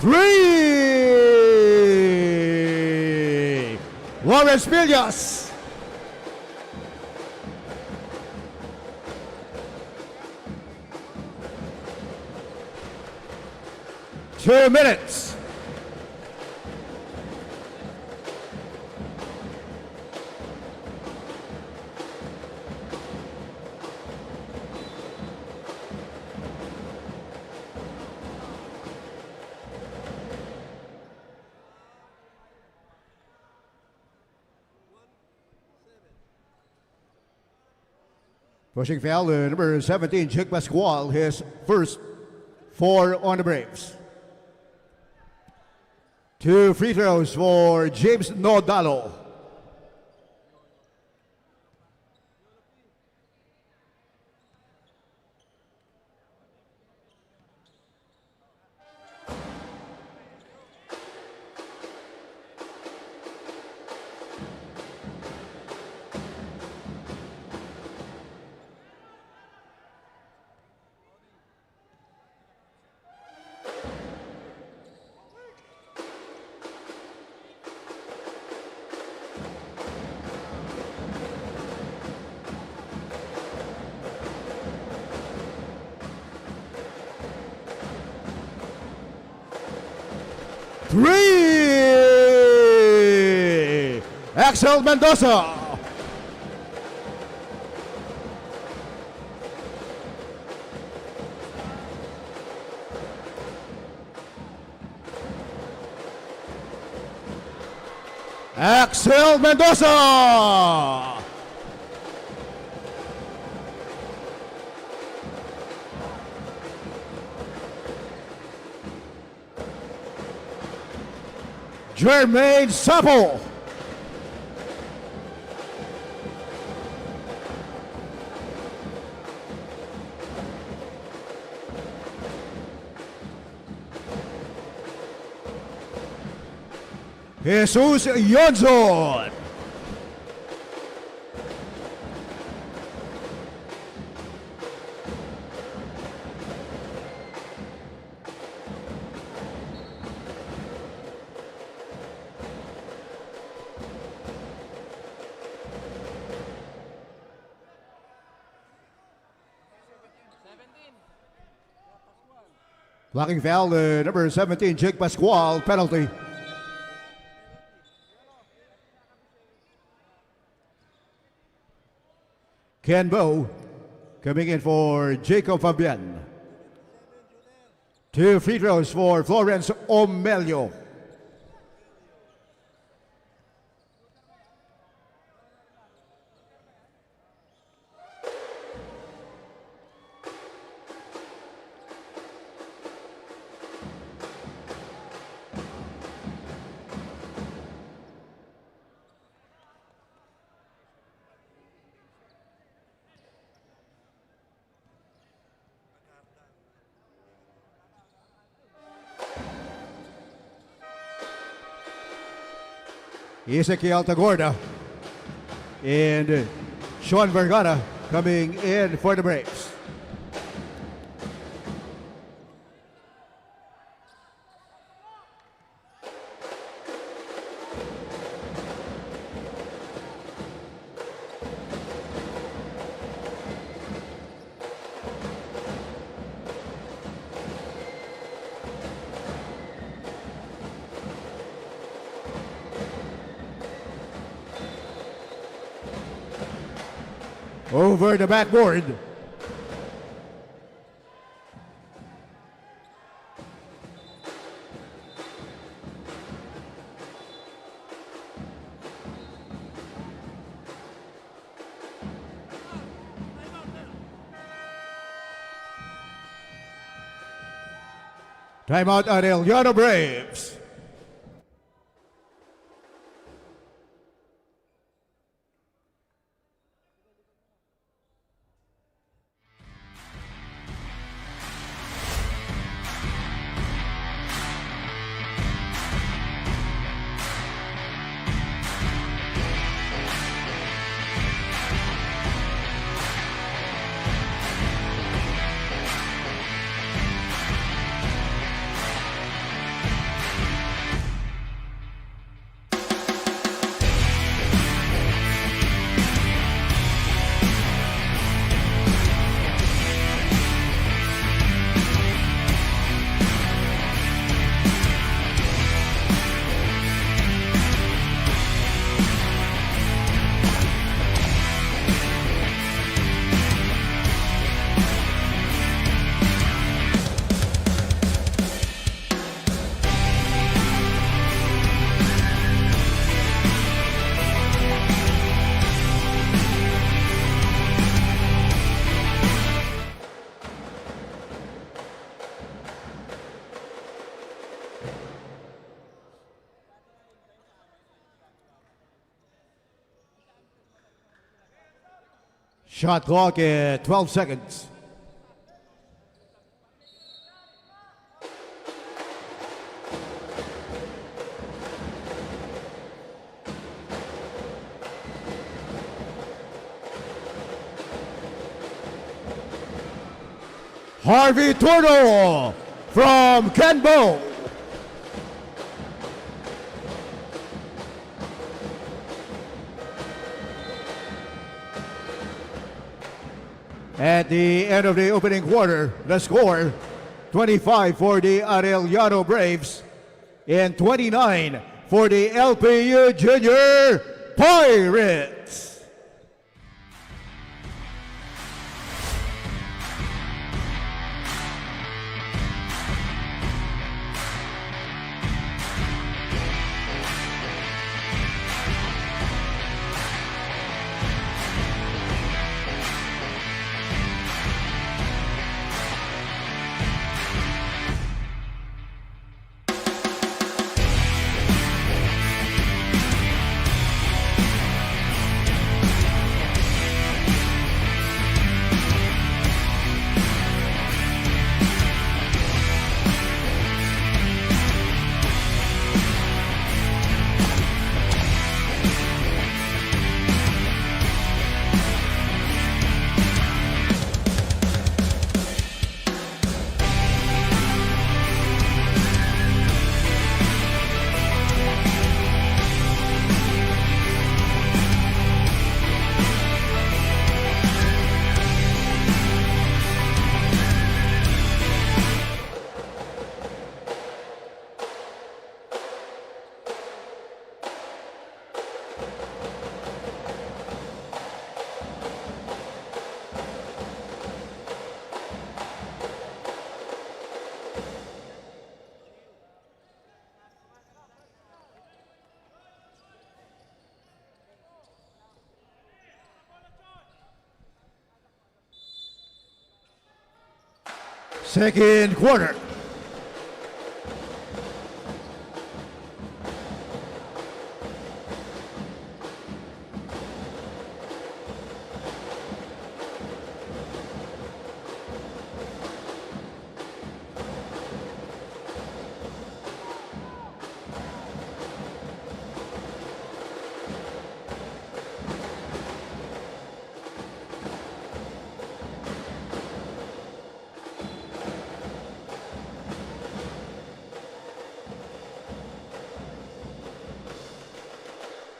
3. Lawrence Villas. 2 minutes. Pushing foul, number 17, Jake Pascual, his first 4 on the Braves. 2 free throws for James Nodalo. Three! Axel Mendoza. Axel Mendoza. Jermaine Sapo. Jesus Yonzon. Blocking foul, number 17, Jake Pascual, penalty. Ken Bow coming in for Jacob Fabian. 2 free throws for Florence Omelio. Ezequiel Tagorda and Sean Vergara coming in for the Braves. Over the backboard. Timeout Areliano Braves. Shot clock at 12 seconds. Harvey Torno from Canbo. At the end of the opening quarter, the score 25 for the Arellano Braves and 29 for the LPU Junior Pirates. Second quarter.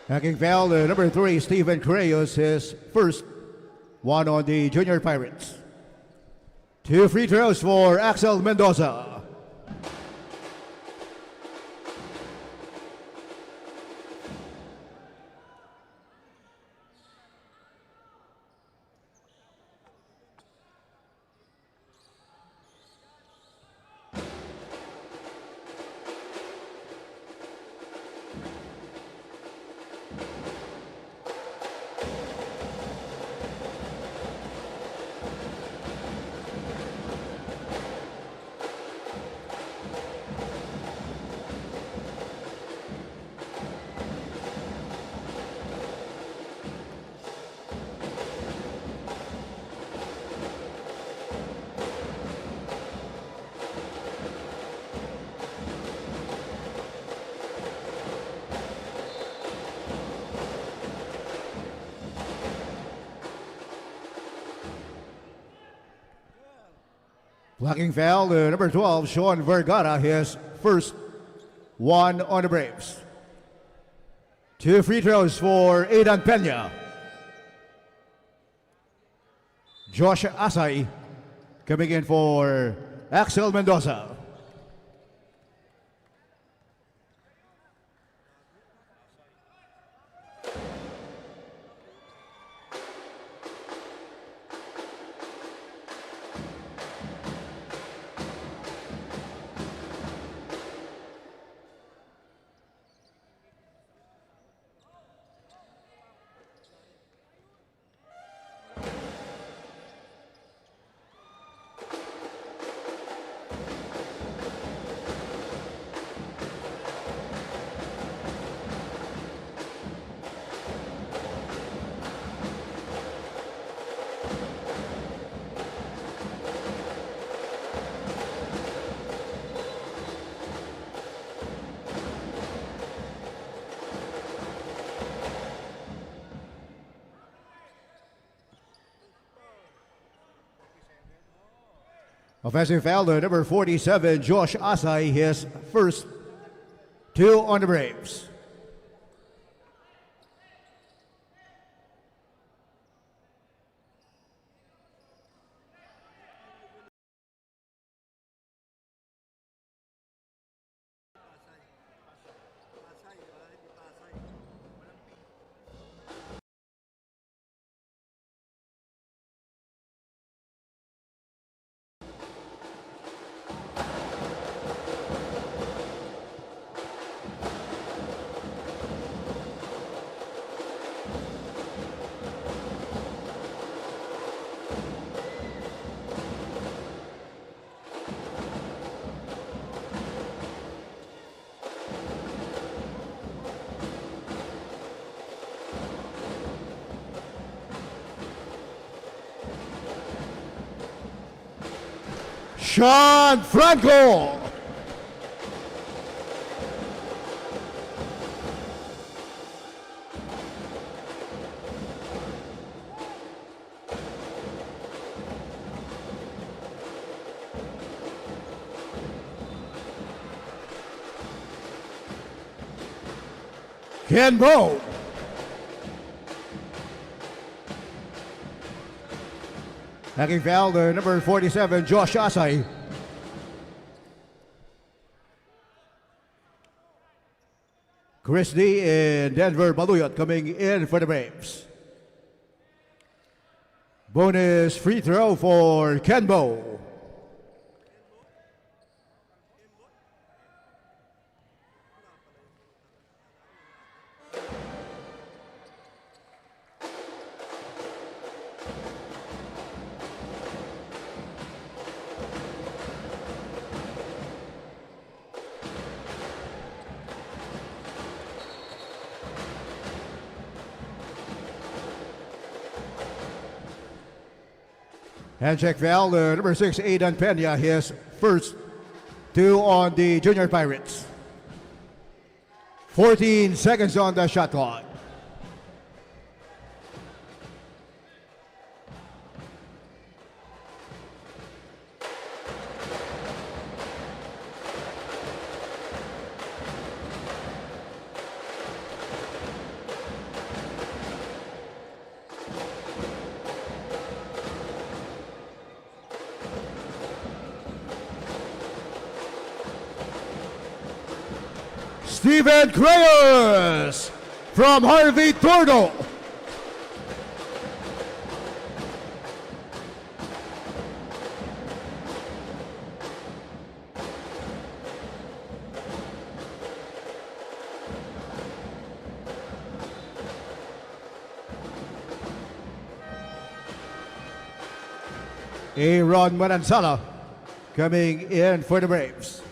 Hacking foul, number 3, Stephen Crayos, his first one on the Junior Pirates. 2 free throws for Axel Mendoza. Blocking foul, number 12, Sean Vergara, his first one on the Braves. 2 free throws for Aidan Pena. Josh Asay coming in for Axel Mendoza. Offensive foul to number 47, Josh Asay, his first 2 on the Braves. Sean Franco. Ken Bo. Hacking foul to number 47, Josh Asay. Chris D and Denver Baluyot coming in for the Braves. Bonus free throw for Kenbo. Hand check foul, number 6, Aidan Pena, his first 2 on the Junior Pirates. 14 seconds on the shot clock. Steven Crayers from Harvey Tordo. Aaron Manansala coming in for the Braves.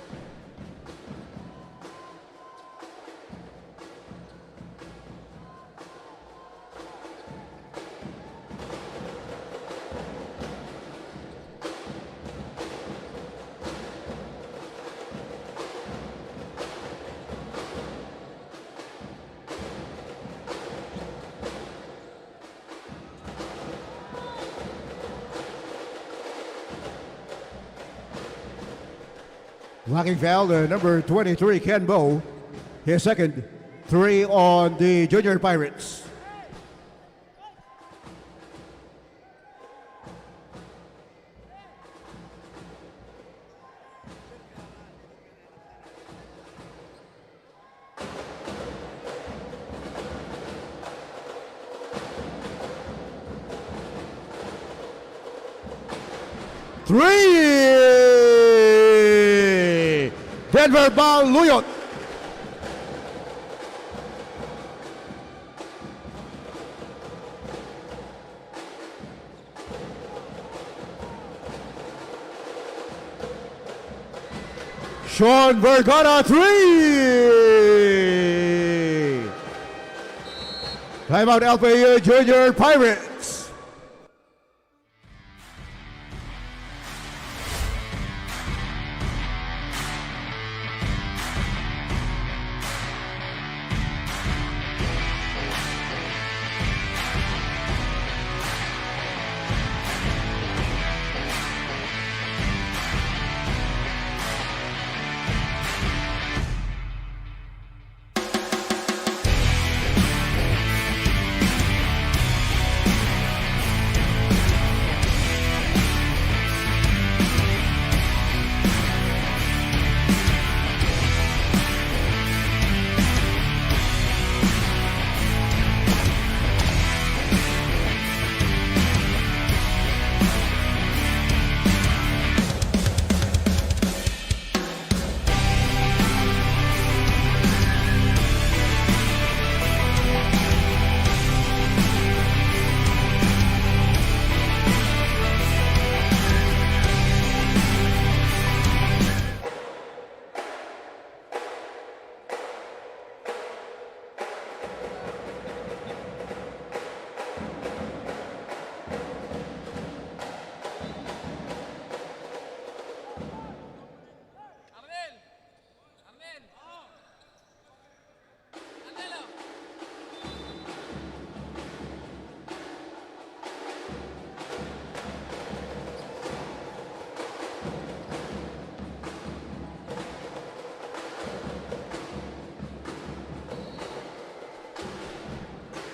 Blocking foul to number 23, Ken Bo. His second 3 on the Junior Pirates. Denver Baluyot. Sean Vergara 3. Timeout LPU Junior Pirates.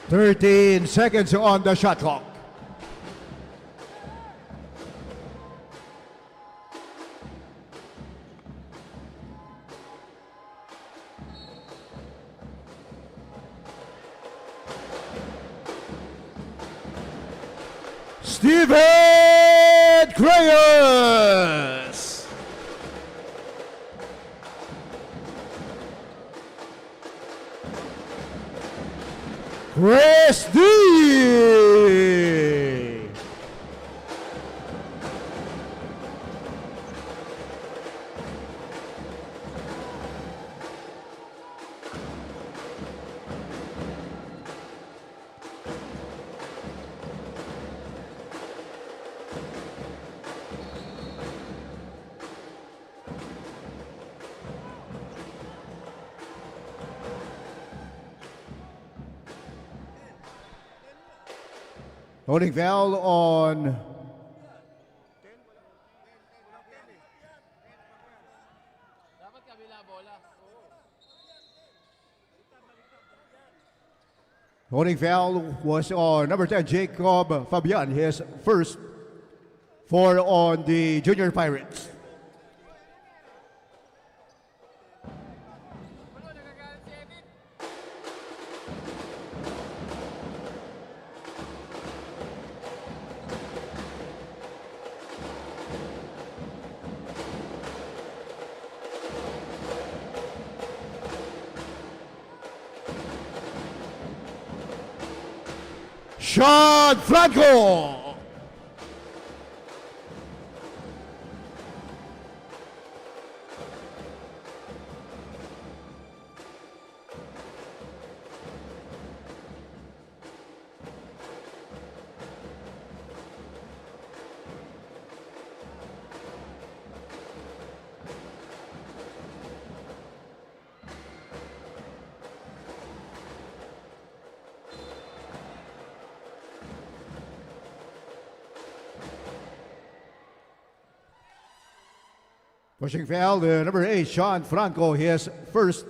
13 seconds on the shot clock. Steven Creyes. Chris D. Holding foul on holding foul was on number 10, Jacob Fabian, his first four on the Junior Pirates. Sean Franco. Pushing foul, the number 8, Sean Franco, his first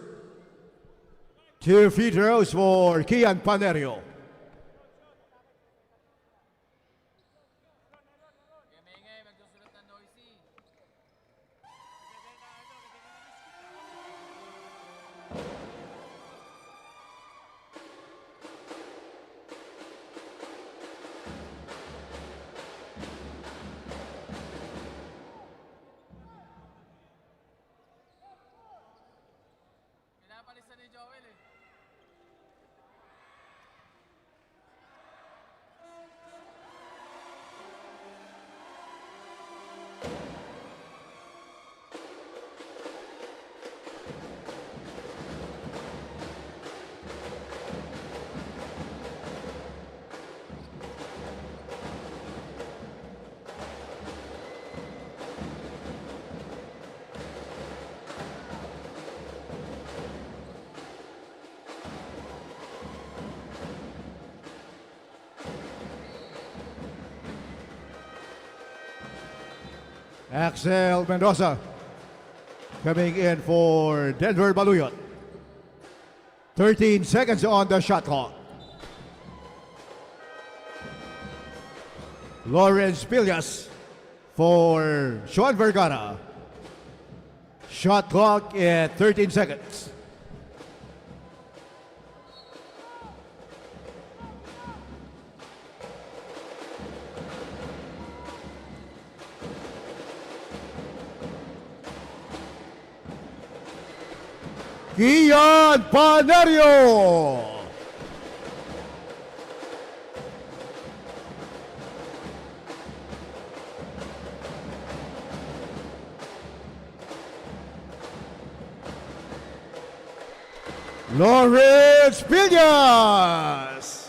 2 free throws for Kian Panerio. Axel Mendoza coming in for Denver Baluyot. 13 seconds on the shot clock. Lawrence Pillas for Sean Vergara. Shot clock at 13 seconds. Kian Panerio. Lawrence Pillas.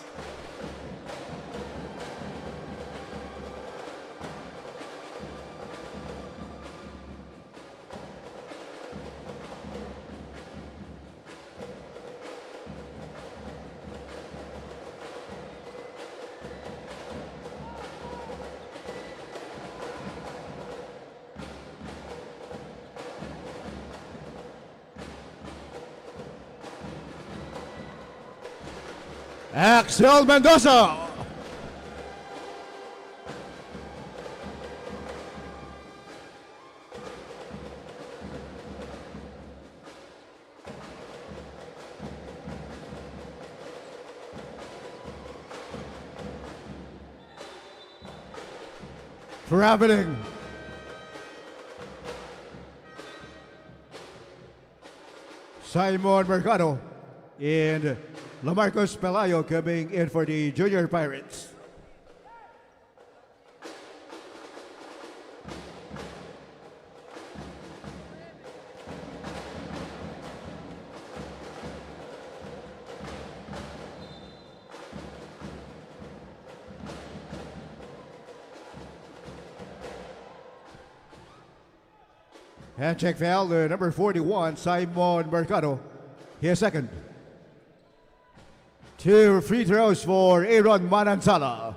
Axel Mendoza. Traveling. Simon Mercado and Lamarcos Pelayo coming in for the Junior Pirates. Hand check foul, number 41, Simon Mercado. His second. 2 free throws for Aaron Manansala.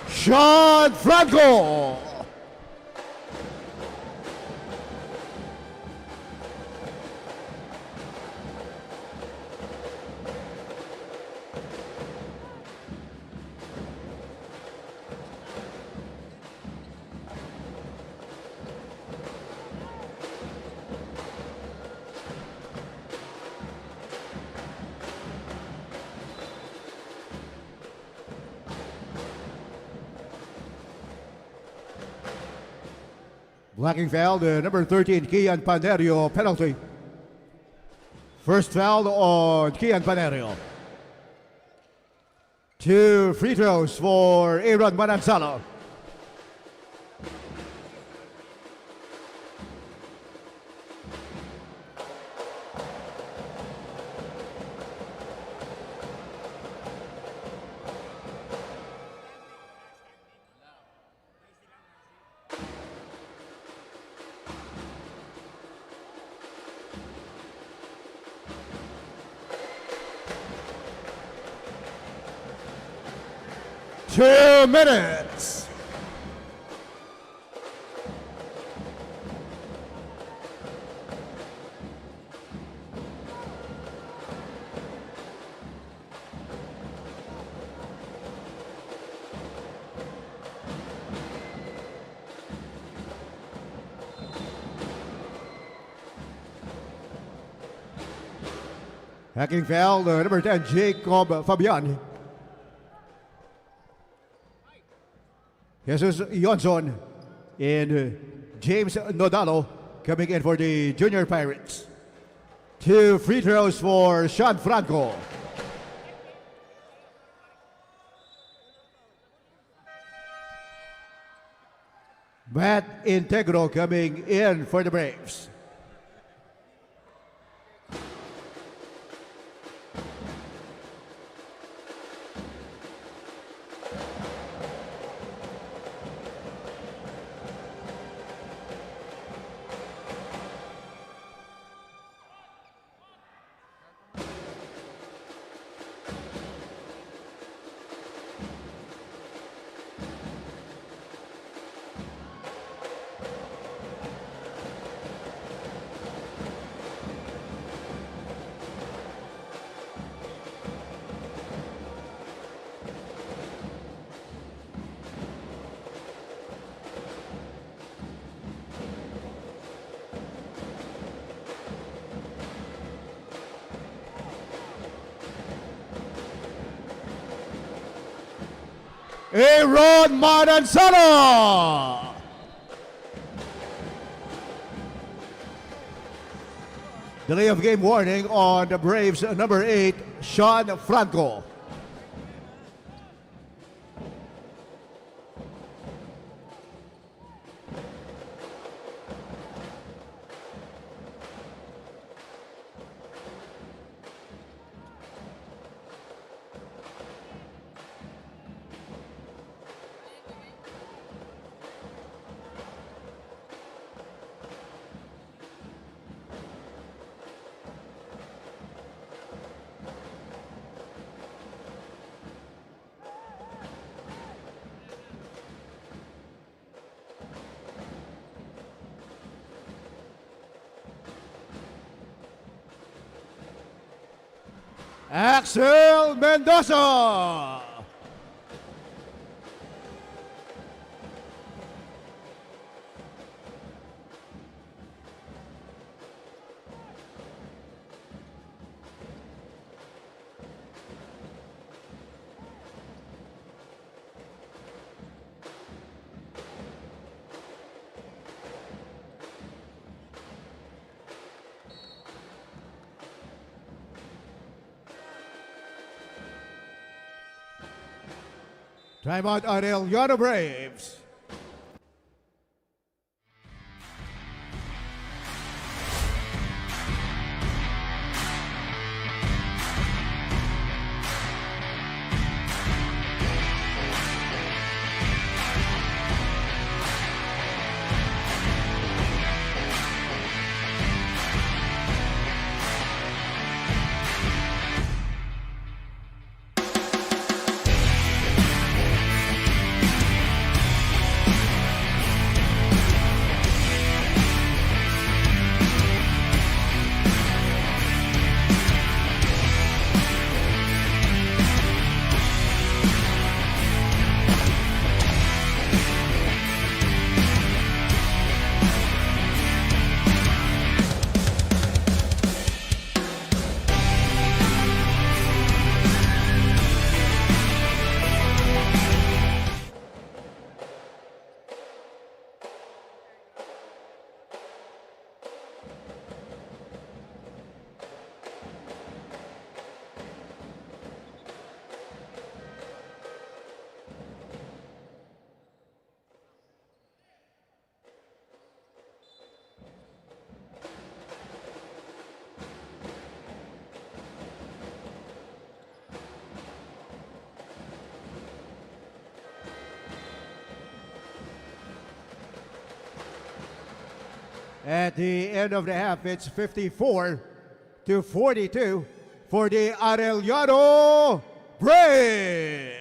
Sean Franco. Blocking foul, the number 13, Kian Panerio, penalty. First foul on Kian Panerio. 2 free throws for Aaron Manansala. Two minutes. Hacking foul, number 10, Jacob Fabian. Jesus Johnson and James Nodalo coming in for the Junior Pirates. 2 free throws for Sean Franco. Matt Integro coming in for the Braves. Aaron Manansala. Delay of game warning on the Braves number 8, Sean Franco. Axel Mendoza. Timeout Areliano Braves. At the end of the half, it's 54-42 for the Arellano Braves.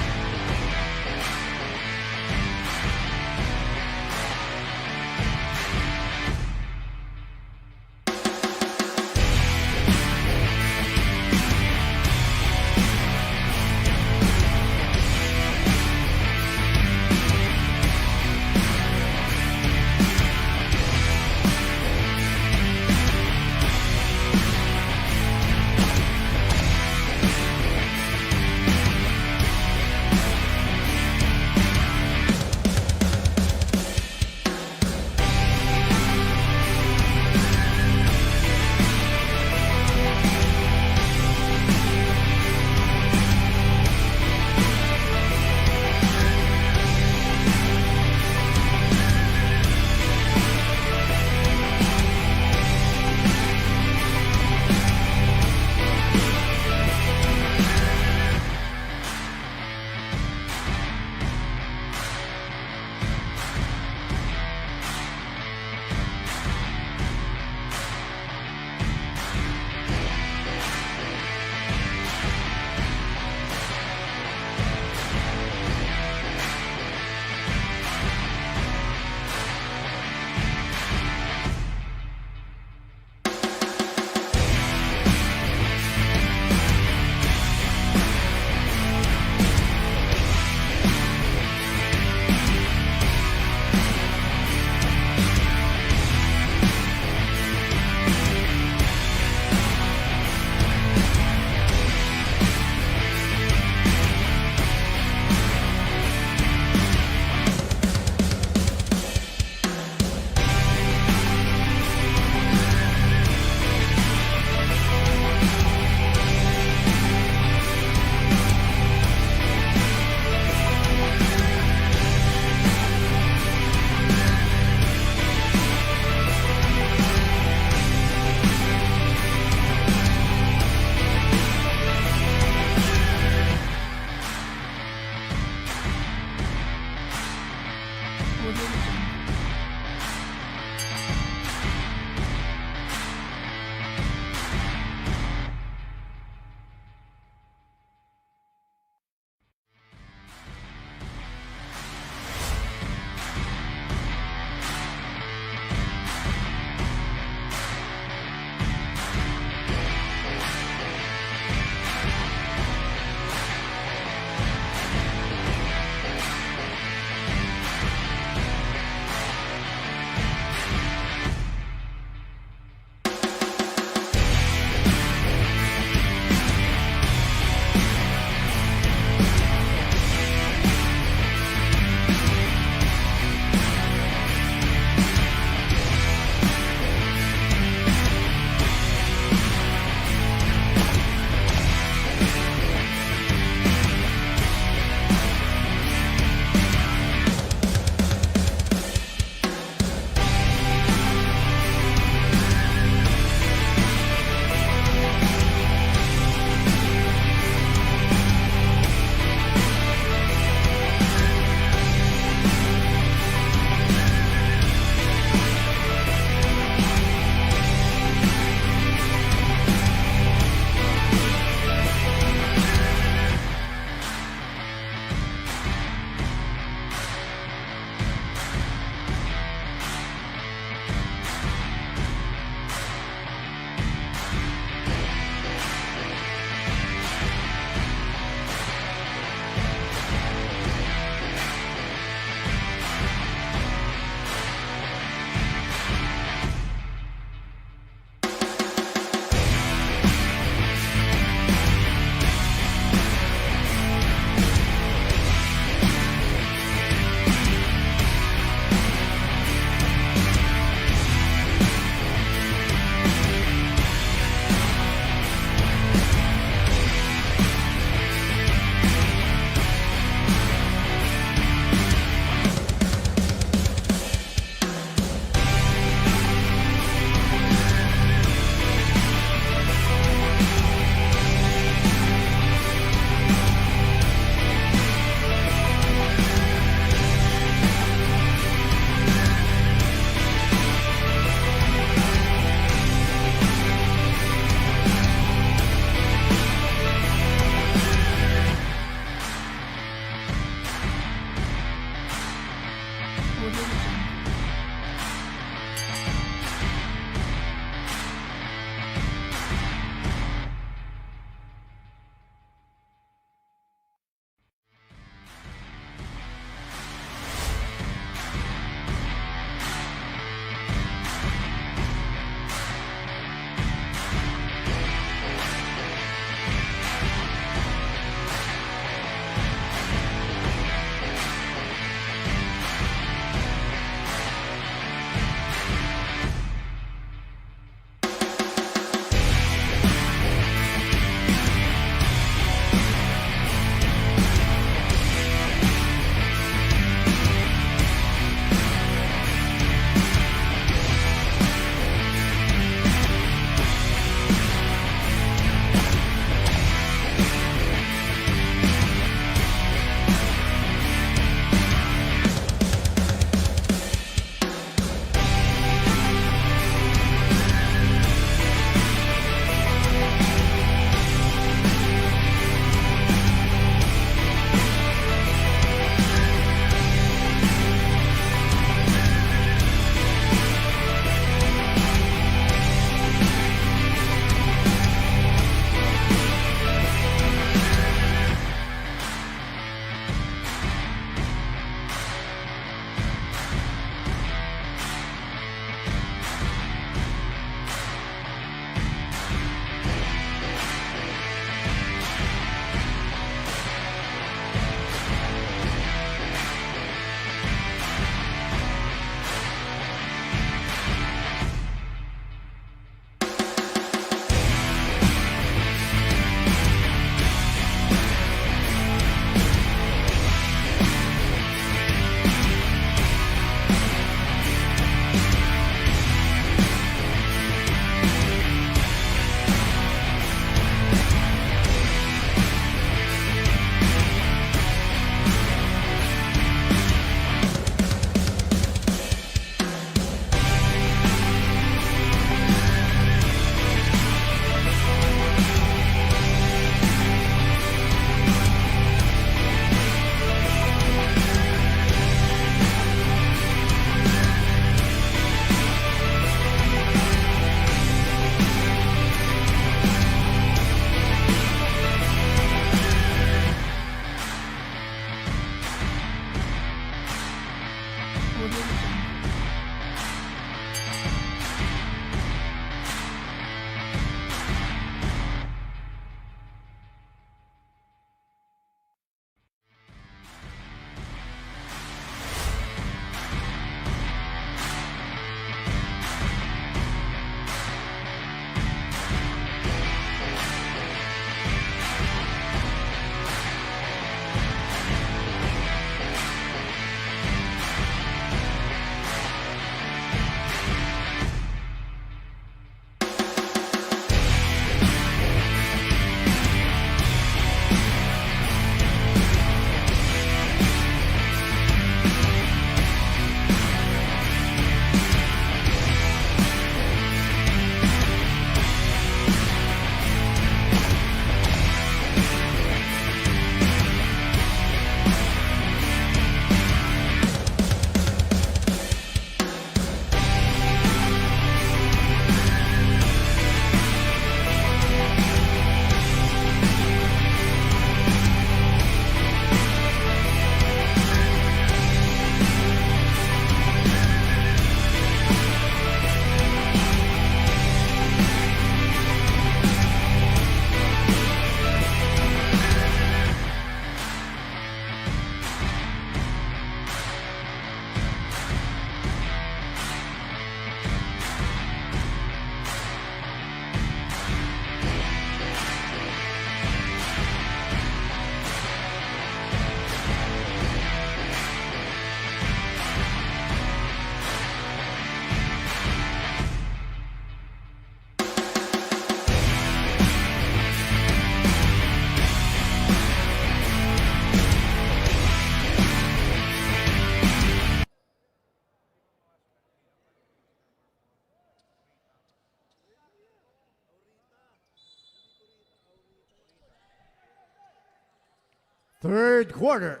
Third quarter.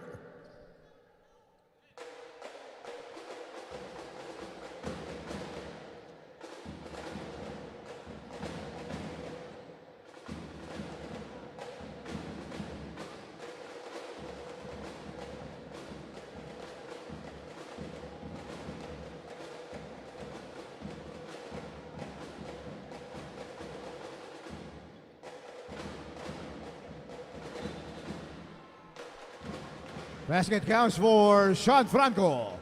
Basket counts for Sean Franco.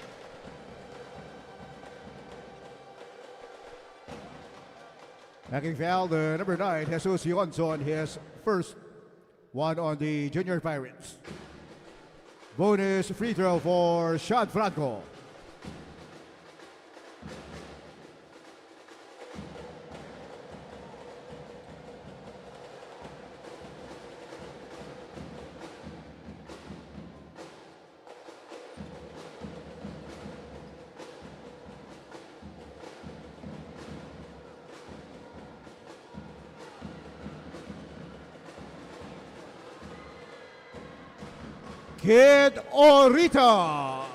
Backing foul, the number 9, Jesus Yonson, his first one on the Junior Pirates. Bonus free throw for Sean Franco. Kid Orita.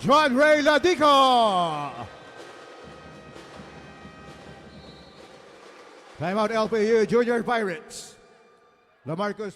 John Ray Ladico. Timeout LPU Junior Pirates. LaMarcus.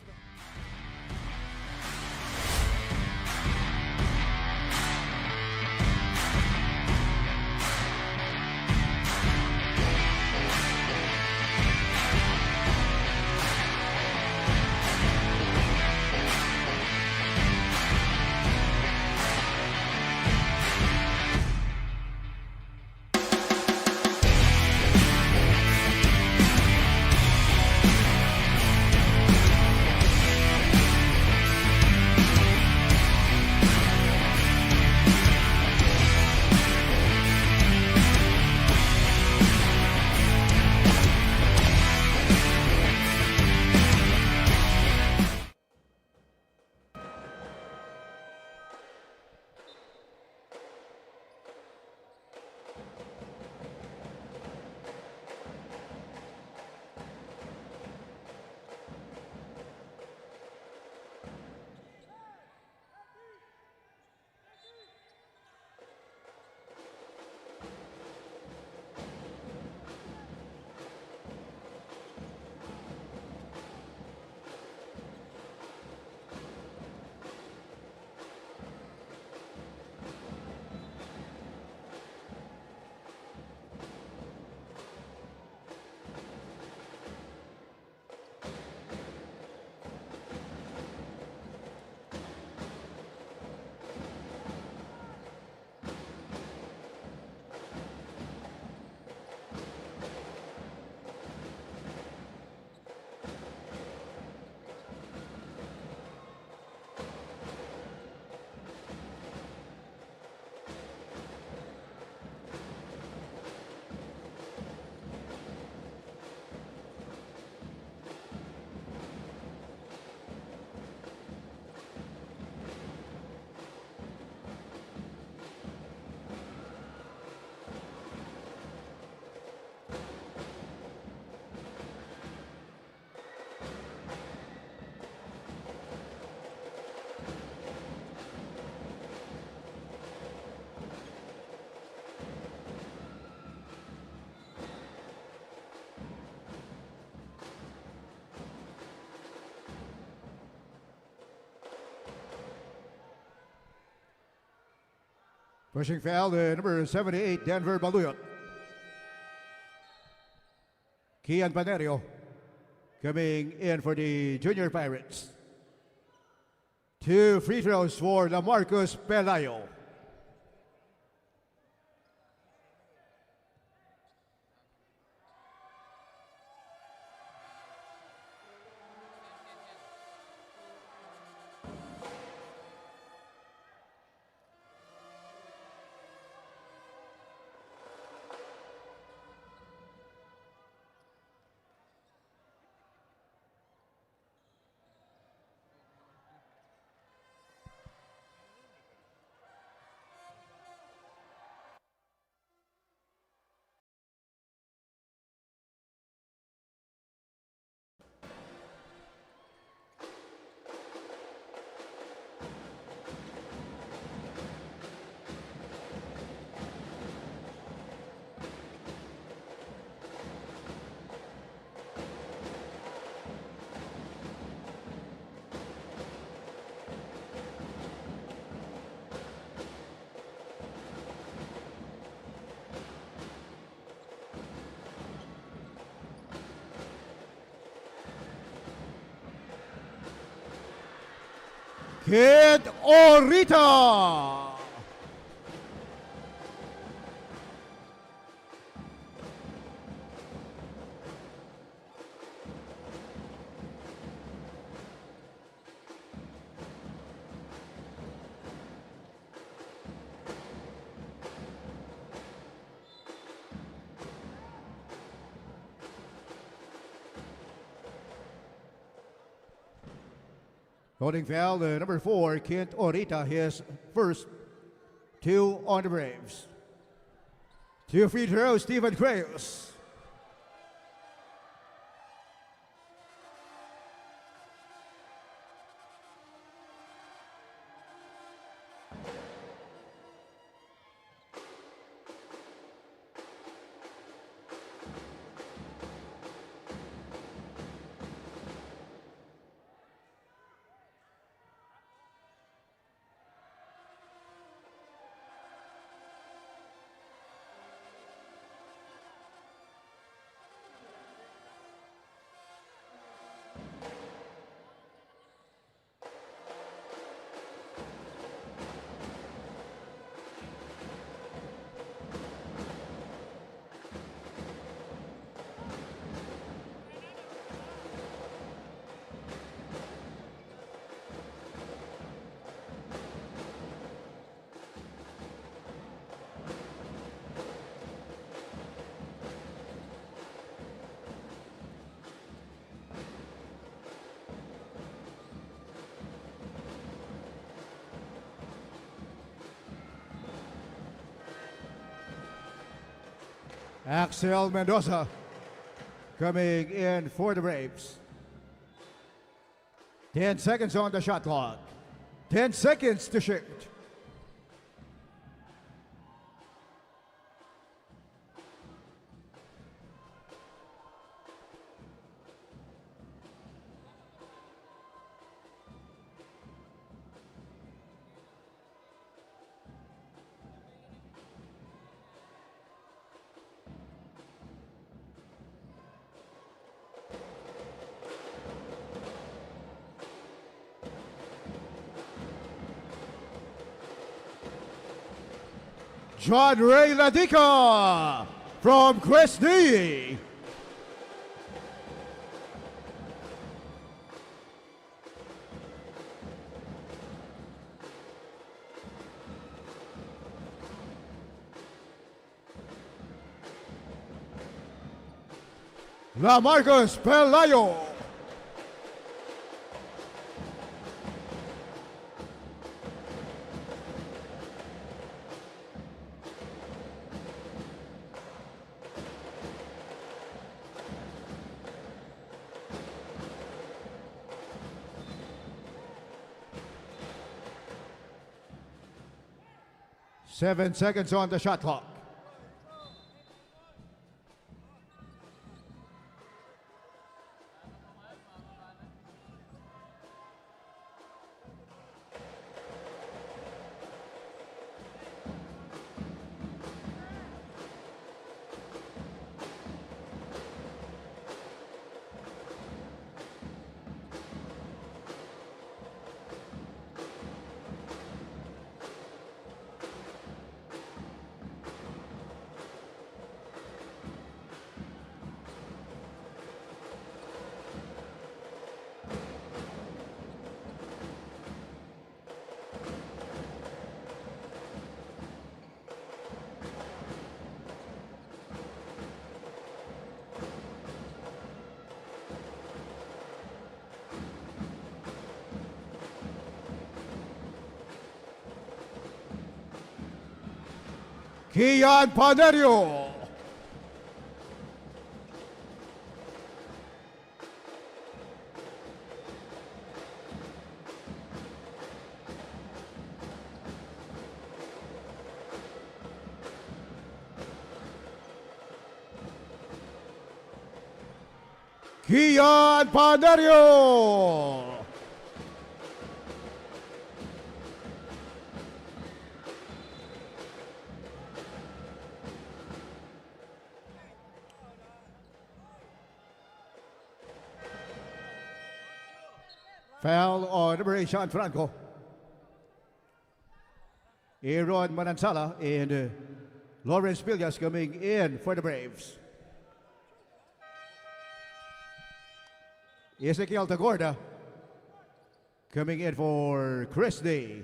Pushing foul, the number 78, Denver Baluyot. Kian Panerio coming in for the Junior Pirates. 2 free throws for LaMarcus Pelayo. Kid Orita. Holding foul, number 4, Kent Orita, his first 2 on the Braves. 2 free throws, Stephen Crayos. Axel Mendoza coming in for the Braves. 10 seconds on the shot clock. 10 seconds to shoot. John Ray Ladica from Cresty. LaMarcus Pelayo. Seven seconds on the shot clock. Kian Panerio. Kian Panerio. Foul on number 8, Sean Franco. Aaron Manansala and Lawrence Villas coming in for the Braves. Ezekiel Tagorda coming in for Chris Day.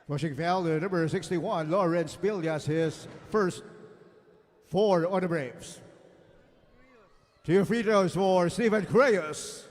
Pushing foul, number 61, Lawrence Villas, his first 4 on the Braves. 2 free throws for Stephen Creyos.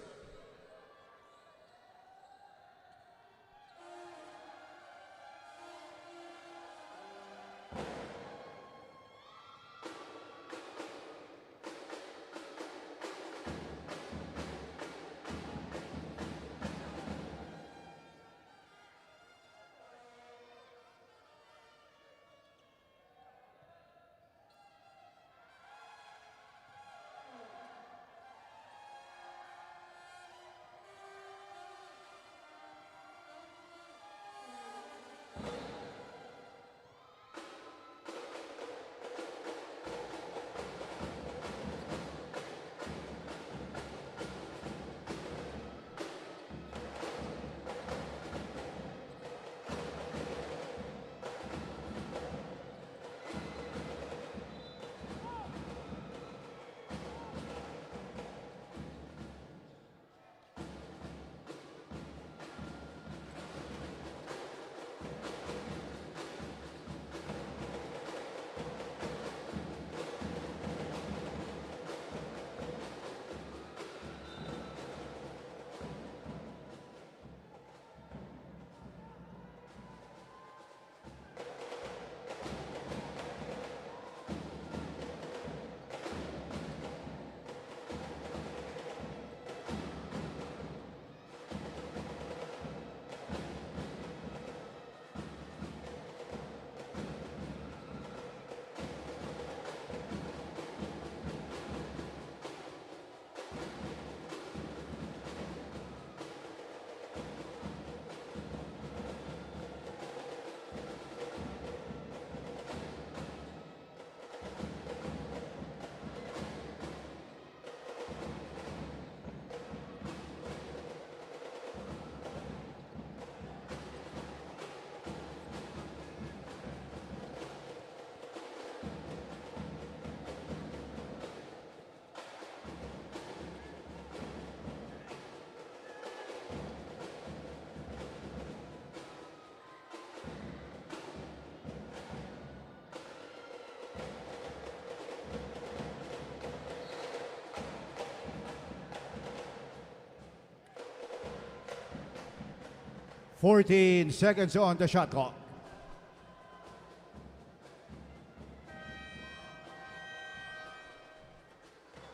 "14 seconds on the shot clock.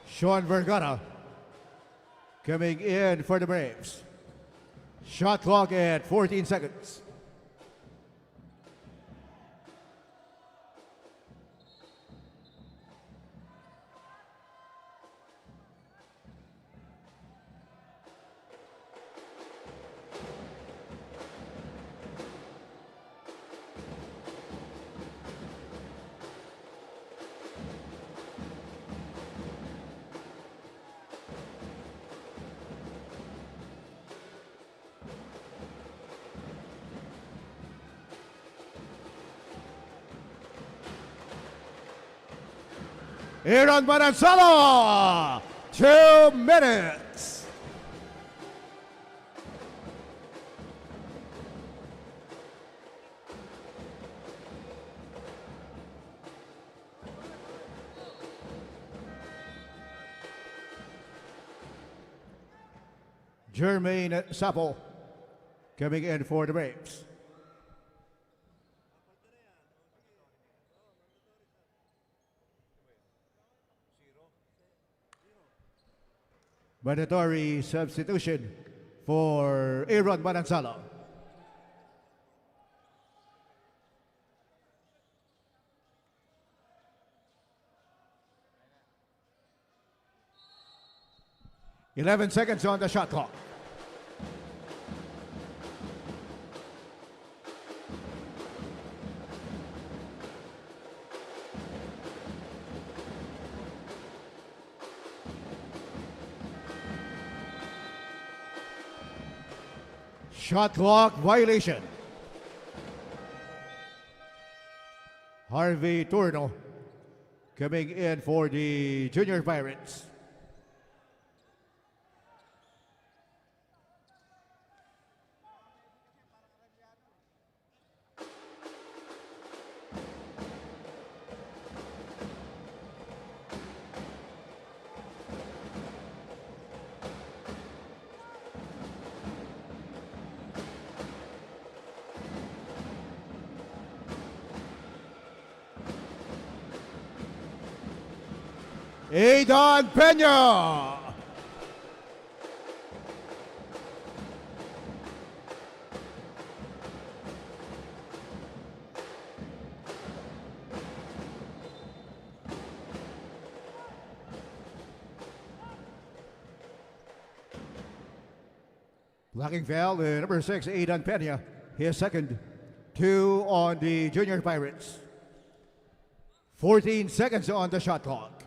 Sean Vergara coming in for the Braves. Shot clock at 14 seconds. Aaron Manansala, 2 minutes. Jermaine Sapo coming in for the Braves. Mandatory substitution for Aaron Manansala. 11 seconds on the shot clock. Shot clock violation. Harvey Turno coming in for the Junior Pirates. Aidan Peña. Blocking foul, number 6, Aidan Peña. His second. 2 on the Junior Pirates. 14 seconds on the shot clock.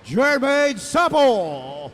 Jermaine Sapo.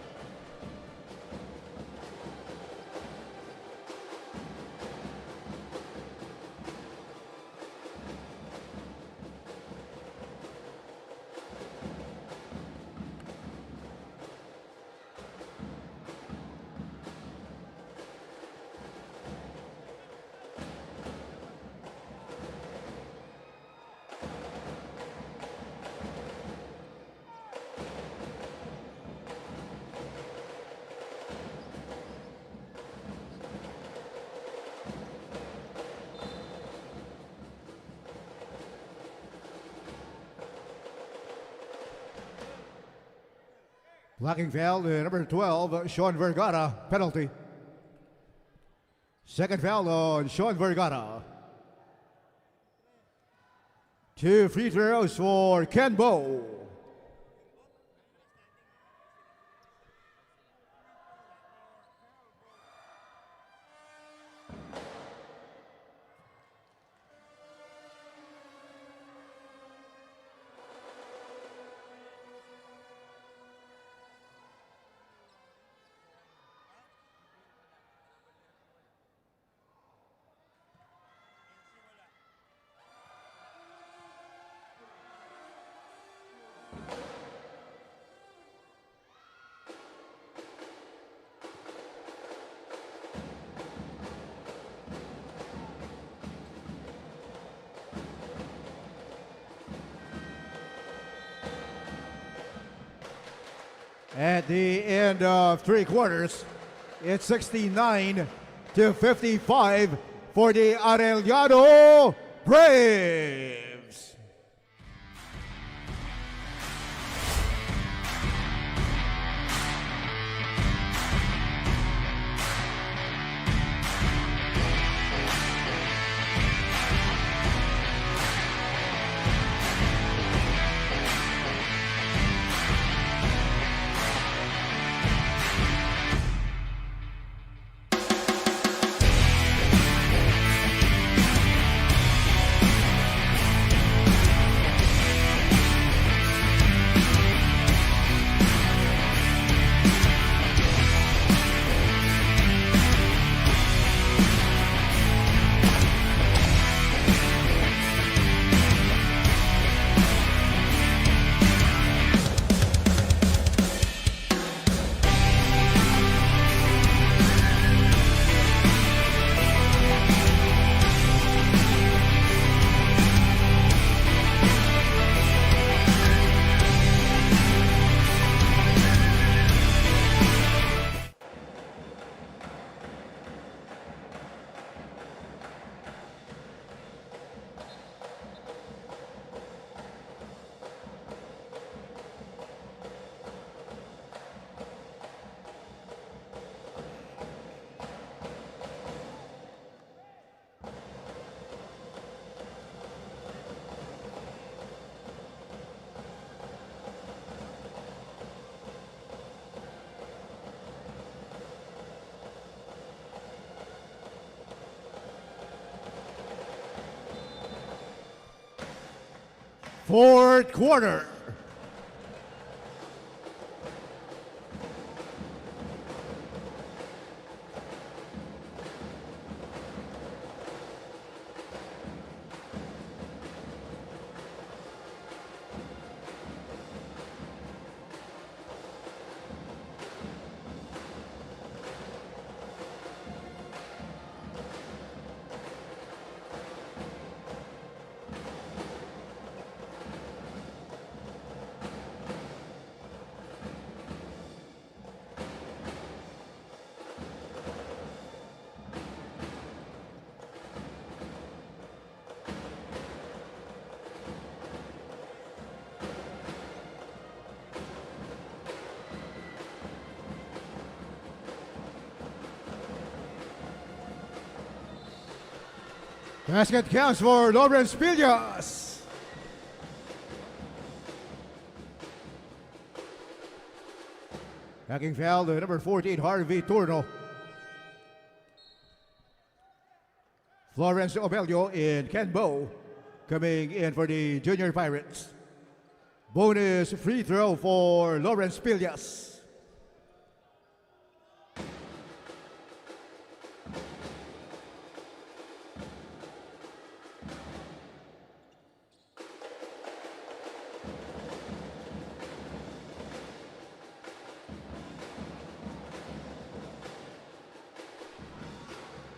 Blocking foul, number 12, Sean Vergara, penalty. Second foul on Sean Vergara. 2 free throws for Ken Bow. At the end of 3 quarters, it's 69-55 for the Arellano Braves. Fourth quarter. Basket counts for Lawrence Pillas. Backing foul to number 14, Harvey Turno. Florence Obelio and Ken Bow coming in for the Junior Pirates. Bonus free throw for Lawrence Pillas.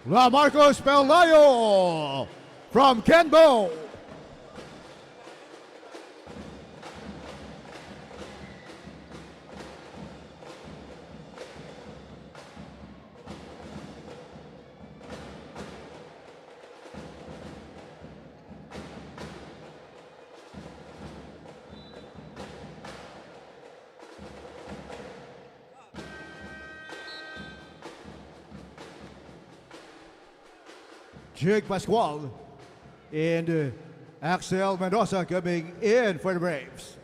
La Marcos Pelayo from Kenbo. Jake Pascual and Axel Mendoza coming in for the Braves.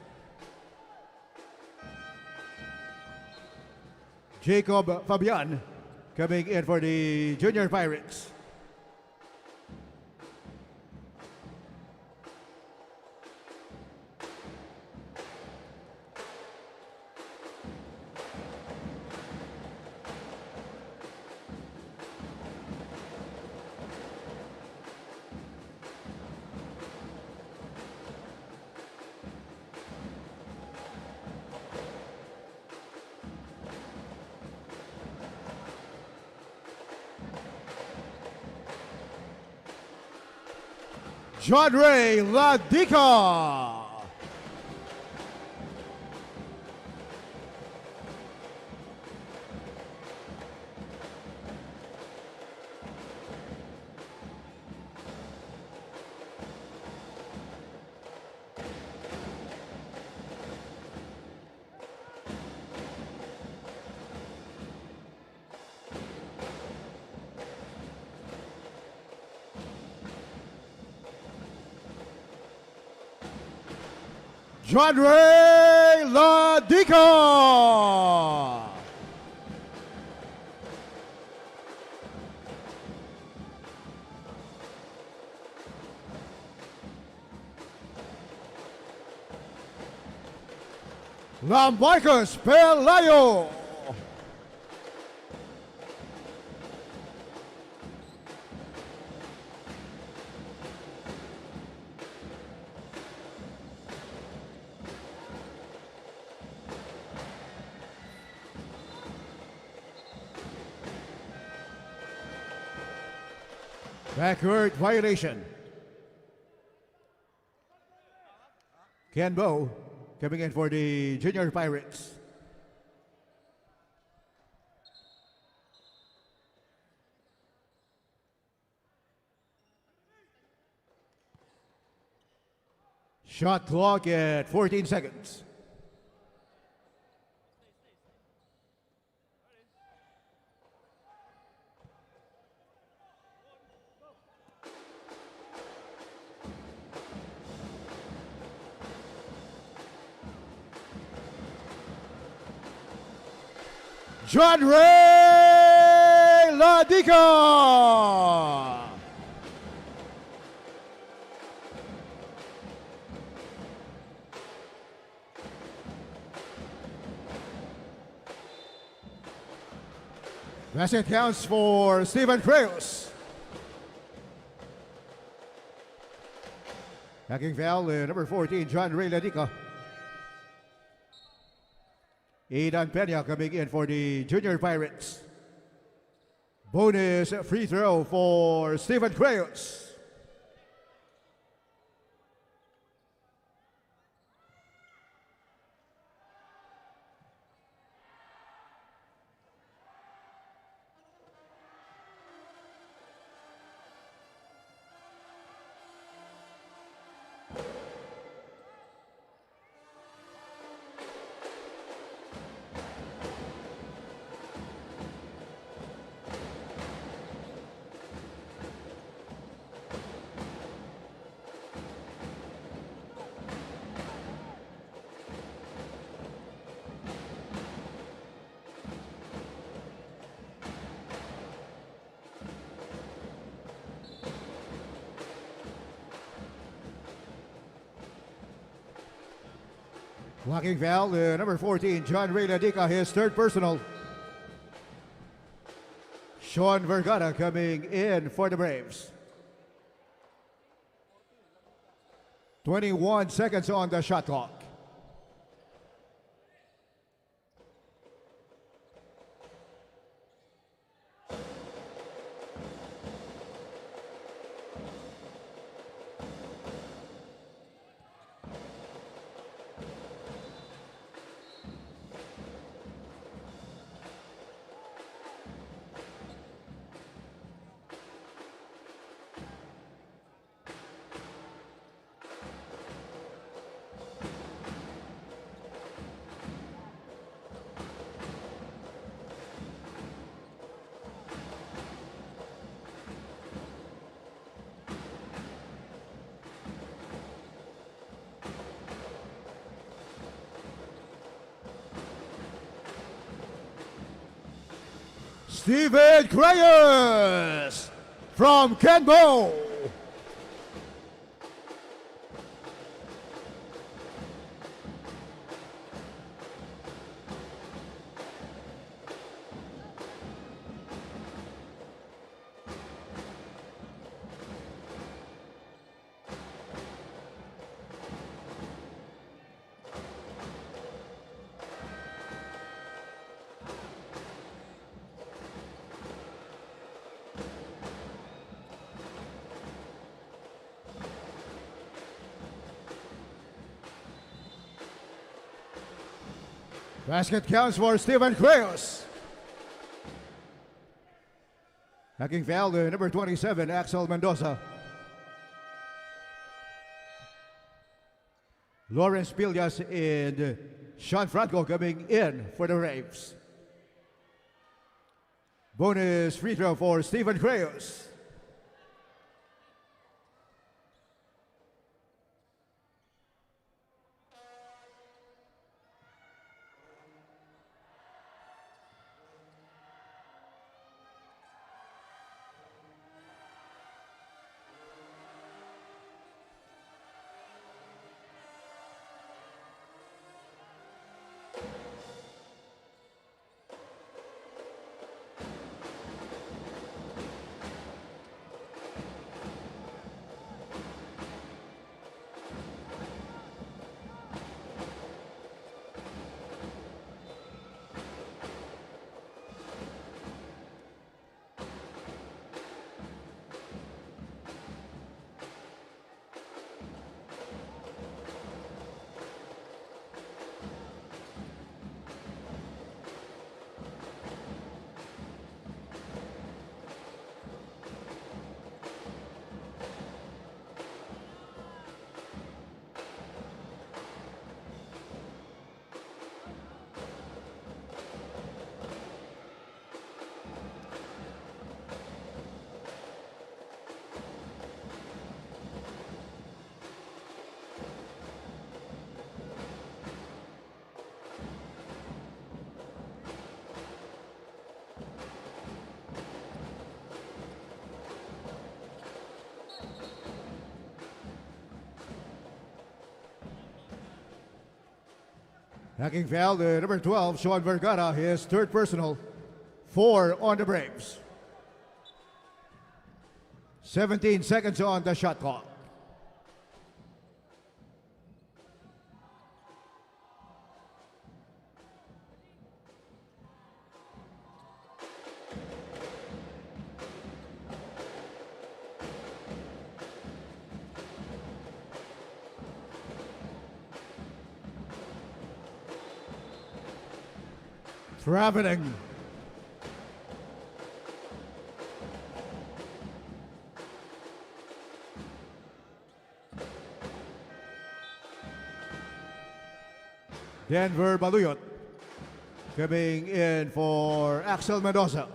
Jacob Fabian coming in for the Junior Pirates. John Ray Ladica. John Ray Ladica. Marcos Pelayo. Backward violation. Ken Bow coming in for the Junior Pirates. Shot clock at 14 seconds. John Ray Ladica. Basket counts for Steven Creus. Hacking foul, number 14, John Ray Ladica. Aidan Peña coming in for the Junior Pirates. Bonus free throw for Steven Creus. Blocking foul, number 14, John Ray Ladica, his third personal. Sean Vergara coming in for the Braves. 21 seconds on the shot clock. Steven Creus from Kenbo. Basket counts for Steven Creus. Hacking foul, number 27, Axel Mendoza. Lawrence Pillas and Sean Franco coming in for the Braves. Bonus free throw for Steven Creus. Hacking foul, number 12, Sean Vergara, his third personal. 4 on the Braves. 17 seconds on the shot clock. Traveling. Denver Baluyot coming in for Axel Mendoza.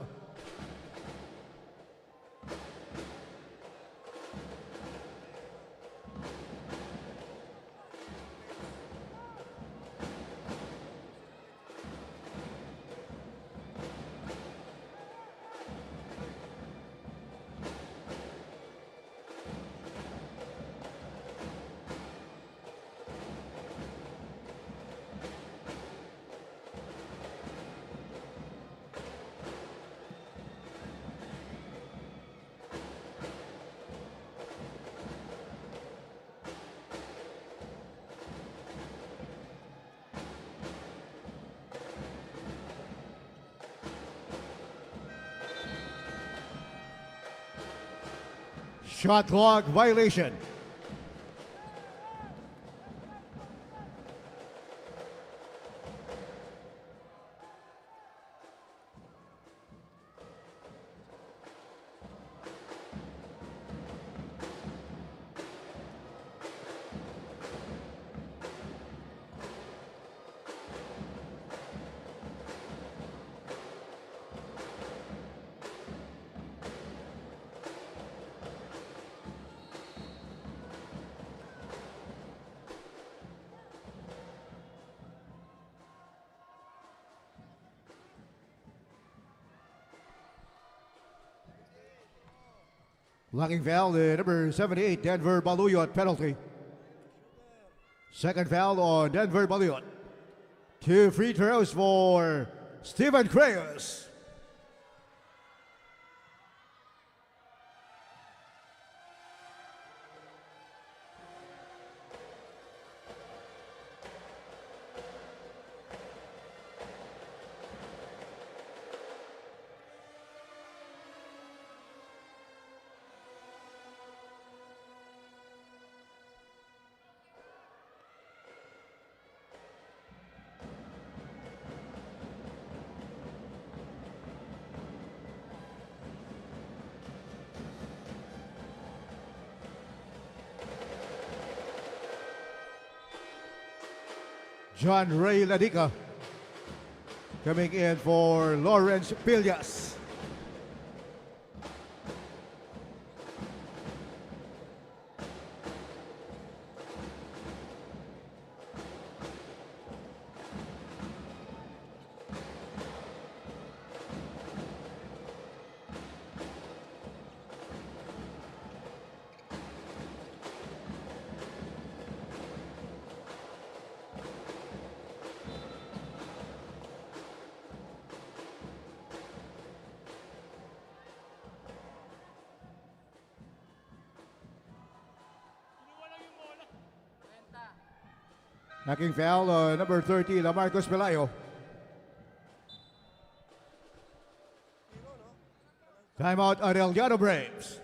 Shot clock violation. Blocking foul, the number 78, Denver Baluyot penalty. Second foul on Denver Baluyot. 2 free throws for Steven Creyos. John Ray Ladica coming in for Lawrence Pillas. Knocking foul, number 30, Lamarcos Pelayo. Timeout, Areliano Braves.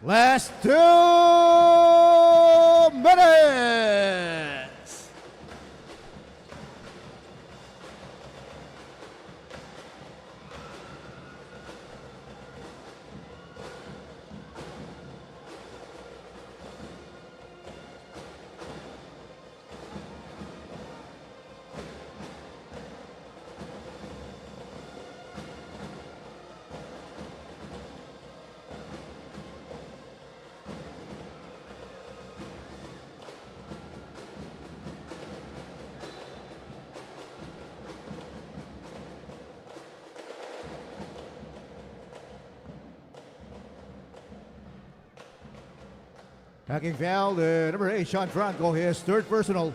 Last 2 minutes. Hacking foul, number 8, Sean Franco, his third personal.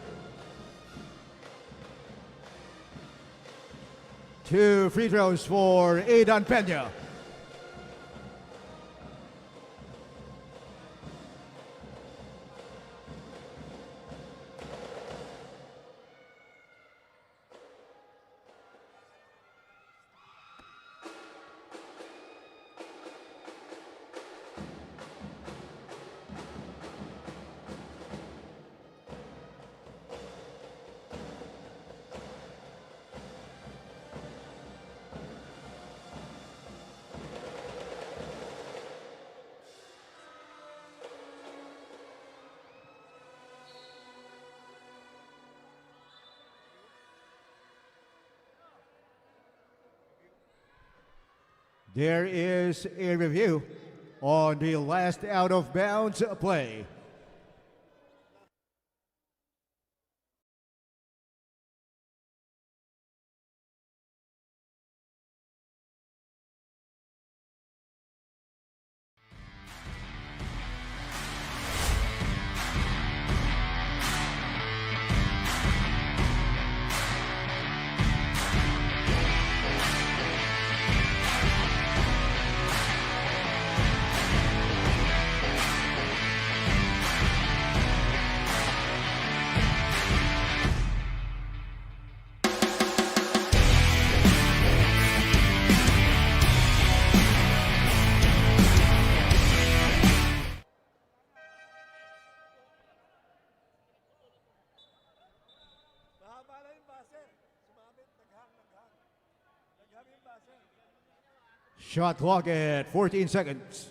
2 free throws for Aidan Pena. There is a review on the last out of bounds play. Shot clock at 14 seconds.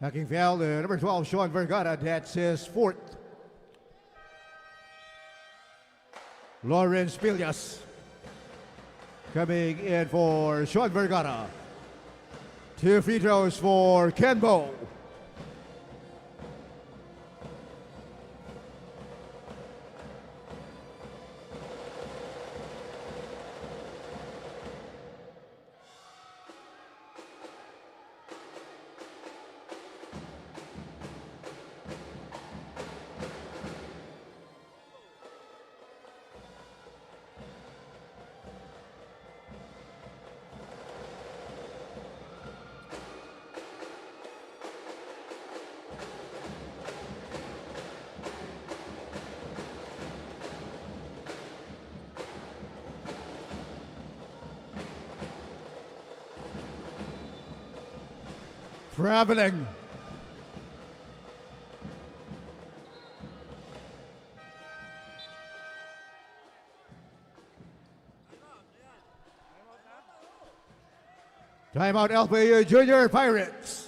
Hacking foul, number 12, Sean Vergara, that's his fourth. Lawrence Pillas coming in for Sean Vergara. 2 free throws for Kenbo. Traveling. Timeout LPU Junior Pirates.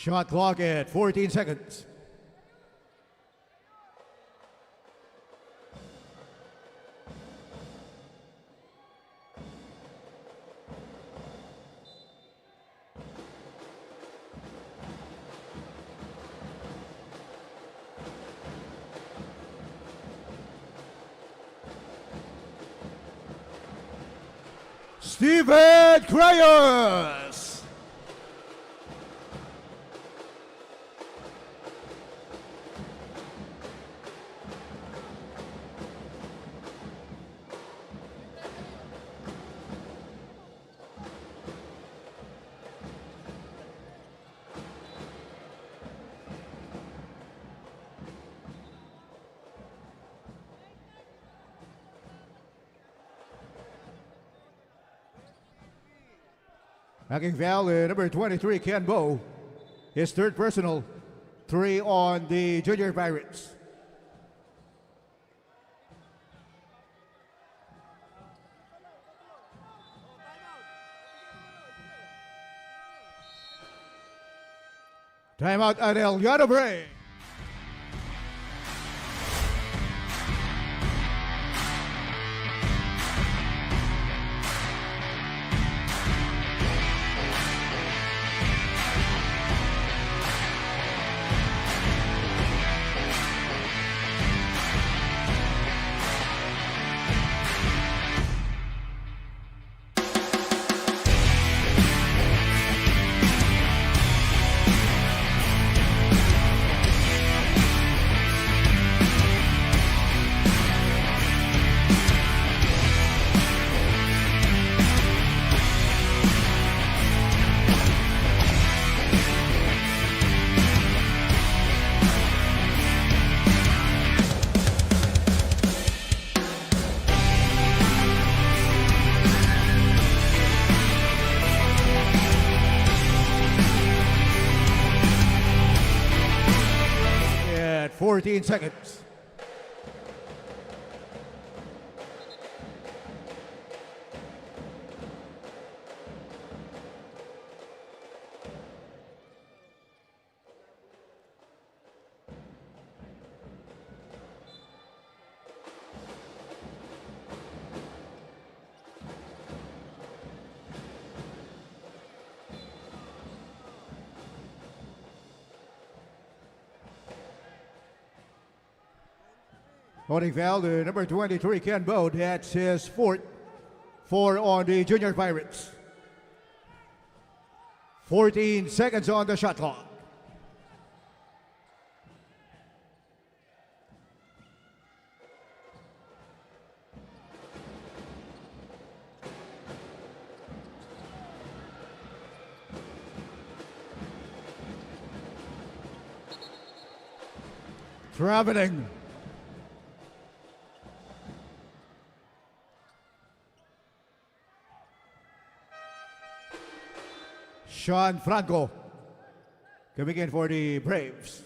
Shot clock at 14 seconds. Steven Crayos. Knocking foul number 23, Ken Bo. His third personal, 3 on the Junior Pirates. Timeout Areliano break. At 14 seconds. Holding foul to number 23, Ken Bo. That's his fourth. 4 on the Junior Pirates. 14 seconds on the shot clock. Traveling. Sean Franco coming in for the Braves.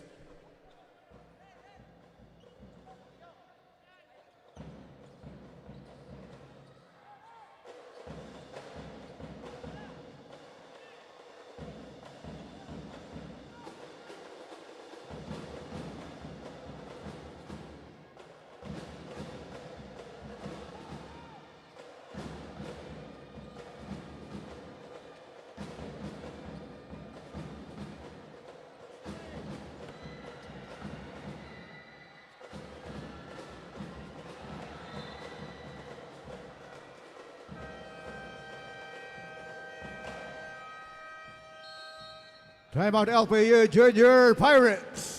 Timeout LPU Junior Pirates.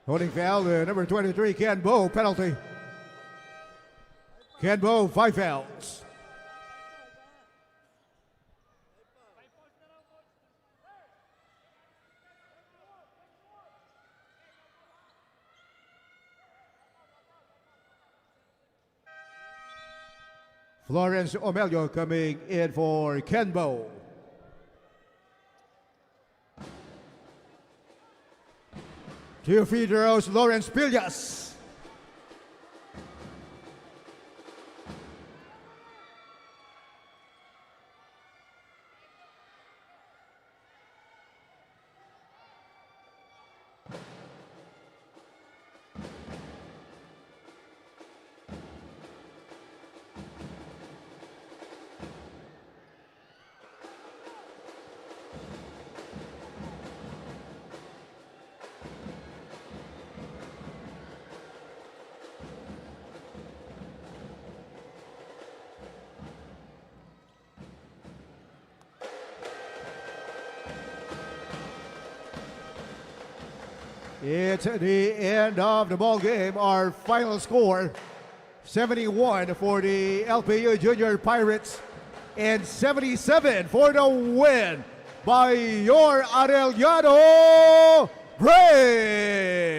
Holding foul, number 23, Ken Bo, penalty. Ken Bo, 5 fouls. Florence Omelio coming in for Ken Bo. Two free throws, Lawrence Pillas. It's the end of the ball game. Our final score, 71 for the LPU Junior Pirates and 77 for the win by your Arellano Braves.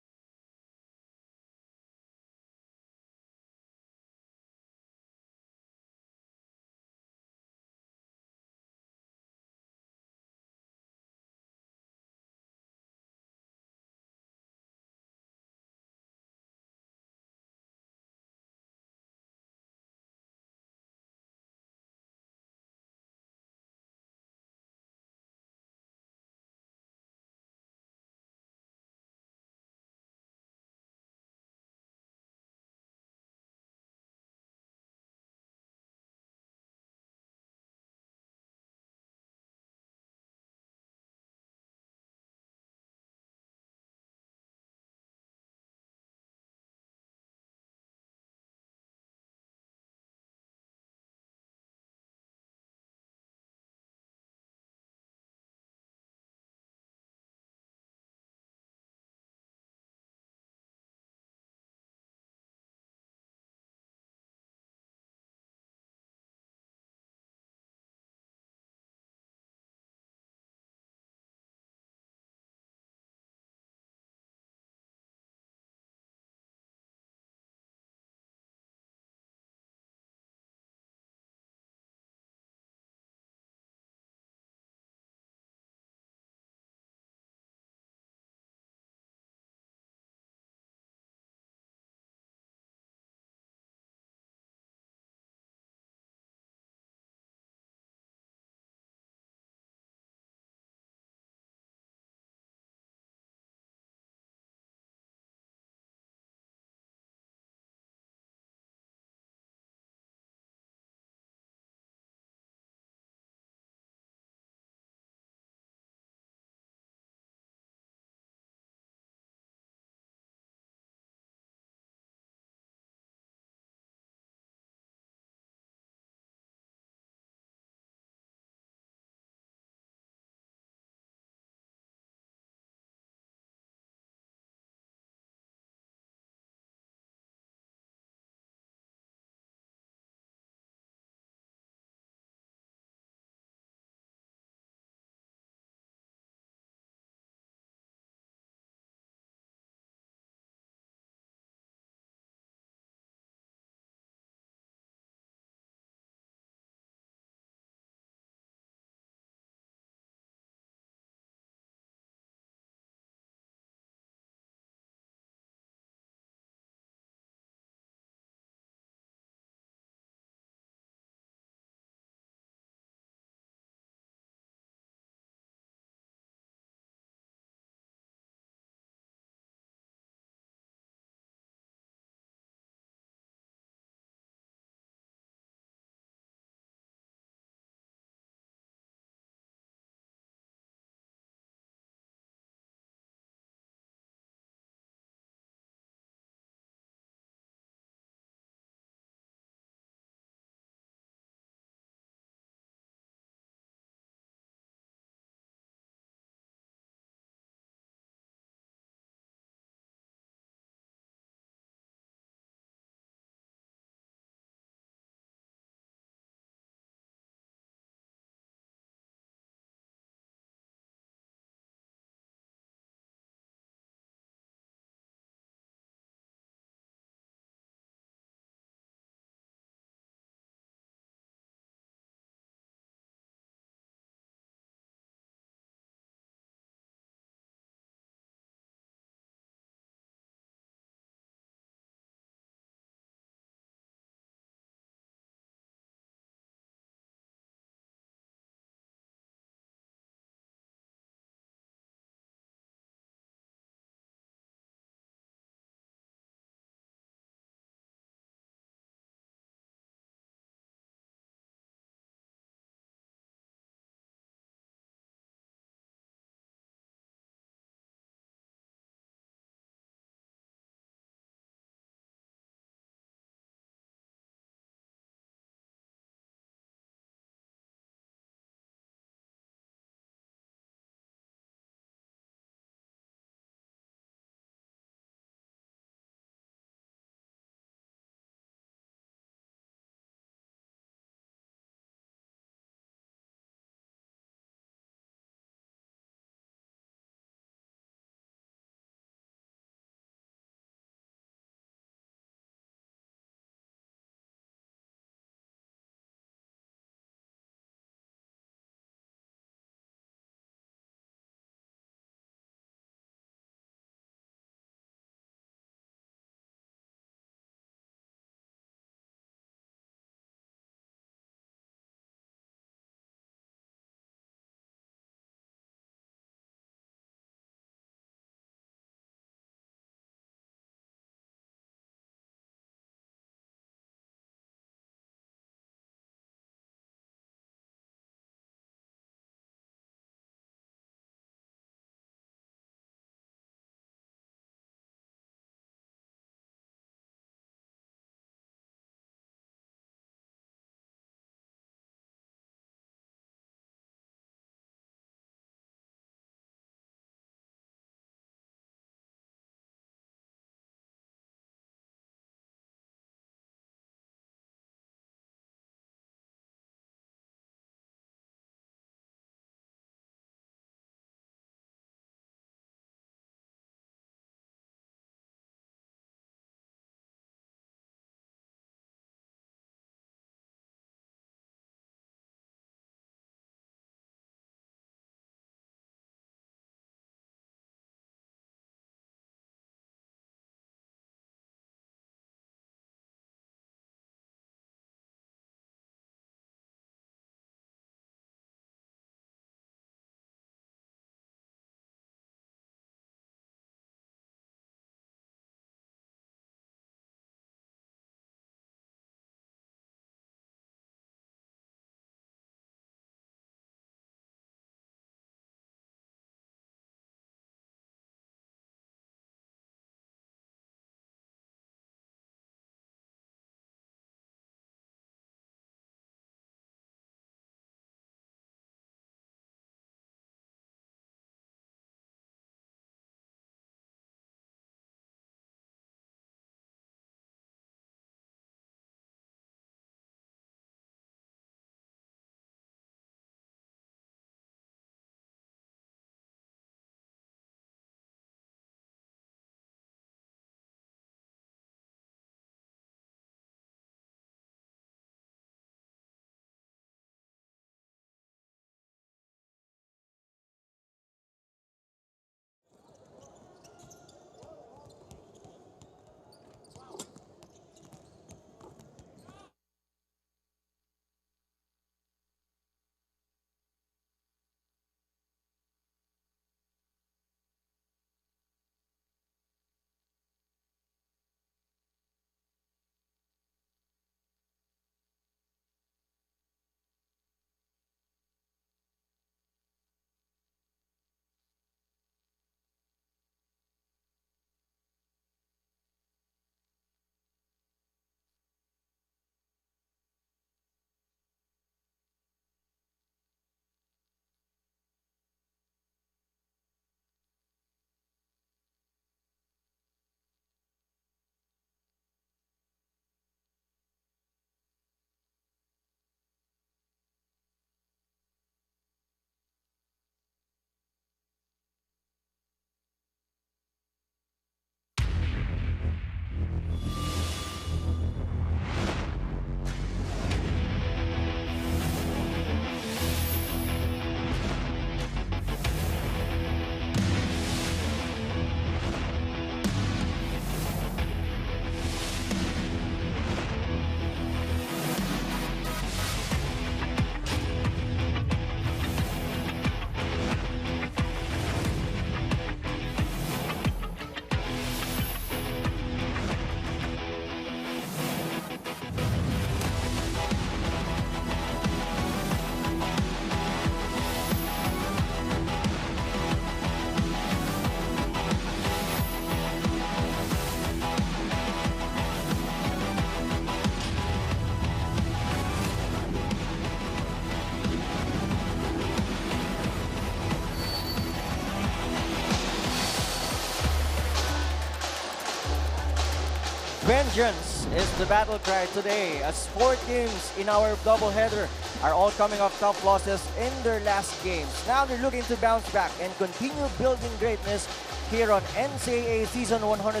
Vengeance is the battle cry today as 4 teams in our doubleheader are all coming off tough losses in their last games. Now they're looking to bounce back and continue building greatness here on NCAA Season 101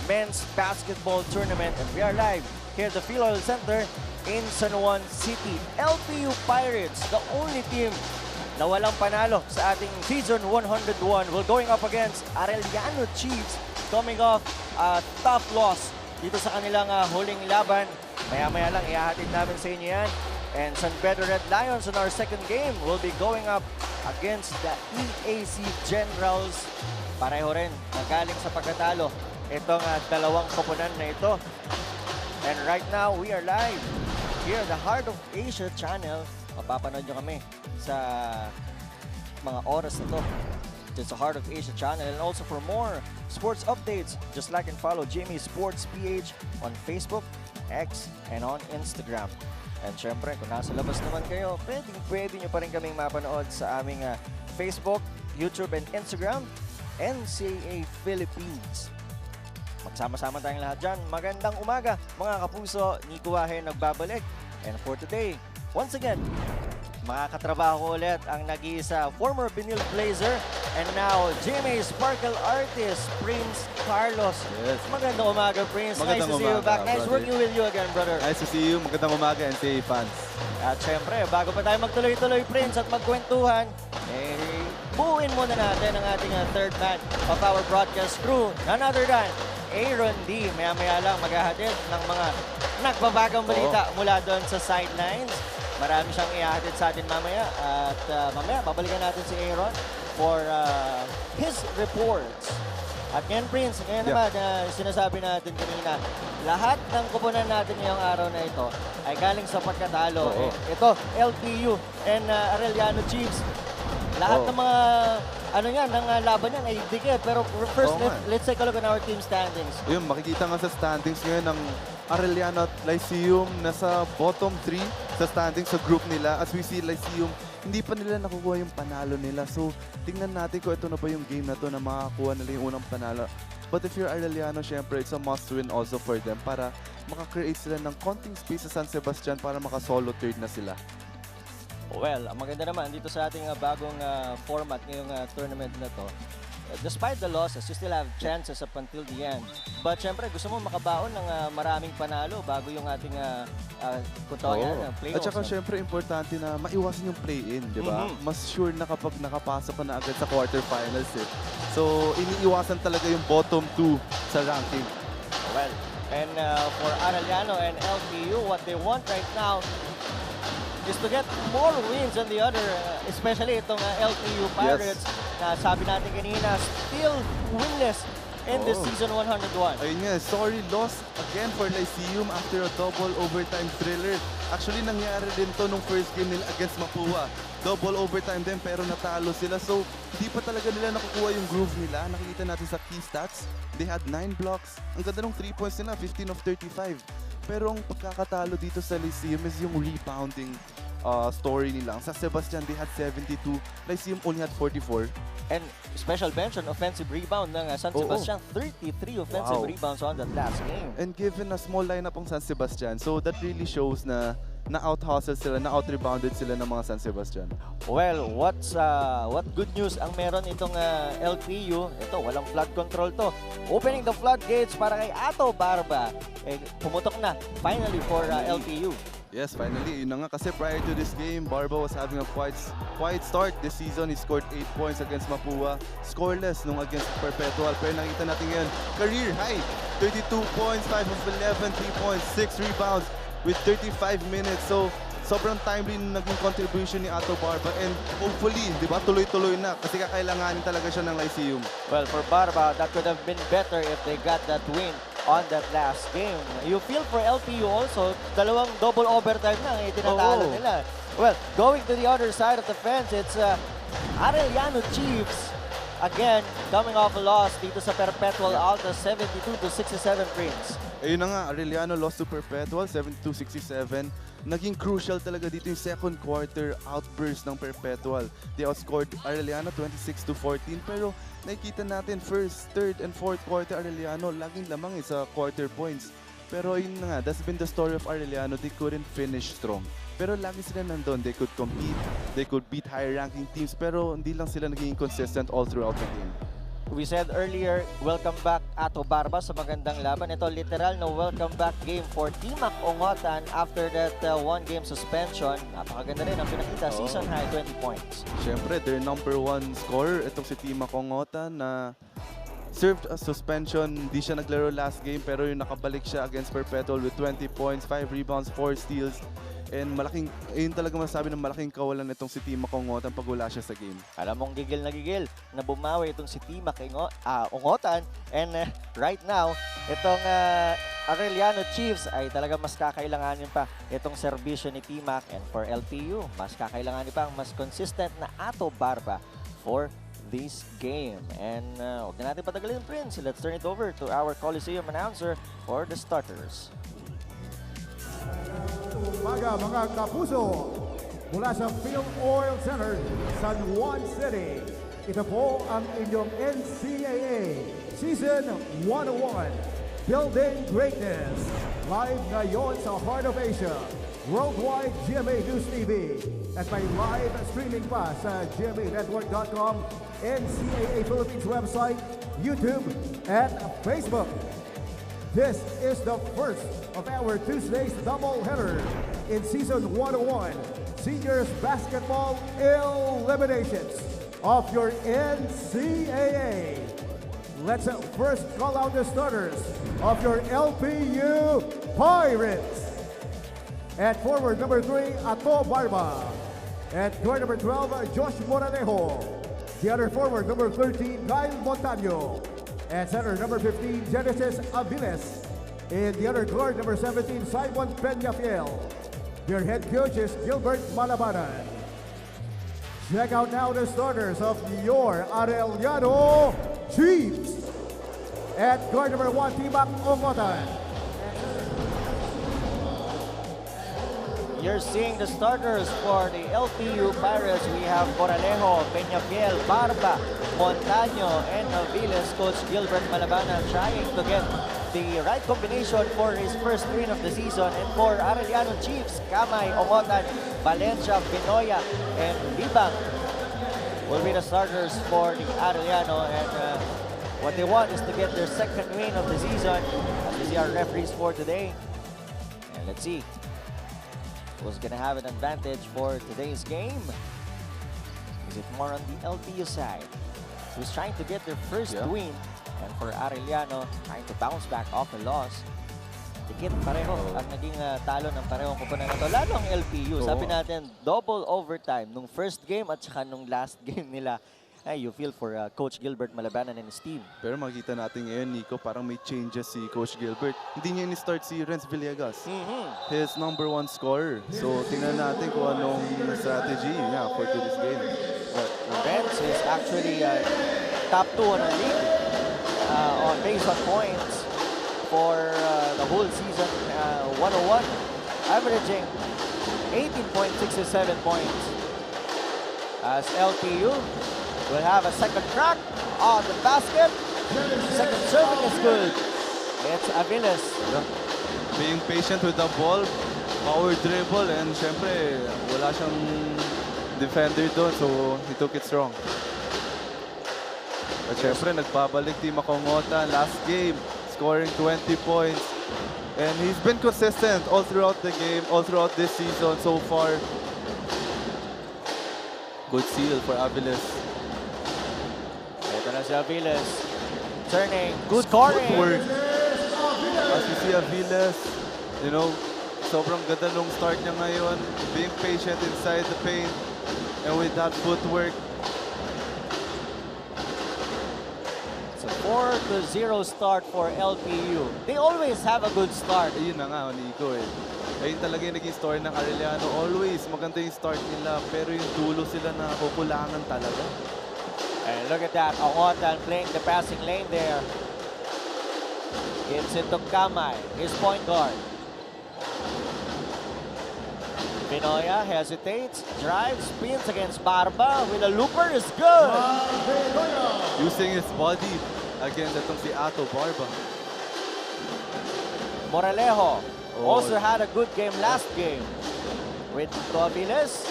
Men's Basketball Tournament. And we are live here at the Philo Center in San Juan City. LPU Pirates, the only team na walang panalo sa ating Season 101, will going up against Arellano Chiefs coming off a tough loss dito sa kanilang huling laban. Maya-maya lang ihahatid namin sa inyo yan. And San Beda Red Lions in our second game will be going up against the EAC Generals. Pareho rin, nagaling sa pagkatalo itong dalawang koponan na ito. And right now, we are live here at the Heart of Asia channel. Mapapanood nyo kami sa mga oras na to. It's the Heart of Asia channel. And also for more sports updates, just like and follow Jamie Sports PH on Facebook, X, and on Instagram. And syempre, kung nasa labas naman kayo, pwede nyo pa rin kaming mapanood sa aming Facebook, YouTube, and Instagram, NCAA Philippines. Magsama-sama tayong lahat dyan. Magandang umaga, mga kapuso. Nico Wahe nagbabalik. And for today, once again, makakatrabaho ulit ang nag-iisa former Benil Blazer and now GMA Sparkle Artist, Prince Carlos. Yes. Magandang umaga, Prince. Magandang nice to see you back. Nice brother. working with you again, brother. Nice to see you. Magandang umaga, NCAA fans. At syempre, bago pa tayo magtuloy-tuloy, Prince, at magkwentuhan, buuin muna natin ang ating third man of our broadcast crew, none other than Aaron D. Maya-maya lang maghahatid ng mga nagbabagang balita mula doon sa sidelines. Marami siyang ihahatid sa atin mamaya. At mamaya, babalikan natin si Aaron for his reports. At ngayon, Prince, ngayon naman, sinasabi natin kanina, lahat ng kupunan natin ngayong araw na ito ay galing sa pagkatalo. Ito, LPU and Arellano Chiefs. Lahat ng mga ng laban yan ay dikit. Pero first, let's take a look at our team standings. Yun, makikita nga sa standings ngayon ng Areliano at Lyceum nasa bottom 3 sa standings sa group nila. As we see, Lyceum, hindi pa nila nakukuha yung panalo nila. So, tingnan natin kung ito na ba yung game na to na makakuha nila yung unang panalo. But if you're Areliano, syempre, it's a must-win also for them para makakreate sila ng konting space sa San Sebastian para makasolo third na sila. Well, ang maganda naman dito sa ating bagong format ngayong tournament na to, despite the losses, you still have chances up until the end. But syempre, gusto mo makabaon ng maraming panalo bago yung ating playoffs. At saka syempre, importante na maiwasan yung play-in, di ba? Mas sure na kapag nakapasok ka na agad sa quarterfinals eh. So, iniiwasan talaga yung bottom 2 sa ranking. Well, and for Arellano and LPU, what they want right now is to get more wins than the other, especially itong LPU Pirates na sabi natin kanina, still winless in this Season 101. Ayun nga, sorry loss again for Lyceum after a double overtime thriller. Actually, nangyari din to nung first game nila against Mapua. Double overtime din pero natalo sila. So, hindi pa talaga nila nakukuha yung groove nila. Nakikita natin sa key stats. They had 9 blocks. Ang ganda ng 3 points nila, 15 of 35. Pero ang pagkakatalo dito sa Lyceum is yung rebounding story nila. Sa Sebastian, they had 72. Lyceum only had 44. And special mention, offensive rebound ng San Sebastian. 33 offensive rebounds on that last game. And given a small lineup ng San Sebastian, so that really shows na out-hustle sila, na out-rebounded sila ng mga San Sebastian. Well, what good news ang meron itong LPU. Ito, walang flood control to. Opening the floodgates para kay Ato Barba. Pumutok na, finally, for LPU. Yes, finally. Yun na nga kasi prior to this game, Barba was having a quiet start this season. He scored 8 points against Mapua. Scoreless nung against Perpetual. Pero nakita natin ngayon, career high. 32 points, 5 of 11, 3 points, 6 rebounds with 35 minutes. So, sobrang timely naging contribution ni Ato Barba. And hopefully, di ba, tuloy-tuloy na. Kasi kakailanganin talaga siya ng Lyceum. Well, for Barba, that could have been better if they got that win on that last game. You feel for LPU also, dalawang double overtime na itinatalo nila. Well, going to the other side of the fence, it's Arellano Chiefs again, coming off a loss dito sa Perpetual Alta, 72-67, Prince. Ayun na nga, Arellano lost to Perpetual, 72-67. Naging crucial talaga dito yung second quarter outburst ng Perpetual. They outscored Arellano 26-14, pero nakikita natin first, third, and fourth quarter Arellano, laging lamang sa quarter points. Pero yun na nga, that's been the story of Arellano. They couldn't finish strong. Pero lagi sila nandun. They could compete, they could beat higher ranking teams, pero hindi lang sila naging consistent all throughout the game. We said earlier, welcome back Ato Barba sa magandang laban. Ito literal na welcome back game for Timac Ongotan after that one-game suspension. Napakaganda rin ang pinakita, season high 20 points. Siyempre, their number one scorer, itong si Timac Ongotan na served a suspension. Hindi siya naglaro last game, pero yung nakabalik siya against Perpetual with 20 points, 5 rebounds, 4 steals. And malaking, yun talaga masasabi ng malaking kawalan itong si Timac Ongotan pag wala siya sa game. Alam mong gigil na bumawi itong si Timac Ongotan. And right now, itong Areliano Chiefs ay talaga mas kakailanganin pa itong serbisyo ni Timac. And for LPU, mas kakailanganin pa ang mas consistent na Ato Barba for this game. And huwag na natin patagalin, Prince. Let's turn it over to our Coliseum announcer for the starters. Umaga mga kapuso, mula sa Field Oil Center, San Juan City. Ito po ang inyong NCAA Season 101, Building Greatness. Live ngayon sa Heart of Asia, Worldwide GMA News TV, at may live streaming pa sa gmanetwork.com, NCAA Philippines website, YouTube, and Facebook. This is the first of our Tuesday's doubleheader in Season 101, Seniors Basketball Eliminations of your NCAA. Let's first call out the starters of your LPU Pirates. At forward number 3, Ato Barba. At guard number 12, Josh Moranejo. The other forward number 13, Kyle Montaño. And center number 15, Genesis Aviles. And the other guard number 17, Simon Peñafiel. Your head coach is Gilbert Malabanan. Check out now the starters of your Arellano Chiefs. At guard number 1, Timac Ongotan. You're seeing the starters for the LPU Pirates. We have Coralejo, Peñafiel, Barba, Montaño, and Aviles. Coach Gilbert Malabana trying to get the right combination for his first win of the season. And for Arellano Chiefs, Kamay, Ongotan, Valencia, Binoya, and Libang will be the starters for the Arellano. And what they want is to get their second win of the season. As we see our referees for today. And let's see who's gonna have an advantage for today's game. Is it more on the LPU side, who's trying to get their first win, and for Arellano trying to bounce back off a loss? Dikit pareho ang naging talo ng parehong kupunan na to, lalo ang LPU. Sabi natin, double overtime nung first game at saka nung last game nila. Ay, you feel for Coach Gilbert Malabanan and his team. Pero makikita natin ngayon, Nico, parang may changes si Coach Gilbert. Hindi niya in-start si Renz Villegas, his number one scorer. So, tingnan natin kung anong strategy niya for today's game. Renz is actually top 2 on our league on based on points for the whole season 101, averaging 18.67 points. As LPU will have a second crack on the basket. Second serving is good. It's Aviles. Being patient with the ball, power dribble, and syempre, wala siyang defender doon, so he took it strong. At syempre, nagbabalik Timac Ongotan last game, scoring 20 points. And he's been consistent all throughout the game, all throughout this season so far. Good seal for Aviles. Ito na si Aviles. Turning, good scoring. Footwork. As you see Aviles, you know, sobrang ganda nung start niya ngayon. Being patient inside the paint. And with that footwork. It's a 4-0 start for LPU. They always have a good start. Ayun na nga, Nico eh. Ayun talaga yung naging story ng Arellano. Always maganda yung start nila, pero yung dulo sila na kukulangan talaga. And look at that, Ongotan playing the passing lane there. Gives it to Kamay, his point guard. Binoya hesitates, drives, spins against Barba with a looper is good. Using his body against itong si Ato Barba. Moralejo also had a good game last game with Aviles.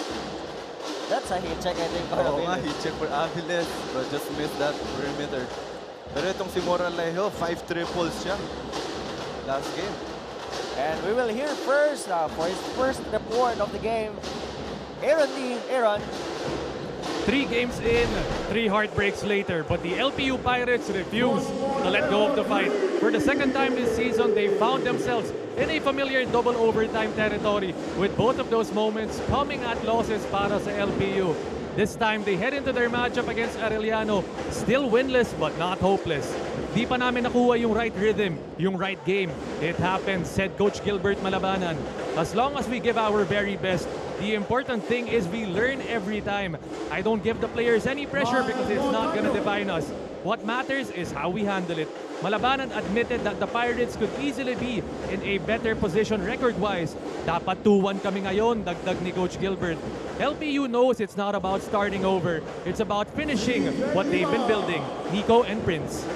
That's a hit check, I think, for Oo nga, Aviles. hit check for Aviles, but just missed that perimeter. Pero itong si Moralejo, 5 triples siya last game. And we will hear first for his first report of the game, Aaron Lee. Aaron. 3 games in, 3 heartbreaks later, but the LPU Pirates refuse to let go of the fight. For the second time this season, they found themselves in a familiar double overtime territory, with both of those moments coming at losses para sa LPU. This time, they head into their matchup against Arellano, still winless but not hopeless. Di pa namin nakuha yung right rhythm, yung right game. It happens, said Coach Gilbert Malabanan. As long as we give our very best, the important thing is we learn every time. I don't give the players any pressure because it's not gonna define us. What matters is how we handle it. Malabanan admitted that the Pirates could easily be in a better position record-wise. Dapat 2-1 kami ngayon, dagdag ni Coach Gilbert. LPU knows it's not about starting over. It's about finishing what they've been building. Nico and Prince.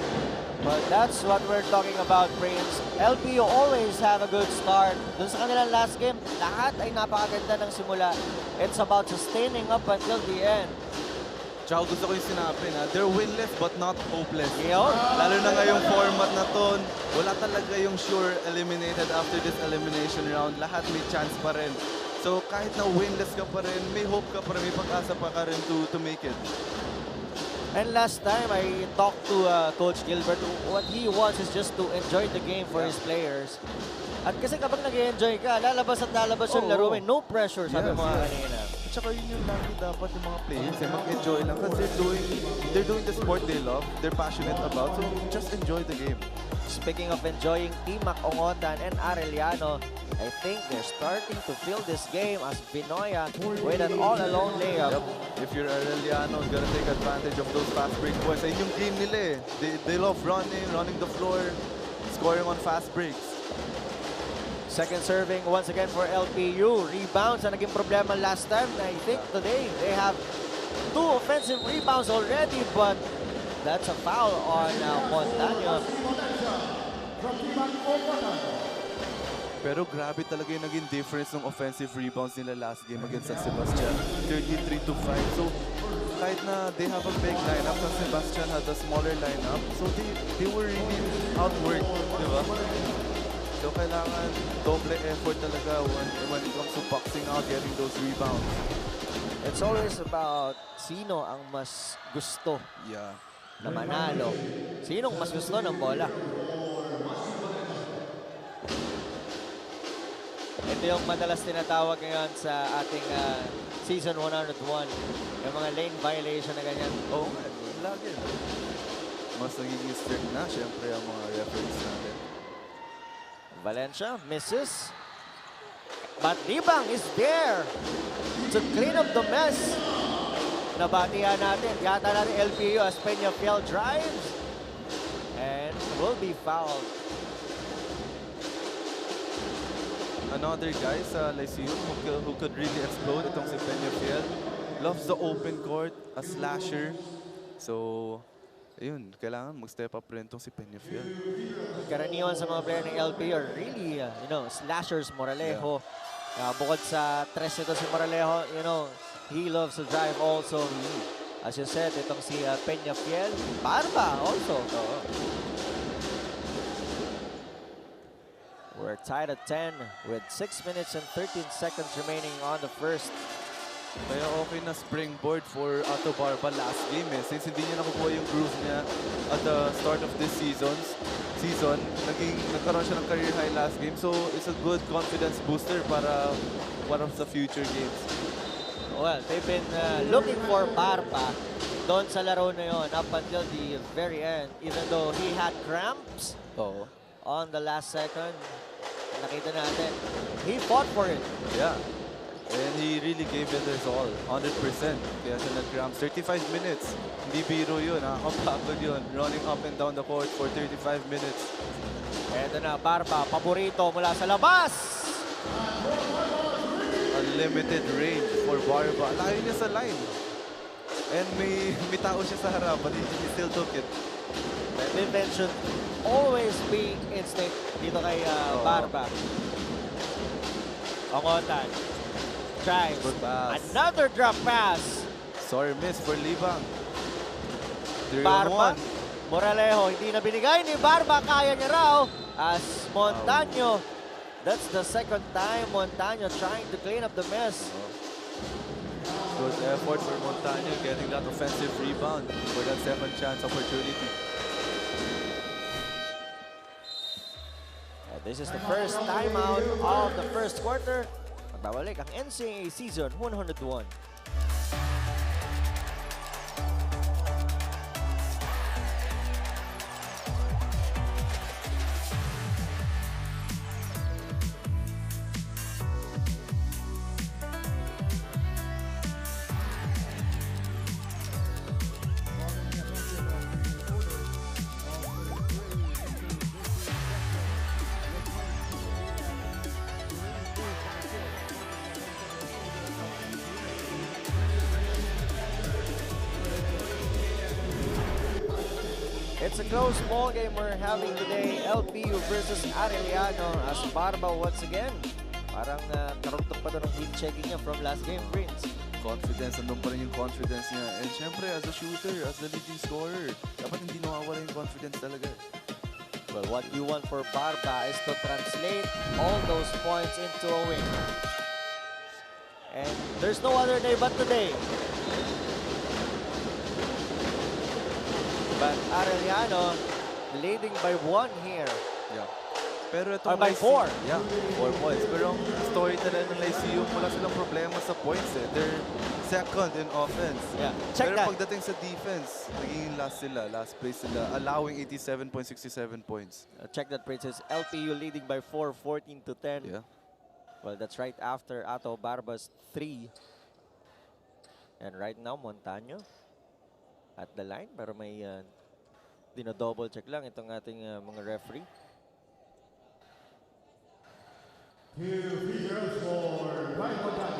But that's what we're talking about, Prince. LPU always have a good start. Dun sa kanilang last game, lahat ay napakaganda ng simula. It's about sustaining up until the end. Tsaka gusto ko yung sinabi na they're winless but not hopeless. Yun. Lalo na ngayong format na to, wala talaga yung sure eliminated after this elimination round. Lahat may chance pa rin. So kahit na winless ka pa rin, may hope ka pa rin, may pag-asa pa ka rin to make it. And last time I talked to Coach Gilbert, what he wants is just to enjoy the game for his players. At kasi kapag nag-enjoy ka, lalabas at lalabas yung laro. No pressure, sabi mo kanina. At saka yun yung lagi dapat yung mga players, mag-enjoy lang kasi they're doing the sport they love, they're passionate about, so just enjoy the game. Speaking of enjoying, Timac, Ongotan, and Areliano, I think they're starting to feel this game as Binoya with an all-alone layup. Yep. If you're Areliano, gonna take advantage of those fast break boys. Ayun yung game nila eh. They love running the floor, scoring on fast breaks. Second serving once again for LPU. Rebounds na naging problema last time. I think today they have 2 offensive rebounds already, but that's a foul on Montaño. Pero grabe talaga yung naging difference ng offensive rebounds nila last game against San Sebastian. 33-5. So kahit na they have a big lineup, San Sebastian had a smaller lineup. So they were really outworked, di ba? So kailangan doble effort talaga when it comes to boxing out, getting those rebounds. It's always about sino ang mas gusto na manalo. Sinong mas gusto ng bola. Ito yung madalas tinatawag ngayon sa ating Season 101. Yung mga lane violation na ganyan. Oo, lagi. Mas nagiging strict na, syempre, ang mga referees natin. Valencia misses. But Libang is there to clean up the mess. Nabatihan natin. Yata natin LPU as Peñafiel drives. And will be fouled. Another guy sa Lyceum who could really explode, itong si Peñafiel. Loves the open court, a slasher. So, ayun, kailangan mag-step up rin itong si Peñafiel. Karaniwan sa mga player ng LPU are really, slashers. Moralejo. Bukod sa tres nito si Moralejo, he loves to drive also. As you said, itong si Peñafiel. Barba also. We're tied at 10 with 6 minutes and 13 seconds remaining on the first. Kaya okay na springboard for Ato Barba last game eh. Since hindi niya nakukuha yung groove niya at the start of this season, nagkaroon siya ng career high last game. So it's a good confidence booster para one of the future games. Well, they've been looking for Barba doon sa laro na yun up until the very end. Even though he had cramps on the last second, nakita natin, he fought for it. Yeah. And he really gave it his all, 100%. Kaya siya nag-grams. 35 minutes. Hindi biro yun, nakakapagod yun. Running up and down the court for 35 minutes. Eto na, Barba, paborito mula sa labas. Unlimited range for Barba. Layo niya sa line. And may tao siya sa harap, but he still took it. Defense should always be instinct dito kay Barba. Ongotan. Drives. Good pass. Another drop pass. Sorry, miss for Libang. 3-on-1. Barba. Moralejo, hindi na binigay ni Barba. Kaya niya raw. As Montaño. That's the second time Montaño trying to clean up the mess. Good effort for Montaño getting that offensive rebound for that second chance opportunity. This is the first timeout of the first quarter. Magbabalik ang NCAA Season 101. It's a close ball game we're having today. LPU versus Arellano as Barba once again. Parang karugtong pa doon ang heat checking niya from last game, Prince. Confidence, andun pa rin yung confidence niya. And syempre, as a shooter, as the leading scorer, dapat hindi nawawala yung confidence talaga. Well, what you want for Barba is to translate all those points into a win. And there's no other day but today. But Areliano leading by 1 here. Yeah. Pero Or by 4. Yeah, 4 points. Pero ang story talaga ng Lyceum, wala silang problema sa points eh. They're second in offense. Yeah. Check Pero that. pagdating sa defense, naging last place sila, allowing 87.67 points. Check that, Princess. LPU leading by 4, 14 to 10. Yeah. Well, that's right after Ato Barba's 3. And right now, Montaño at the line. Pero may dino-double check lang itong ating mga referee.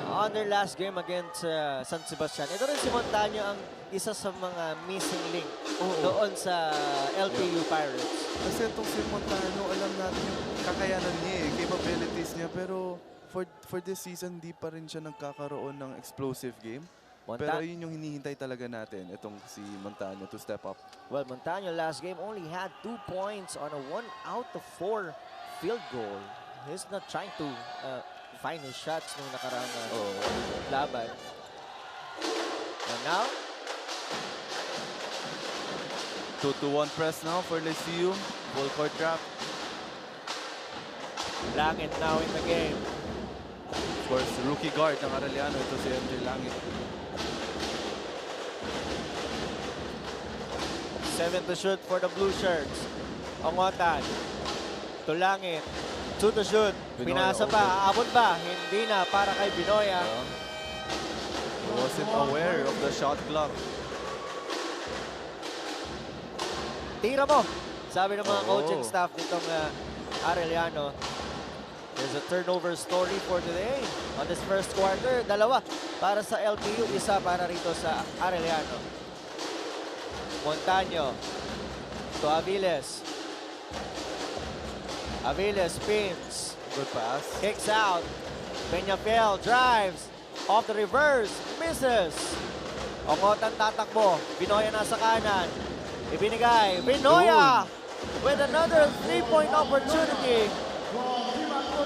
On their last game against San Sebastian, ito rin si Montaño ang isa sa mga missing link doon sa LPU Pirates. Kasi itong si Montano, alam natin yung kakayanan niya eh, capabilities niya. Pero for this season, di pa rin siya nagkakaroon ng explosive game. Pero yun yung hinihintay talaga natin, itong si Montano to step up. Well, Montaño last game only had 2 points on a 1 out of 4 field goal. He's not trying to find his shots nung nakarang laban. And now, 2-1 press now for Lyceum. Full court trap. Langit now in the game. Of course, rookie guard ng Arellano. Ito si MJ Langit. 7 to shoot for the blue shirts. Ongotan. To Langit. 2 to shoot. Pinasa pa. Aabot ba? Hindi na para kay Binoya. He wasn't aware of the shot clock. Tira mo. Sabi ng mga coaching staff nitong Areliano. There's a turnover story for today. On this first quarter, 2 para sa LPU, 1 para rito sa Areliano. Montaño to Aviles. Aviles spins. Good pass. Kicks out. Peñafiel drives. Off the reverse. Misses. Ongotan tatakbo. Binoya nasa kanan. Ibinigay. Binoya with another 3-point opportunity.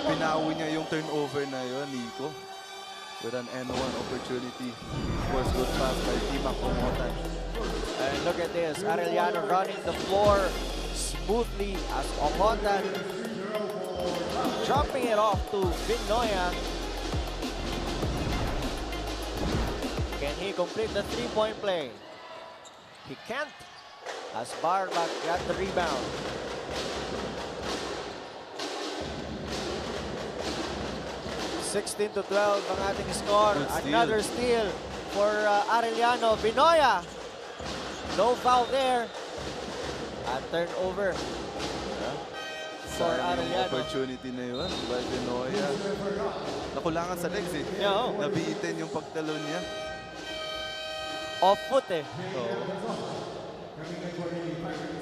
Pinawi niya yung turnover na yun, Nico. With an N1 opportunity. Of course, good pass by Timak Ongotan. And look at this. Arellano running the floor smoothly as Ongotan dropping it off to Binoya. Can he complete the 3-point play? He can't as Barba got the rebound. 16 to 12 ang ating score. Good steal. Another steal for Arellano. Binoya. No foul there. At turnover. For Sayang yung Arellano. opportunity na yun by Benoya. Nakulangan sa legs eh. Yeah, oh. Nabitin yung pagtalon niya. Off foot eh. Oo.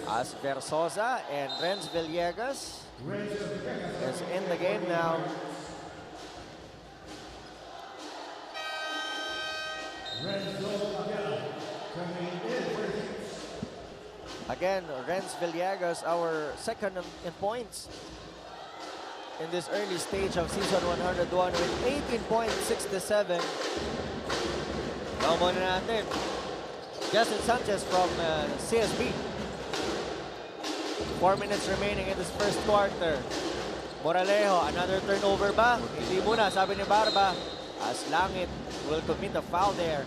As Versosa and Renz Villegas is in the game now. Again, Renz Villegas, our second in points in this early stage of season 101 with 18 points, 6 to 7. Muna natin. Justin Sanchez from CSB. 4 minutes remaining in this first quarter. Moralejo, another turnover ba? Hindi muna, sabi ni Barba. As Langit will commit a foul there.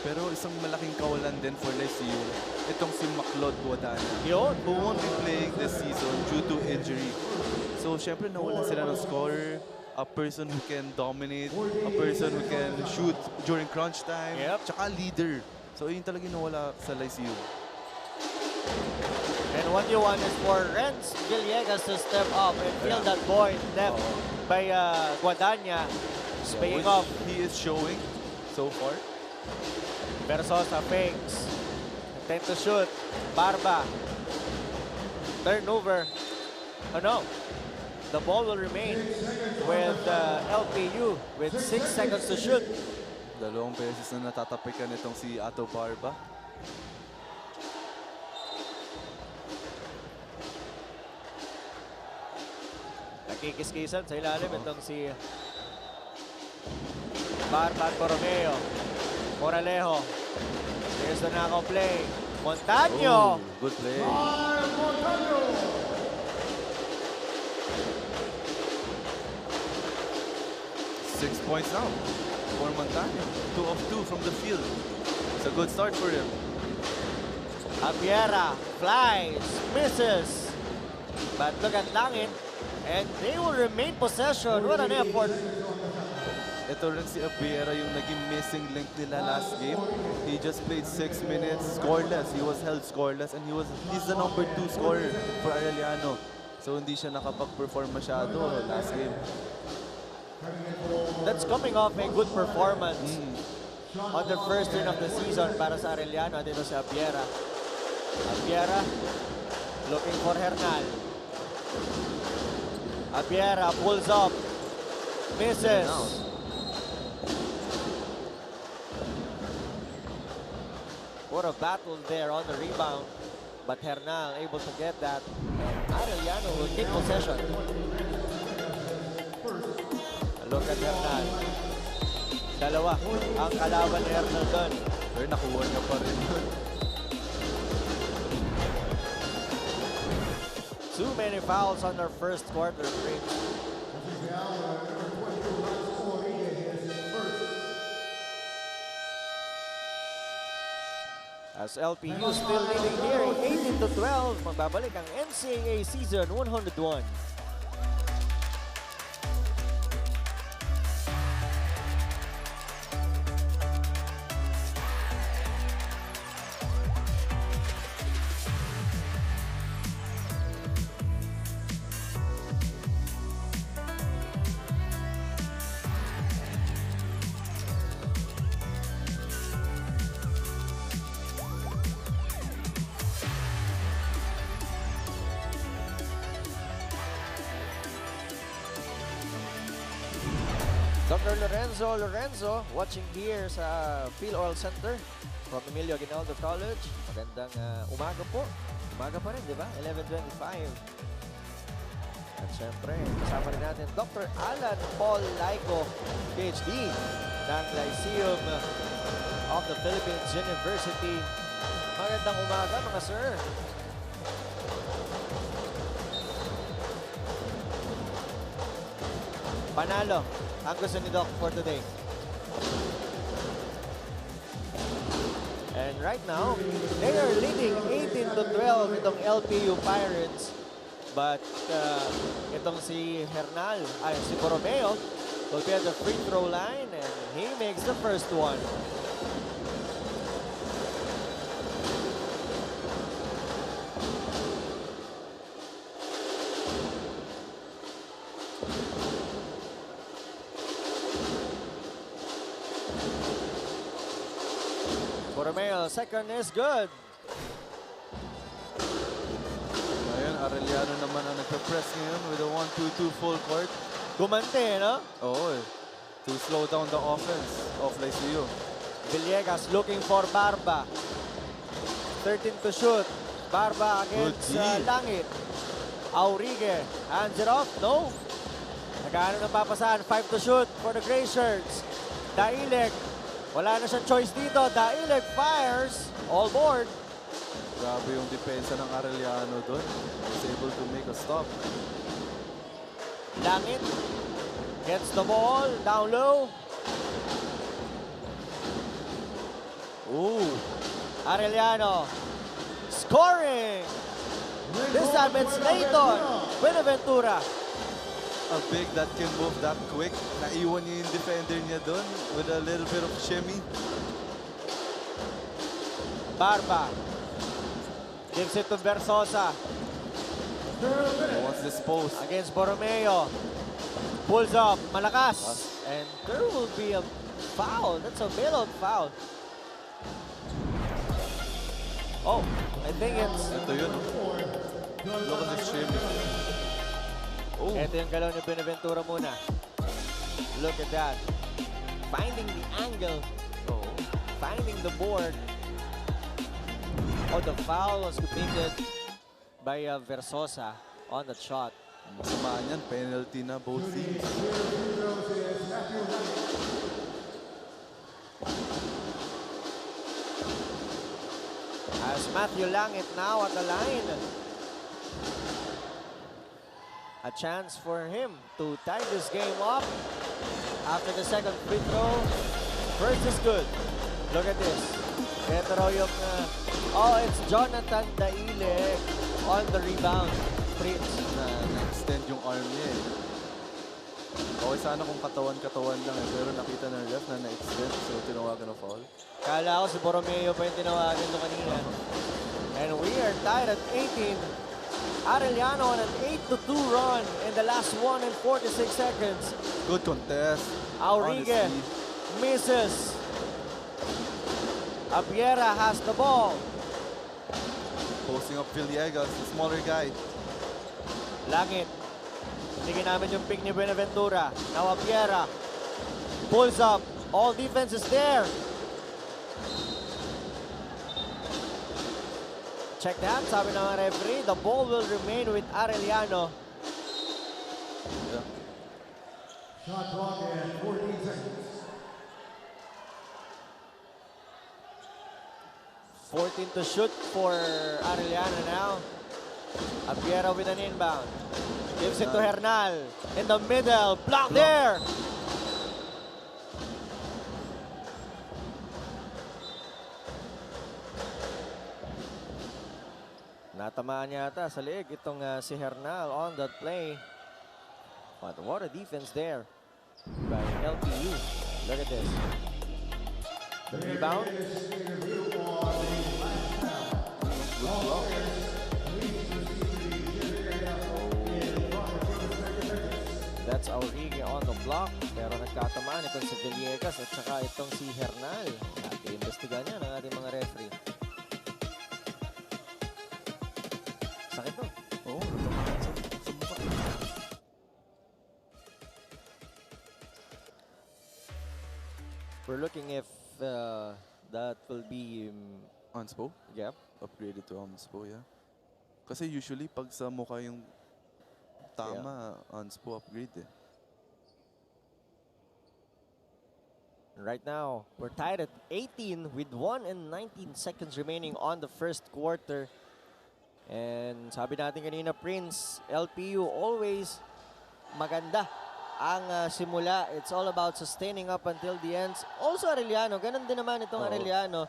Pero isang malaking kawalan din for Lyceum, itong si Maclod Guadana, Yun. who won't be playing this season due to injury. So, syempre nawalan sila ng scorer, a person who can dominate, a person who can shoot during crunch time, Yep. tsaka leader. So, yun talaga nawala sa Lyceum. And what you want is for Renz Villegas to step up and fill that void left by Guadagna. Speaking Which of, he is showing so far. Versosa fakes. Attempt to shoot. Barba. Turnover. Oh no. The ball will remain with LPU with 6 seconds to shoot. Dalawang beses na natatapikan itong si Ato Barba. Nakikiskisan sa ilalim itong si Barba at Borromeo. Moralejo. Here's the knockout play. Montaño. Oh, good play. 6 points now for Montaño. 2 of 2 from the field. It's a good start for him. Abiera flies, misses. But look at Langit. And they will remain possession. What an effort. Ito rin si Abiera yung naging missing link nila last game. He just played 6 minutes scoreless. He was held scoreless and he's the number 2 scorer for Areliano. So hindi siya nakapag-perform masyado last game. That's coming off a good performance on the first win of the season para sa Arellano. Dito si Abiera. Abiera looking for Hernal. Abiera pulls up. Misses. What a battle there on the rebound. But Hernal able to get that. Arellano will keep possession. Look at Hernal. Dalawa ang kalaban ni Hernal doon. Pero nakuha niya pa rin. Too many fouls on their first quarter break. As LPU still leading here, 18 to 12, magbabalik ang NCAA season 101. Dr. Lorenzo, watching here sa Phil Oil Center from Emilio Aguinaldo College. Magandang umaga po. Umaga pa rin, di ba? 11:25. At syempre, kasama rin natin Dr. Alan Paul Laico, PhD ng Lyceum of the Philippines University. Magandang umaga mga sir. Panalo ang gusto ni Doc for today. And right now, they are leading 18 to 12 itong LPU Pirates. But itong si Hernal, si Borromeo, will be at the free throw line, and he makes the first one. Borromeo, second is good. Ngayon, Areliano naman ang nagpa-press ngayon with a 1-2-2 full court. Gumante, no? Oo eh. To slow down the offense of Lyceum. Villegas looking for Barba. 13 to shoot. Barba against Good D. Langit. Aurigue, hands it off, no? Nagano ng papasahan, 5 to shoot for the Gray Shirts. Daileg, wala na siyang choice dito. Daileg fires, all board. Grabe yung depensa ng Areliano doon. He's able to make a stop. Langit gets the ball, down low. Ooh. Arellano scoring. This time it's Layton Buenaventura. A big that can move that quick. Naiwan niya yung defender niya doon with a little bit of shimmy. Barba gives it to Versosa Wants this post. against Borromeo. Pulls up, malakas. And there will be a foul. That's a bailout foul. Oh, I think it's... Ito yun. Look at this shimmy. Oh. Ito yung galaw ni Buenaventura muna. Look at that. Finding the angle. Oh. Finding the board. Oh, the foul was committed by Versosa on the shot. Masama niyan. Penalty na both teams. As Matthew Langit now at the line. A chance for him to tie this game up after the second free throw. First is good. Look at this. Ito raw yung... oh, it's Jonathan Daile on the rebound. Prince. Na-extend yung arm niya eh. Okay sana kung katawan-katawan lang eh. Pero nakita ng ref na na-extend. So tinawagan ng foul. Kala ko si Borromeo pa yung tinawagan ito kanina. And we are tied at 18. Arellano on an 8-2 run in the last 1 and 46 seconds. Good contest. Aurigue Honestly. misses. Apiera has the ball. Posting up Villegas, the smaller guy. Langit. Tingin namin yung pick ni Buenaventura. Now Apiera pulls up. All defense is there. Check that. Sabi ng referee, the ball will remain with Arellano. Yeah. Shot clock and 14 seconds. 14 to shoot for Arellano now. Apiera with an inbound. Gives it to Hernal. In the middle. Block there. Natamaan yata sa leeg itong si Hernal on that play. But what a defense there by LPU. Look at this. The rebound. That's Aurigue on the block. Pero nagkatamaan itong si Villegas at saka itong si Hernal. Nag-iimbestiga niya ng ating mga referee. Sakit no? Oo, natamaan sa mukha. We're looking if that will be... Anspo? Yep. Upgraded to Anspo, yeah. Kasi usually pag sa mukha yung tama, Anspo upgrade eh. Right now, we're tied at 18 with 1 and 19 seconds remaining on the first quarter. And sabi natin kanina, Prince, LPU always maganda ang simula. It's all about sustaining up until the end. Also Arellano, ganun din naman itong Arellano.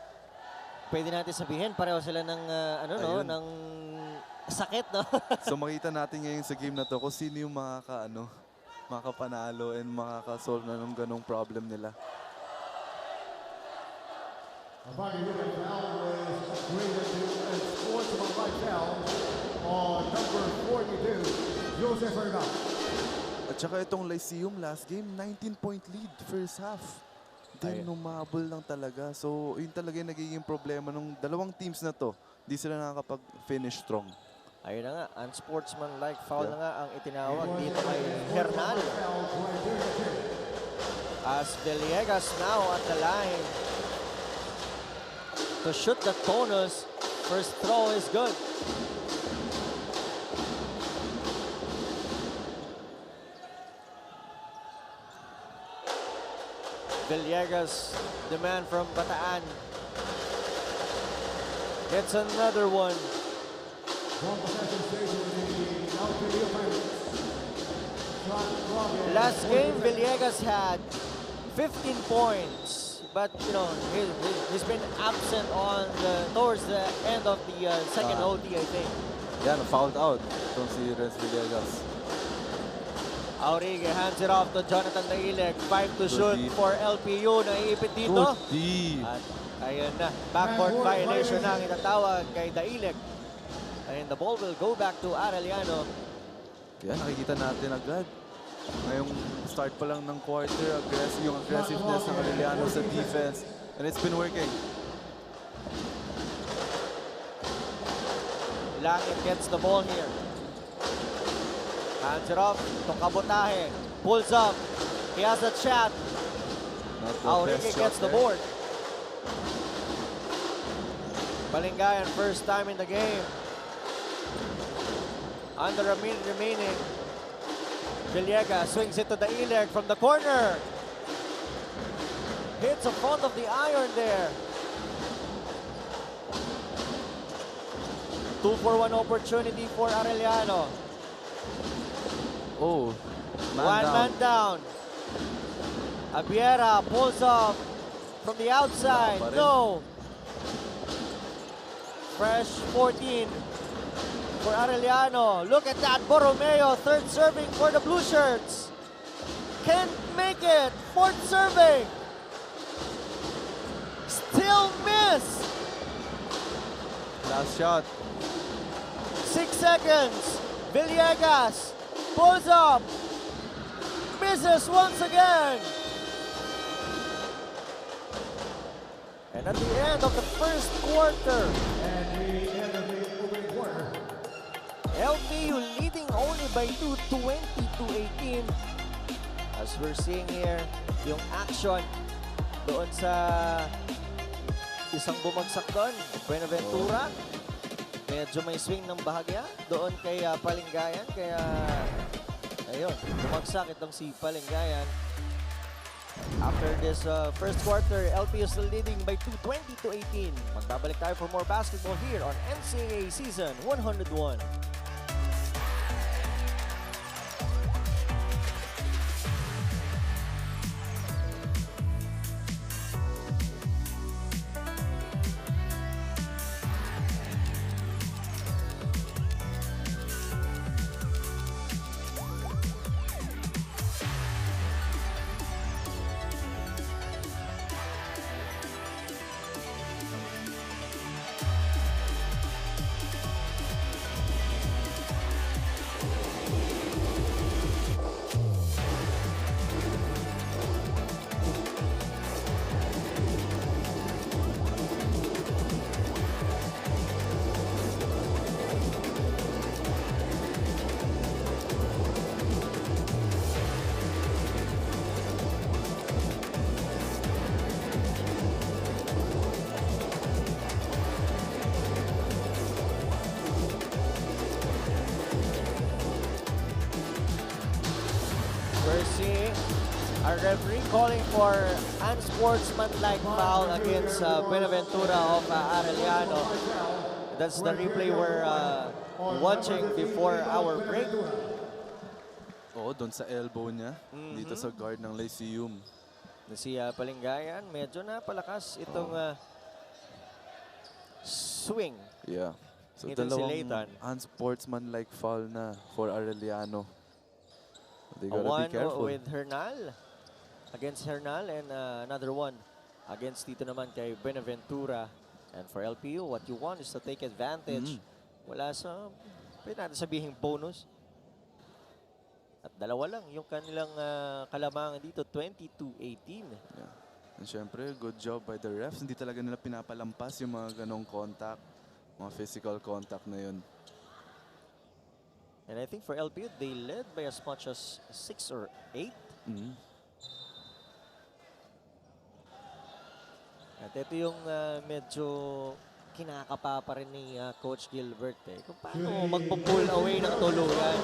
Pwede natin sabihin, pareho sila ng ng sakit, no? So makita natin ngayon sa game na to kung sino yung makapanalo and makakasolve na ng ganong problem nila. A body unit foul was upgraded to a sportsmanlike foul on number 42, Joseph Arellano. At saka itong Lyceum last game, 19-point lead first half. Then umabol lang talaga. So yun talaga yung nagiging problema ng dalawang teams na to. Hindi sila nakakapag-finish strong. Ayun na nga, unsportsmanlike foul na nga ang itinawag dito kay Hernal. As Villegas now at the line to shoot the tonus. First throw is good. Villegas, the man from Bataan, gets another one. Last game, Villegas had 15 points, but you know he's been absent on towards the end of the second OT, I think. Yan, fouled out itong si Renz Villegas. Aurigue hands it off to Jonathan Daileg. 5 to shoot for LPU. Naiipit dito. At ayun na, backcourt violation na ang itatawag kay Daileg. And the ball will go back to Areliano. Yan, nakikita natin agad. Ngayong start pa lang ng quarter, yung aggressiveness ng Areliano sa defense. And it's been working. Langit gets the ball here. Hands it off to Kabotahe. Pulls up. He has a shot. Aurigue gets the board. Balingayan, first time in the game. Under a minute remaining. Villegas swings it to the Ileg from the corner. Hits the front of the iron there. 2-for-1 opportunity for Arellano. Oh, Man down. Abiera pulls off from the outside. No. Fresh 14 for Arellano. Look at that. Borromeo, third serving for the blue shirts. Can't make it. Fourth serving. Still miss. last shot. 6 seconds. Villegas pulls up. Misses once again. And at the end of the first quarter, LPU leading only by 2, 20-18. As we're seeing here, yung action doon sa isang bumagsak doon, Buenaventura. Medyo may swing ng bahagya doon kay Palingayan. Kaya, ayun, bumagsak itong si Palingayan. After this first quarter, LPU still leading by 2, 20-18. Magbabalik tayo for more basketball here on NCAA Season 101. We're seeing a referee calling for unsportsmanlike foul against Buenaventura of Arellano. That's the replay we're watching before our break. Oo, doon sa elbow niya. Dito sa guard ng Lyceum. Si Palingayan, medyo na palakas itong swing. Yeah. So Ito si dalawang Leighton. unsportsmanlike foul na for Areliano. They A gotta one be careful. with Hernal. Against Hernal and another one against dito naman kay Benaventura. And for LPU, what you want is to take advantage. Wala sa, pwede natin sabihing bonus. At dalawa lang yung kanilang kalamangan dito, 22-18. Yeah. And syempre, good job by the refs. Hindi talaga nila pinapalampas yung mga ganong contact, mga physical contact na yun. And I think for LPU, they led by as much as 6 or 8. At ito yung medyo kinakapa pa rin ni Coach Gilbert kung paano magpo-pull away ng tuluyan.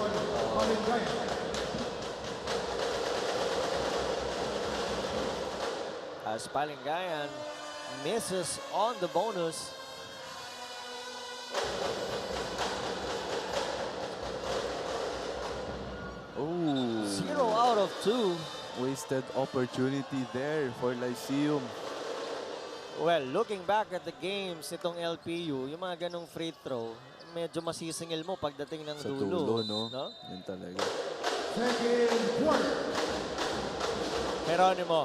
As Palingayan misses on the bonus. Oh, 0 out of 2. wasted opportunity there for Lyceum. Well, looking back at the games itong LPU, yung mga ganong free throw, medyo masisingil mo pagdating ng Sa dulo. dulo, no? Yun talaga. Second quarter. Geronimo.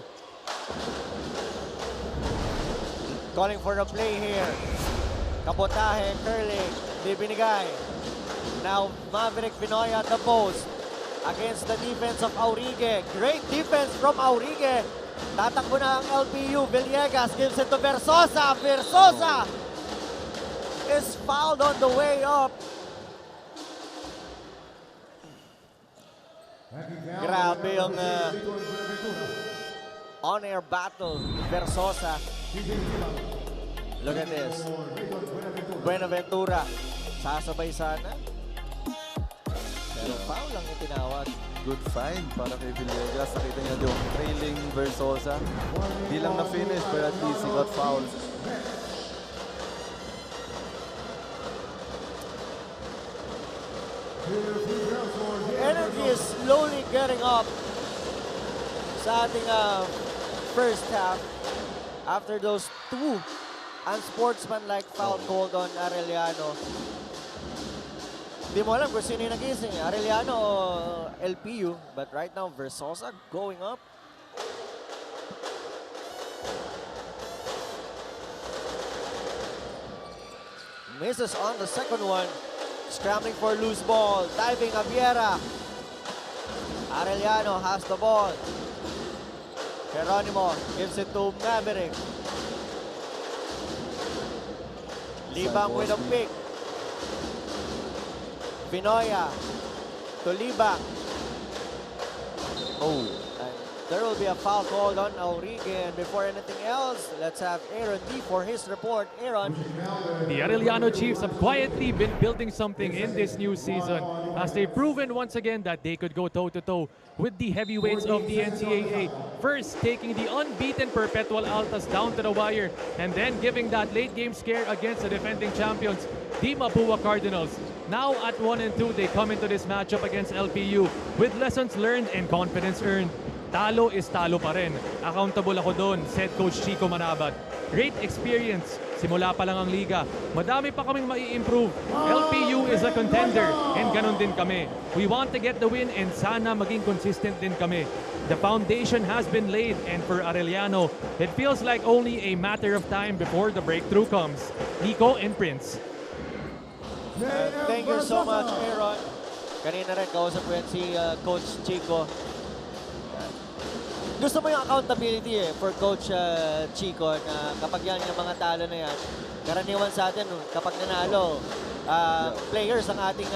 Calling for the play here. Kapotahe, curling, di binigay. Now, Maverick Pinoy at the post. Against the defense of Aurigue. Great defense from Aurigue. Tatakbo na ang LPU. Villegas gives it to Versosa. Versosa is fouled on the way up. Grabe yung on-air battle ni Versosa. Look at this. Buenaventura. Sasabay sana. Pero foul lang yung tinawag. Good find para kay Villegas. Nakita niya yung trailing Versosa. Di lang na-finish, but at least he got fouled. Energy is slowly getting up sa ating first half after those two unsportsmanlike foul called on Arellano. Di mo alam kung sino yung nagising, Areliano o LPU. But right now, Versosa going up. Misses on the second one. Scrambling for loose ball. Diving Aviera. Arellano has the ball. Geronimo gives it to Maverick. Libang with a pick. Pinoya to Libang. Oh, and there will be a foul called on Aurigue. And before anything else, let's have Aaron D for his report. Aaron. The Arellano Chiefs have quietly been building something in this new season as they've proven once again that they could go toe-to-toe with the heavyweights of the NCAA. First, taking the unbeaten Perpetual Altas down to the wire and then giving that late game scare against the defending champions, the Mapua Cardinals. Now at 1-2, they come into this matchup against LPU with lessons learned and confidence earned. Talo is talo pa rin. Accountable ako doon, said Coach Chico Manabat. Great experience. Simula pa lang ang liga. Madami pa kaming mai-improve. LPU is a contender and ganun din kami. We want to get the win and sana maging consistent din kami. The foundation has been laid and for Arellano, it feels like only a matter of time before the breakthrough comes. Nico and Prince. Thank you so much, Aaron. Kanina rin kausap ko yan si Coach Chico. Gusto mo yung accountability for Coach Chico na kapag yan yung mga talo na yan, karaniwan sa atin kapag nanalo, players ang ating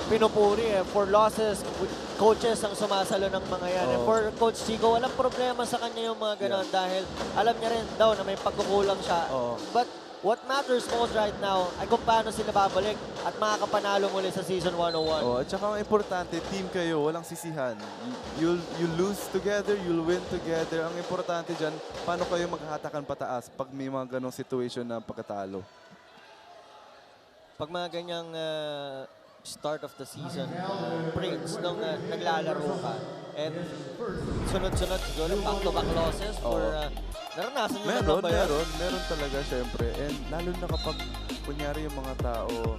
pinupuri for losses, coaches ang sumasalo ng mga yan. And for Coach Chico, walang problema sa kanya yung mga ganon dahil alam niya rin daw na may pagkukulang siya. But what matters most right now ay kung paano sila babalik at makakapanalo muli sa Season 101. At saka ang importante, team kayo, walang sisihan. You'll lose together, you'll win together. Ang importante dyan, paano kayo maghatakan pataas pag may mga ganong situation na pagkatalo. Pag mga ganyang start of the season, Prince, nung naglalaro ka, and sunod-sunod siguro, back-to-back losses for naranasan nyo na ba Meron talaga syempre. And lalo na kapag kunyari yung mga tao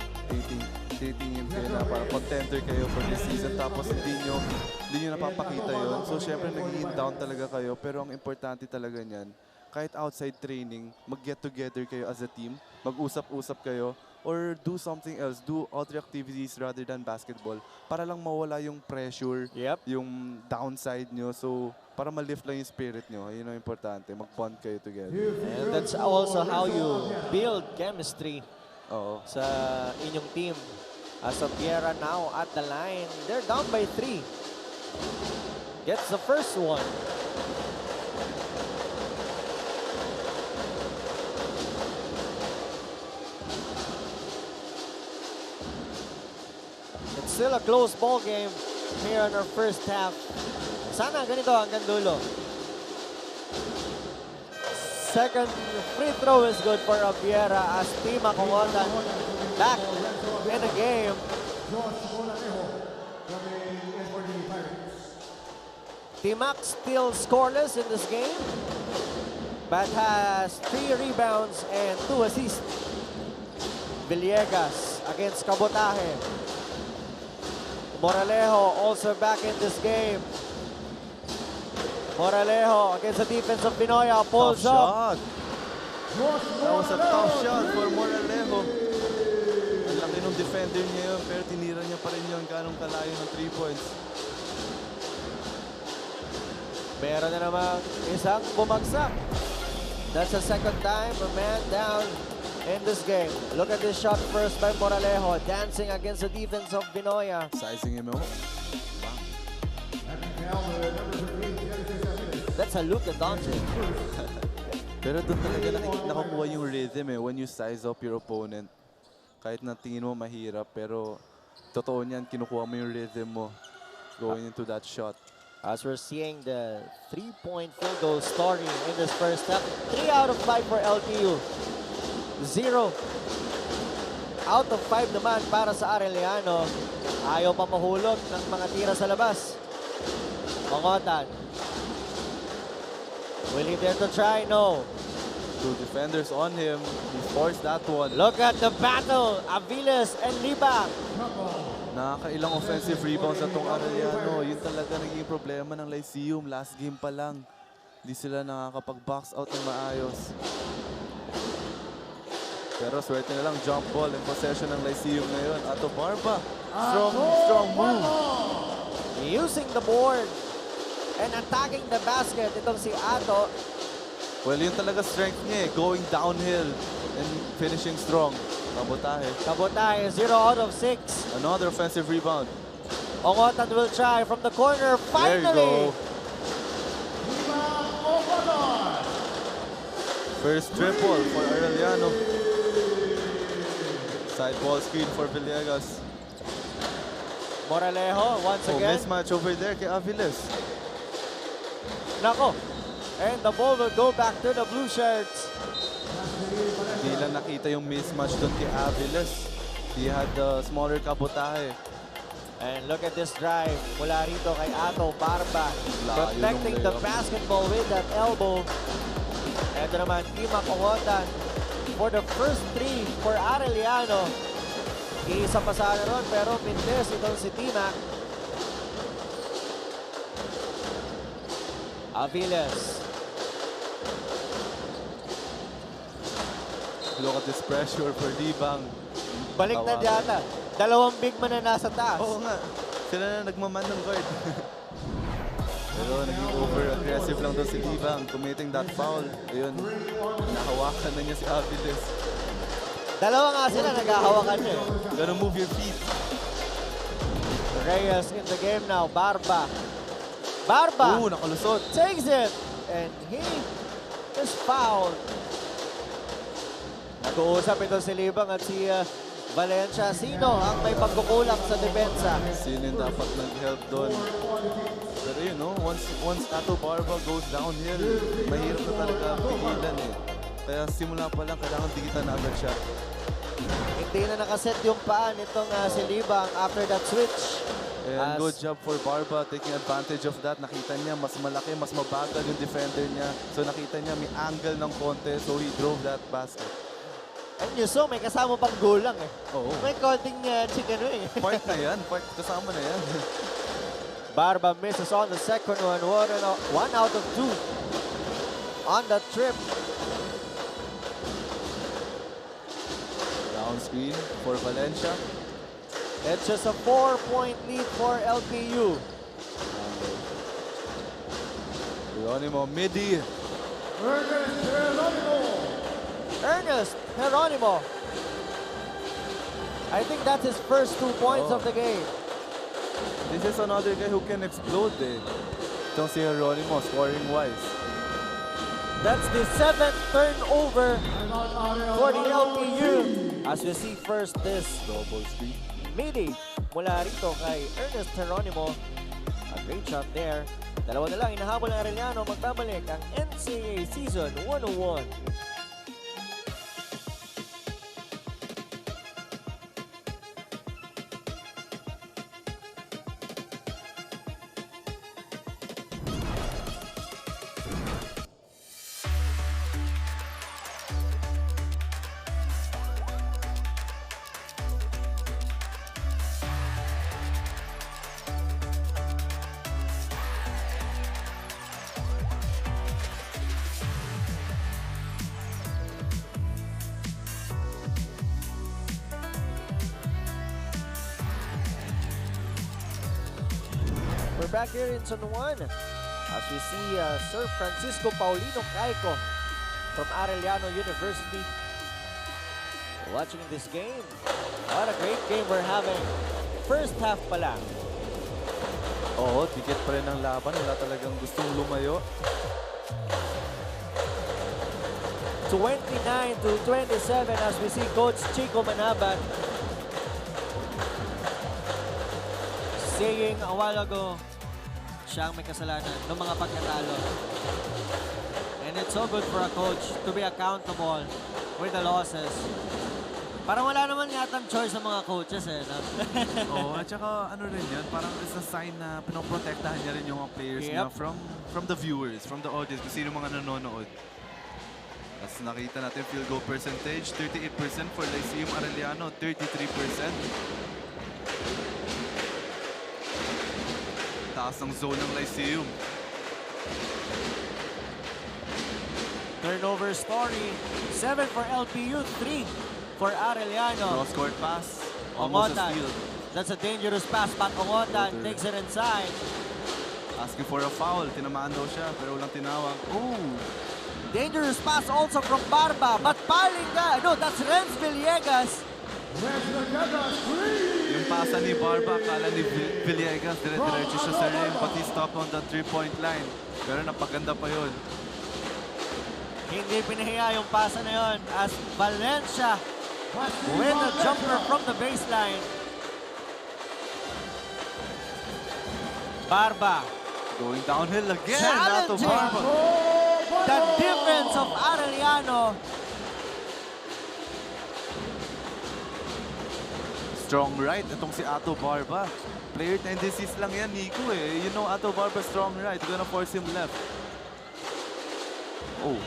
titingin kayo na parang contender kayo for this season tapos hindi nyo napapakita yon. So syempre naging down talaga kayo pero ang importante talaga niyan, kahit outside training, mag-get together kayo as a team, mag-usap-usap kayo or do something else, do other activities rather than basketball para lang mawala yung pressure, yung downside nyo. So para ma-lift lang yung spirit nyo, yun ang importante, mag-bond kayo together. And that's also how you build chemistry Oo. sa inyong team. As of Viera now at the line, they're down by 3. Gets the first one. It's still a close ball game here in our first half. Sana ganito hanggang dulo. Second free throw is good for Viera as Tima Congotan back in the game. Timac still scoreless in this game, but has 3 rebounds and 2 assists. Villegas against Cabotaje. Moralejo also back in this game. Moralejo against the defense of Pinoya. Pulls Tough up. shot. That was a tough shot for Moralejo. Ang laki ng defender niya yun, pero tinira niya pa rin yun ganong kalayo ng 3 points. Meron na namang isang bumagsak. That's the second time a man down in this game. Look at this shot first by Moralejo, dancing against the defense of Pinoya. Sizing him out. That's a Luka Doncic. Pero doon talaga nakukuha yung rhythm when you size up your opponent. Kahit na tingin mo mahirap, pero totoo niyan, kinukuha mo yung rhythm mo going into that shot. As we're seeing the 3-point field goal story in this first half. 3 out of 5 for LTU. 0 out of 5 naman para sa Arellano. Ayaw pa mahulog ng mga tira sa labas. Mangotan. Will he dare to try? No. 2 defenders on him. He forced that one. Look at the battle. Aviles and Libak. Nakakailang offensive rebounds na tong Areliano. Yun talaga naging problema ng Lyceum. Last game pa lang. Hindi sila nakakapag-box out ng maayos. Pero swerte na lang jump ball and possession ng Lyceum ngayon. Ato Barba. Strong move. Using the board and attacking the basket. Itong si Ato. Well, yun talaga strength niya going downhill and finishing strong. Cabotaje. Cabotaje, 0 out of 6. Another offensive rebound. Ongotan will try from the corner. Finally! There you go. First triple for Areliano. Side ball screen for Villegas. Moralejo once again. Mismatch over there kay Aviles. Nako. And the ball will go back to the blue shirts. Hindi lang nakita yung mismatch doon kay Aviles. He had the smaller Cabotaje. And look at this drive. Mula rito kay Ato Barba. Protecting the basketball with that elbow. Ito naman, Tima Congotan for the first 3 for Areliano. Isa pa sana ron, pero mintes itong si Tima. Aviles. Look at this pressure for Libang. Balik na yata. Dalawang big man na nasa taas. Oo nga. Sila na nagmaman ng guard. Pero naging over-aggressive lang doon si Libang, committing that foul. Ayun, nahawakan na niya si Aviles. Dalawa nga sila naghahawakan niya. Gonna move your feet. Reyes in the game now. Barba. Barba Nakalusot. takes it. And he is fouled. Nag-uusap ito si Libang at si Valencia. Sino ang may pagkukulang sa depensa? Sino yung dapat nag-help doon? Pero you know, once Ato Barba goes downhill, mahirap na talaga pigilan Kaya simula pa lang, kailangan dikitan na agad siya. Hindi na nakaset yung paan itong si Libang after that switch. And good job for Barba taking advantage of that. Nakita niya, mas malaki, mas mabagal yung defender niya. So nakita niya, may angle ng konti, so he drove that basket. And you saw, may kasama pang gulang eh. Oo. May konting chicken wing. Part na yan. Part kasama na yan. Barba misses on the second one. One out of two on the trip. Down screen for Valencia. It's just a 4-point lead for LPU. Geronimo, midi. Ernest Geronimo. I think that's his first 2 points of the game. This is another guy who can explode eh. Itong si Geronimo, scoring-wise. That's the 7th turnover for the LPU. As we see first this Double screen. midi mula rito kay Ernest Geronimo. A great shot there. Dalawa na lang inahabol ng Arellano. Magbabalik ang NCAA Season 101. We're back here in San Juan as we see Sir Francisco Paulino Caico from Arellano University watching this game. What a great game we're having. First half pa lang. Oo, ticket pa rin ang laban. Wala talagang gustong lumayo. 29-27 as we see Coach Chico Manabat saying a while ago siya ang may kasalanan ng mga pagkatalo. And it's so good for a coach to be accountable with the losses. Parang wala naman yata choice ng mga coaches eh. No? Oo, at saka ano rin yan, parang it's a sign na pinoprotektahan niya rin yung mga players niya from the viewers, from the audience, kung sino mga nanonood. As nakita natin, field goal percentage, 38% for Lyceum Arellano, 33%. Taas ng zone ng Lyceum. Turnover story. 7 for LPU, 3 for Arellano. Cross-court pass. Almost a Ongotan. steal. That's a dangerous pass. Pat Ongotan takes it inside. Asking for a foul. Tinamaan daw siya, pero walang tinawag. Ooh. Dangerous pass also from Barba. But Palinga. No, that's Renz Villegas. Yung pasa ni Barba, akala ni Villegas, dire-diretso siya sa rim, pati stop on the 3-point line. Pero napaganda pa yun. Hindi pinahiya yung pasa na yun as Valencia with a jumper from the baseline. Barba Going downhill again. Nato challenging Barba. the defense of Arellano. Strong right. Itong si Ato Barba. Player tendencies lang yan, Nico eh. You know Ato Barba strong right. You're gonna force him left. Oh.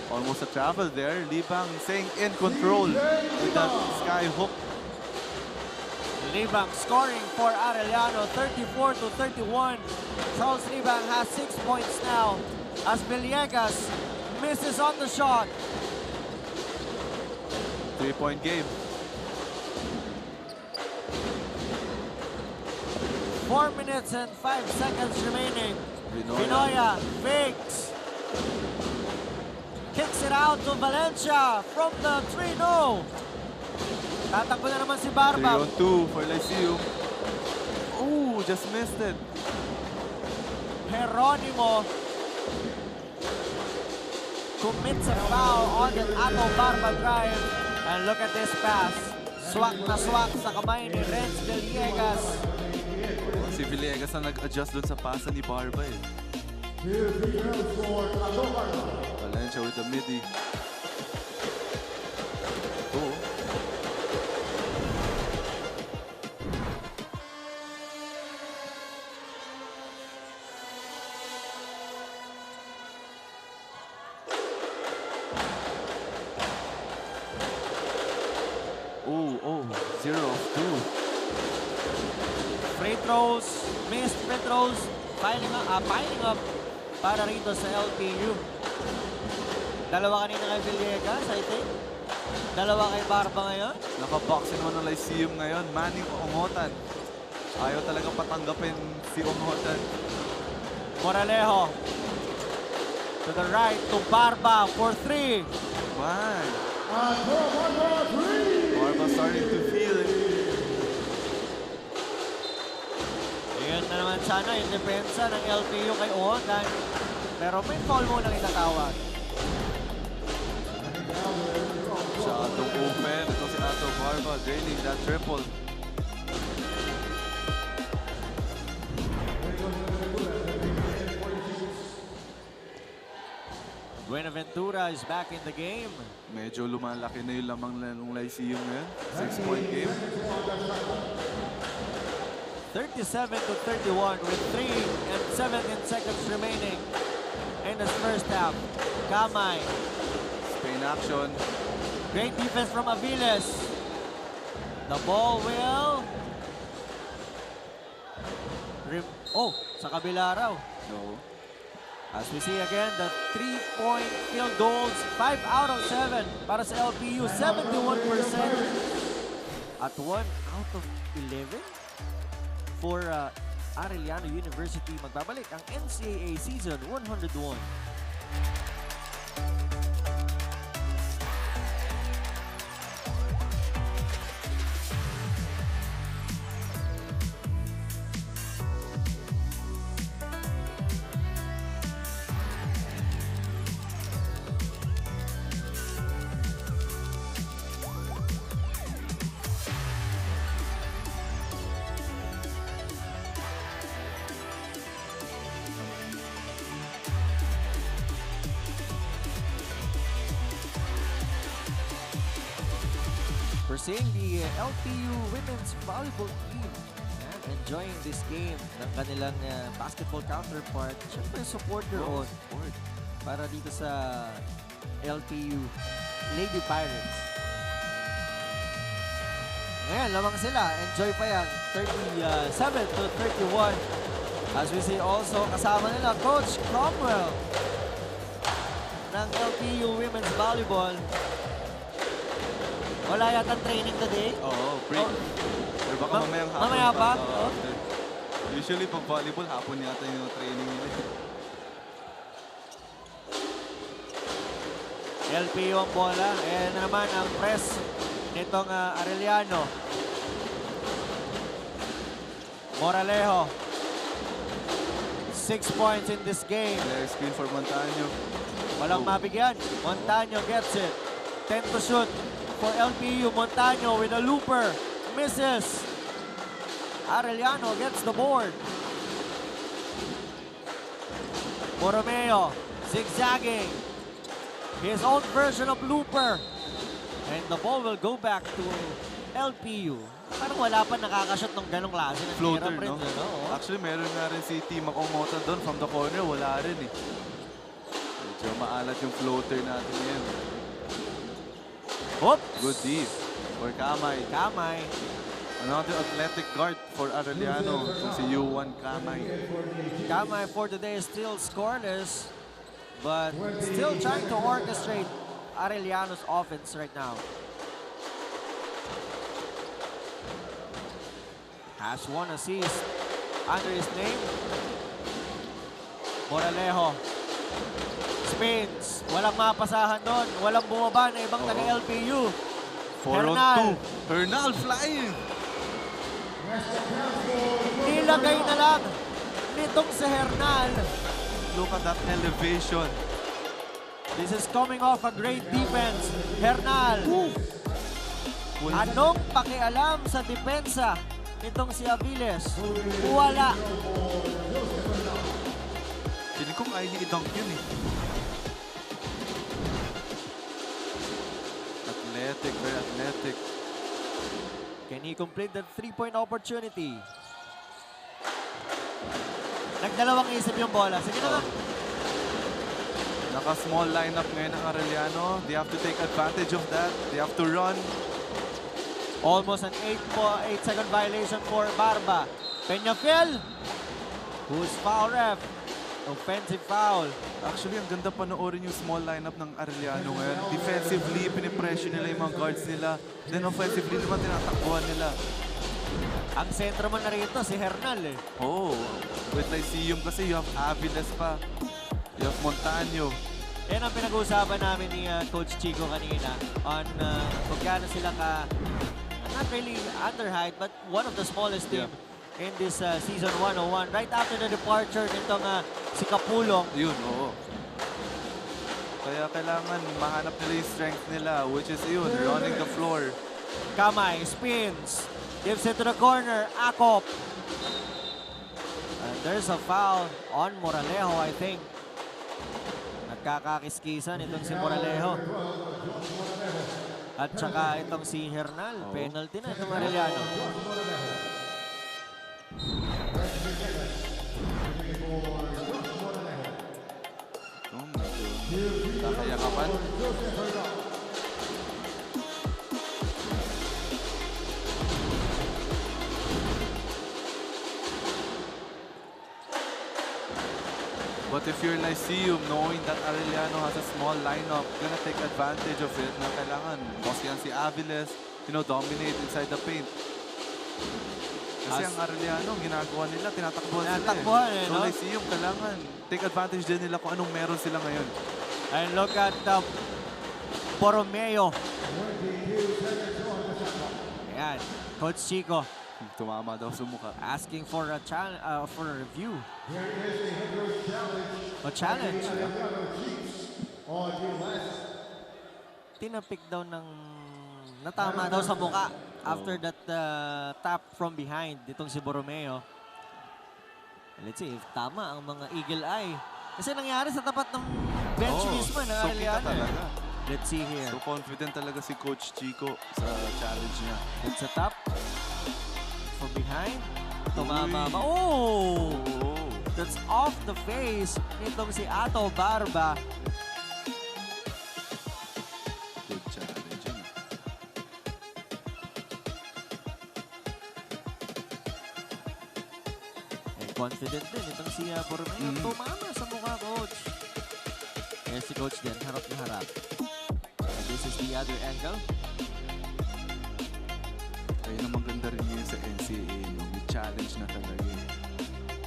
Almost a travel there. Libang staying in control with that sky hook. Libang scoring for Arellano, 34-31. Charles Libang has 6 points now as Villegas misses on the shot. 3-point game. 4 minutes and 5 seconds remaining. Binoya. Binoya fakes. Kicks it out to Valencia from the 3-0. Tatakbo na naman si 3 Barba. on 2 for Lyceum. Ooh, just missed it. Geronimo commits a foul on the Ato Barba drive. And look at this pass. Swak na swak sa kamay ni Renz Villegas. Si Villegas na nag-adjust dun sa pasa ni Barba eh. Valencia with the midi. Oh. Free throws, missed free throws, piling up para rito sa LPU. Dalawa kanina kay Villegas, I think. Dalawa kay Barba ngayon. Naka-boxing mo ng Lyceum ngayon. Manning Ongotan. Ayaw talaga patanggapin si Ongotan. Moralejo. To the right, to Barba for 3. Man. Barba starting to feel it. Ayan na naman sana yung depensa ng LPU kay Ongotan. Pero may foul muna itatawag. Masyadong open. Ito si Ato Barba draining that triple. Buenaventura is back in the game. Medyo lumalaki na yung lamang ng Lyceum ngayon. 6-point game. 37-31 with 3 and 17 seconds remaining in the first half. Kamay. Spain action. Great defense from Aviles. The ball will... sa kabila raw. No. As we see again, the 3-point field goals, 5 out of 7 para sa LPU, 71%. At 1 out of 11 for Arellano University. Magbabalik ang NCAA Season 101. We're seeing the LPU women's volleyball team enjoying this game ng kanilang basketball counterpart. Siyempre, support their own sport para dito sa LPU Lady Pirates. Ngayon, lamang sila. Enjoy pa yan. 37-31. As we see also, kasama nila Coach Cromwell ng LPU women's volleyball. Wala yata training today? Oo, break. Or baka mamayang hapon. Mamaya pa? Usually pag volleyball, hapon yata yung training nila. LPU ang bola. Ayan na naman ang press nitong Areliano. Moralejo. 6 points in this game. Player screen for Montaño. Walang mabigyan. Montaño gets it. 10 to shoot for LPU. Montaño with a looper. Misses. Arellano gets the board. Borromeo zigzagging. His own version of looper. And the ball will go back to LPU. Parang wala pa nakakashot ng ganong klase ng Floater, hirap rin, no? no? Actually, meron nga rin si Team Ongotan doon from the corner. Wala rin eh. Medyo maalat yung floater natin ngayon. Oops! Good deep for Kamay. Kamay. Another athletic guard for Areliano. Si U1 Kamay. Kamay for today is still scoreless, but still trying to orchestrate Arellano's offense right now. Has 1 assist under his name. Moralejo. Spins. Walang mapasahan doon. Walang bumaba na ibang taga-LPU. 4-on-2. Hernal flying. Nilagay na lang nitong si Hernal. Look at that elevation. This is coming off a great defense. Hernal. Anong pakialam sa depensa nitong si Aviles? Wala. Hindi ko kaya niya i-dunk yun eh. Athletic, very athletic. Can he complete that 3-point opportunity? Nagdalawang isip yung bola. Sige na nga. Naka-small lineup ngayon ng Arellano. They have to take advantage of that. They have to run. Almost an 8-second violation for Barba. Peñafiel. Who's foul ref? Offensive foul. Actually, ang ganda panoorin yung small lineup ng Arellano ngayon. Defensively, pinipressure nila yung mga guards nila. Then offensively naman, tinatakbuhan nila. Ang sentro mo na rito, si Hernal eh. Oh, with Lyceum kasi you have Aviles pa. You have Montaño. Yan ang pinag-uusapan namin ni Coach Chico kanina on kung gaano sila not really under height, but one of the smallest team in this season 101. Right after the departure nitong si Kapulong. Yun, oo. Kaya kailangan mahanap nila yung strength nila, which is yun, running the floor. Kamay, spins, gives it to the corner, Akop. And there's a foul on Moralejo, I think. Nagkakakiskisan itong si Moralejo. At saka itong si Hernal. Penalty na itong Arellano. Kakayakapan. But if you're Lyceum, knowing that Arellano has a small lineup, gonna take advantage of it na kailangan. Boss yan si Aviles, dominate inside the paint. Kasi ang Arellano, ginagawa nila, tinatakbuhan sila eh. So Lyceum, kailangan take advantage din nila kung anong meron sila ngayon. And look at Borromeo. Ayan, Coach Chico. Tumama daw sa mukha. Asking for a review. A challenge. Tinapik daw natama daw sa mukha after that tap from behind ditong si Borromeo. Let's see if tama ang mga eagle eye. Kasi nangyari sa tapat ng bench mismo ng Areliano. Let's see here. So confident talaga si Coach Chico sa challenge niya. It's a tap. From behind. Tumama ba? Oh! That's off the face nitong si Ato Barba. Good challenge yun. And confident din itong si Borromeo. Tumama sa mukha, Coach. Yes, si Coach din. Harap na harap. And this is the other angle. Kaya naman ganda rin yun sa NCAA, may challenge na talaga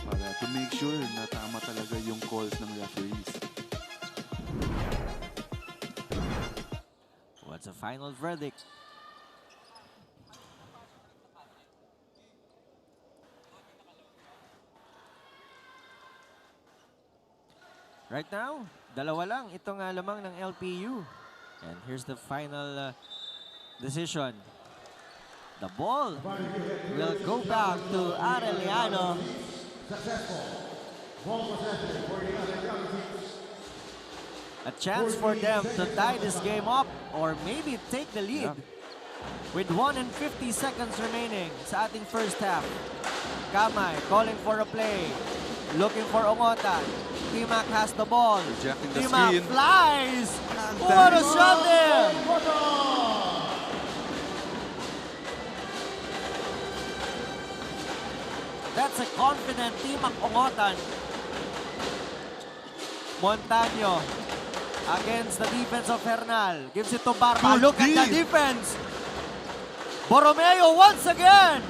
para to make sure na tama talaga yung calls ng referees. What's the final verdict? Right now, dalawa lang itong lamang ng LPU. And here's the final decision. The ball will go back to Areliano. A chance for them to tie this game up or maybe take the lead. With 1 and 50 seconds remaining sa ating first half. Kamay calling for a play. Looking for Ongotan. Timac has the ball. Rejecting the Timac screen. flies. What a shot there! That's a confident Timac Ongotan. Montaño against the defense of Hernal. Gives it to Barba. Look at the defense. Borromeo once again.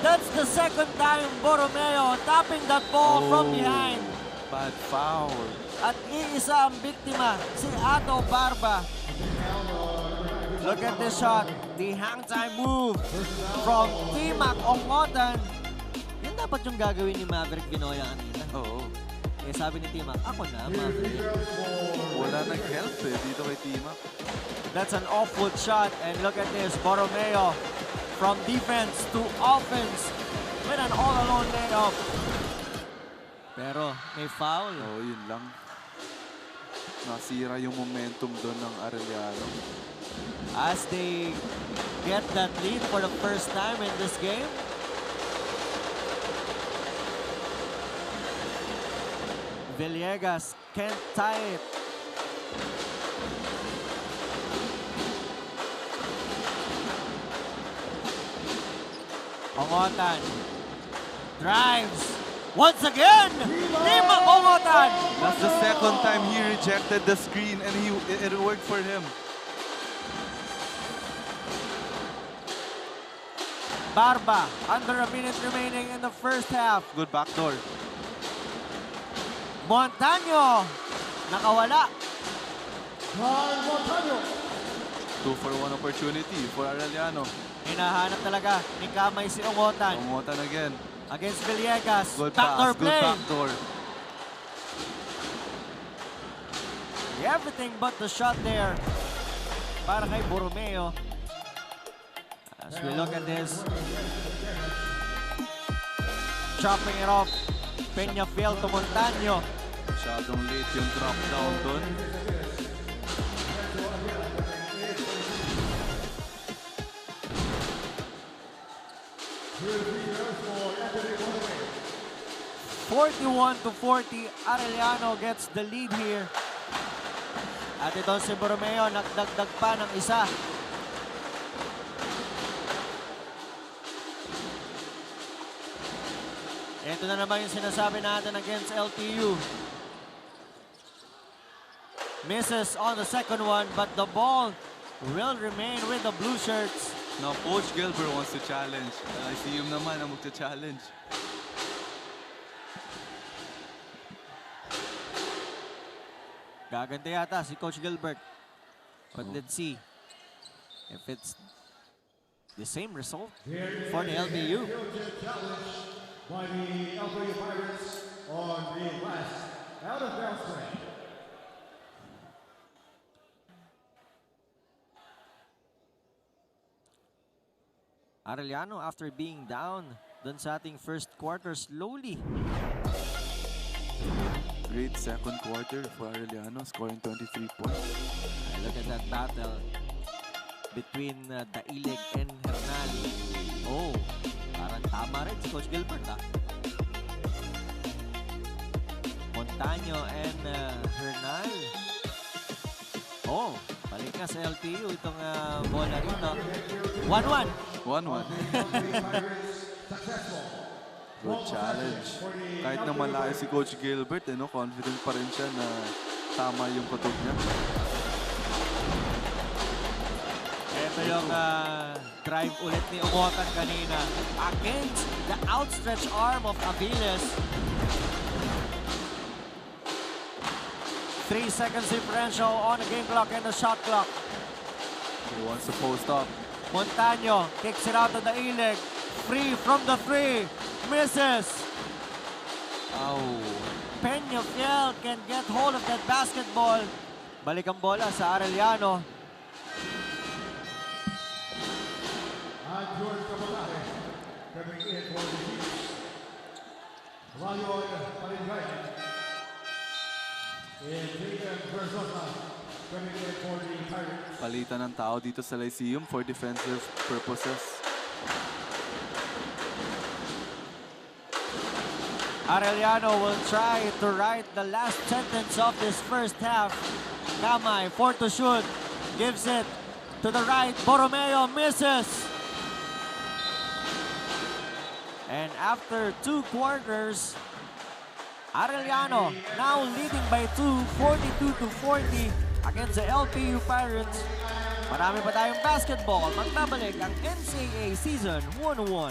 That's the second time Borromeo tapping that ball from behind. Bad foul. At iisa ang biktima, si Ato Barba. Look at this shot. The hang time move from Timac Ongotan. Yun dapat yung gagawin ni Maverick Vinoya kanina. Oo. Eh sabi ni Timac, ako na, Maverick. Wala nag-help dito kay Timac. That's an off-foot shot. And look at this, Borromeo from defense to offense with an all-alone layup. Pero may foul. Oo, yun lang. Nasira yung momentum doon ng Areliano. As they get that lead for the first time in this game. Villegas can't tie it. Ongotan drives once again. Lima Ongotan. That's the second time he rejected the screen and it worked for him. Barba, under a minute remaining in the first half. Good backdoor. Montaño, nakawala. 2-for-1 opportunity for Arellano. Hinahanap talaga ni Kamay si Ongotan Ongotan again. against Villegas. Good Backdoor pass, good play. backdoor. Everything but the shot there para kay Borromeo. As we look at this, chopping it off, Peñafiel to Montaño. Masyadong late yung drop down dun. (41-40), Arellano gets the lead here. At ito si Borromeo, nagdagdag pa ng isa. Ito na naman yung sinasabi natin against LPU. Misses on the second one, but the ball will remain with the blue shirts. Now, Coach Gilbert wants to challenge. ICU naman ang magta-challenge. Gaganti yata si Coach Gilbert. But let's see if it's the same result for the LPU. By the LPU Pirates on the last out of bounds play. Arellano, after being down dun sa ating first quarter, slowly. Great second quarter for Arellano, scoring 23 points. Look at that battle between Dailig and Hernal. Oh, parang tama rin si Coach Gilbert, ah. Montaño and Hernal. Oh, balik nga sa LPU itong bola rito. 1-1. 1-1. Good challenge. Kahit na malayo si Coach Gilbert, confident pa rin siya na tama yung putok niya. Ito yung drive ulit ni Ongotan kanina against the outstretched arm of Aviles. 3 seconds differential on the game clock and the shot clock. He wants to post up. Montaño kicks it out to the Ileg. Free from the three. Misses. Oh. Peñafiel can get hold of that basketball. Balik ang bola sa Arellano. George Cabalate coming in for the Chiefs. Rayon Palingayan. And Jacob Verzosa coming in for the Pirates. Palitan ng tao dito sa Lyceum for defensive purposes. Arellano will try to write the last sentence of this first half. Kamay, 4 to shoot. Gives it to the right. Borromeo misses. And after 2 quarters, Arellano now leading by 2, 42-40 against the LPU Pirates. Marami pa tayong basketball. Magbabalik ang NCAA Season 101.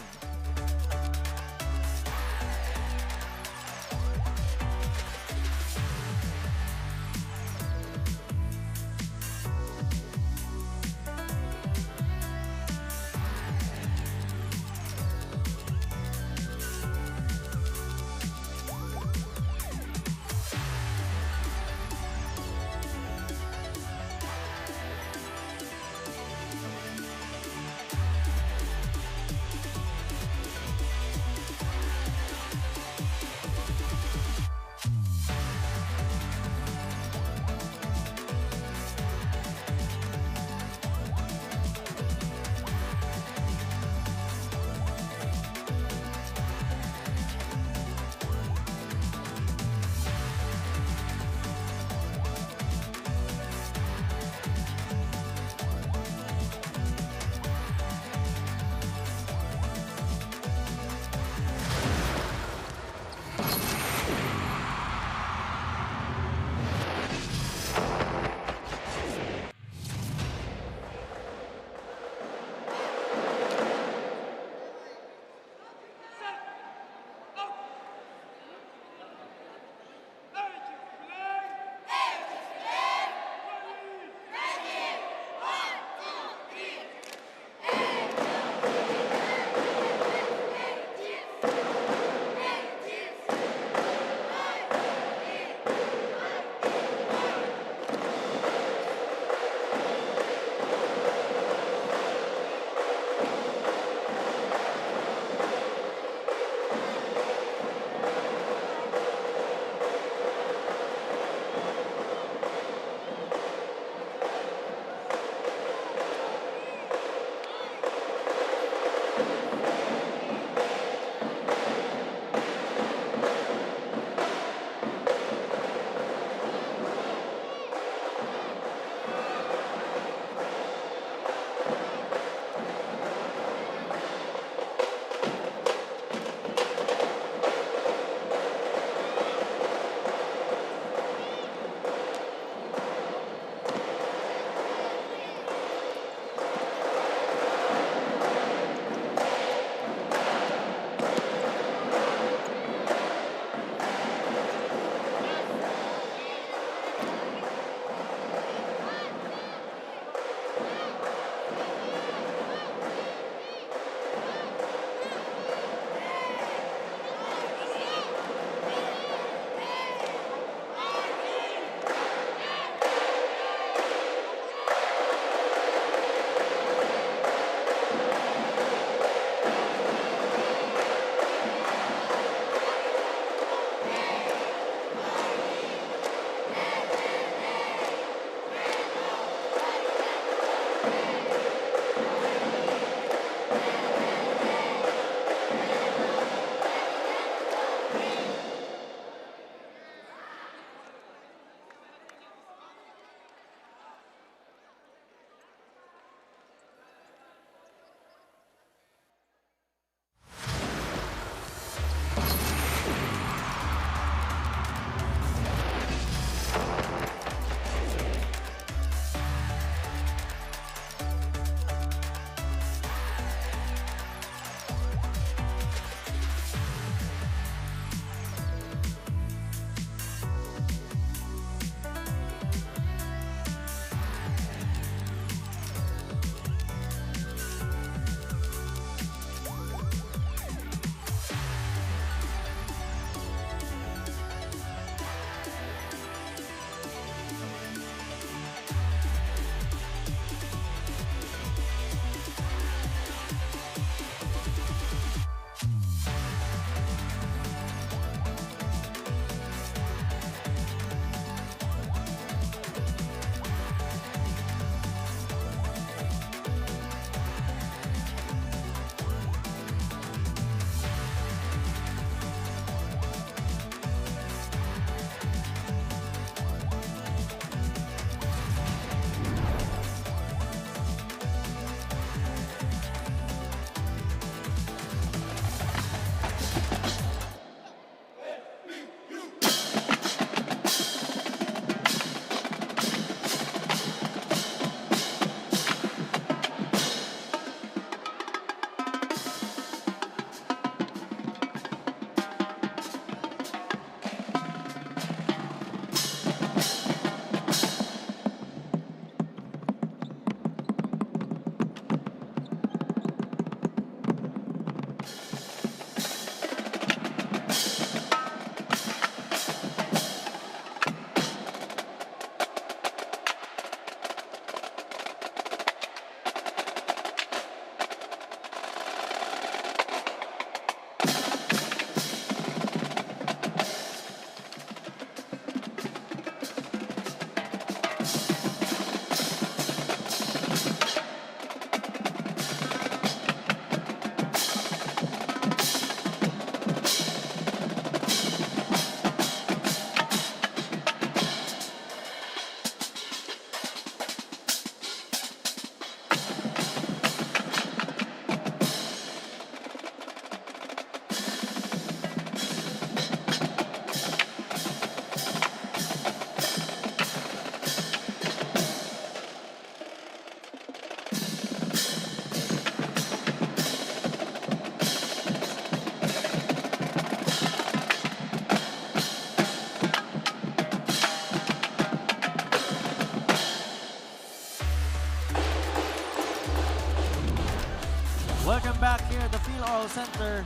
Central Center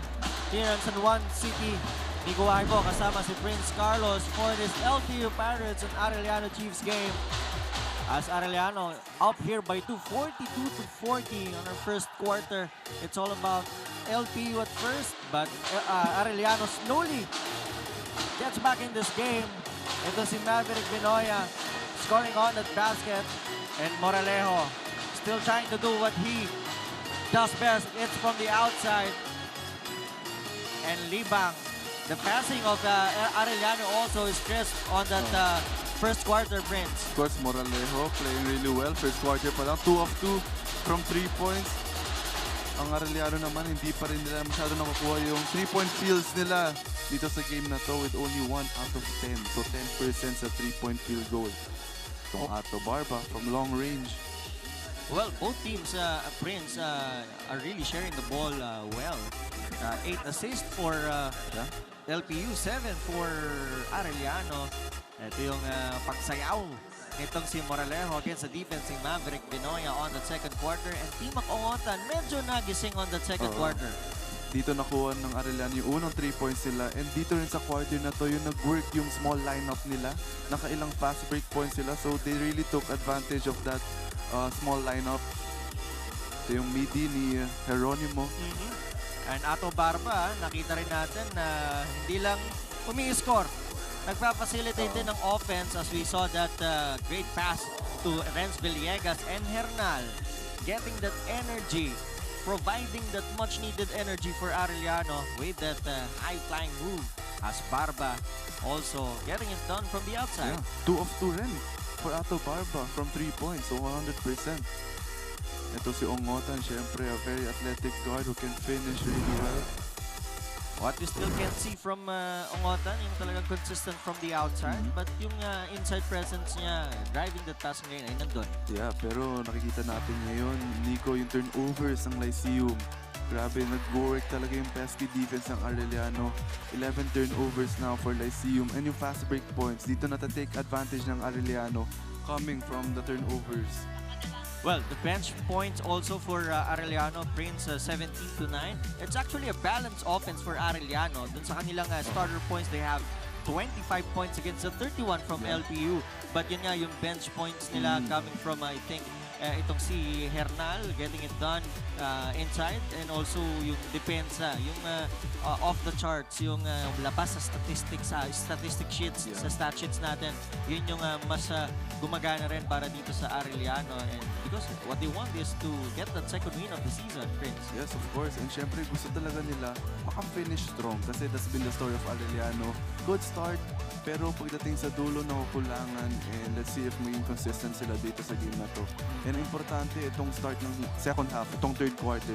here in San Juan City. Nico Aibo kasama si Prince Carlos for this LPU Pirates and Arellano Chiefs game. As Arellano up here by 42-40 on our first quarter. It's all about LPU at first, but Arellano slowly gets back in this game. Ito si Maverick Binoya scoring on that basket, and Moralejo still trying to do what he does best. It's from the outside. And Libang, the passing of Arellano also is crisp on that first quarter, Prince. Of course, Moralejo playing really well. First quarter pa lang, 2 of 2 from 3 points. Ang Areliano naman, hindi pa rin nila masyado nakukuha yung 3-point fields nila dito sa game na to with only 1 out of 10. So 10% sa 3-point field goal. Itong Ato Barba from long range. Well, both teams, Prince, are really sharing the ball well. 8 assists for LPU, 7 for Arellano. Ito yung pagsayaw nitong si Moralejo against the defense ni Maverick Binoya on the second quarter. And Team Ongotan medyo nagising on the second quarter. Dito nakuha ng Arellano yung unang 3 points nila. And dito rin sa quarter na to, yung nag-work yung small lineup nila. Nakailang fast break points sila. So they really took advantage of that small lineup. Ito yung midi ni Geronimo. And Ato Barba, nakita rin natin na hindi lang umi-score. Nagpa-facilitate din ng offense as we saw that great pass to Renz Villegas and Hernal. Getting that energy, providing that much-needed energy for Arellano with that high-flying move. As Barba also getting it done from the outside. Yeah. 2 of 2 rin for Ato Barba from 3 points, so 100%. Ito si Ongotan, syempre a very athletic guard who can finish really well. What we still can see from Ongotan, yung talagang consistent from the outside, but yung inside presence niya, driving the task ngayon ay nandun. Yeah, pero nakikita natin ngayon, Nico, yung turnovers ng Lyceum. Grabe, nag-work talaga yung pesky defense ng Arellano. 11 turnovers now for Lyceum. And yung fast break points, dito na-take advantage ng Arellano coming from the turnovers. Well, the bench points also for Arellano, Prince, 17-9. It's actually a balanced offense for Arellano. Dun sa kanilang starter points, they have 25 points against the 31 from LPU. But yun nga, yung bench points nila coming from, I think, itong si Hernal getting it done inside, and also yung depensa, yung off the charts, yung labas sa statistics, statistic sheets, sa stat sheets natin, yun yung mas gumagana rin para dito sa Arellano, and because what they want is to get that second win of the season, Prince. Yes, of course. And syempre, gusto talaga nila maka-finish strong kasi that's been the story of Arellano. Good start, pero pagdating sa dulo, nakukulangan, and let's see if maging consistent sila dito sa game na to. And importante itong start ng second half, itong third quarter,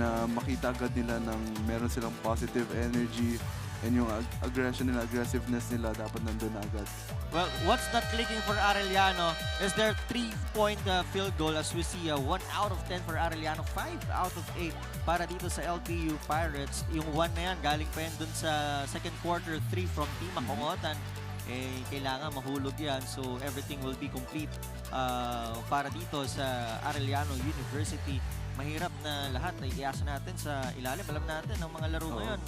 na makita agad nila ng meron silang positive energy, and yung aggression nila, aggressiveness nila dapat nandun agad. Well, what's not clicking for Arellano is their 3-point field goal, as we see 1 out of 10 for Arellano, 5 out of 8 para dito sa LPU Pirates. Yung 1 na yan, galing pa yan dun sa second quarter, 3 from Team Ongotan. Kailangan mahulog yan, so everything will be complete para dito sa Arellano University. Mahirap na lahat ay iasa natin sa ilalim. Alam natin, ang mga laro ngayon,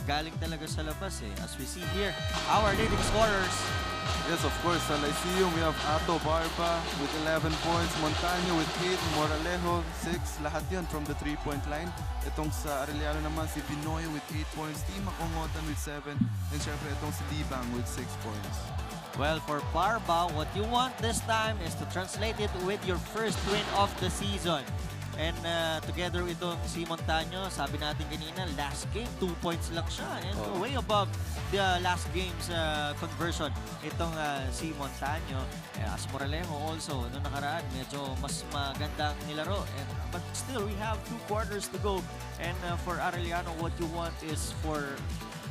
galing talaga sa labas As we see here, our leading scorers. Yes, of course, sa Lyceum, we have Ato Barba with 11 points, Montaño with 8, Moralejo 6, lahat yan from the 3-point line. Itong sa Arellano naman, si Binoy with 8 points, Team Ongotan with 7, and syempre itong si Libang with 6 points. Well, for Barba, what you want this time is to translate it with your first win of the season. And together with itong si Montaño, sabi natin kanina, last game, 2 points lang siya. And way above the last game's conversion. Itong si Montaño, as Moralejo also, noong nakaraan, medyo mas magandang nilaro. But still, we have 2 quarters to go. And for Arellano, what you want is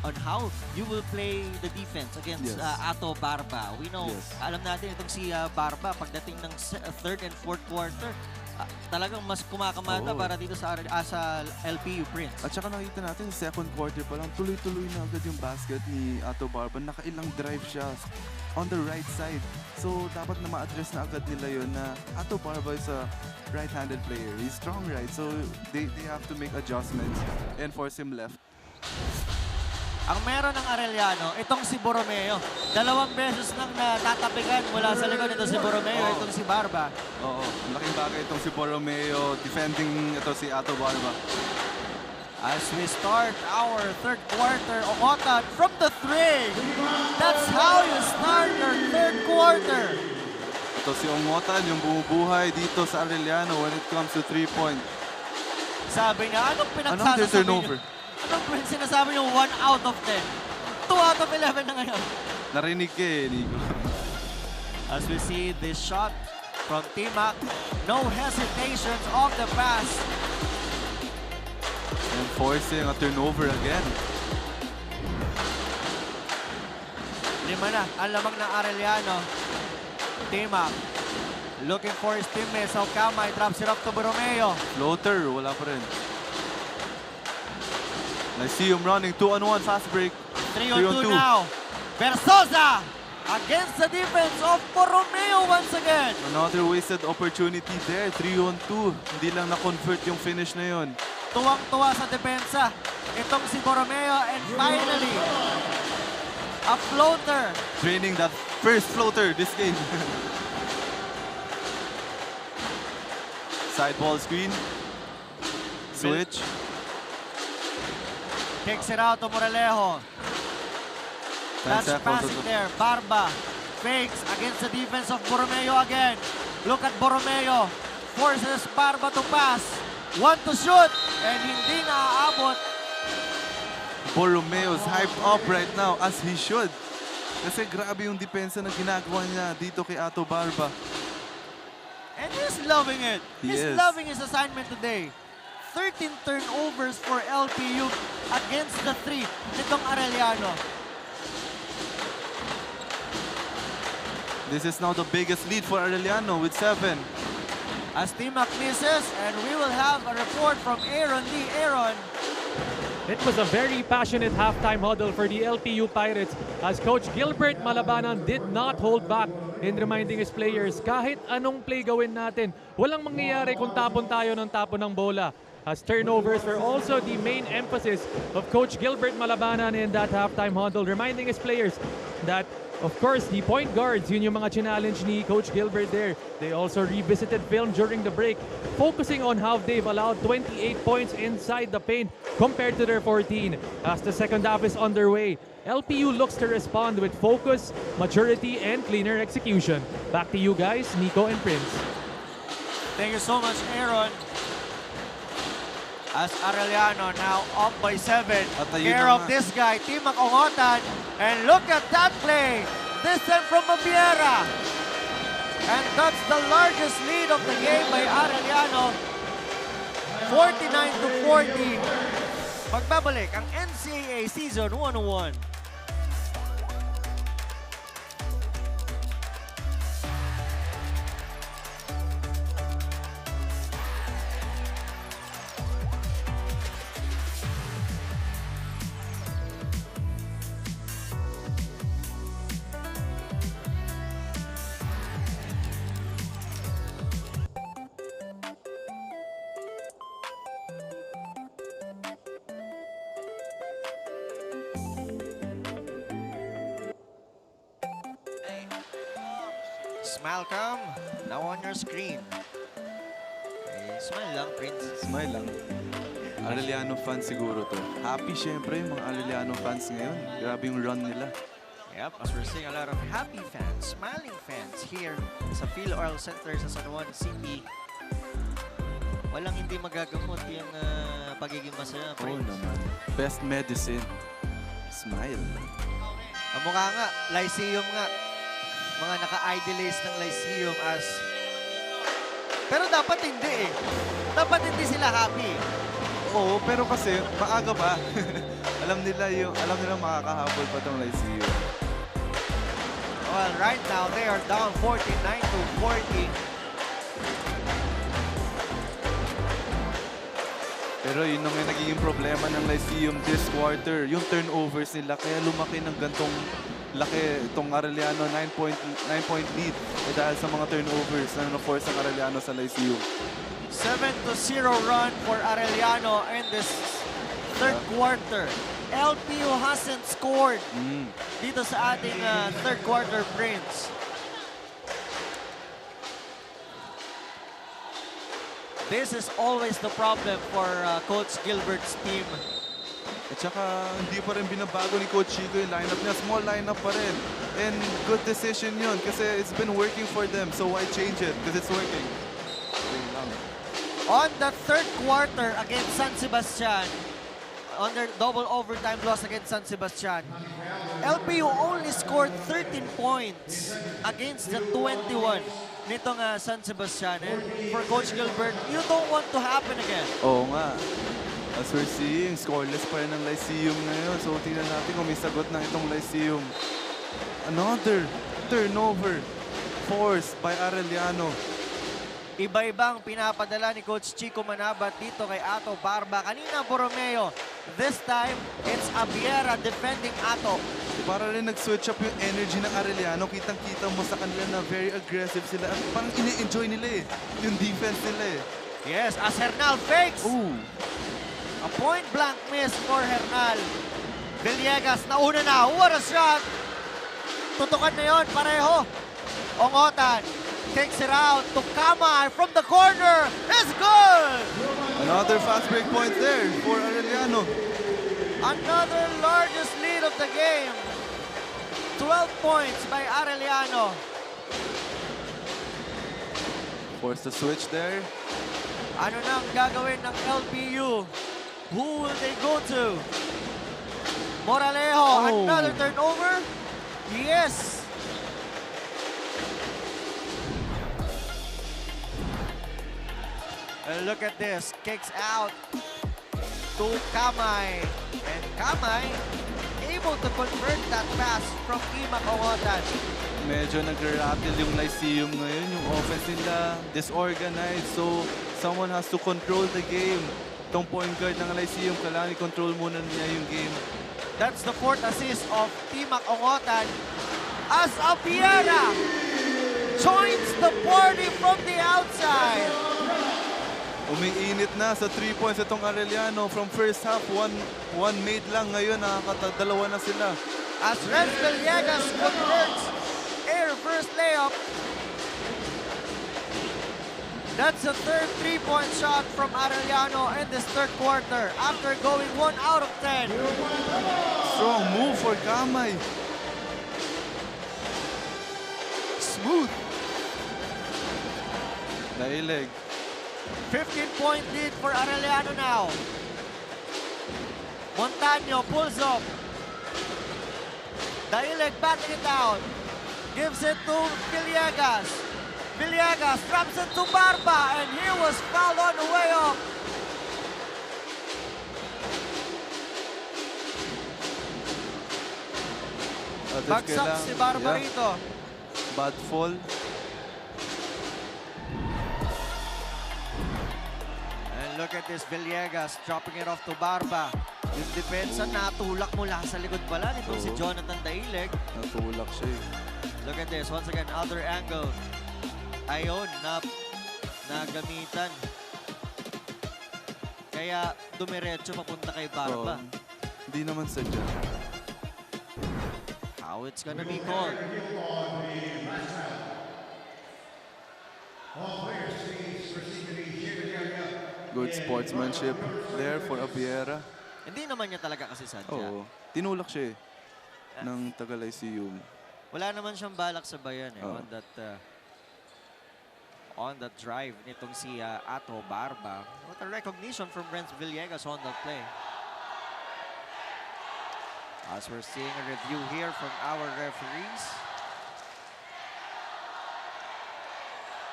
on how you will play the defense against Ato Barba. We know, alam natin itong si Barba, pagdating ng third and fourth quarter, talagang mas kumakamata Oo. para dito sa LPU Prince. At saka nakita natin sa second quarter pa lang, tuloy-tuloy na agad yung basket ni Ato Barba. Nakailang drive siya on the right side. So, dapat na ma-address na agad nila yun na Ato Barba is a right-handed player. He's strong right. So, they have to make adjustments and force him left. Ang meron ng Arellano, itong si Borromeo. 2 beses nang natatapikan mula sa likod ito si Borromeo, itong si Barba. Oo, malaking bagay itong si Borromeo. Defending ito si Ato Barba. As we start our third quarter, Okotan from the 3. That's how you start your third quarter. Ito si Ongotan, yung bumubuhay dito sa Areliano when it comes to 3-point. Sabi niya, anong Another pinagsasabi turnover. niyo? Anong sinasabi niyo 1 out of 10? 2 out of 11 na ngayon. Narinig ka eh, Nico. As we see this shot from Timac, no hesitations off the pass. And forcing a turnover again. 5 na ang lamang ng Arellano. Timac looking for his teammates. So Kamay drops it up to Borromeo. Floater, wala pa rin. I see him running 2-on-1 fast break. 3-on-2 now. Versosa against the defense of Borromeo once again. Another wasted opportunity there. 3-on-2. Hindi lang na-convert yung finish na yun. Tuwang-tuwa sa depensa itong si Borromeo, and finally a floater. Draining that first floater this game. Side ball screen. Switch. Kicks it out to Moralejo. 10 That's seconds passing to- there. Barba fakes against the defense of Borromeo again. Look at Borromeo. Forces Barba to pass. Want to shoot. And hindi naaabot. Borromeo's hyped up right now as he should. Kasi grabe yung depensa na ginagawa niya dito kay Ato Barba. And he's loving it. He He's is. loving his assignment today. 13 turnovers for LPU against the 3 nitong Arellano. This is now the biggest lead for Areliano with 7. As Timac misses, and we will have a report from Aaron D. Aaron. It was a very passionate halftime huddle for the LPU Pirates as Coach Gilbert Malabanan did not hold back in reminding his players kahit anong play gawin natin, walang mangyayari kung tapon tayo ng tapon ng bola. As turnovers were also the main emphasis of Coach Gilbert Malabanan in that halftime huddle, reminding his players that, of course, the point guards, yun yung mga challenge ni Coach Gilbert there. They also revisited film during the break, focusing on how they've allowed 28 points inside the paint compared to their 14. As the second half is underway, LPU looks to respond with focus, maturity, and cleaner execution. Back to you guys, Nico and Prince. Thank you so much, Aaron. As Arellano now up by 7. At ayun Care na of nga. this guy, Timac Ongotan. And look at that play. This time from Mabiera. And that's the largest lead of the game by Arellano. 49-40. Magbabalik ang NCAA Season 101. Smile cam, now on your screen. Okay, smile lang, Prince. Smile lang. Areliano fans siguro to. Happy syempre yung mga Areliano fans ngayon. Grabe yung run nila. Yep, as we're seeing a lot of happy fans, smiling fans here sa Phil Oil Center sa San Juan City. Walang hindi magagamot yung pagiging masaya, Oo Prince. naman. Best medicine. Smile. Ang mukha nga, Lyceum nga. Mga naka-idolize ng Lyceum as... Pero dapat hindi eh. Dapat hindi sila happy. Oo, pero kasi maaga pa. alam nila makakahabol pa tong Lyceum. Well, right now, they are down 49-40. Pero yun na nga nagiging problema ng Lyceum this quarter. Yung turnovers nila, kaya lumaki ng gantong laki itong Arellano 9-point lead. Dahil sa mga turnovers na na-force ang Arellano sa Lyceum. 7-0 run for Arellano in this third quarter. LPU hasn't scored dito sa ating third quarter, Prince. This is always the problem for Coach Gilbert's team. At saka hindi pa rin binabago ni Coach Chico yung lineup niya. Small lineup pa rin. And good decision yun kasi it's been working for them. So why change it? Because it's working. On the third quarter against San Sebastian, on their double overtime loss against San Sebastian, LPU only scored 13 points against the 21 nitong San Sebastian. And for Coach Gilbert, you don't want to happen again. Oo nga. As we're seeing, scoreless pa rin ng Lyceum ngayon. So tingnan natin kung may sagot na itong Lyceum. Another turnover forced by Areliano. Iba-ibang pinapadala ni Coach Chico Manabat dito kay Ato Barba. Kanina Borromeo. This time, it's Abiera defending Ato. Para rin nag-switch up yung energy ng Arellano. Kitang-kita mo sa kanila na very aggressive sila. At parang ini-enjoy nila yung defense nila Yes, as Hernal fakes. Ooh. A point-blank miss for Hernal. Villegas, nauna na. What a shot! Tutukan na yun, pareho. Ongotan takes it out to Kamay from the corner. It's good! Another fast break point there for Arellano. Another largest lead of the game. 12 points by Arellano. Forced to switch there. Ano nang gagawin ng LPU? Who will they go to? Moralejo, another turnover? Yes! And look at this, kicks out to Kamay. And Kamay able to convert that pass from Imak Ongotan. Medyo nag-rattle yung Lyceum ngayon. Yung offense nila disorganized. So, someone has to control the game. Itong point guard ng Lyceum, kailangan i-control muna niya yung game. That's the fourth assist of Imak Ongotan as Abiera joins the party from the outside. Umiinit na sa 3 points itong Arellano. From first half, one made lang. Ngayon, nakakadalawa na sila. As Renz Villegas converts a reverse layup. That's the third 3-point shot from Arellano in this third quarter after going 1 out of 10. Strong move for Kamay. Smooth. Nailig. 15-point lead for Arellano now. Montaño pulls up. Daileg batting it down. Gives it to Villegas. Villegas drops it to Barba, and he was fouled on the way up. Bagsak si Barba rito. Bad fall. And look at this, Villegas dropping it off to Barba. Yung depensa natulak mula sa likod pala nitong si Jonathan Daileg. Natulak siya eh. Look at this, once again, other angle. Ayun, nagamitan. Kaya dumiretso papunta kay Barba. Hindi naman sadya. How it's gonna be called. Good sportsmanship there for Abiera. Hindi naman niya talaga kasi sadya. Oo. Tinulak siya eh. Ng taga Lyceum. Wala naman siyang balak sa bayan eh, on that drive nitong si Ato Barba. What a recognition from Renz Villegas on that play. As we're seeing a review here from our referees.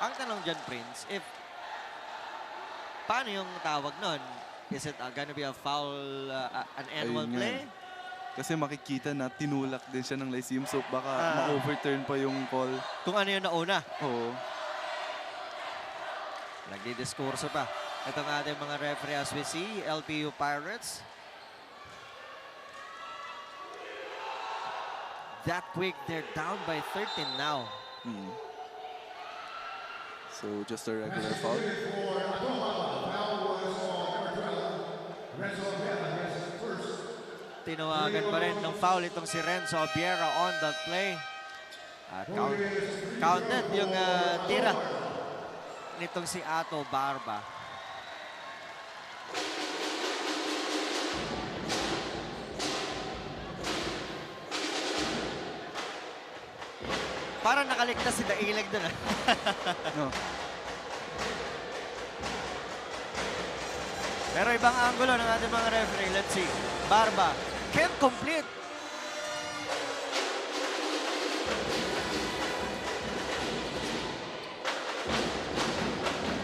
Ang tanong dyan, Prince, paano yung tawag nun? Is it gonna be a foul, an annual Ayun play? yan. Kasi makikita na tinulak din siya ng Lyceum, so baka ma-overturn pa yung call. Kung ano yung nauna. Oo. Nagdidiskurso pa. Itong ating mga referee as we see, LPU Pirates. That quick, they're down by 13 now. So just a regular foul. Tinawagan pa rin ng foul itong si Renzo Abiera on that play. At counted yung tira nitong si Ato Barba. Parang nakaligtas si Dailag doon. No. Pero ibang angulo ng ating mga referee. Let's see. Barba can't complete.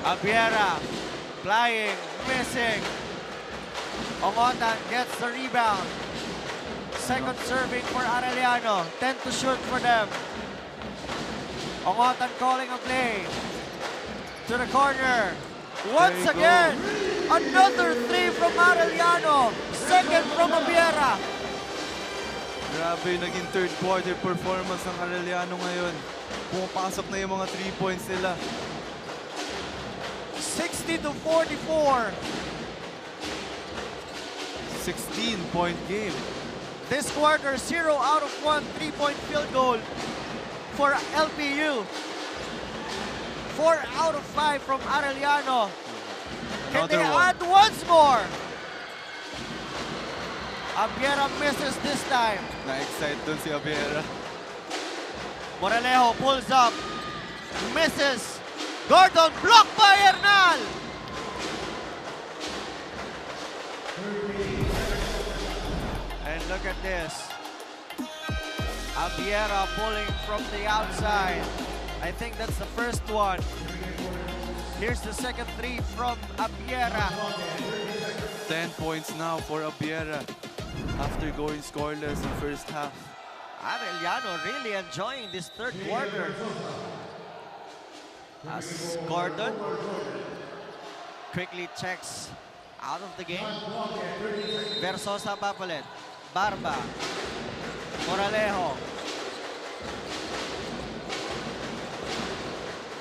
Abiera flying, missing. Ongotan gets the rebound. Second serving for Arellano. 10 to shoot for them. Ongotan calling a play. To the corner. Once again, another three from Arellano. Second from Abiera. Grabe yung naging third quarter performance ng Areliano ngayon. Pumapasok na yung mga 3 points nila. 60 to 44. 16-point game. This quarter, 0 out of 1 3-point field goal for LPU. 4 out of 5 from Arellano. Can they add once more? Abiera misses this time. Na-excite dun si Abiera. Moralejo pulls up. Misses. Gordon blocked by Hernal. And look at this. Abiera pulling from the outside. I think that's the first one. Here's the second three from Abiera. 10 points now for Abiera after going scoreless in first half. Arellano really enjoying this third quarter. As Gordon quickly checks out of the game. Versosa papalit. Barba. Moralejo.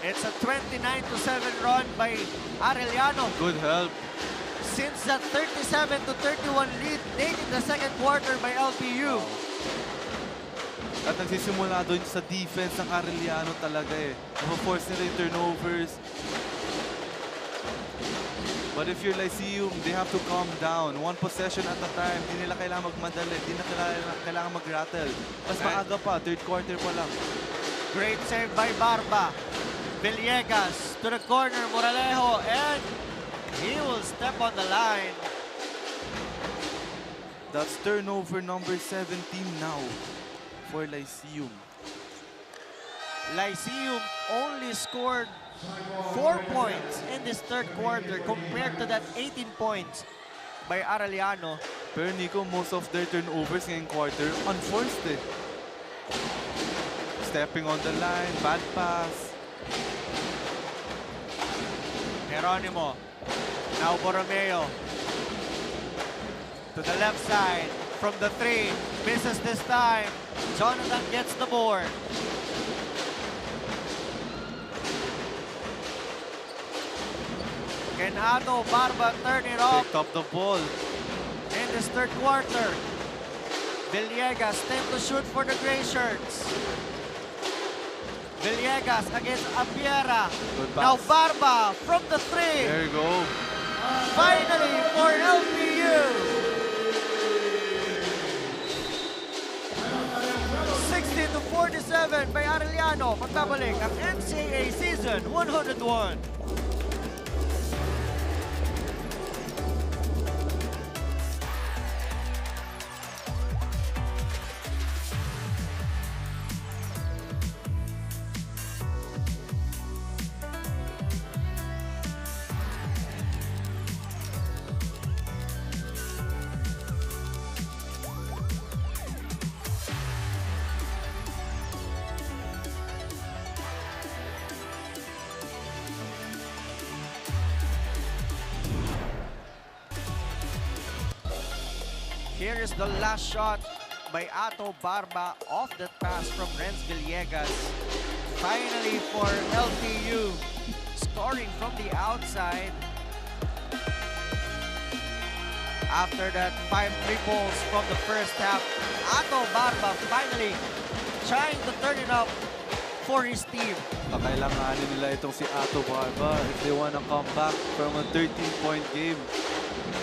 It's a 29-7 run by Arellano. Good help. Since that 37-31 lead late in the second quarter by LPU. At nagsisimula doon sa defense ng Areliano talaga eh. Napaforce nila yung turnovers. But if you're Lyceum, they have to calm down. One possession at a time. Hindi nila kailangan magmadali. Hindi na kailangan mag-rattle. Mas maaga pa, third quarter pa lang. Great save by Barba. Villegas to the corner, Moralejo, and he will step on the line. That's turnover number 17 now for Lyceum. Lyceum only scored 4 points in this third quarter compared to that 18 points by Arellano. Pero Nico, most of their turnovers ngayong quarter, unforced eh. Stepping on the line, bad pass. Geronimo. Now Borromeo. To the left side. From the three. Misses this time. Jonathan gets the board. Can Ato Barba turn it off Picked up the ball. in this third quarter? Villegas 10 to shoot for the gray shirts. Villegas against Abiera. Good pass. Now Barba from the three. There you go. Finally for LPU. 60 to 47 by Arellano. Magbabalik ang NCAA Season 101. Here is the last shot by Ato Barba off that pass from Renz Villegas. Finally for LPU, scoring from the outside. After that 5 triples from the first half, Ato Barba finally trying to turn it up for his team. Kakailanganin nila itong si Ato Barba if they wanna come back from a 13-point game.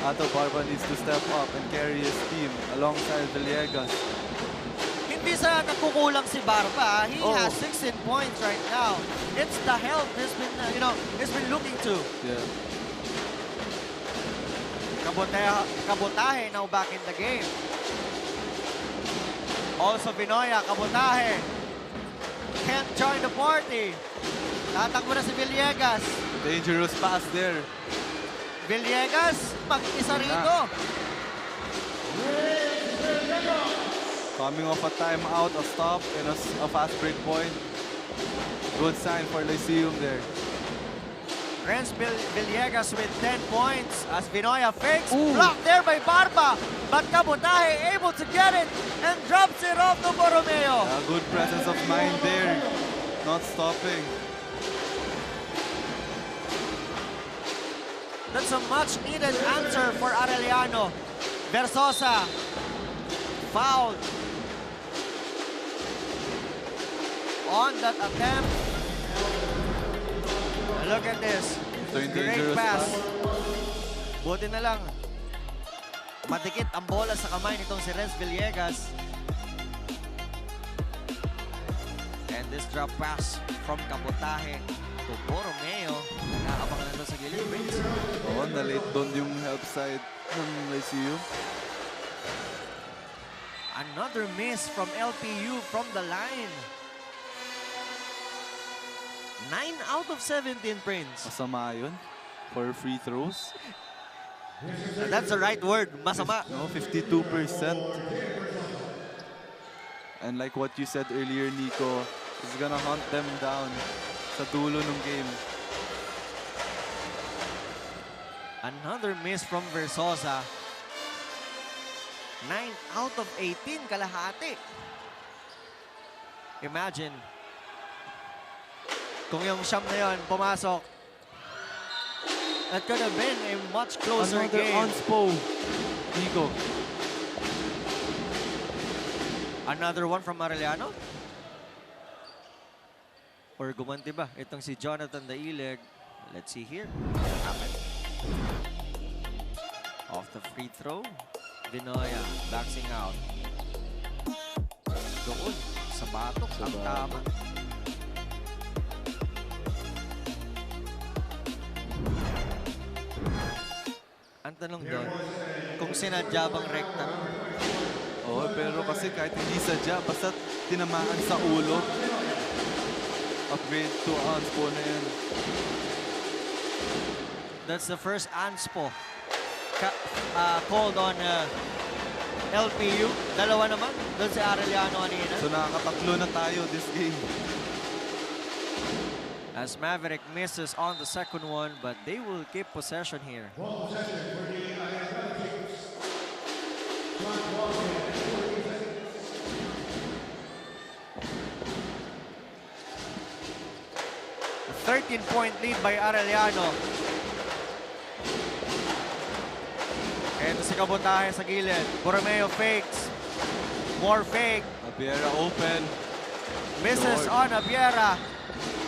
Ato Barba needs to step up and carry his team alongside Villegas. Hindi sa nagkukulang si Barba. He has 16 points right now. It's the help he's been, he's been looking to. Yeah. Kabutahe now back in the game. Also Binoya, Kabutahe can't join the party. Tatakbo na si Villegas. Dangerous pass there. Villegas, mag-isa rito. Coming off a timeout, a stop, and a fast break point. Good sign for Lyceum there. Renz Villegas with 10 points as Binoya fakes. Blocked there by Barba. But Kabutahe able to get it and drops it off to Borromeo. Good presence of mind there. Not stopping. That's a much needed answer for Arellano. Versosa fouled on that attempt. Look at this. Great pass. Buti na lang. Madikit ang bola sa kamay nitong si Renz Villegas. And this drop pass from Kabutahe to Borromeo. Nakaabang na doon sa gilid. Oo, na-late doon yung help side ng Lyceum. Another miss from LPU from the line. 9 out of 17, Prince. Masama yun for free throws. That's the right word, masama. No, 52%. And like what you said earlier, Nico, is gonna hunt them down sa dulo ng game. Another miss from Versosa. 9 out of 18, kalahati. Imagine, kung yung siyam na yun pumasok, that could have been a much closer Another game. on-spo, Nico. Another one from Arellano? Or gumanti ba? Itong si Jonathan Daileg. Let's see here. What happened? Off the free throw. Binoya boxing out. Doon. Sa batok. Ang tama. Ang tanong doon, kung sinadya bang rekta? Oo, pero kasi kahit hindi sadya, basta tinamaan sa ulo. Upgrade to on-spo na yan. That's the first anspo called on LPU. Dalawa naman, doon si Areliano kanina. So nakakatatlo na tayo this game. As Maverick misses on the second one, but they will keep possession here. A 13-point lead by Arellano. Ito si Kabutahe sa gilid. Borromeo fakes. More fake. Abiera open. Misses Lord. on Abiera.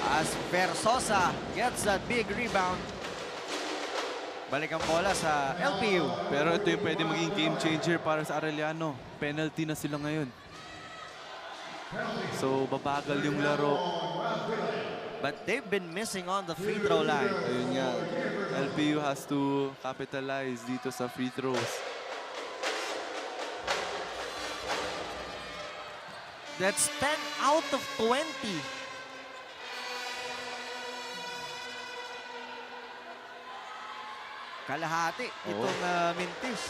As Versosa gets that big rebound. Balik ang bola sa LPU. Pero ito yung pwede maging game changer para sa Arellano. Penalty na sila ngayon. So babagal yung laro. But they've been missing on the free throw line. Ayun nga. LPU has to capitalize dito sa free throws. That's 10 out of 20. Kalahati itong Mintis.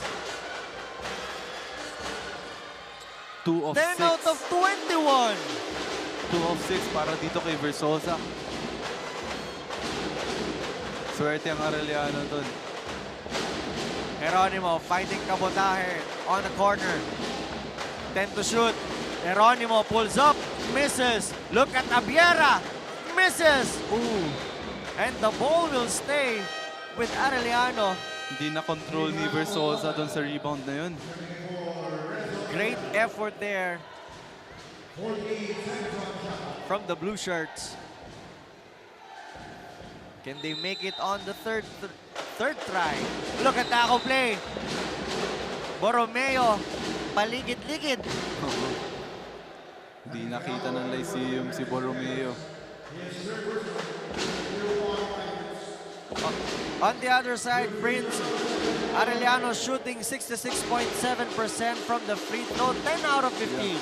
2 of 10 6. out of 21. 2 of 6 para dito kay Versosa. Swerte ang Areliano dun. Geronimo fighting Kabutahe on the corner. 10 to shoot. Geronimo pulls up, misses. Look at Abiera, misses. Ooh. And the ball will stay with Areliano. Hindi na control ni Versosa doon sa rebound na yun. Great effort there from the blue shirts. Can they make it on the third try? Look at tackle play. Borromeo, paligid-ligid. Hindi nakita ng Lyceum si Borromeo. On the other side, Prince, Arellano shooting 66.7% from the free throw, 10 out of 15.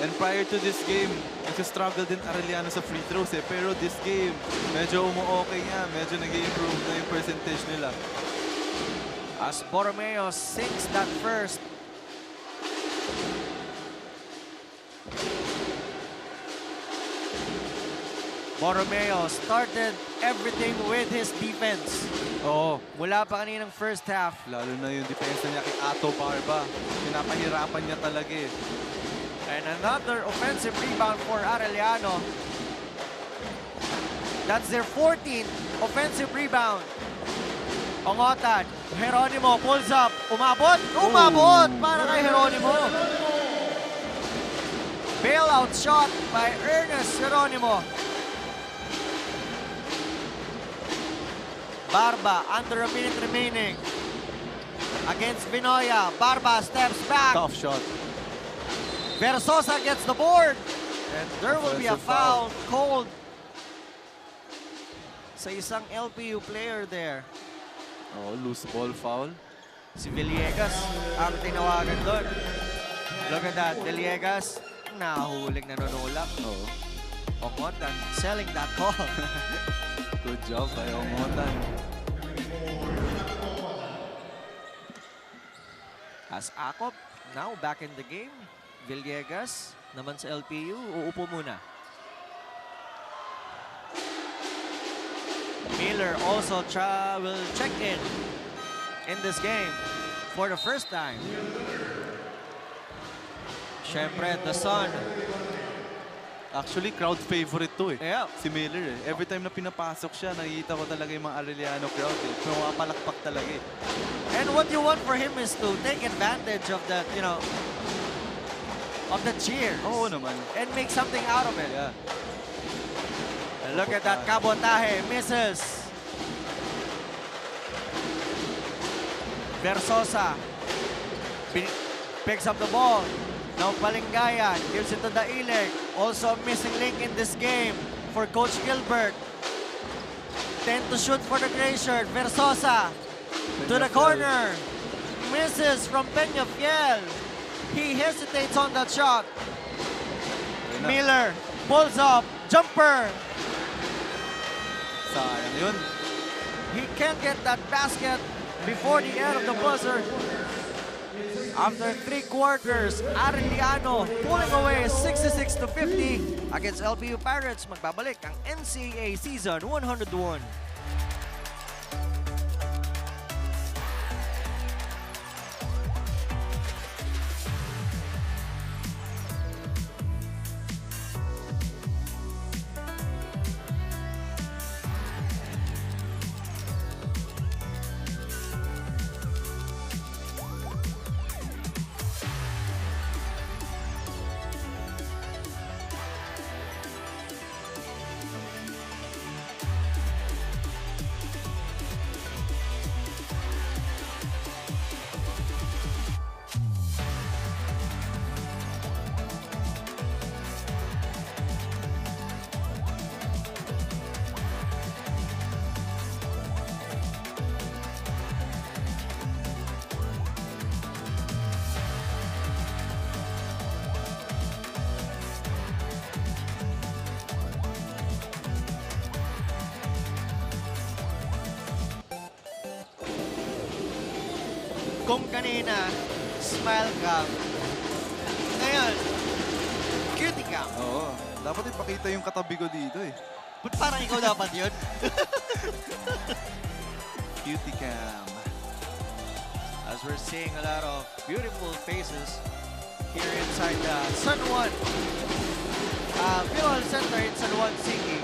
And prior to this game, nagsistruggle din Arellano sa free throws eh. Pero this game, medyo umu-okay nga. Medyo nag-improve na yung percentage nila. As Borromeo sinks that first. Borromeo started everything with his defense. Oo. Mula pa kaninang first half. Lalo na yung depensa niya kay Ato Barba. Pinapahirapan niya talaga eh. And another offensive rebound for Arellano. That's their 14th offensive rebound. Ongotan, Geronimo pulls up. Umabot! Umabot! Para kay Geronimo. Bailout shot by Ernest Geronimo. Barba, under a minute remaining. Against Vinoya, Barba steps back. Tough shot. Versosa gets the board. And there will be a foul called sa isang LPU player there. Oh, loose ball foul. Si Villegas ang tinawagan doon. Look at that, Villegas nahuling nanunulak. Oo. Ongotan selling that call. Good job by Ongotan. As Akop now back in the game. Villegas naman sa LPU, uupo muna. Miller also will check in this game for the first time. Siyempre, the Sun. Actually, crowd favorite to eh. Yeah. Si Miller eh. Every time na pinapasok siya, nakikita ko talaga yung mga Areliano crowd eh. Pumapalakpak talaga eh. And what you want for him is to take advantage of that, you know, of the cheers. Oo naman. And make something out of it. Yeah. And look at that, Cabotaje misses. Versosa picks up the ball. Now Palingayan gives it to Daileg. Also a missing link in this game for Coach Gilbert. 10 to shoot for the gray shirt. Versosa to the corner. Misses from Peñafiel. He hesitates on that shot. Miller pulls up. Jumper. Sayang yun. He can't get that basket before the end of the buzzer. After 3 quarters, Areliano pulling away 66 to 50 against LPU Pirates. Magbabalik ang NCAA Season 101. Kung kanina, smile cam. Ngayon, cutie cam. Oo. Dapat ipakita yung katabi ko dito eh. Ba't parang ikaw dapat yun? Cutie cam. As as we're seeing a lot of beautiful faces here inside the San Juan Philhol Center in San Juan City.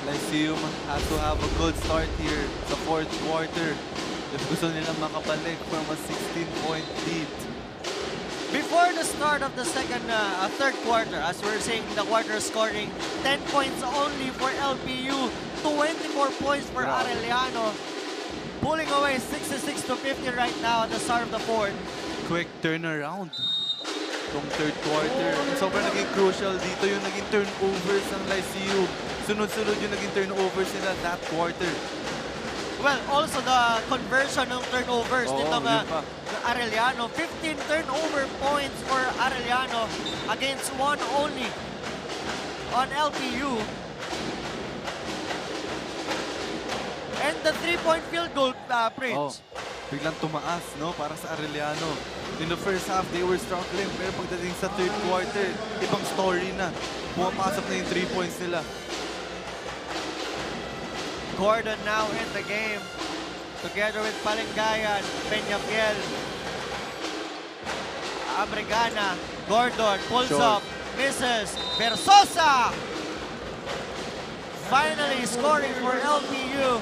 Lyceum has to have a good start here sa fourth quarter if gusto nilang makabalik from a 16-point lead. Before the start of the third quarter, as we're seeing the quarter scoring 10 points only for LPU, 24 points for Arellano, pulling away 66-50 right now at the start of the fourth. Quick turnaround itong third quarter. Sobrang naging crucial dito yung naging turnovers ng Lyceum. Sunod-sunod yung naging turnovers nila that quarter. Well, also the conversion ng turnovers nitong yun pa. Arellano. 15 turnover points for Arellano against 1 only on LPU. And the 3-point field goal, Prince. Biglang tumaas, no, para sa Arellano. In the first half, they were struggling. Pero pagdating sa third quarter, ibang story na. Pumapasok na yung 3 points nila. Gordon now in the game, together with Palingayan, Peñafiel, Abrigana, Gordon pulls up, misses, Versosa! Finally scoring for LPU.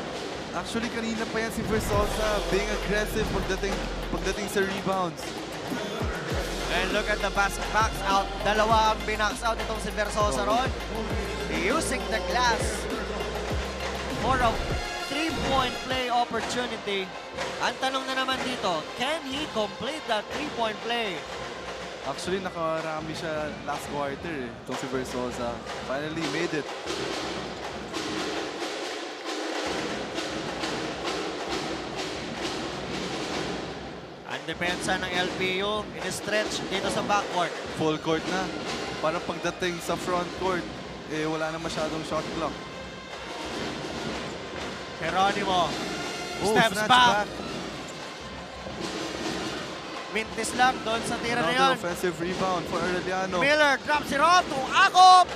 Actually, kanina pa yan si Versosa being aggressive pagdating sa rebounds. And look at the backs out. Dalawa ang binacks out itong si Versosa ron. Using the glass for a 3-point play opportunity. Ang tanong na naman dito, can he complete that 3-point play? Actually, nakarami siya last quarter itong si Versosa. Finally made it. Ang depensa ng LPU, in-stretch dito sa backcourt. Full court na. Para pagdating sa front court, wala na masyadong shot clock. Geronimo steps back. back. Mintis lang doon sa tira na Another yun. offensive rebound for Areliano. Miller drops it off to Akop.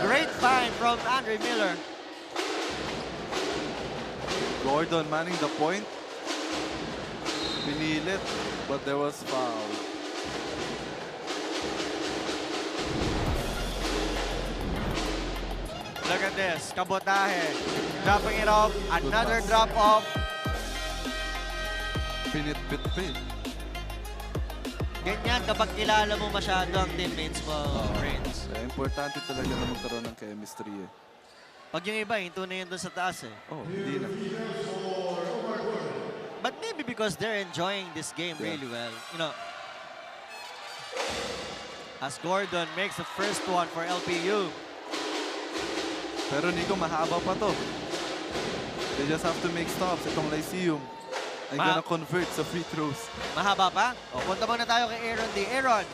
Great find from Andre Miller. Gordon manning the point. Pinilit, but there was foul. Look at this, Kabotahe. Dropping it off, another drop off. Pinit-bit pa eh. Ganyan kapag kilala mo masyado ang teammates mo, Prince. Importante talaga na magkaroon ng chemistry eh. Pag yung iba, hinto na yun doon sa taas eh. Hindi na. But maybe because they're enjoying this game really well. You know, as Gordon makes the first one for LPU. Pero Nico, mahaba pa to. They just have to make stops. Itong Lyceum ay gonna convert sa free throws. Mahaba pa? O, punta muna tayo kay Aaron D. Aaron.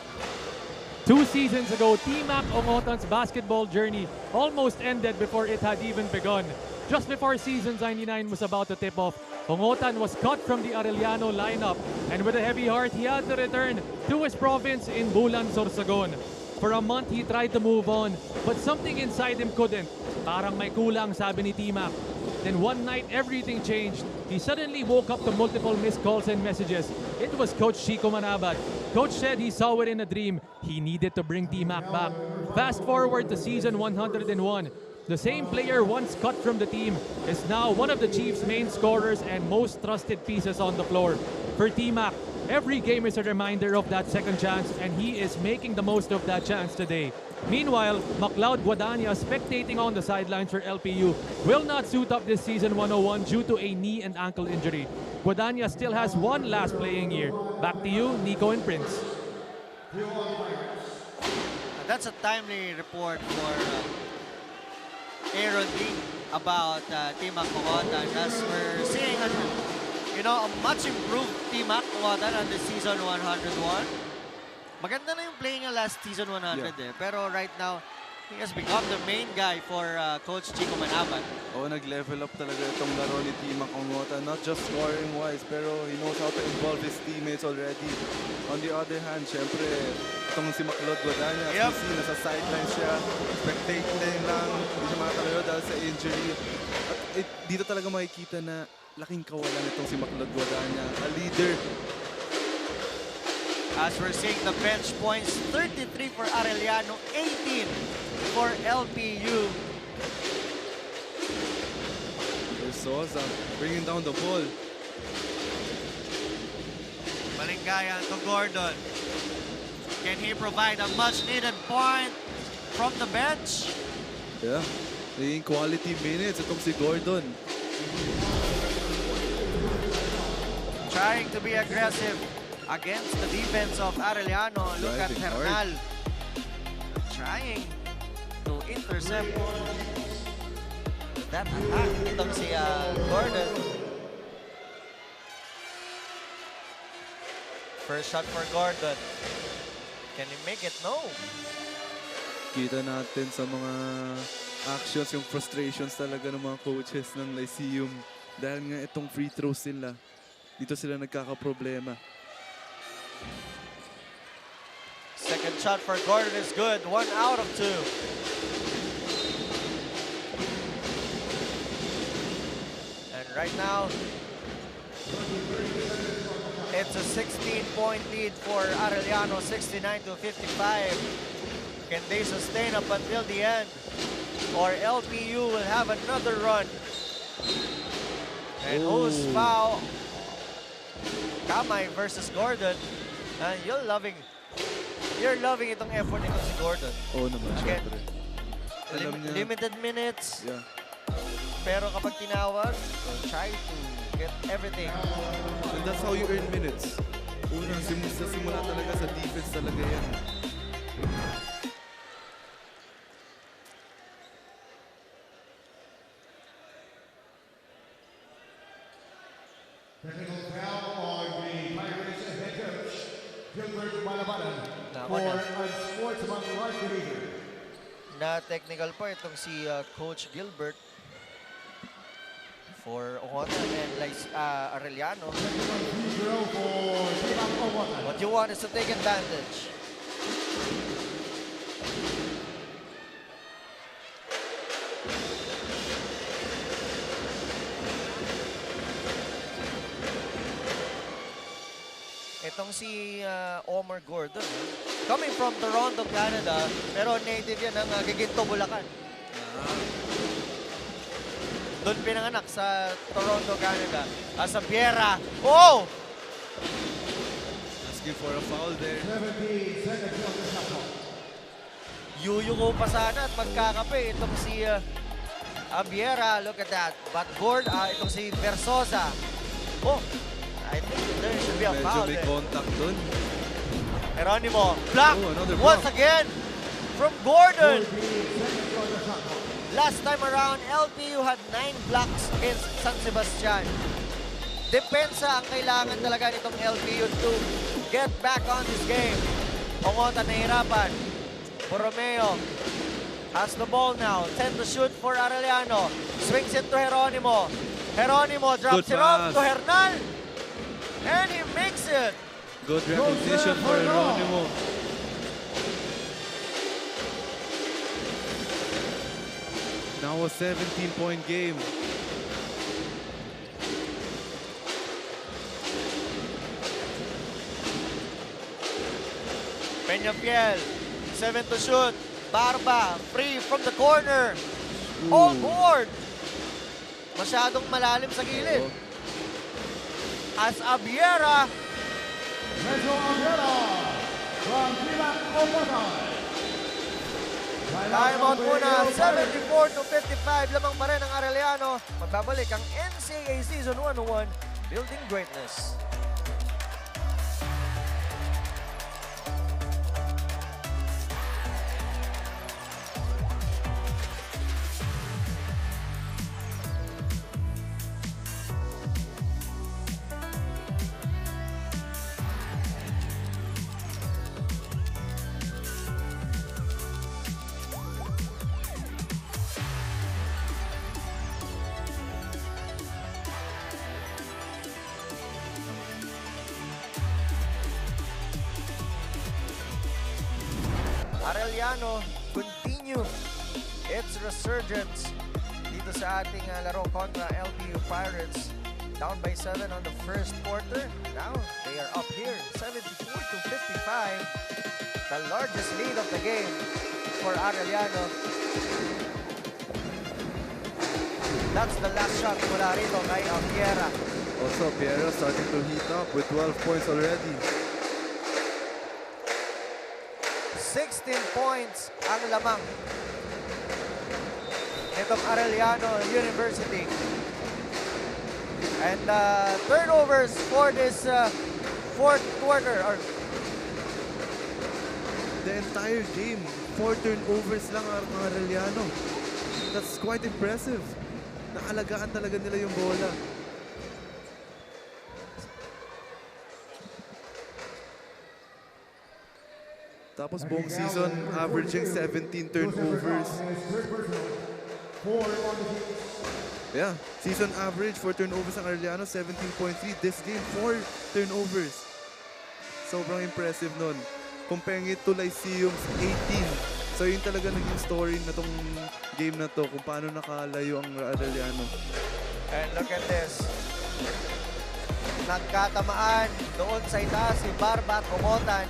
2 seasons ago, T-Mac Ongotan's basketball journey almost ended before it had even begun. Just before season 99 was about to tip off, Ongotan was cut from the Arellano lineup, and with a heavy heart, he had to return to his province in Bulan, Sorsogon. For a month, he tried to move on, but something inside him couldn't. Parang may kulang, sabi ni T-Mac. Then one night, everything changed. He suddenly woke up to multiple missed calls and messages. It was Coach Chico Manabat. Coach said he saw it in a dream. He needed to bring T-Mac back. Fast forward to season 101. The same player once cut from the team is now one of the Chiefs' main scorers and most trusted pieces on the floor. For T-Mac, every game is a reminder of that second chance, and he is making the most of that chance today. Meanwhile, MacLeod Guadagna, spectating on the sidelines for LPU, will not suit up this season 101 due to a knee and ankle injury. Guadagna still has one last playing year. Back to you, Nico and Prince. That's a timely report for Aaron D about T-Mac Ongotan, as we're seeing a much improved T-Mac Ongotan on the season 101. Maganda na yung play niya last season 100 eh. Pero right now, He has become the main guy for Coach Chico Manaban. Oo, nag-level up talaga itong laro ni Team Makongota. Not just scoring-wise, pero he knows how to involve his teammates already. On the other hand, syempre, itong si Maclod Guadagna, Yep. as we see, nasa sideline siya. Spectating lang, hindi siya makatayo dahil sa injury. At dito talaga makikita na laking kawalan itong si Maclod Guadagna. A leader. As we're seeing the bench points, 33 for Arellano, 18 for LPU. Sosa bringing down the ball. Malingayan to Gordon. Can he provide a much-needed point from the bench? Yeah, playing quality minutes itong si Gordon. Trying to be aggressive against the defense of Arellano. Look at Driving Hernal. Trying to intercept that attack. Itong si Gordon. First shot for Gordon. Can he make it? No. Kita natin sa mga actions, yung frustrations talaga ng mga coaches ng Lyceum. Dahil nga itong free throws nila, dito sila nagkakaproblema. Second shot for Gordon is good. 1 out of 2. And right now, it's a 16-point lead for Arellano, 69-55. Can they sustain up until the end? Or LPU will have another run? And who's foul? Kamay versus Gordon. And you're loving itong effort nito si Gordon. Oo naman, Again, syempre. Alam niya. Limited minutes. Yeah. Pero kapag tinawag, try to get everything. And that's how you earn minutes. Unang simula talaga sa defense talaga yan. Technical foul on the Pirates head coach, Gilbert Malabanan, Nako for na. unsportsmanlike behavior. Na technical pa itong si Coach Gilbert for Ongota and Arellano. Free throw for Team Ongota. What you want is to take advantage. Itong si Omar Gordon, coming from Toronto, Canada, pero native yan ng Giginto, Bulacan. Doon pinanganak sa Toronto, Canada. Sa Biera. Oh! Asking for a foul there. 17 seconds on the shot clock. Yuyuko pa sana at magkakape itong si Abiera. Look at that. But board, itong si Versosa. Oh, I think there should be a Medyo foul may there. contact dun. Geronimo, block Oh, another once block. again from Gordon. 14 seconds on the shot clock. Last time around, LPU had 9 blocks against San Sebastian. Depensa ang kailangan talaga nitong LPU to get back on this game. Ongota nahihirapan. Borromeo has the ball now. 10 to shoot for Arellano. Swings it to Geronimo. Geronimo drops Good it off pass. to Hernal. And he makes it. Good repetition for Geronimo. Now a 17-point game. Peñafiel, 7 to shoot. Barba, free from the corner. All board. Masyadong malalim sa gilid. As Abiera, Pedro Aguilera from Team Ongota. timeout muna. 74-55. Lamang pa rin ang Arellano. Magbabalik ang NCAA Season 101, Building Greatness. Arellano continue its resurgence dito sa ating laro kontra LPU Pirates. Down by 7 on the first quarter. Now they are up here, 74-55. The largest lead of the game for Arellano. That's the last shot mula rito kay Ampiera. Also, Piero starting to heat up with 12 points already. 16 points ang lamang nitong Arellano University. And turnovers for this fourth quarter. The entire game, 4 turnovers lang ang Arellano. That's quite impressive. Naalagaan talaga nila yung bola. Tapos buong season, averaging 17 turnovers. Yeah, season average for turnovers ng Arellano, 17.3. This game, 4 turnovers. Sobrang impressive nun. Comparing it to Lyceum's 18. So yun talaga naging story na tong game na to, kung paano nakalayo ang Arellano. And look at this. Nagkatamaan doon sa itaas si Barba at Kumotan.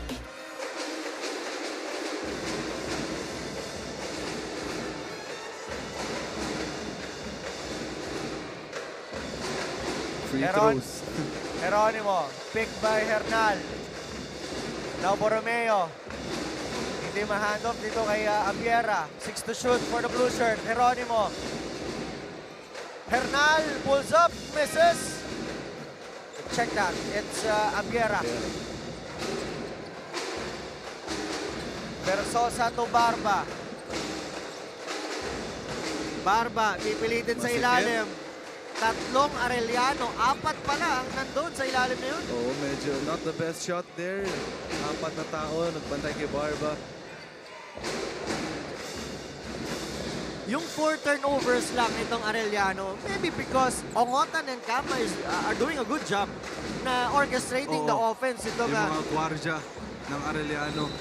Free throws. Geronimo, picked by Hernal. Now Borromeo. Hindi ma-hand off dito kay Ampiera. 6 to shoot for the blue shirt. Geronimo. Hernal pulls up, misses. Check that. It's Ampiera. Versosa to Barba. Barba, pipilitin sa ilalim. Tatlong Arellano, 4 pala ang nandun sa ilalim na yun. Oo, medyo not the best shot there. 4 na tao, nagbantay kay Barba. Yung 4 turnovers lang itong Arellano, maybe because Ongotan and Kama are doing a good job na orchestrating the offense. Ito Yung mga gwardya ng Arellano.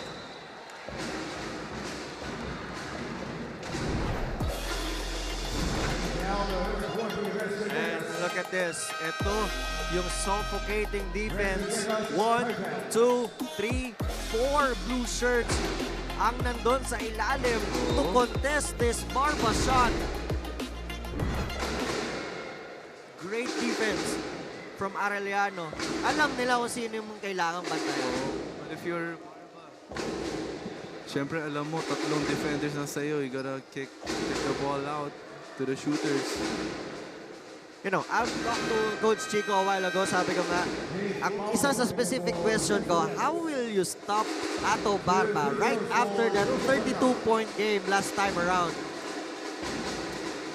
And look at this. Ito yung suffocating defense. 1, 2, 3, 4 blue shirts ang nandun sa ilalim to contest this Barba shot. Great defense from Arellano. Alam nila kung sino yung kailangan bantayan. But if you're Siyempre, alam mo, 3 defenders na sa'yo. You gotta kick the ball out to the shooters. You know, I've talked to Coach Chico a while ago. Sabi ko nga, ang isa sa specific question ko, how will you stop Ato Barba right after that 32-point game last time around?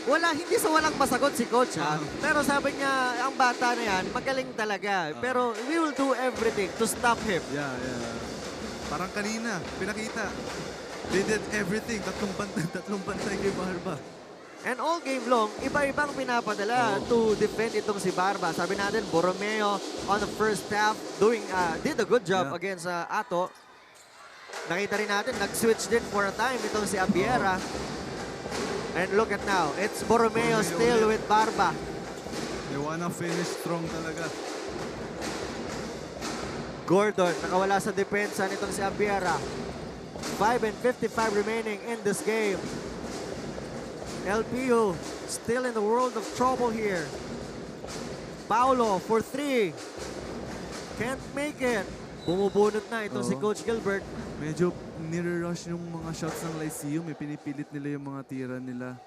Hindi sa walang masagot si Coach ha. Pero sabi niya, ang bata na yan, magaling talaga. Pero we will do everything to stop him. Yeah. Parang kanina, pinakita. They did everything. Tatlong bantay kay Barba. And all game long, iba-ibang pinapadala to defend itong si Barba. Sabi natin, Borromeo on the first half did a good job against Ato. Nakita rin natin, nag-switch din for a time itong si Ampiera. And look at now, it's Borromeo still with Barba. They wanna finish strong talaga. Gordon, nakawala sa depensa nitong si Ampiera. 5:55 remaining in this game. LPU still in the world of trouble here. Paulo for 3. Can't make it. Bumubunot na itong si Coach Gilbert. Medyo nire-rush yung mga shots ng Lyceum. Pinipilit nila yung mga tira nila.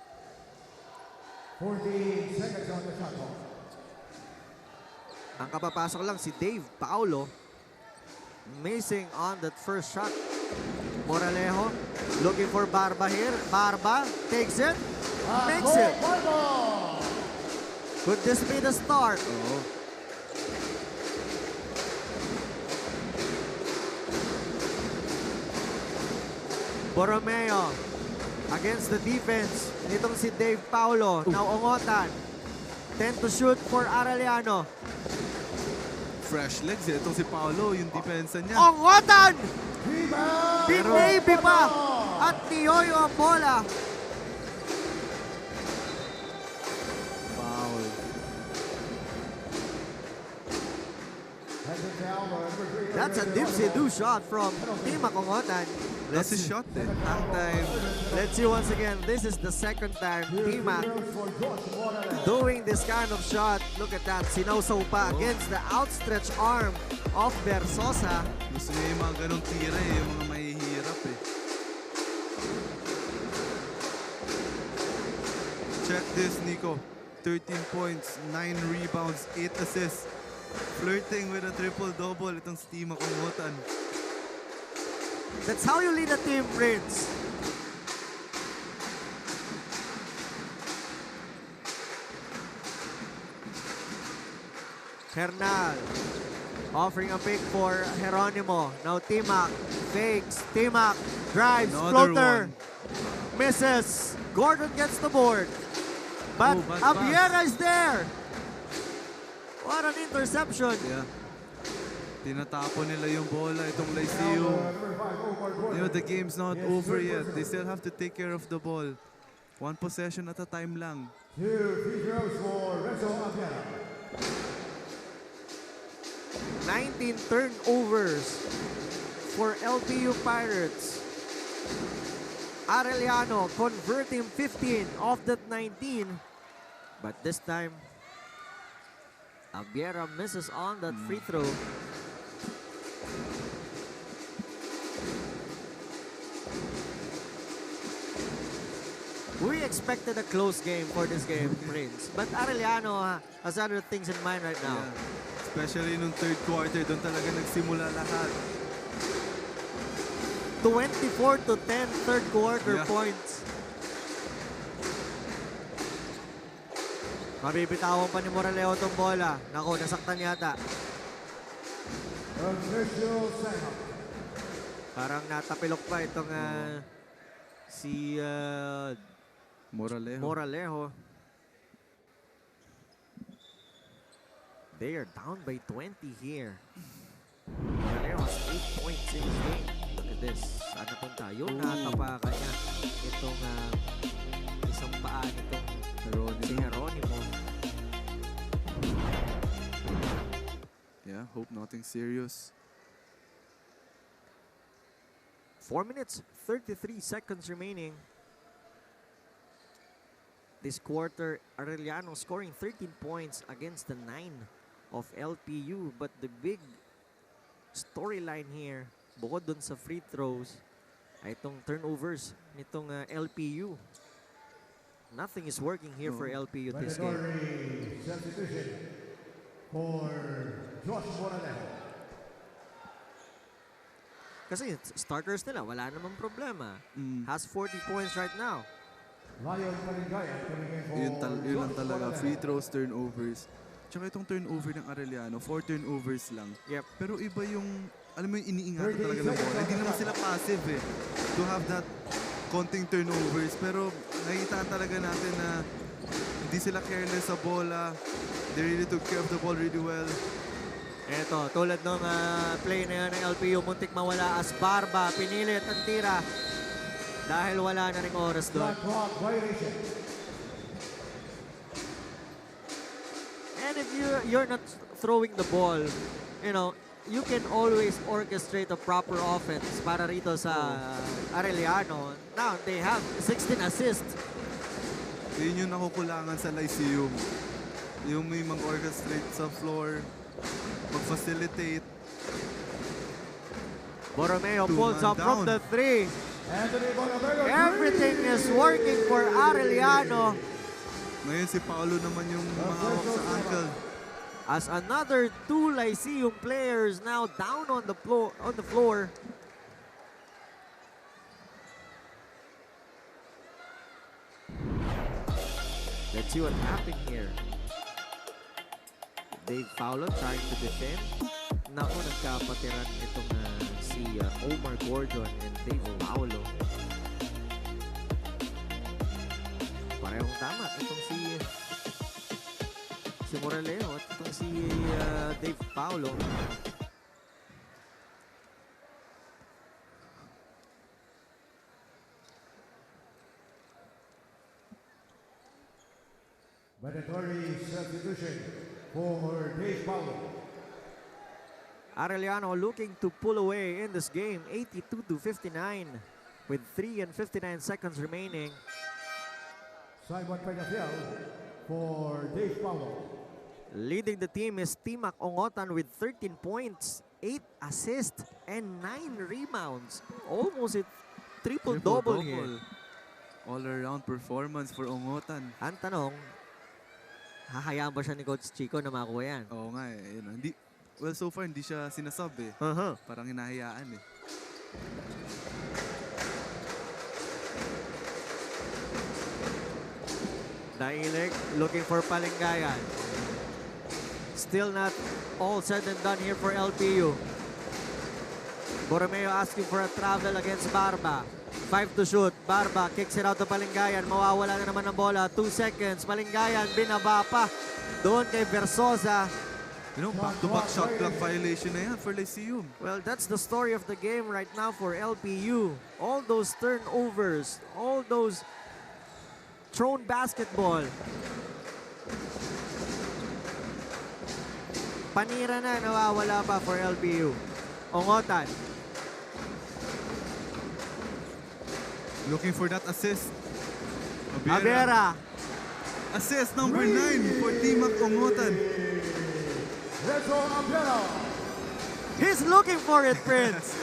40 seconds on the shot clock. Ang kapapasok lang si Dave Paulo. Missing on that first shot. Moralejo looking for Barba here. Barba takes it. Makes it. Could this be the start? Borromeo against the defense nitong si Dave Paulo. Now Ongotan. 10 to shoot for Areliano. Fresh legs eh. Itong si Paolo, yung depensa niya. Ongotan! Big Navy pa! At Tioyo ang bola. Foul. That's a dipsy-do shot from Team Makongotan. That's a shot eh. That time. Let's see once again. This is the second time T-Mac doing this kind of shot. Look at that. Sinawsaw pa against the outstretched arm of Versosa. Gusto niya yung mga ganong tira eh. Yung mga mahihirap eh. Check this, Nico. 13 points, 9 rebounds, 8 assists. Flirting with a triple-double itong si Team Makongotan. That's how you lead a team, Prince. Hernal offering a pick for Geronimo. Now T-Mac fakes. T-Mac drives. Another Floater. one. Misses. Gordon gets the board. But Oh, bad Abiera pass. is there. What an interception. Yeah. Tinatapon nila yung bola itong Lyceum. You know, the game's not over yet. They still have to take care of the ball. One possession at a time lang. 2 free throws for Rezo Abiera. 19 turnovers for LPU Pirates. Arellano converting 15 of that 19. But this time, Abiera misses on that free throw. We expected a close game for this game, Prince. But Arellano has other things in mind right now. Yeah. Especially nung third quarter, doon talaga nagsimula lahat. 24-10 third quarter Yeah. points. Mabibitawan pa ni Moralejo tong bola. Naku, nasaktan yata. Official sign-up. Parang natapilok pa itong si Moralejo. Moralejo. They are down by 20 here. Moralejo has 8 points in the game. Look at this. Saan napunta? Yung natapakan niya. Itong isang paa nitong si Geronimo. Yeah, hope nothing serious. 4 minutes, 33 seconds remaining. This quarter, Arellano scoring 13 points against the 9 of LPU. But the big storyline here, bukod dun sa free throws, ay itong turnovers nitong LPU. Nothing is working here for LPU this game. Mandatory substitution for Josh Moralejo. Kasi starters nila, wala namang problema. Has 40 points right now. Lion Maringaya coming in for Yun lang Josh talaga. Moralejo. Free throws, turnovers. Tsaka itong turnover ng Arellano, 4 turnovers lang. Yep. Pero iba yung, alam mo yung iniingatan talaga ng bola. Hindi naman sila passive eh. To have that konting turnovers. Pero nakita talaga natin na hindi sila careless sa bola. They really took care of the ball really well. Eto, tulad ng play na yan ng LPU, muntik mawala as Barba, pinilit ang tira. Dahil wala na ring oras doon. Shot clock violation. And if you're not throwing the ball, you know, you can always orchestrate a proper offense para rito sa Arellano. Now, they have 16 assists. Yun yung nakukulangan sa Lyceum. Yung may mag-orchestrate sa floor, mag-facilitate. Borromeo pulls up from down. the 3. Anthony Bonavero. Everything is working for Arellano. Ngayon si Paolo naman yung mahawak sa ankle. As another 2 Lyceum players now down on the floor. Let's see what happened here. Dave Paulo trying to defend. Naku, nagkapatiran itong si Omar Gordon and Dave Paulo. Parehong tama. Itong si Moralejo at itong si Dave Paulo. substitution for Dave Paulo. Arellano looking to pull away in this game, 82-59, with 3 and 59 seconds remaining. Simon Peñafiel for Dave Paulo. Leading the team is Timac Ongotan with 13 points, 8 assists, and 9 rebounds. Almost a triple-double here. All-around performance for Ongotan. Ang tanong, hahayaan ba siya ni Coach Chico na makuha yan? Oo nga eh. Yun, hindi, well, so far hindi siya sinasabi. Parang hinahayaan eh. Dailig looking for Palingayan. Still not all said and done here for LPU. Borromeo asking for a travel against Barba. 5 to shoot. Barba kicks it out to Palingayan. Mawawala na naman ang bola. 2 seconds. Palingayan binaba pa. Doon kay Versosa. You know, back-to-back shot clock violation na yan for Lyceum. Well, that's the story of the game right now for LPU. All those turnovers, all those thrown basketball. Panira na, nawawala pa for LPU. Ongotan. Looking for that assist. Abera. Assist number 9 for Timac Ongotan. Retro Abella. He's looking for it, Prince.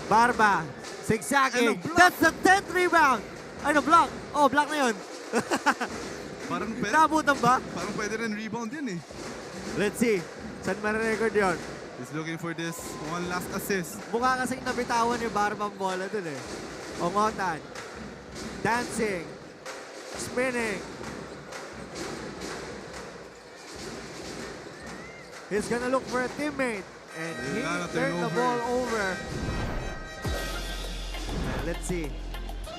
Barba. Zigzagging. And a block. That's the 10th rebound. Ano, block. Oh, block na yun. Parang Nabutan ba? Parang pwede rin rebound yun eh. Let's see. Saan ma-record yun? He's looking for this one last assist. Mukha kasing nabitawan yung Barba ang bola dun eh. Ongotan. Dancing. Spinning. He's gonna look for a teammate. And he Arellano turned the turnover. ball over. Let's see.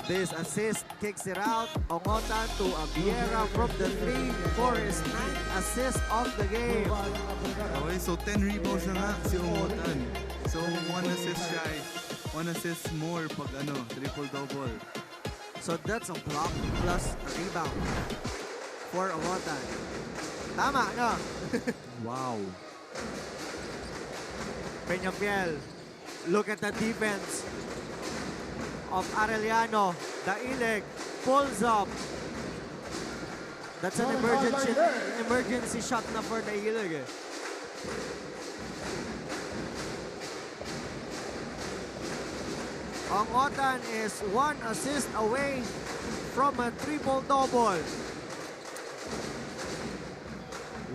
This assist kicks it out. Ongotan to Abiera from the 3 for his 9th assist of the game. Okay, so 10 rebounds na nga si Ongotan. So 1 assist shy. 1 assist more pag triple-double. So that's a block plus a rebound for Ongotan. Tama, no? Wow. Peñafiel, look at the defense of Arellano. Dailig pulls up. That's an emergency shot na for Dailig. Ongotan is 1 assist away from a triple-double.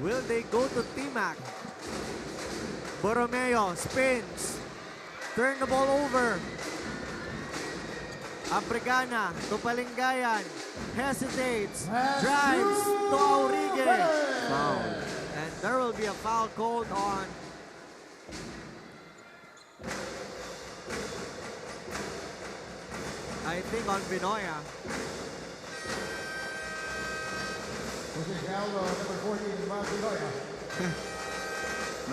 Will they go to Timac? Borromeo spins. Turn the ball over. Abregana to Palingayan. Hesitates. Drives to Aurigue. Foul. And there will be a foul called on I think on Vinoya. Number 14, Mavinoya.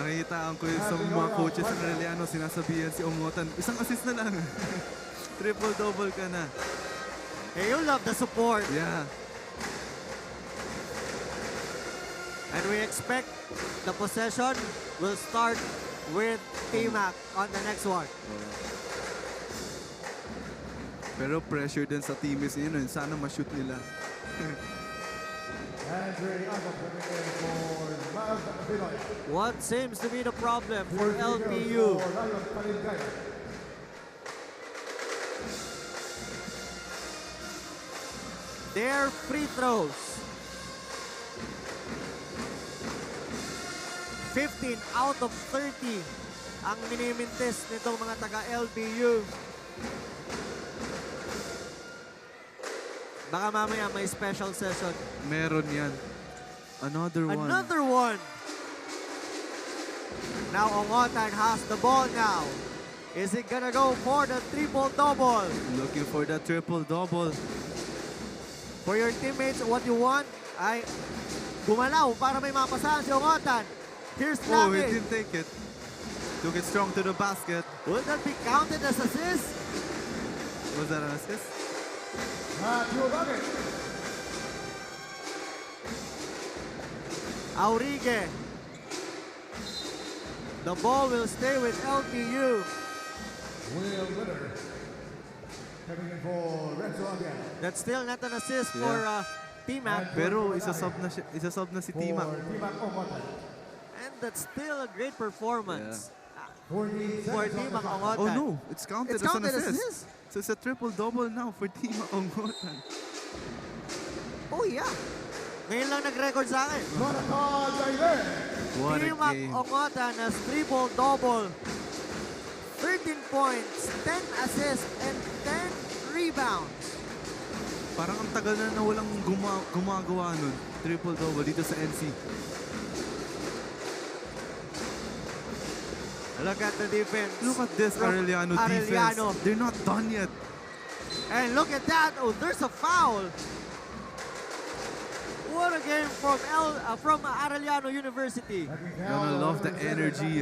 Nakikita ko yung sa mga coaches ng Areliano, sinasabihan si Ongotan, isang assist na lang. Triple-double ka na. Hey, you love the support. Yeah. And we expect the possession will start with Timac on the next one. Pero pressure din sa teammates yun. Sana ma-shoot nila. Andre Agam coming in for Mavinoya. What seems to be the problem for LPU? For Ryan Palingayan. Their free throws. 15 out of 30 ang minimintis nitong mga taga-LPU. Baka mamaya may special session. Meron yan. Another one. Another one. Now Ongotan has the ball now. Is it gonna go for the triple-double? Looking for the triple-double. For your teammates, what you want ay gumalaw para may mapasahan si Ongotan. Here's Oh, he Lagi. didn't take it. Took it strong to the basket. Will that be counted as assist? Was that an assist? Matthew Lagi. Aurigue. The ball will stay with LPU. Will Winner. Coming in for Renzo Abian. That's still not an assist for T-Mac. Pero isa-sub na si Tima. For Timac Omotan. And that's still a great performance. 40 For seconds on the Timac clock. Ongotan. Oh no, it's counted It's as counted an as assist. assist. So it's a triple-double now for Tima Ongotan. Oh yeah. Ngayon lang nag-record sa akin. Jonathan Jailer. What a Timac game. Ongotan has triple-double. 13 points, 10 assists, and 10 rebounds. Parang ang tagal na walang gumagawa nun. Triple-double dito sa NC. Look at the defense. Look at this from Arellano Arellano. defense. They're not done yet. And look at that. Oh, there's a foul. What a game from Arellano University. Gonna love the energy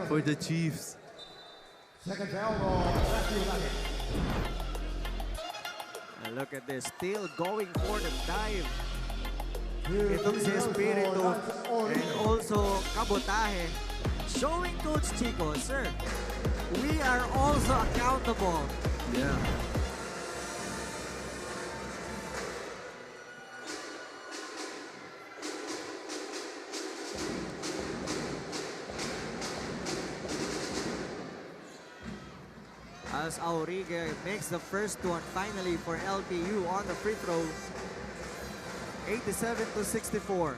for the Chiefs. Second foul on Matthew Luggett. And look at this. Still going for the dive. Itong si Espiritu and also Kabotahe. Showing Coach Chico, sir, we are also accountable. Yeah. As Aurigue makes the first one finally for LPU on the free throw. 87-64.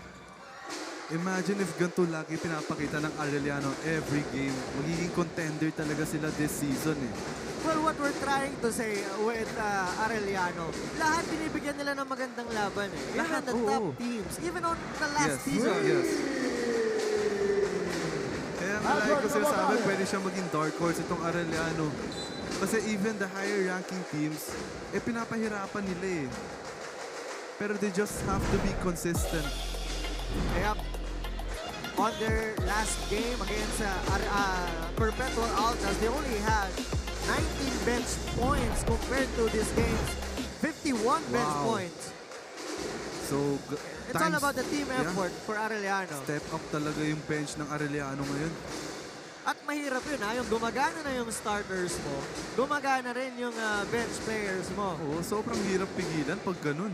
Imagine if ganito lagi pinapakita ng Areliano every game. Magiging contender talaga sila this season eh. Well, what we're trying to say with Arellano, lahat binibigyan nila ng magandang laban eh. Even Lahat, on the oo. top teams, even on the last season. Yes. Kaya nga like ko sinasabi, pwede siya maging dark horse itong Areliano. Kasi even the higher ranking teams, pinapahirapan nila eh. Pero they just have to be consistent. Yep. On their last game against Perpetual Altas, they only had 19 bench points compared to this game's 51 bench points. So, It's all about the team effort for Arellano. Step up talaga yung bench ng Areliano ngayon. At mahirap yun ha, yung gumagana na yung starters mo, gumagana rin yung bench players mo. Oo, sobrang hirap pigilan pag ganun.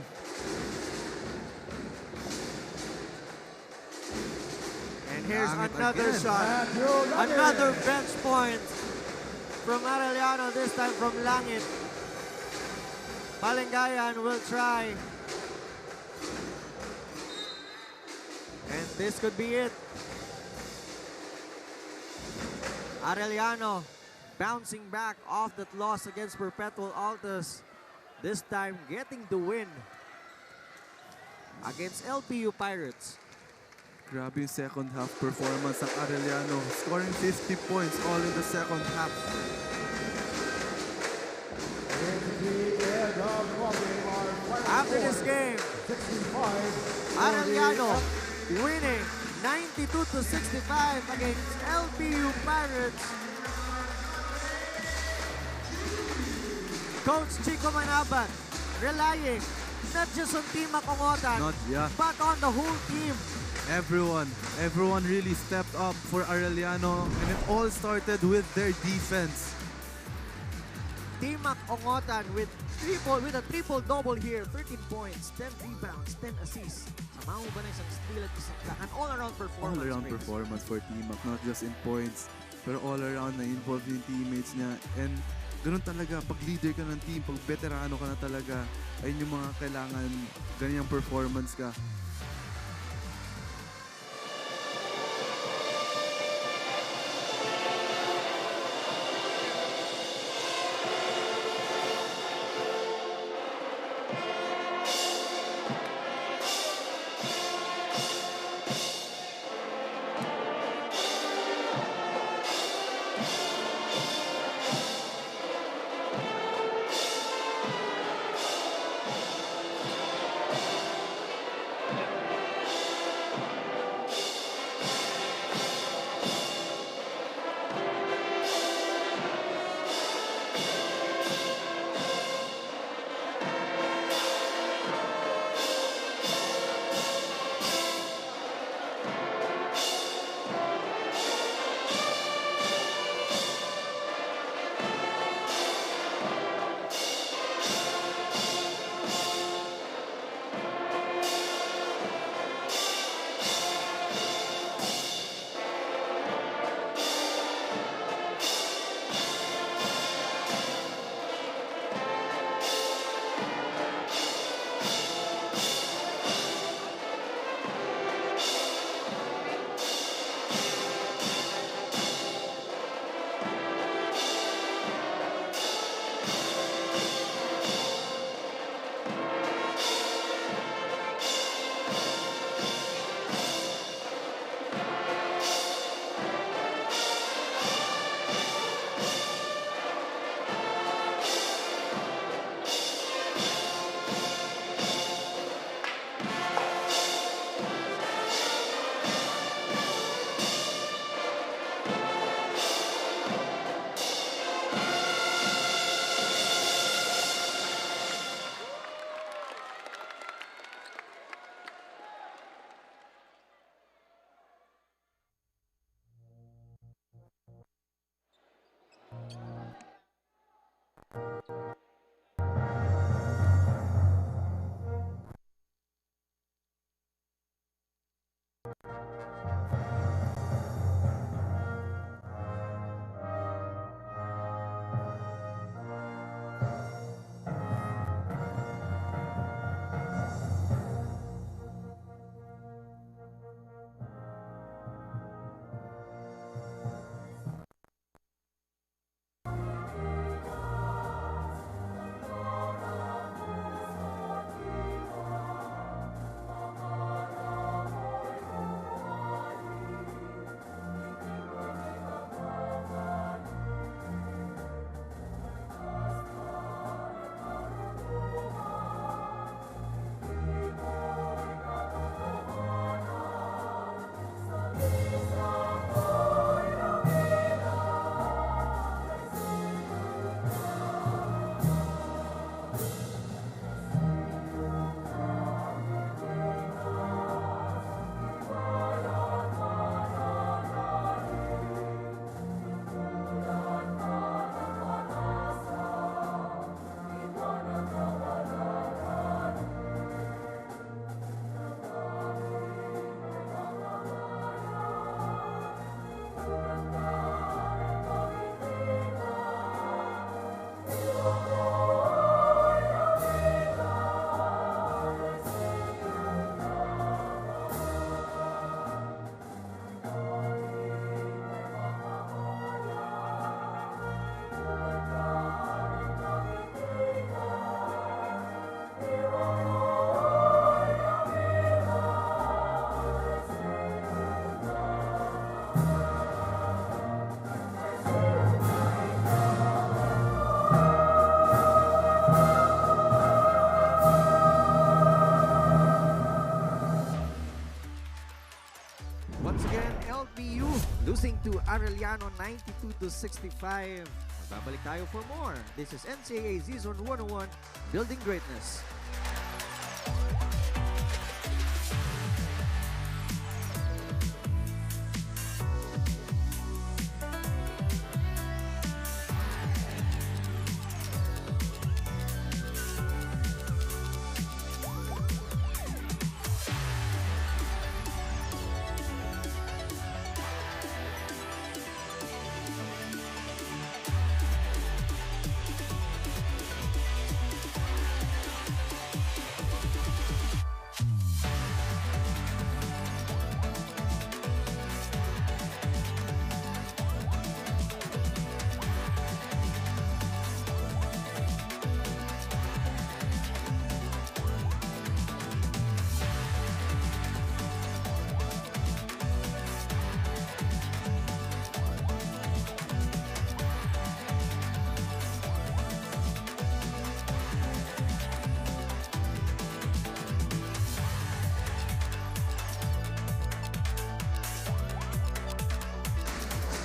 And here's Langit another again. shot. Another bench point from Arellano, this time from Langit. Palingayan will try. And this could be it. Arellano bouncing back off that loss against Perpetual Altas. This time getting the win against LPU Pirates. Grabe yung second half performance ng Arellano. Scoring 50 points all in the second half. After this game, Arellano winning 92-65 against LPU Pirates. Coach Chico Manaban relying not just on Team Makongotan, but on the whole team. Everyone really stepped up for Arellano, and it all started with their defense. Team Makongotan with a triple-double here, 13 points, 10 rebounds, 10 assists. Samahan mo ba na isang steal at isang block? An all-around performance. All-around Riggs. performance for T-Mac, not just in points, pero all-around na involved yung teammates niya. And ganun talaga, pag leader ka ng team, pag veterano ka na talaga, ayun yung mga kailangan, ganyang performance ka. Once again, LPU losing to Arellano 92-65. Magbabalik tayo for more. This is NCAA Season 101, Building Greatness.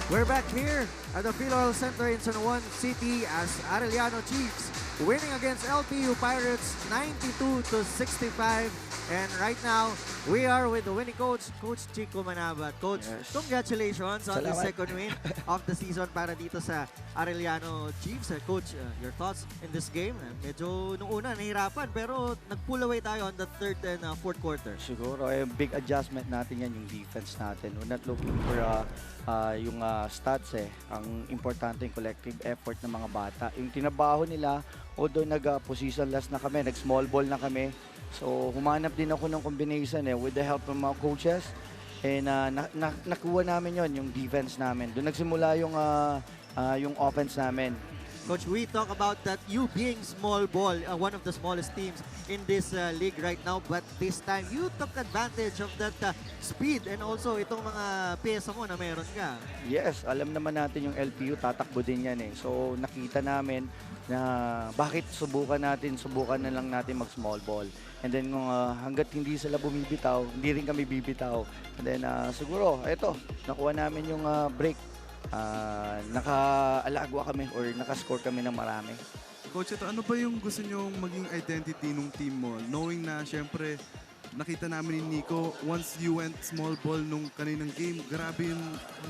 We're back here at the Philo Center in San Juan City as Arellano Chiefs winning against LPU Pirates 92-65. And right now, we are with the winning coach, Coach Chico Manabat. Coach, congratulations on the second win of the season para dito sa Arellano Chiefs. Coach, your thoughts in this game? Medyo nung una nahirapan pero nag-pull away tayo on the third and fourth quarter. Siguro, big adjustment natin yan yung defense natin. We're not looking for yung stats Ang importante yung collective effort ng mga bata. Yung tinabaho nila, although nag-positionless na kami, nag-small ball na kami. So, humanap din ako ng combination with the help ng mga coaches. And nakuha namin yon yung defense namin. Doon nagsimula yung offense namin. Coach, we talk about that you being small ball, one of the smallest teams in this league right now, but this time you took advantage of that speed and also itong mga pyesa mo na meron ka. Yes, alam naman natin yung LPU, tatakbo din yan So nakita namin na bakit subukan na lang natin mag-small ball. And then hanggat hindi sila bumibitaw, hindi rin kami bibitaw. And then siguro, eto, nakuha namin yung break. Naka-alagwa kami or naka-score kami ng marami. Coach, ito, ano ba yung gusto nyong maging identity ng team mo? Knowing na, syempre, nakita namin ni Nico, once you went small ball nung kaninang game, grabe yung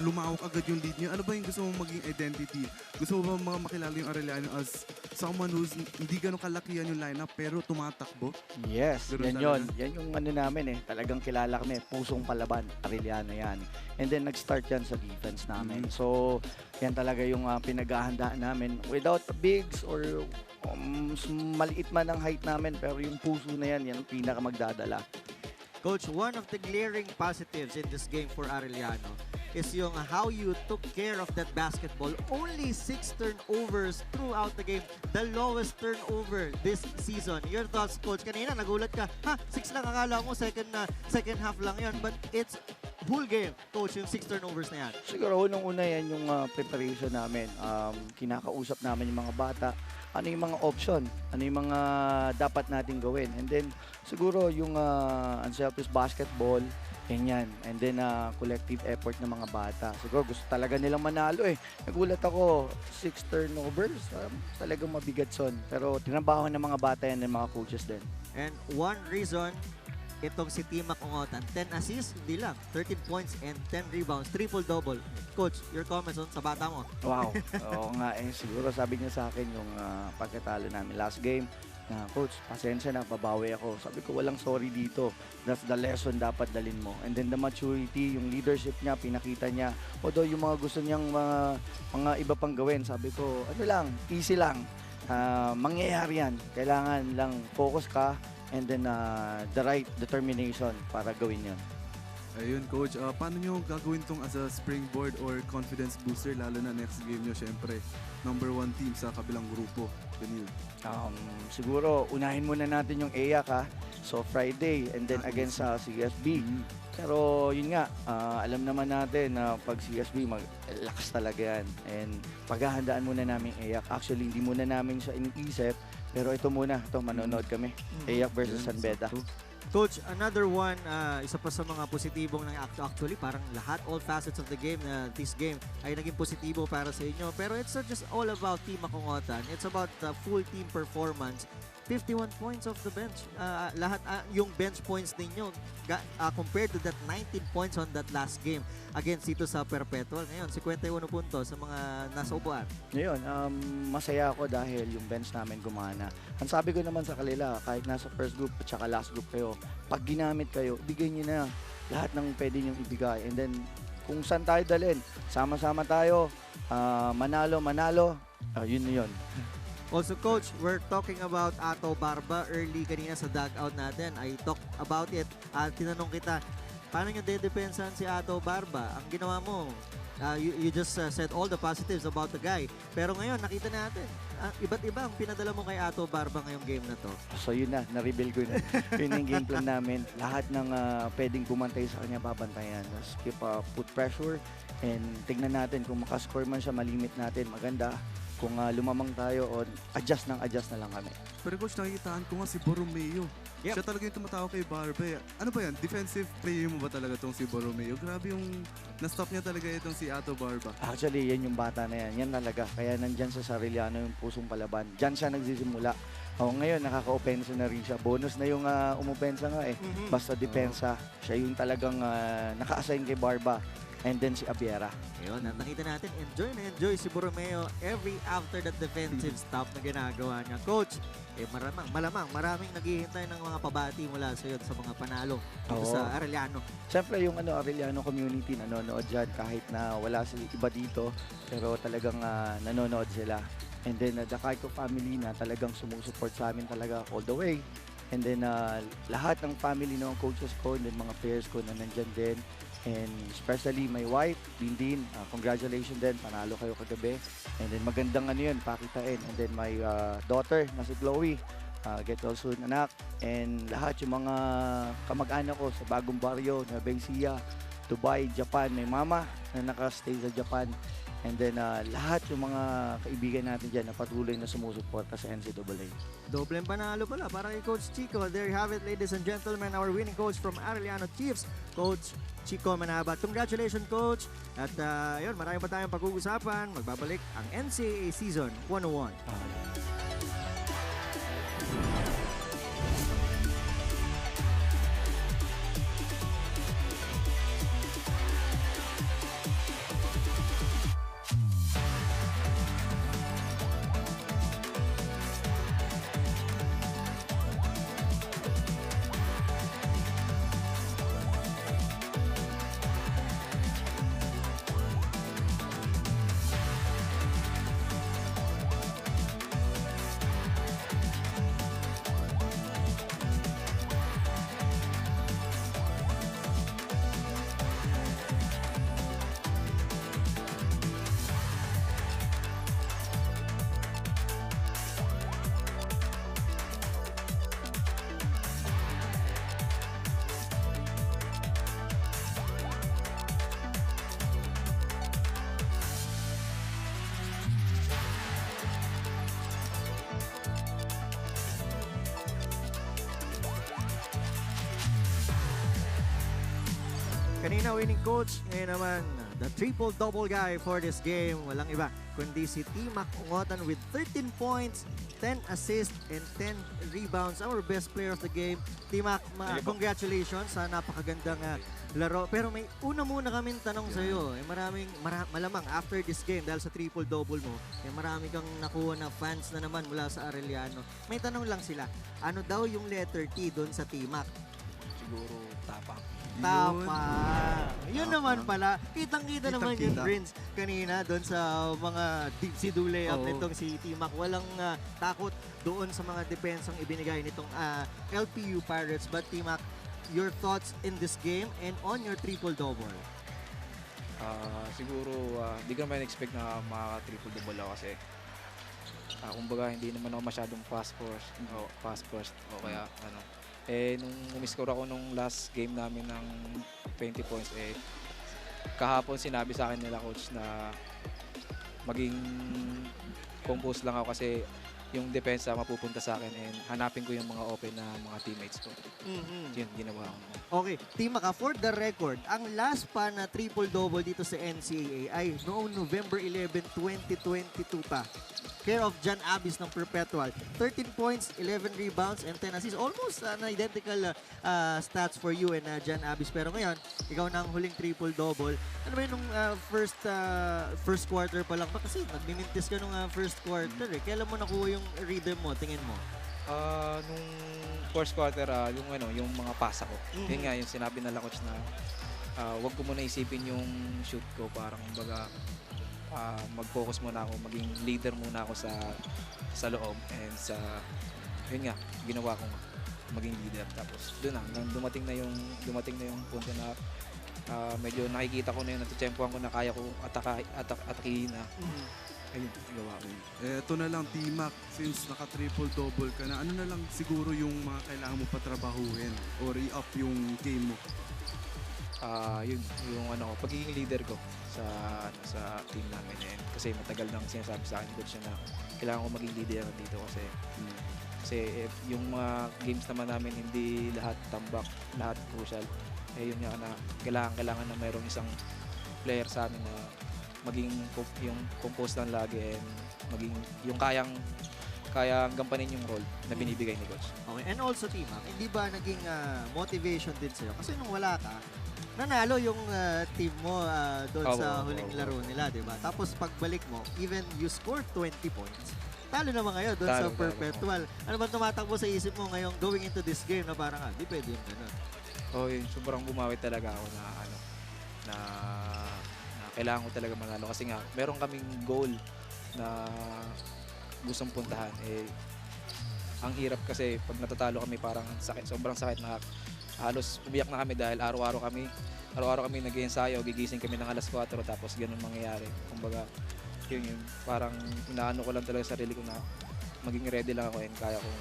lumawak agad yung lead niyo. Ano ba yung gusto mong maging identity? Gusto mo ba makilala yung Arellano as someone who's hindi ganun kalakihan yung lineup pero tumatakbo? Yes, Ganun yan talaga? yun. Yan yung ano namin Talagang kilala kami. Pusong palaban. Areliano yan. And then nag-start yan sa defense namin. So, yan talaga yung pinaghahandaan namin. Without bigs or maliit man ang height namin, pero yung puso na yan, yan ang pinaka magdadala. Coach, one of the glaring positives in this game for Arellano is yung how you took care of that basketball. Only 6 turnovers throughout the game. The lowest turnover this season. Your thoughts, Coach? Kanina nagulat ka, 6 lang akala mo, second half lang yan. But it's whole game, Coach, yung 6 turnovers na yan. Siguro, unang-una yan yung preparation namin. Kinakausap namin yung mga bata. Ano yung mga option? Ano yung mga dapat natin gawin? And then, siguro yung unselfish basketball, ganyan. And then, collective effort ng mga bata. Siguro, gusto talaga nilang manalo Nagulat ako, 6 turnovers. Talagang mabigat son. Pero, tinabaho ng mga bata yan ng mga coaches din. And one reason, itong si Tima Congotan, 10 assists, hindi lang, 13 points and 10 rebounds, triple-double. Coach, your comments on sa bata mo? Wow. Oo nga siguro sabi niya sa akin yung pagkatalo namin last game na, Coach, pasensya na, babawi ako. Sabi ko, walang sorry dito. That's the lesson dapat dalin mo. And then the maturity, yung leadership niya, pinakita niya. Although yung mga gusto niyang mga iba pang gawin, sabi ko, ano lang, easy lang. Mangyayari yan. Kailangan lang focus ka and then the right determination para gawin yun. Ayun, Coach. Paano nyo gagawin tong as a springboard or confidence booster, lalo na next game nyo, syempre, number 1 team sa kabilang grupo? Ganyan. Siguro, unahin muna natin yung AIAC So, Friday and then against sa CSB. Pero, yun nga, alam naman natin na pag CSB, lakas talaga yan. And paghahandaan muna namin AIAC. Actually, hindi muna namin siya iniisip. Pero ito muna, manonood kami. AIAC versus Beda. Coach, another one, isa pa sa mga positibong actually, parang lahat, all facets of the game, this game, ay naging positibo para sa inyo. Pero it's not just all about Team Makungotan. It's about the full team performance. 51 points off the bench. Lahat yung bench points ninyo compared to that 19 points on that last game against dito sa Perpetual. Ngayon, 51 puntos sa mga nasa upuan. Ngayon, masaya ako dahil yung bench namin gumana. Ang sabi ko naman sa kanila, kahit nasa first group at saka last group kayo, pag ginamit kayo, bigay nyo na lahat ng pwede nyong ibigay. And then, kung saan tayo dalhin, sama-sama tayo, manalo, yun na yun. Also, Coach, we're talking about Ato Barba early kanina sa dugout natin. I talked about it. Tinanong kita, paano nyo dedepensahan si Ato Barba? Ang ginawa mo, you just said all the positives about the guy. Pero ngayon, nakita natin, iba't iba ang pinadala mo kay Ato Barba ngayong game na to. So yun na, na-reveal ko na. Yun yung game plan namin. Lahat ng pwedeng bumantay sa kanya, babantayan. Keep put pressure and tignan natin kung makascore man siya, malimit natin, maganda. Kung lumamang tayo o adjust na lang kami. Pero coach, nakikitaan ko nga si Borromeo. Yep. Siya talaga yung tumatawag kay Barba. Ano ba yan? Defensive player mo ba talaga tong si Borromeo? Grabe yung na-stop niya talaga itong si Ato Barba. Actually, yan yung bata na yan. Yan talaga. Kaya nandyan sa Areliano yung pusong palaban. Diyan siya nagsisimula. Ngayon, nakaka-opensa na rin siya. Bonus na yung umupensa nga eh. Basta depensa. Siya yung talagang naka-assign kay Barba. And then si Abiera. Ayun, nakita natin, enjoy si Borromeo every after that defensive stop na ginagawa niya. Coach, malamang maraming naghihintay ng mga pabati mula sa iyo sa mga panalo dito sa Arellano. Siyempre yung Areliano community nanonood dyan kahit na wala sila iba dito. Pero talagang nanonood sila. And then the Kaiko family na talagang sumusuport sa amin talaga all the way. And then lahat ng family ng coaches ko and then mga players ko na nandyan din. And especially my wife, Dindin, congratulations din, panalo kayo kagabi. And then magandang pakitain. And then my daughter na si Chloe, get well soon anak. And lahat yung mga kamag-anak ko sa bagong baryo, na Bengsia, Dubai, Japan, may mama na nakastay sa Japan. And then lahat yung mga kaibigan natin dyan na patuloy na sumusuporta sa NCAA. Doble panalo pala para kay Coach Chico. There you have it, ladies and gentlemen, our winning coach from Arellano Chiefs, Coach Chico Manabat. Congratulations, Coach. At yun, marami pa tayong pag-uusapan. Magbabalik ang NCAA Season 101. Kanina winning coach, ngayon naman the triple-double guy for this game. Walang iba kundi si T-Mac Ungotan with 13 points, 10 assists, and 10 rebounds. Our best player of the game. T-Mac, congratulations sa napakagandang laro. Pero may una muna kaming tanong sa iyo. Malamang after this game, dahil sa triple-double mo, marami kang nakuha na fans na naman mula sa Areliano. May tanong lang sila, ano daw yung letter T doon sa T-Mac? Siguro tapak. Tama. Yun naman pala. Kitang-kita naman yung Prince kanina doon sa mga deep layup nitong si T-Mac. Walang takot doon sa mga depensang ibinigay nitong LPU Pirates. But T-Mac, your thoughts in this game and on your triple-double? Siguro, di ko naman expect na makaka-triple-double ako kasi kumbaga hindi naman ako masyadong fast first o kaya nung umiscore ako nung last game namin ng 20 points, kahapon sinabi sa akin nila coach na maging compose lang ako kasi yung depensa mapupunta sa akin and hanapin ko yung mga open na mga teammates ko. Yun, ginawa ko. Okay, Team Maka, for the record, ang last pa na triple-double dito sa NCAA ay noong November 11, 2022 pa. Care of John Abis ng Perpetual. 13 points, 11 rebounds, and 10 assists. Almost an identical stats for you and John Abis. Pero ngayon, ikaw na ang huling triple-double. Ano ba yun nung first quarter pa lang ba? Kasi nagmimintis ka nung first quarter eh. Kailan mo nakuha yung rhythm mo, tingin mo? Nung first quarter, yung mga pasa ko. Yun nga, yung sinabi nila coach na wag ko muna isipin yung shoot ko. Parang baga, mag-focus muna ako, maging leader muna ako sa loob. And yun nga, ginawa ko maging leader. Tapos doon nang dumating na yung punto na medyo nakikita ko na yun, natutsempohan ko na kaya ko atakihin na. Ayun, nagawa ko yun. Ito na lang, T-Mac, since naka-triple-double ka na, ano na lang siguro yung mga kailangan mo patrabahuin or i-up yung game mo? Yun, yung pagiging leader ko sa team namin. And kasi matagal nang sinasabi sa akin coach na kailangan ko maging leader dito kasi yung mga games naman namin hindi lahat tambak, lahat crucial. Yun nga na kailangan na mayroong isang player sa amin na maging yung compose lang lagi and maging yung kayang gampanin yung role na binibigay ni coach. Okay, and also Team Mac, hindi ba naging motivation din sa'yo? Kasi nung wala ka, nanalo yung team mo doon sa huling laro nila, di ba? Tapos pagbalik mo, even you scored 20 points. Talo naman ngayon doon sa Perpetual. Ano ba tumatakbo sa isip mo ngayong going into this game na parang, di pwede yung gano'n? Yun, sobrang bumawi talaga ako na kailangan ko talaga manalo. Kasi nga, meron kaming goal na gustong puntahan. Ang hirap kasi pag natatalo kami parang sakit, sobrang sakit na halos umiyak na kami dahil araw-araw kami nag-ensayo, gigising kami ng alas 4 tapos ganun mangyayari. Kumbaga, yun parang inaano ko lang talaga sarili ko na maging ready lang ako and kaya kong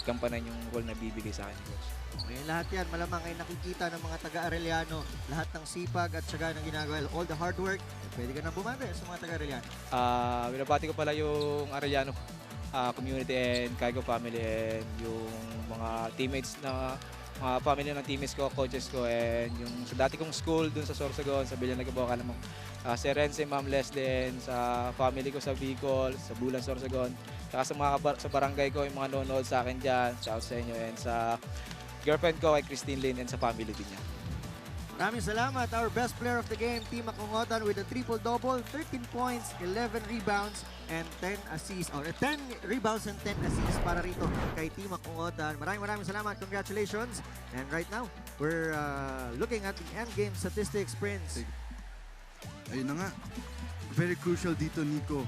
gampanan yung role na bibigay sa akin, coach. Okay, lahat yan malamang ay nakikita ng mga taga-Areliano, lahat ng sipag at syaga ng ginagawa, all the hard work. Pwede ka na bumati sa mga taga-Areliano. Binabati ko pala yung Arellano community and Kaigo family and yung mga teammates na mga family ng teammates ko, coaches ko, and yung sa dati kong school dun sa Sorsogon, sa Beda Nagkabuka naman. Si Rense, Ma'am Leslie, sa family ko sa Bicol, sa Bulan, Sorsogon. Saka sa barangay ko, yung mga nanonood sa akin dyan, shout sa inyo, and sa girlfriend ko, kay Christine Lynn, and sa family din niya. Maraming salamat. Our best player of the game, Team Makungotan with a triple-double, 13 points, 11 rebounds, and 10 assists. Or 10 rebounds and 10 assists para rito kay Team Makungotan. Maraming salamat. Congratulations. And right now, we're looking at the endgame statistics, Prince. Ayun na nga. Very crucial dito, Nico.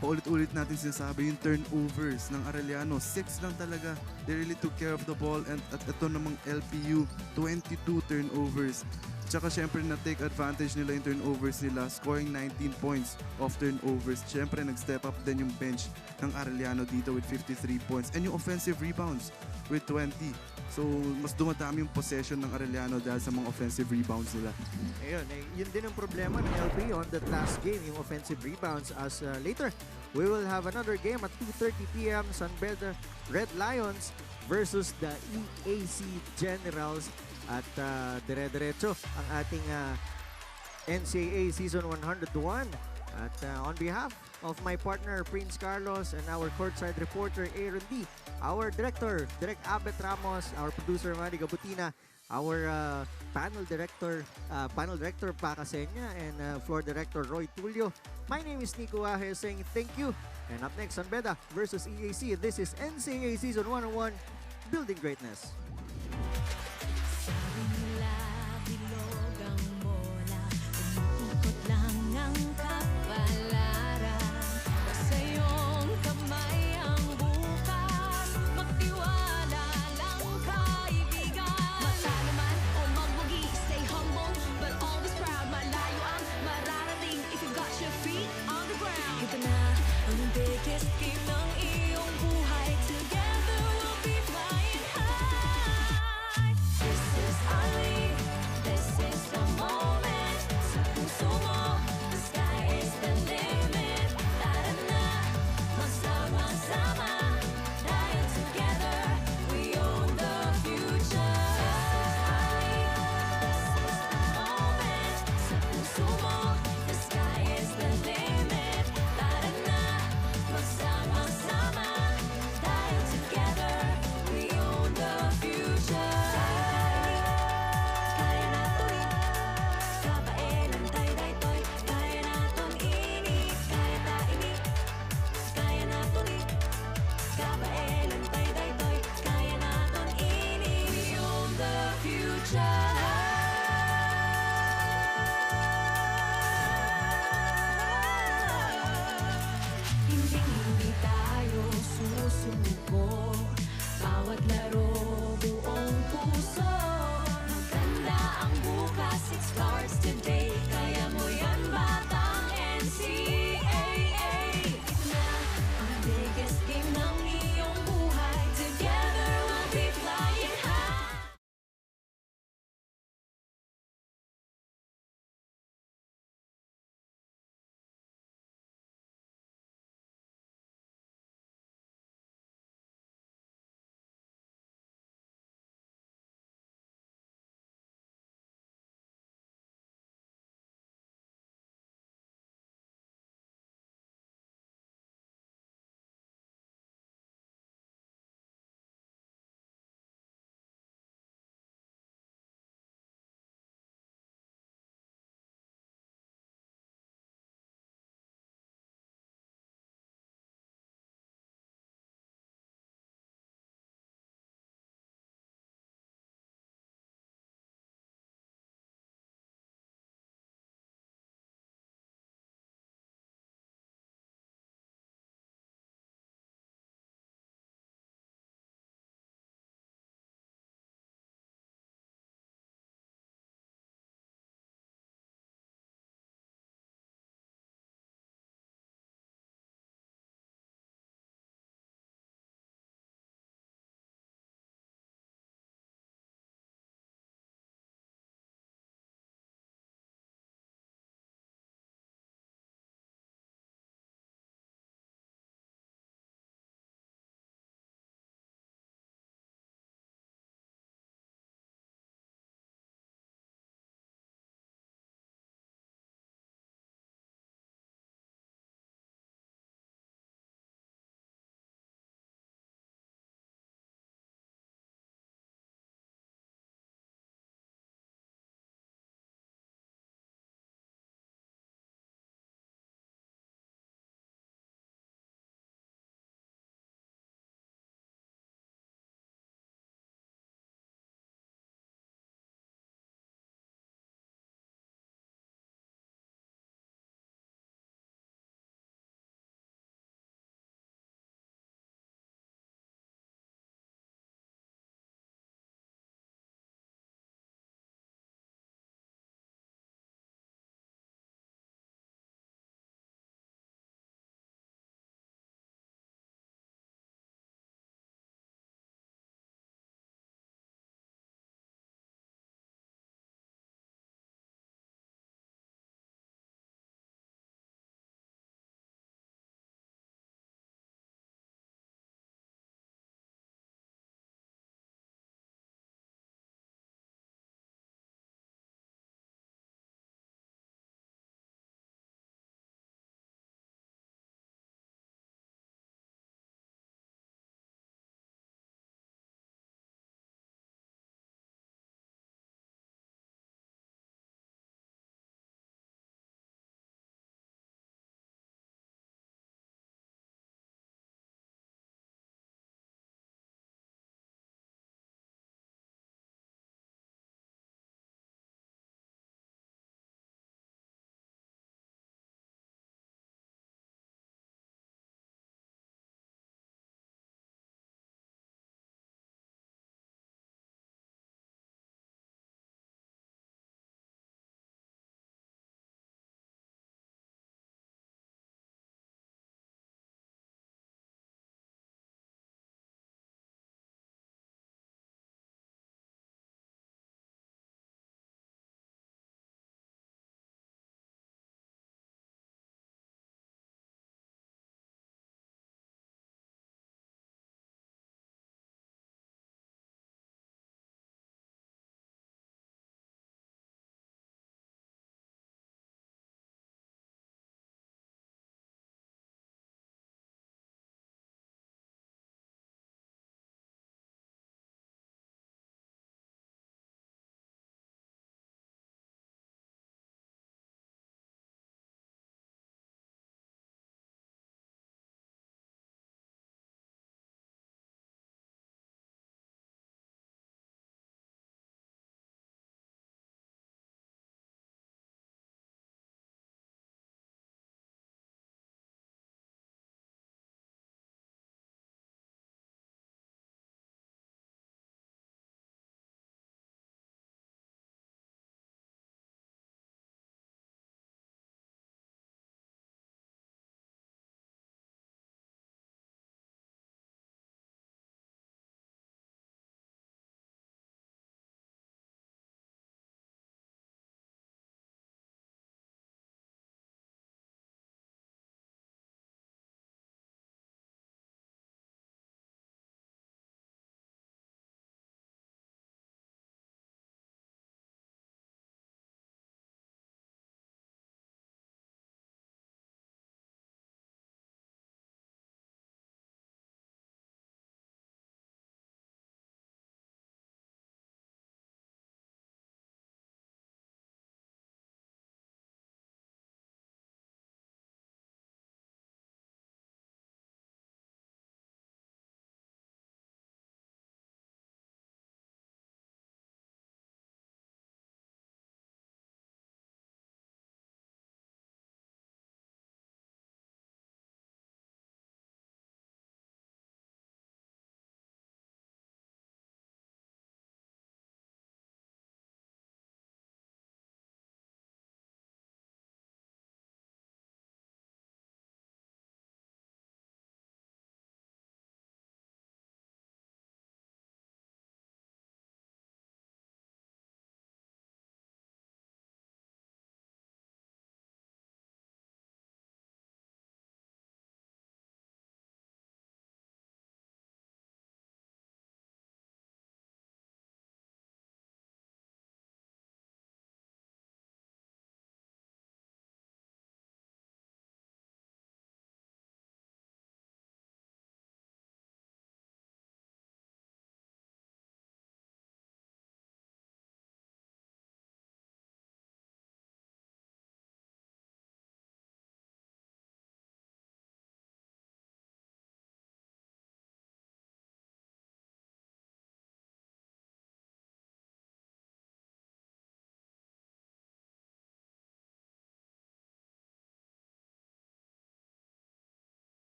Paulit-ulit natin sinasabi yung turnovers ng Arellano. 6 lang talaga. They really took care of the ball. And at ito namang LPU, 22 turnovers. Tsaka syempre na-take advantage nila yung turnovers nila, scoring 19 points of turnovers. Syempre nag-step up din yung bench ng Arellano dito with 53 points. And yung offensive rebounds with 20. So, mas dumadami yung possession ng Arellano dahil sa mga offensive rebounds nila. Ayun, yun din ang problema ng LP on that last game, yung offensive rebounds. As later, we will have another game at 2:30 p.m. San Beda Red Lions versus the EAC Generals. At dire-diretso ang ating NCAA Season 101. At on behalf of my partner Prince Carlos and our courtside reporter Aaron D, our director Direk Abet Ramos, our producer Mari Gabutina, our panel director Pacasenya, and floor director Roy Tulio. My name is Nico Ahe saying thank you. And up next on Beda versus EAC, this is NCAA Season 101, Building Greatness. Sabi nila, bilog ang bola, umuukot lang ang kapalaran. Sa iyong kamay ang bukas, magtiwala lang kaibigan. Matalo man o magwagi, stay humble, but always proud. Malayo ang mararating if you got your feet on the ground. Ito na ang biggest game ng iyong buhay. Together we'll be flying high.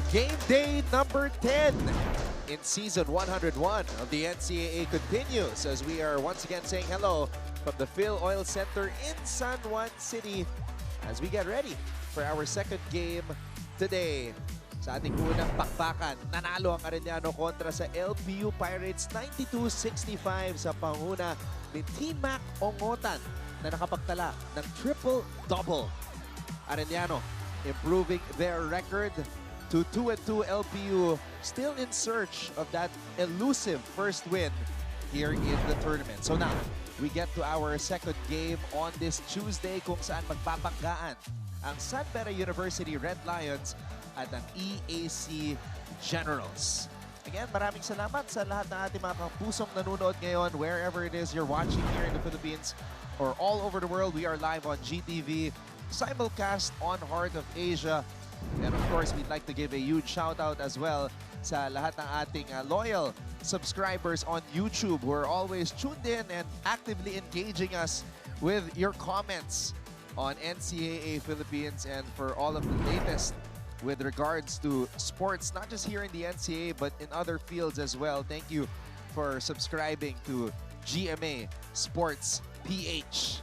Game day number 10 in season 101 of the NCAA continues as we are once again saying hello from the Phil Oil Center in San Juan City as we get ready for our second game today. Sa ating unang bakbakan, nanalo ang Arellano kontra sa LPU Pirates 92-65 sa panguna ni Team Mac Ongotan na nakapagtala ng triple-double. Arellano improving their record to 2-2. LPU still in search of that elusive first win here in the tournament. So now, we get to our second game on this Tuesday kung saan magpapanggaan ang San Beda University Red Lions at ang EAC Generals. Again, maraming salamat sa lahat ng ating mga kapusong nanonood ngayon wherever it is you're watching here in the Philippines or all over the world. We are live on GTV, simulcast on Heart of Asia. And of course, we'd like to give a huge shout out as well sa lahat ng ating loyal subscribers on YouTube who are always tuned in and actively engaging us with your comments on NCAA Philippines and for all of the latest with regards to sports, not just here in the NCAA, but in other fields as well. Thank you for subscribing to GMA Sports PH.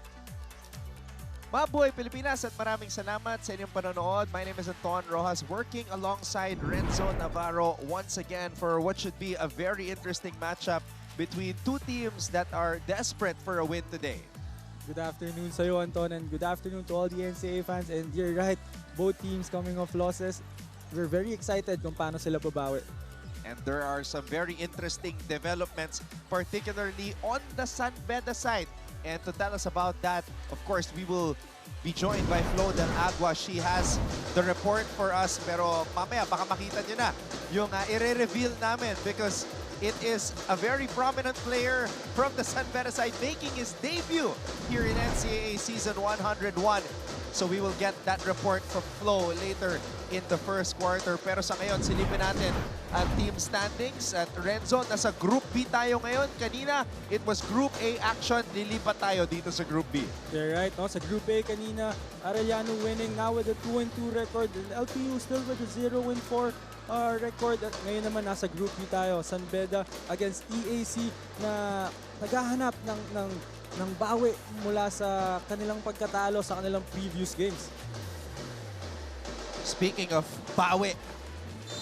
Mabuhay Pilipinas at maraming salamat sa inyong panonood. My name is Anton Rojas, working alongside Renzo Navarro once again for what should be a very interesting matchup between two teams that are desperate for a win today. Good afternoon sa'yo, Anton, and good afternoon to all the NCAA fans. And you're right, both teams coming off losses. We're very excited kung paano sila babawi. And there are some very interesting developments, particularly on the San Beda side. And to tell us about that, of course, we will be joined by Flo Del Agua. She has the report for us. Pero mamaya, baka makita nyo na yung i-reveal namin because it is a very prominent player from the San Beda side making his debut here in NCAA Season 101. So we will get that report from Flo later in the first quarter. Pero sa ngayon, silipin natin ang team standings. At Renzo, nasa Group B tayo ngayon. Kanina, it was Group A action. Lilipat tayo dito sa Group B. You're right, no? Sa Group A kanina, Arellano winning now with a 2-2 record. And LPU still with a 0-4 record. At ngayon naman, nasa Group B tayo. San Beda against EAC na naghahanap ng bawi mula sa kanilang pagkatalo sa kanilang previous games. Speaking of bawi,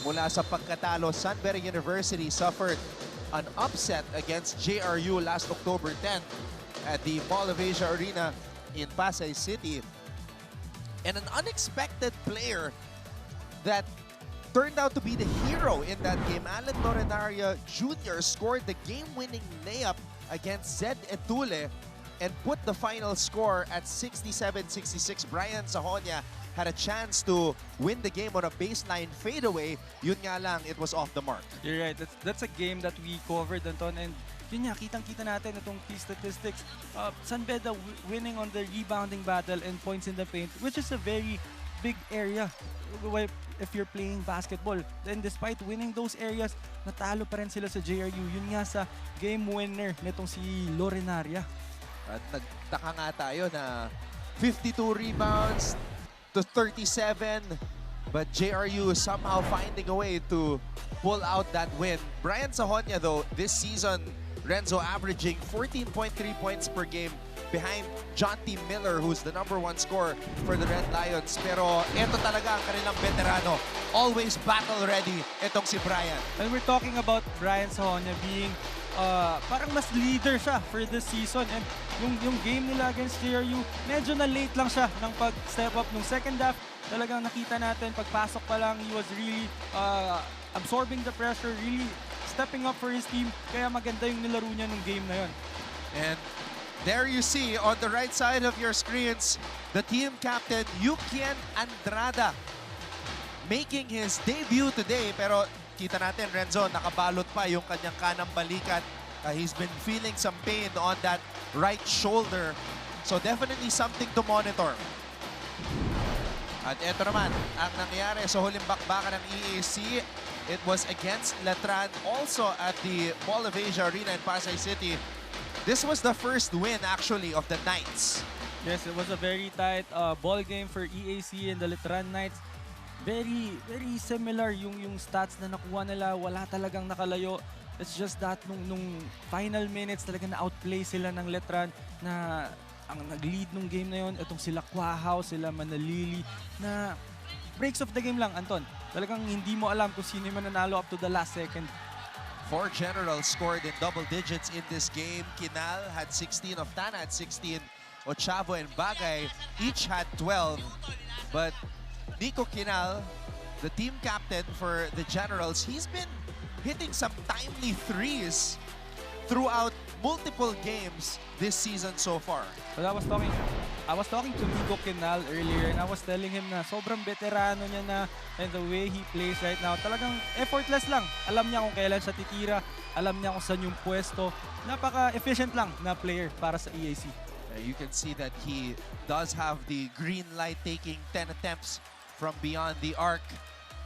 mula sa pagkatalo, San Beda University suffered an upset against JRU last October 10 at the Mall of Asia Arena in Pasay City. And an unexpected player that turned out to be the hero in that game, Alan Lorenaria Jr. scored the game-winning layup against Zed Etule and put the final score at 67-66. Brian Sahonia had a chance to win the game on a baseline fadeaway. Yun nga lang, it was off the mark. You're right. That's a game that we covered, Anton. And yun nga, kitang-kita natin itong key statistics. San Beda winning on the rebounding battle and points in the paint, which is a very big area if you're playing basketball. Then despite winning those areas, natalo pa rin sila sa JRU. Yun nga sa game winner nitong si Lorenaria. At nagtaka nga tayo na 52 rebounds to 37, but JRU somehow finding a way to pull out that win. Brian Sahonia though, this season, Renzo averaging 14.3 points per game behind John T. Miller, who's the #1 scorer for the Red Lions. Pero eto talaga ang kanilang veterano. Always battle ready, etong si Brian. And we're talking about Brian Sahonia being parang mas leader siya for this season. And yung game nila against JRU, medyo na late lang siya ng pag-step up nung second half. Talagang nakita natin, pagpasok pa lang, he was really absorbing the pressure, really stepping up for his team. Kaya maganda yung nilaro niya nung game na yun. And there you see on the right side of your screens, the team captain, Yukian Andrada, making his debut today. Pero kita natin, Renzo, nakabalot pa yung kanyang kanang balikat. He's been feeling some pain on that right shoulder. So definitely something to monitor. At eto naman, ang nangyari sa huling bakbakan ng EAC, it was against Letran, also at the Mall of Asia Arena in Pasay City. This was the first win, actually, of the Knights. Yes, it was a very tight ball game for EAC and the Letran Knights. very similar yung stats na nakuha nila. Wala talagang nakalayo. It's just that nung final minutes talaga na-outplay sila ng Letran na ang nag-lead nung game na yon. Itong sila Quahaw, sila Manalili na breaks of the game lang, Anton. Talagang hindi mo alam kung sino yung mananalo up to the last second. 4 generals scored in double digits in this game. Kinal had 16, Oftana had 16, Ochavo and Bagay each had 12. But Nico Kinal, the team captain for the generals, he's been hitting some timely threes throughout multiple games this season so far. But I was talking to Nico Kinal earlier and I was telling him na sobrang veterano niya na and the way he plays right now, talagang effortless lang. Alam niya kung kailan siya titira, alam niya kung saan yung pwesto. Napaka-efficient lang na player para sa EAC. You can see that he does have the green light, taking 10 attempts from beyond the arc.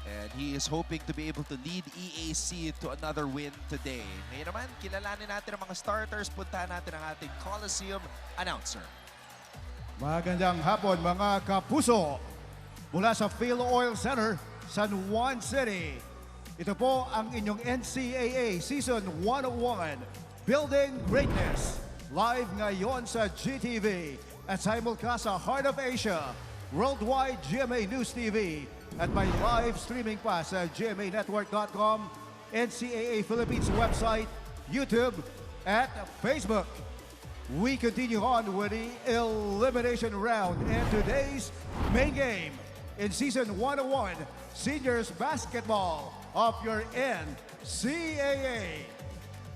And he is hoping to be able to lead EAC to another win today. Ngayon naman, kilalanin natin ang mga starters. Puntahan natin ang ating Coliseum announcer. Magandang hapon mga kapuso. Mula sa Phil Oil Center, San Juan City. Ito po ang inyong NCAA Season 101, Building Greatness. Live ngayon sa GTV at simulcast sa Heart of Asia, Worldwide GMA News TV, at may live streaming pa sa gmanetwork.com, NCAA Philippines website, YouTube, at Facebook. We continue on with the elimination round and today's main game in Season 101 Seniors Basketball of your NCAA.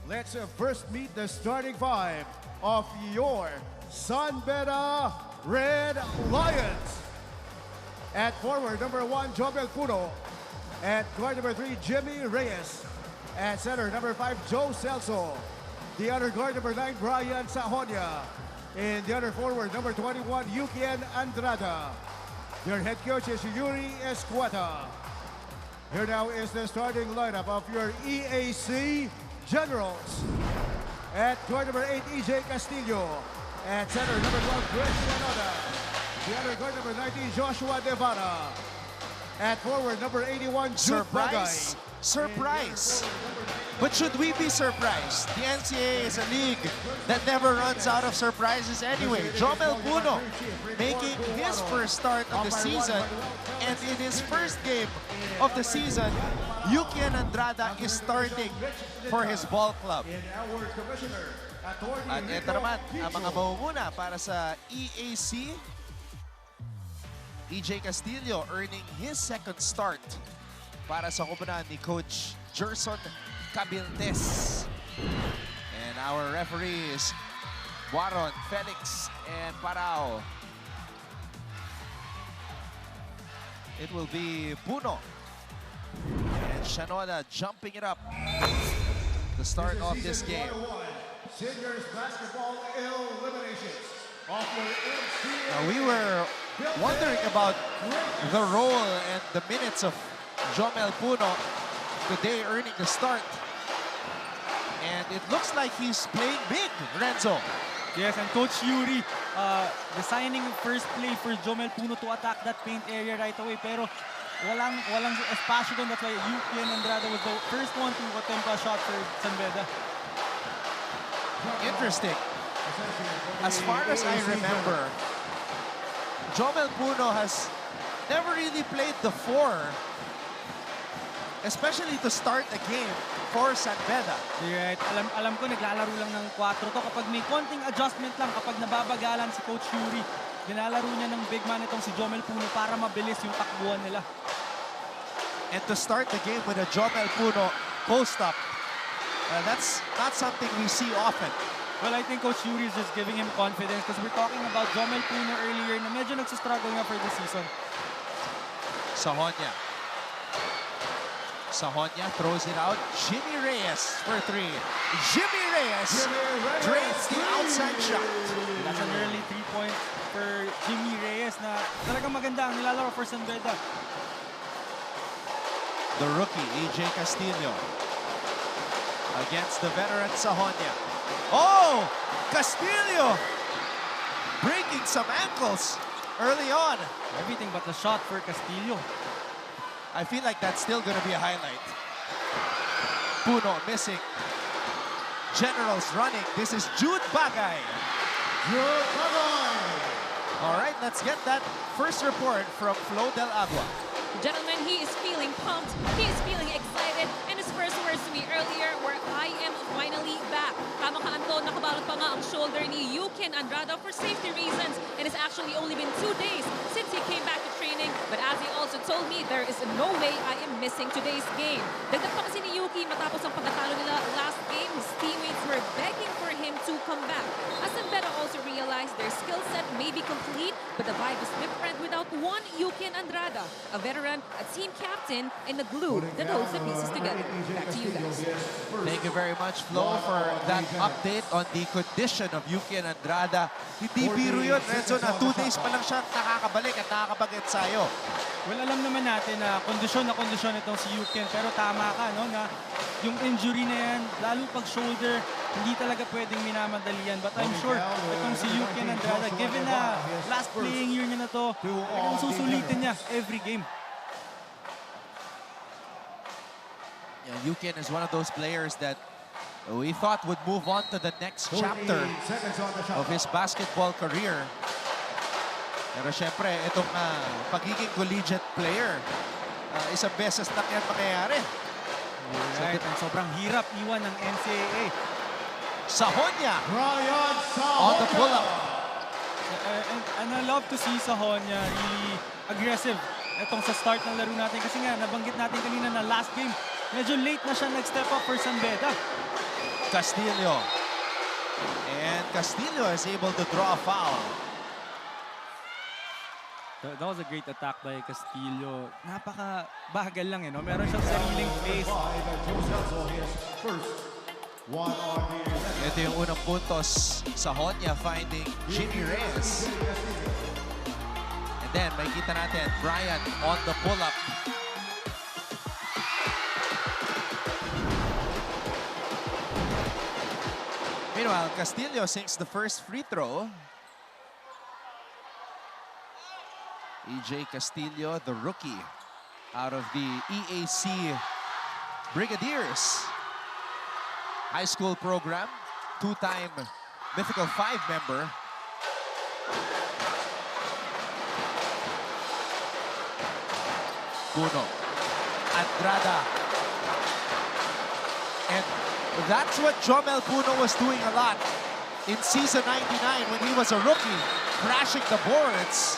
Let's first meet the starting five of your San Beda Red Lions. At forward, number 1, Jobel Puno. At guard number 3, Jimmy Reyes. At center, number 5, Joe Celso. The other guard, number 9, Brian Sahonia. And the other forward, number 21, Yukien Andrada. Your head coach is Yuri Escueta. Here now is the starting lineup of your EAC Generals. At guard number 8, EJ Castillo. At center, number 12, Christian Oda. The other guard, number 19, Joshua Devara. At forward, number 81, Jude Surprise! Surprise! But should we be surprised? The NCAA is a league that never runs out of surprises anyway. Jomel Puno making his first start of the season, and in his first game of the season, Yukien Andrada is starting for his ball club. At ito naman, ang mga mauuna para sa EAC, EJ Castillo earning his second start para sa koponan ni Coach Gerson Cabildes. And our referees, Waron, Felix, and Parao. It will be Puno and Shanoda jumping it up to start off this game. Seniors Basketball Eliminations of your NCAA. Now, we were wondering about the role and the minutes of Jomel Puno today earning the start. And it looks like he's playing big, Renzo. Yes, and Coach Yuri designing first play for Jomel Puno to attack that paint area right away. Pero walang espasyo doon. That's why Yukien Andrada was the first one to attempt a shot for San Beda. Interesting. As far as I remember, Jomel Puno has never really played the 4, especially to start a game for San Beda. Right. Alam ko naglalaro lang ng 4 to. Kapag may konting adjustment lang, kapag nababagalan si Coach Yuri, nilalaro niya ng big man itong si Jomel Puno para mabilis yung takbuhan nila. And to start the game with a Jomel Puno post-up, that's not something we see often. Well, I think Coach Yuri is just giving him confidence because we're talking about Jomel Puno earlier na medyo nagsistruggle nga for this season. Sahonia throws it out. Jimmy Reyes for 3. Jimmy Reyes drains the outside shot. That's an early 3 points for Jimmy Reyes na talagang maganda ang nilalaro for San Beda. The rookie, AJ Castillo, against the veteran Sahonia. Oh! Castillo breaking some ankles early on. Everything but the shot for Castillo. I feel like that's still going to be a highlight. Puno missing. Generals running. This is Jude Bagay. Jude Bagay. All right, let's get that first report from Flo Del Agua. Gentlemen, he is feeling pumped, he is feeling excited, and his first words to me earlier were, I am finally back. Kamakaan nakabalot pa nga ang shoulder ni Yukin Andrada for safety reasons, and it's actually only been 2 days since he came back to training, but as he also told me, there is no way I am missing today's game. Dagdag pa kasi ni Yuki matapos ang pagkatalo nila last game, his teammates were begging for him to come back. As Beda also realized their skill set may be complete, but the vibe is different without one Yukin Andrada, a veteran, a team captain, and the glue that holds the pieces together. Back to you guys. Thank you very much, Flo, for that update on the condition of Yuki Andrada. Hindi biro yun, Renzo, na 2 days pa lang siya nakakabalik at nakakapag-ensayo. Well, alam naman natin na kondisyon itong si Yukin. Pero tama ka, no, na yung injury na yan, lalo pag shoulder, hindi talaga pwedeng minamadali yan. But I'm sure itong si Yukin Andrada, given na last playing year niya na to, talagang susulitin niya every game. Yeah, Yukin is one of those players that we thought would move on to the next chapter of his basketball career. Pero syempre, itong pagiging collegiate player, isang beses lang yan mangyayari. Right, and sobrang hirap iwan ng NCAA. Sahonya on the pull-up. And I love to see Sahonya really aggressive itong sa start ng laro natin. Kasi nga, nabanggit natin kanina na last game, medyo late na siya nag-step up for San Beda. Castillo. And Castillo is able to draw a foul. That was a great attack by Castillo. Napaka-bagal lang, no? Meron siyang sariling pace. Ito yung unang puntos. Sahonya finding Jimmy Reyes. And then, makikita natin, Brian on the pull-up. Meanwhile, Castillo sinks the first free throw. EJ Castillo, the rookie out of the EAC Brigadiers high school program, 2-time Mythical 5 member. Puno, Andrada, and that's what Jomel Puno was doing a lot in season 99 when he was a rookie, crashing the boards.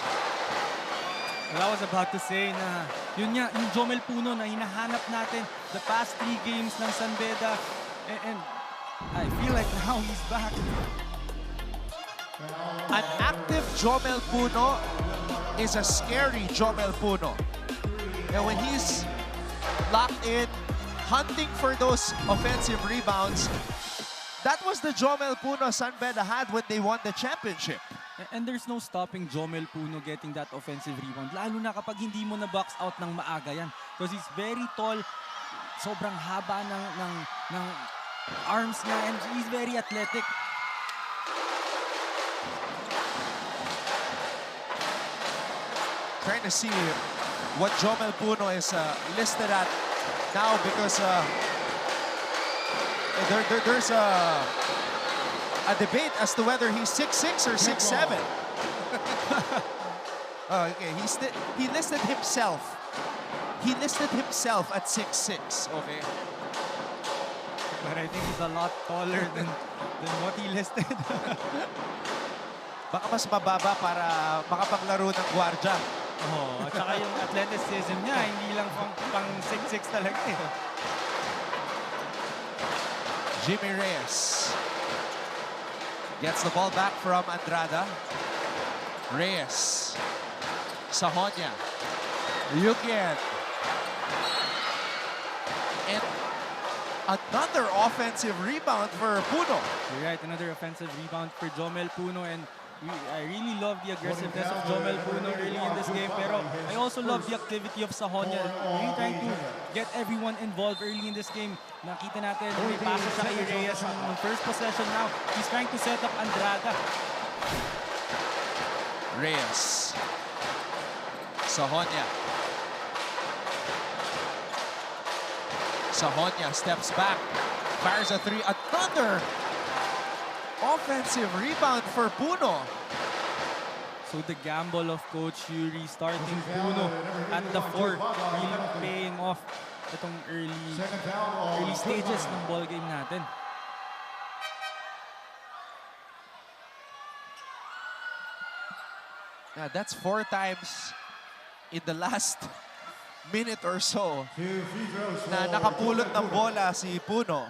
Well, I was about to say na yun nga, yung Jomel Puno na hinahanap natin the past 3 games ng San Beda. And I feel like now he's back. An active Jomel Puno is a scary Jomel Puno. And when he's locked in, hunting for those offensive rebounds, that was the Jomel Puno San Beda had when they won the championship. And there's no stopping Jomel Puno getting that offensive rebound. Lalo na kapag hindi mo na box out ng maaga yan. Because he's very tall, sobrang haba ng arms niya, and he's very athletic. Trying to see what Jomel Puno is listed at now, because there's a debate as to whether he's 6'6" or 6'7". Oh, okay, he listed himself. He listed himself at 6'6". Okay. But I think he's a lot taller than what he listed. Baka mas mababa para makapaglaro ng gwardya. Oh, at saka yung athleticism niya, hindi lang pang 6'6" talaga eh. Jimmy Reyes gets the ball back from Andrada. Reyes. Sahonya. Yukin. And another offensive rebound for Puno. You're right, another offensive rebound for Jomel Puno, and I really love the aggressiveness of Jomel Puno early in this game, pero I also love the activity of Sahonya. Really trying to get everyone involved early in this game. Nakita natin, may pasa siya kay Reyes on first possession now. He's trying to set up Andrada. Reyes. Sahonya. Sahonia steps back, fires a three. Another offensive rebound for Puno. So the gamble of Coach Yuri starting Puno at the 4 really paying off itong early stages ng ball game natin. Yeah, that's 4 times in the last minute or so na nakapulot ng bola si Puno.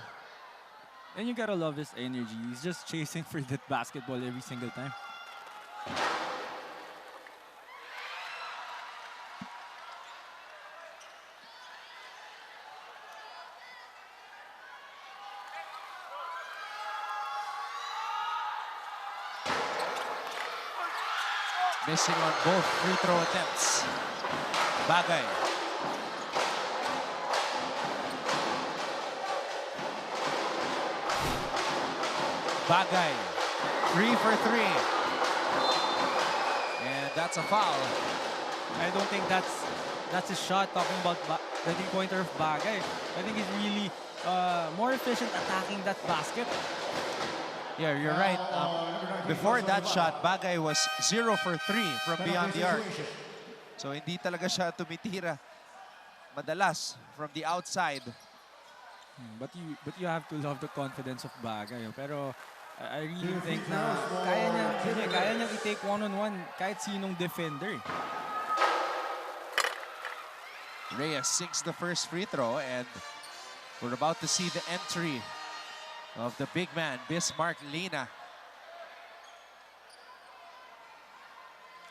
And you gotta love his energy. He's just chasing for that basketball every single time. Missing on both free throw attempts. Bagay. Bagay. 3 for 3. And that's a foul. I don't think that's a shot talking about the three-pointer of Bagay. I think he's really more efficient attacking that basket. Yeah, you're right. Before that shot, Bagay was 0 for 3 from beyond the arc. So hindi talaga siya tumitira madalas from the outside. But you have to love the confidence of Bagay. Pero I really think na kaya niyang i-take one-on-one kahit sinong defender. Reyes sinks the first free throw, and we're about to see the entry of the big man, Bismarck Lina.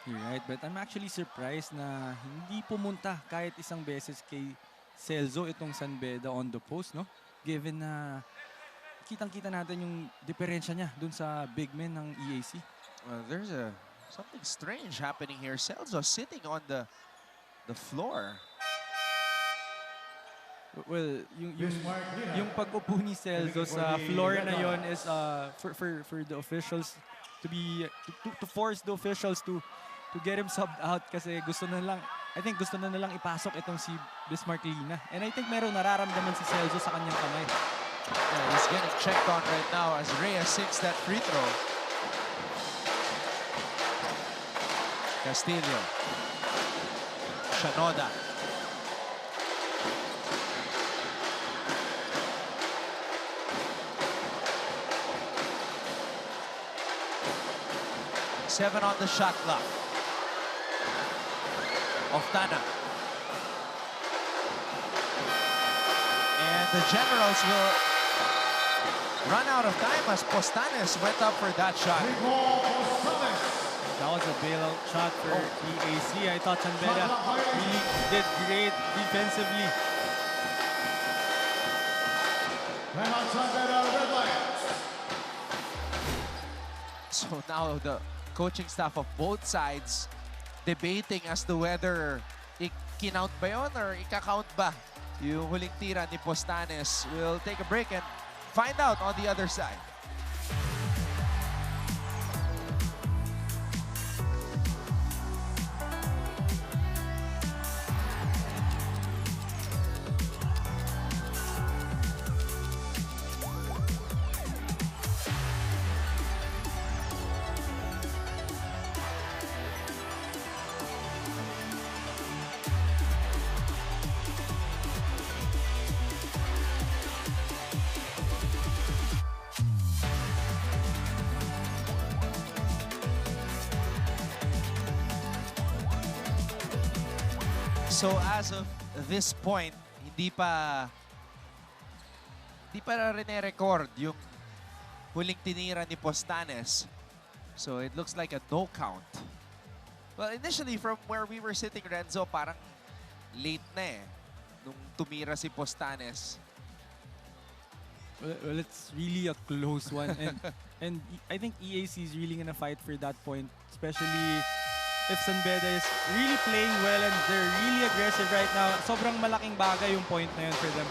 You're right, but I'm actually surprised na hindi pumunta kahit isang beses kay Celso itong San Beda on the post, no? Given na kitang-kita natin yung diferensya niya dun sa big men ng EAC. There's something strange happening here. Celso sitting on the floor. Well, yung pag-upo ni Celso sa floor na yon is for the officials to force the officials to get him subbed out kasi I think gusto na nilang ipasok itong si Bismarck Lina. And I think meron nararamdaman si Celso sa kanyang kamay. Yeah, he's getting checked on right now as Reyes sinks that free throw. Castillo. Shanoda. Seven on the shot clock. Oftana. And the Generals will run out of time as Postanes went up for that shot. That was a bailout shot for EAC. I thought San Beda really did great defensively. So now the coaching staff of both sides debating as to whether i-count ba yun or ika-count ba yung huling tira ni Postanes. We'll take a break and find out on the other side. So as of this point, hindi pa rene-record yung huling tinira ni Postanes. So it looks like a no count. Well, initially from where we were sitting, Renzo, parang late na nung tumira si Postanes. Well, it's really a close one. And I think EAC is really gonna fight for that point, especially if San Beda is really playing well and they're really aggressive right now. Sobrang malaking bagay yung point na yun for them.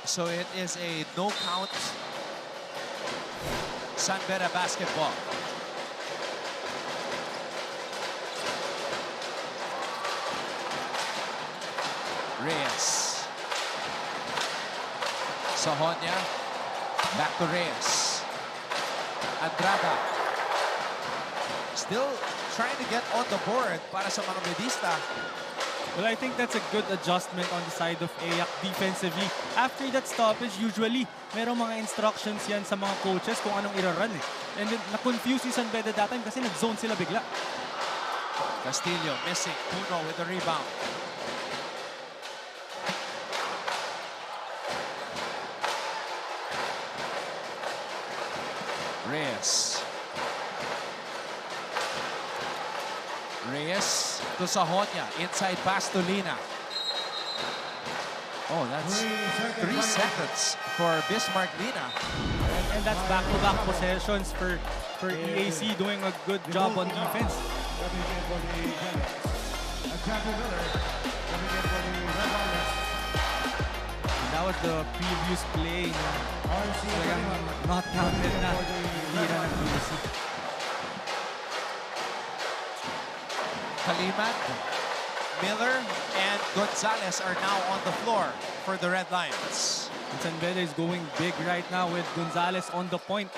So it is a no count San Beda basketball. Reyes. Sahonia. Back to Reyes. Andrada. Still trying to get on the board para sa mga Bedista. Well, I think that's a good adjustment on the side of AYAC defensively. After that stoppage, usually, merong mga instructions yan sa mga coaches kung anong ira-run eh. And then, na-confuse si San Beda that time kasi nag-zone sila bigla. Castillo missing. Puno with the rebound. Reyes. Reyes to Sahonia. Inside pass to Lina. Oh, that's 3 seconds for Bismarck Lina. And that's back-to-back possessions for EAC doing a good job on defense. That was the previous play na talagang not counted na tira ng EAC. Kalimat, Miller, and Gonzalez are now on the floor for the Red Lions. And San Beda is going big right now with Gonzalez on the point.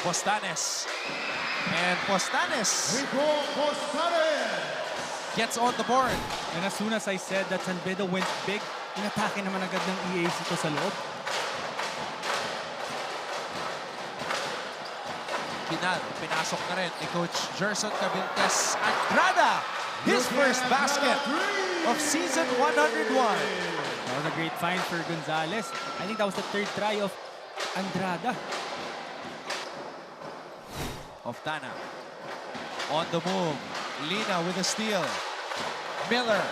Postanes. And Postanes gets on the board. And as soon as I said that San Beda went big, inatake naman agad ng EAC to sa loob. Pinal, pinasok na rin ni Coach Gerson Cabiltes. Andrada, his first basket of season 101. That was a great find for Gonzalez. I think that was the third try of Andrada. Oftana on the move. Lina with a steal. Miller.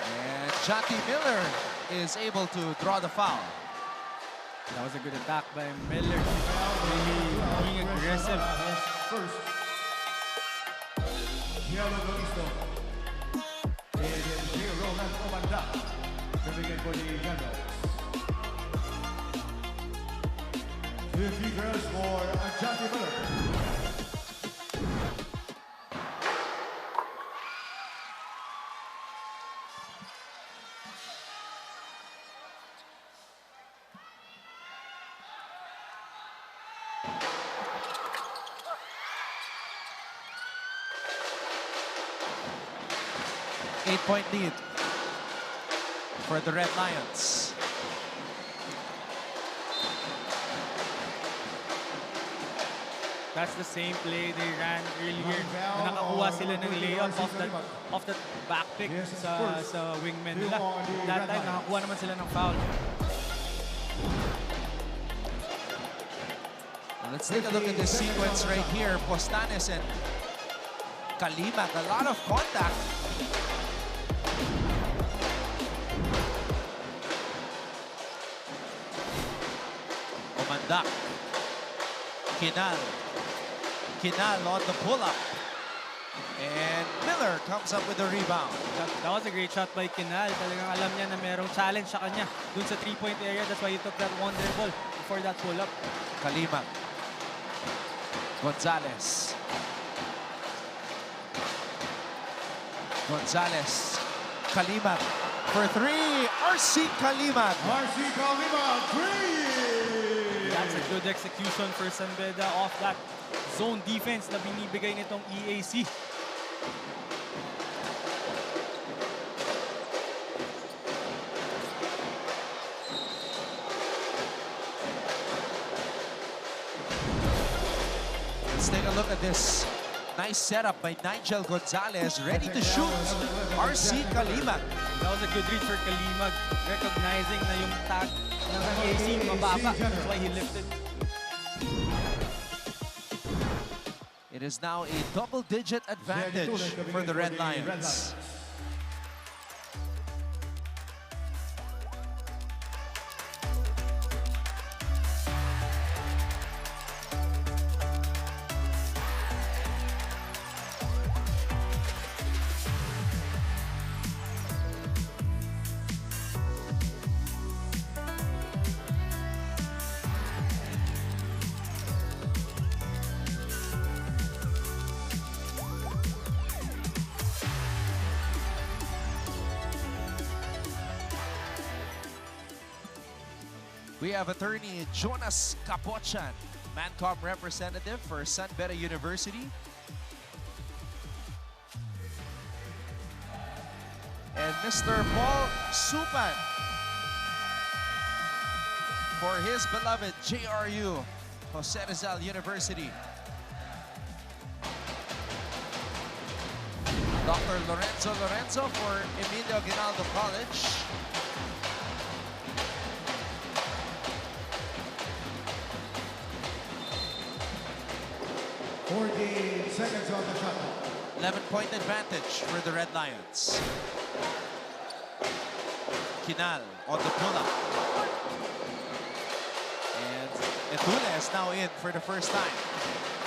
And Jati Miller is able to draw the foul. That was a good attack by Miller. Really being aggressive. First, Yellow Galisto. It is Roland Omanda. Coming in for the Yellow. 50 girls for Jati Miller. Eight-point lead for the Red Lions. That's the same play they ran earlier. Na nakakuha sila ng layup off that back pick sa wingman nila. That time, nakakuha naman sila ng foul. Let's take a look at this sequence right here. Postanes and Kalimat, a lot of contact. Omandak. Kinal on the pull-up. And Miller comes up with the rebound. That was a great shot by Kinal. Talagang alam niya na merong challenge sa kanya dun sa three-point area. That's why he took that one dribble before that pull-up. Kalimat. Gonzalez. Kalimat for three. RC Kalimat. Three! That's a good execution for San Beda off that zone defense na binibigay nitong EAC. Let's take a look at this. Nice setup by Nigel Gonzalez, ready to shoot. RC Kalimat. That was a good read for Kalimag, recognizing na yung tag ng EAC mababa. That's why he lifted. It is now a double-digit advantage for the Red Lions. We have attorney Jonas Capochan, Mancom representative for Beda University. And Mr. Paul Supan for his beloved JRU, Jose Rizal University. Dr. Lorenzo for Emilio Aguinaldo College. 14 seconds on the shot. 11-point advantage for the Red Lions. Kinal on the pull-up. And Etule is now in for the first time.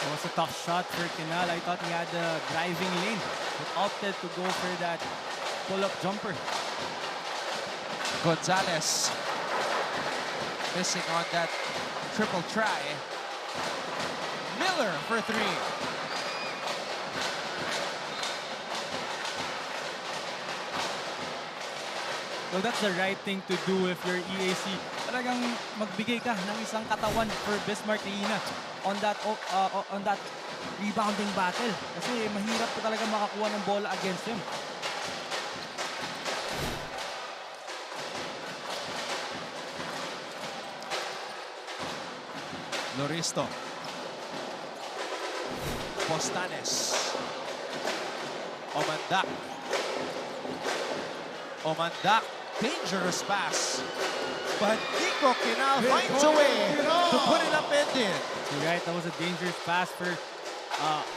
It was a tough shot for Kinal. I thought he had the driving lane, but opted to go for that pull-up jumper. Gonzalez missing on that triple try. Miller for three. So that's the right thing to do if you're EAC. Talagang magbigay ka ng isang katawan for Bismarck Lina on that rebounding battle. Kasi mahirap po talaga makakuha ng bola against him. Loristo. Postanes. Omandak. Dangerous pass. But Nico Kinal finds a way to put it up ended. You're right, that was a dangerous pass for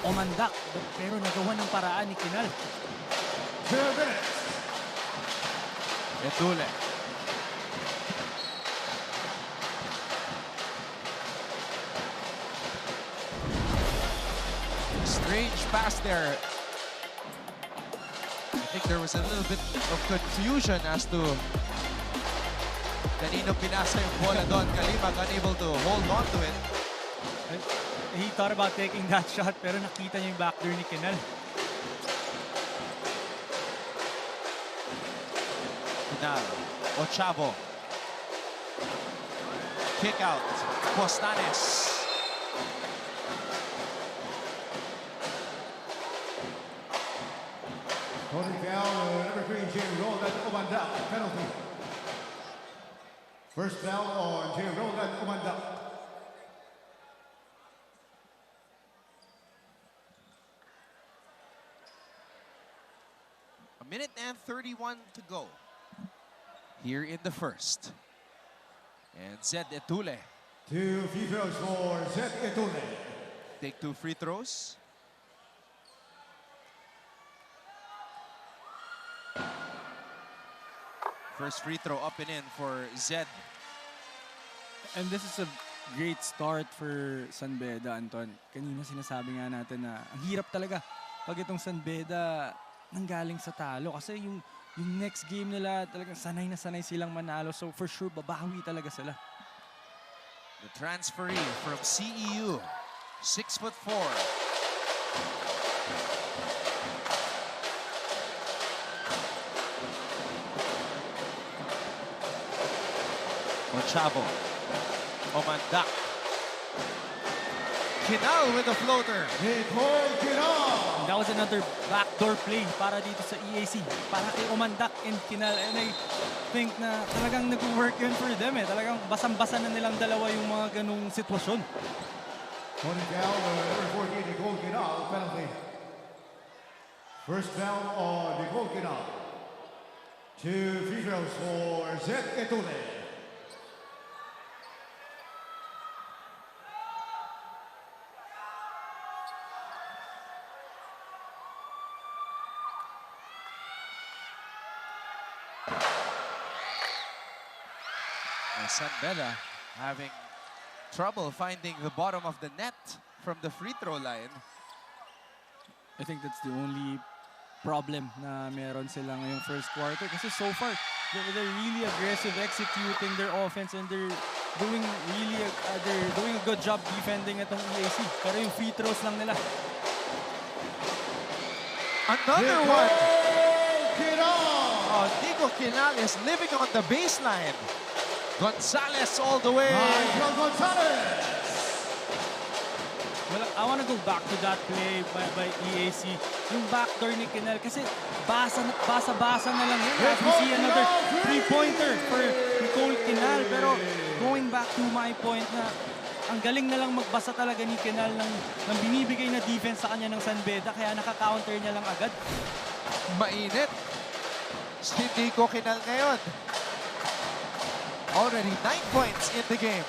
Omandak. Pero nagawa ng paraan ni Kinal. 2 minutes. Etule. Strange pass there. I think there was a little bit of confusion as to kanino pinasa yung bola doon. Kalimag unable to hold on to it. He thought about taking that shot pero nakita niya yung backdoor ni Kinal. Kinal. Ochavo. Kick out. Postanes. Holding foul, number 3, Jay Roland Omandak, penalty. First foul on Jay Roland Omandak. A minute and 31 to go here in the first. And Zed Etule 2 free throws for Zed Etule. take 2 free throws. First free throw up and in for Zed. And this is a great start for Beda, Anton. Kanina sinasabi nga natin na ang hirap talaga pag itong Beda nanggaling sa talo. Kasi yung next game nila talagang sanay na sanay silang manalo. So for sure, babawi talaga sila. The transferee from CEU, 6'4". Ochavo. Omandak. Kinal with a floater. Nicole Kinal. That was another backdoor play para dito sa EAC. Para kay Omandak and Kinal. And I think na talagang nag-work yun for them eh. Talagang basang-basa na nilang dalawa yung mga ganung sitwasyon. Holding foul, number 14, Nicole Kinal, penalty. First foul on Nicole Kinal. 2 free throws for Zed Etule. Beda having trouble finding the bottom of the net from the free throw line. I think that's the only problem na meron sila ngayong first quarter. Kasi so far, they're really aggressive executing their offense and they're doing a good job defending itong EAC. Pero yung free throws lang nila. Another one! Kinal. Oh, Nico Kinal is living on the baseline. Gonzalez all the way. Nigel Gonzalez. Well, I want to go back to that play by EAC. Yung backdoor ni Kinel kasi basa-basa na lang yun. As we see another three-pointer for Nicole Kinal. Pero going back to my point na ang galing na lang magbasa talaga ni Kinal ng binibigay na defense sa kanya ng San Beda. Kaya naka-counter niya lang agad. Mainit. Hindi ko Kinal ngayon. Already 9 points in the game.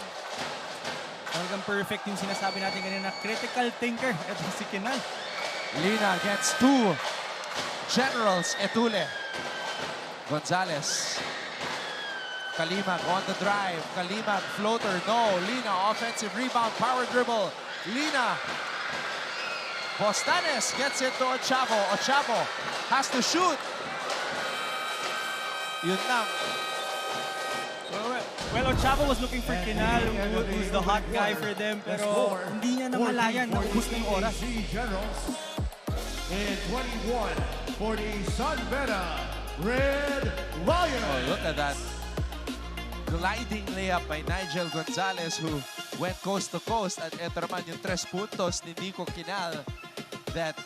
Talagang perfect yung sinasabi natin kanina. Critical thinker. Ito si Kinal. Lina gets 2. Generals, Etule. Gonzalez. Kalimag on the drive. Kalimag floater, no. Lina, offensive rebound, power dribble. Lina. Bostanes gets it to Ochavo. Ochavo has to shoot. Yun lang. Well, Ochavo was looking for Kinal, who's the hot guy for them. Pero hindi niya namalayan. Naubos na yung oras. Generals. And 21 for the San Beda Red Lions. Oh, look at that. Gliding layup by Nigel Gonzalez who went coast to coast. At eto naman yung 3 puntos ni Nico Kinal that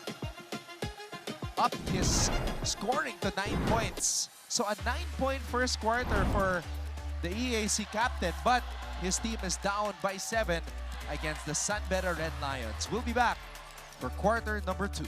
upped his scoring to 9 points. So a 9-point first quarter for the EAC captain, but his team is down by 7 against the San Beda Red Lions. We'll be back for quarter number 2.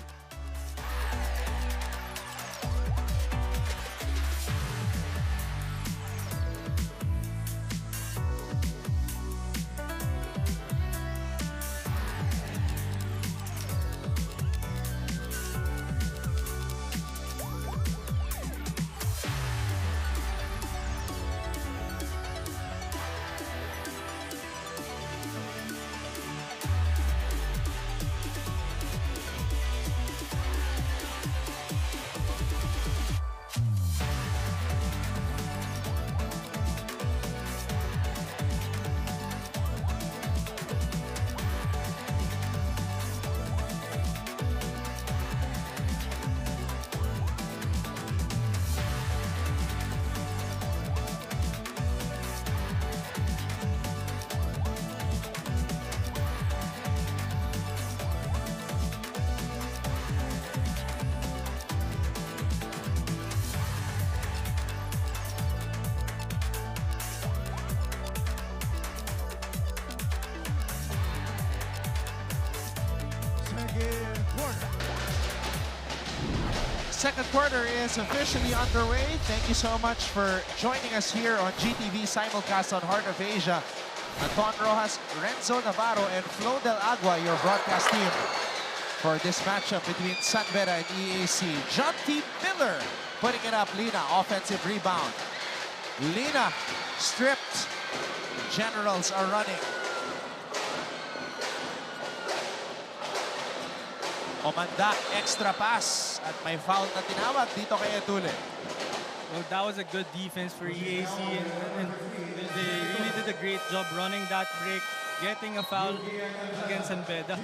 Second quarter is officially underway. Thank you so much for joining us here on GTV simulcast on Heart of Asia. Anton Rojas, Renzo Navarro, and Flo Del Agua, your broadcast team for this matchup between San Beda and EAC. John T. Miller putting it up. Lina, offensive rebound. Lina stripped. Generals are running. Omanda, extra pass. At may foul na tinawag dito kay Etule. Well, that was a good defense for EAC, and they really did a great job running that break, getting a foul against San Beda.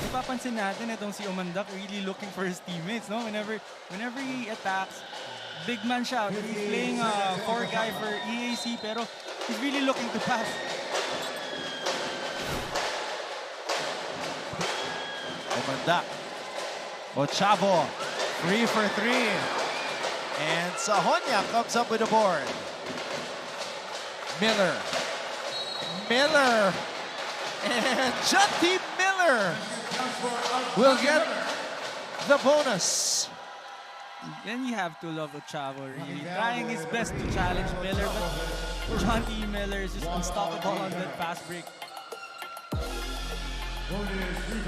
Napapansin natin itong si Omandak really looking for his teammates, no? Whenever he attacks, big man siya. He's playing a 4 guy for EAC, pero he's really looking to pass. Omanda. Ochavo, 3 for 3. And Sahonia comes up with the board. Miller. Miller. And Junty Miller will get the bonus. Then you have to love Ochavo, really. Trying his best to challenge Miller, but John T. Miller is just unstoppable on that fast break.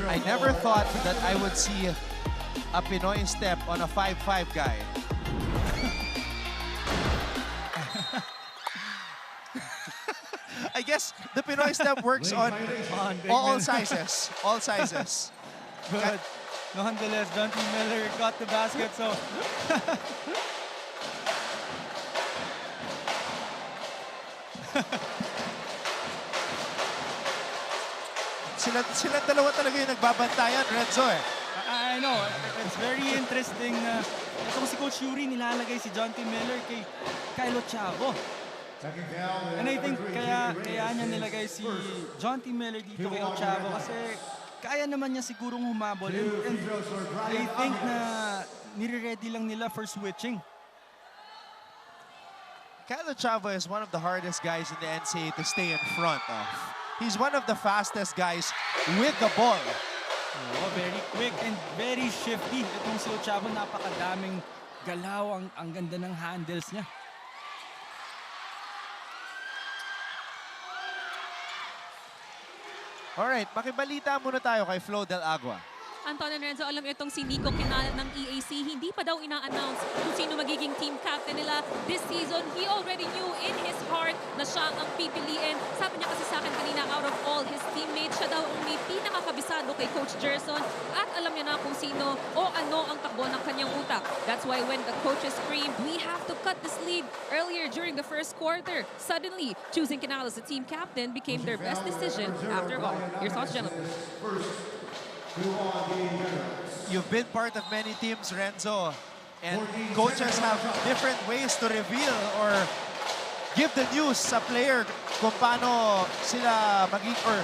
I never thought that I would see a Pinoy step on a 5'5" guy. I guess the Pinoy step works on all sizes. All sizes. But nonetheless, John T. Miller got the basket, so... Sila dalawa talaga yung nagbabantayan, Renzo eh. I know. It's very interesting Ito si Coach Yuri, nilalagay si John T. Miller kay Kyle Chavo. And I think kaya niya nilagay si John T. Miller dito kay Ochavo kasi kaya naman niya sigurong humabol. And I think na nire-ready lang nila for switching. Kyle Chavo is one of the hardest guys in the NCAA to stay in front of. He's one of the fastest guys with the ball. Oh, very quick and very shifty. Itong si Ochavo, napakadaming galaw. Ang ganda ng handles niya. Alright, makibalita muna tayo kay Flo Del Agua. Anton and Renzo, alam itong si Nico Kinal ng EAC, hindi pa daw ina-announce kung sino magiging team captain nila this season. He already knew in his heart na siya ang pipiliin. Sabi niya kasi sa akin kanina, out of all his teammates, siya daw ang may pinakakabisado kay Coach Gerson at alam niya na kung sino o ano ang takbo ng kanyang utak. That's why when the coaches screamed, we have to cut this lead earlier during the first quarter. Suddenly, choosing Kinal as the team captain became their best decision after all. Your thoughts, gentlemen? You've been part of many teams, Renzo, and coaches have different ways to reveal or give the news sa player kung paano sila magiging or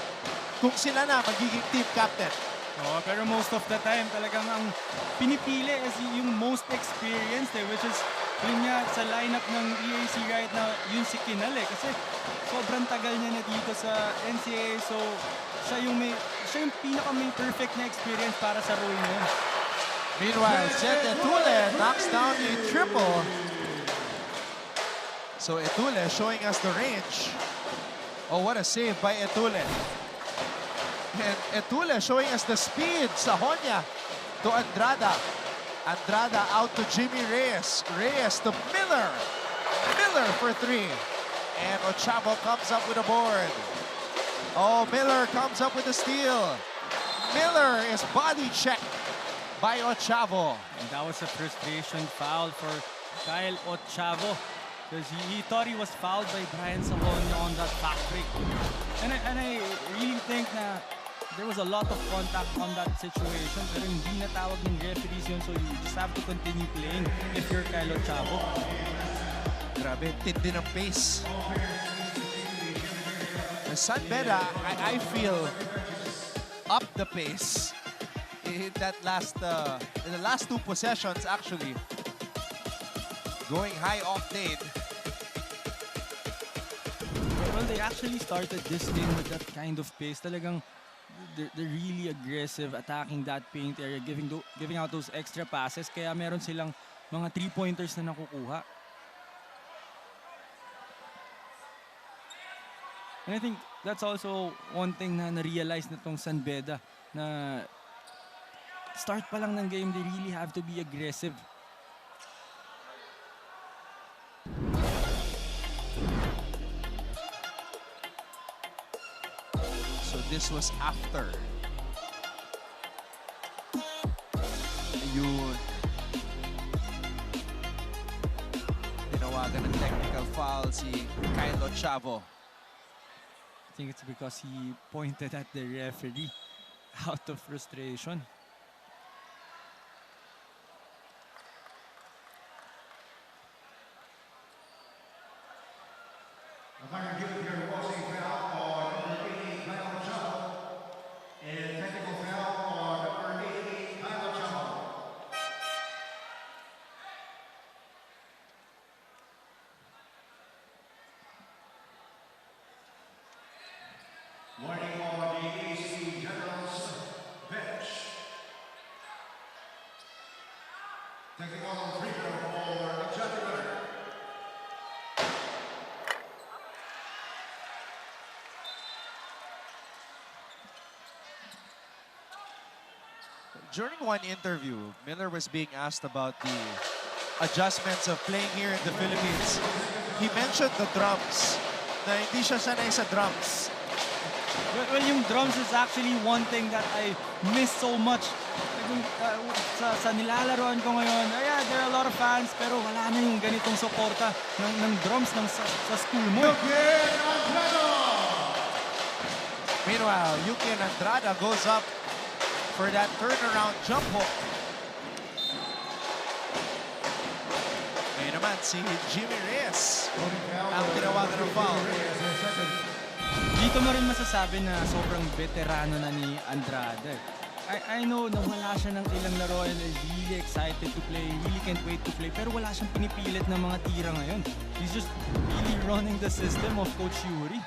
kung sila na magiging team captain. Oh, pero most of the time talagang ang pinipili is yung most experienced which is yun nga sa lineup ng EAC right now, yun si Kinal kasi sobrang tagal niya na dito sa NCAA, so siya yung pinaka-may perfect na experience para sa role niya. Meanwhile, Seth Etule knocks down a triple. So Etule showing us the range. Oh, what a save by Etule. And Etule showing us the speed sa Honya to Andrada. Andrada out to Jimmy Reyes. Reyes to Miller. Miller for three. And Ochavo comes up with a board. Oh, Miller comes up with a steal. Miller is body checked by Ochavo. And that was a frustration foul for Kyle Ochavo because he thought he was fouled by Brian Savonia on that back break. And I really think na there was a lot of contact on that situation pero hindi natawag ng referees yun, so you just have to continue playing if you're Kyle Ochavo. Grabe, tindi ng pace. San Beda, I feel, up the pace in that in the last two possessions actually. Going high octane. Well, they actually started this game with that kind of pace. Talagang they're really aggressive, attacking that paint area, giving out those extra passes. Kaya meron silang mga 3-pointers na nakukuha. And I think that's also one thing na na-realize na tong San Beda na start pa lang ng game, they really have to be aggressive. So this was after. Ayun. Tinawagan ng technical foul si Kyle Ochavo. I think it's because he pointed at the referee out of frustration. Warning on the AC Generals bench. Technical free throw for Judge. During one interview, Miller was being asked about the adjustments of playing here in the Philippines. He mentioned the drums, na hindi siya sanay sa drums. Well, yung drums is actually one thing that I miss so much. Sa nilalaroan ko ngayon, yeah, there are a lot of fans, pero wala na yung ganitong suporta ng drums sa school mo. Meanwhile, Yuki Andrada goes up for that turnaround jump hook. naman si Jimmy Reyes ang tinawagan ng foul. Dito mo rin masasabi na sobrang veterano na ni Andrade. I know na wala siya ng ilang laro and is really excited to play, really can't wait to play, pero wala siyang pinipilit ng mga tira ngayon. He's just really running the system of Coach Yuri.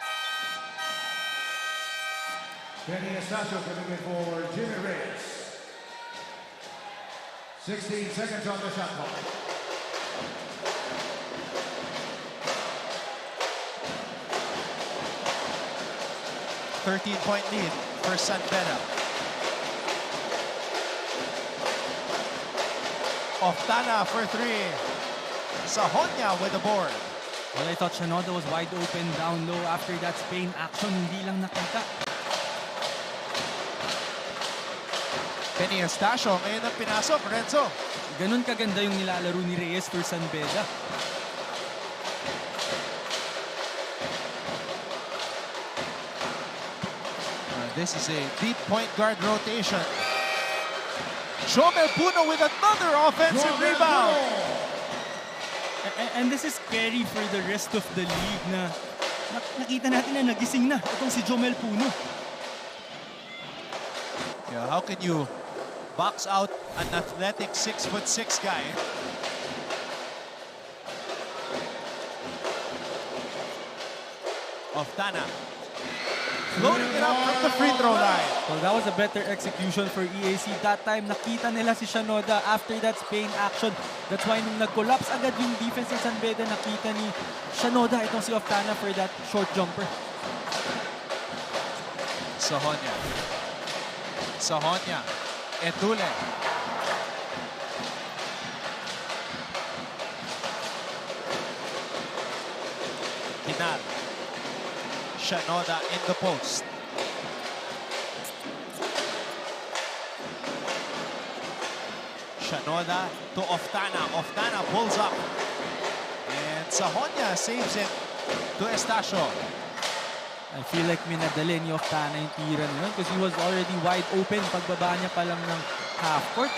Kenny Estacio coming in for Jimmy Reyes. 16 seconds on the shot clock. Point lead for San Beda. Oftana for three. Sahonya with the board. Well, I thought Shanoda was wide open down low after that Spain action, hindi lang nakita. Kenny Estacio ngayon ang pinasok, Renzo. Ganun kaganda yung nilalaro ni Reyes for San Beda. This is a deep point guard rotation. Jomel Puno with another offensive rebound. And this is scary for the rest of the league na nakita natin na nagising na itong si Jomel Puno. Yeah, how can you box out an athletic 6'6" guy? Oftana loading it up from the free throw line. Well, that was a better execution for EAC. That time, nakita nila si Shanoda after that Spain action. That's why nung nag-collapse agad yung defense ng San Beda, nakita ni Shanoda itong si Oftana for that short jumper. Sahonya. Etule. Kinal. Shanoda in the post. Shanoda to Oftana. Oftana pulls up. And Sahonya saves it to Estacio. I feel like minadali ni Oftana yung tira na yun because he was already wide open pagbaba niya pa lang ng half court.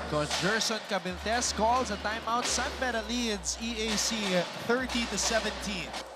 Coach Gerson Cabiltes calls a timeout. San Beda leads EAC 30-17.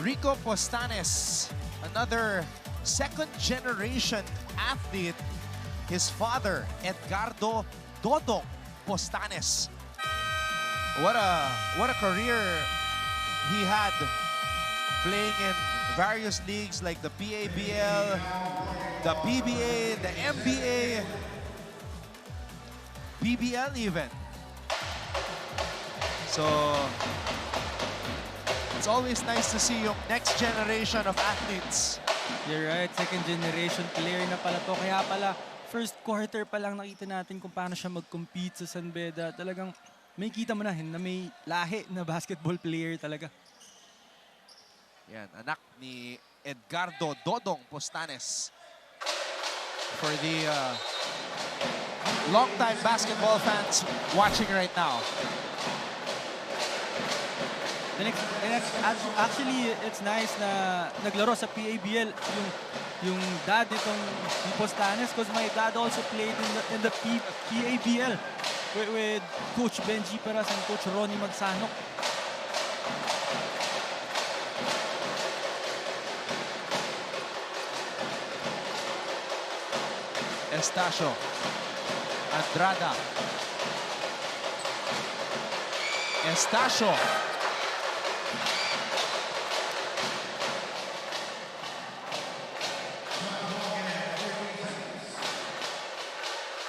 Rico Postanes, another second-generation athlete. His father, Edgardo Dodong Postanes. What a career he had playing in various leagues like the PABL, the PBA, the NBA, PBL even. So it's always nice to see yung next generation of athletes. You're right, second generation player na pala to. Kaya pala, first quarter pa lang nakita natin kung paano siya mag-compete sa San Beda. Talagang may kita mo na may lahi na basketball player talaga. Yan, anak ni Edgardo Dodong Postanes. For the long-time basketball fans watching right now. Actually, it's nice na naglaro sa PABL yung dad nitong Postanes because my dad also played in the PABL with Coach Benji Peras and Coach Ronnie Magsanok. Estacio. Andrada. Estacio.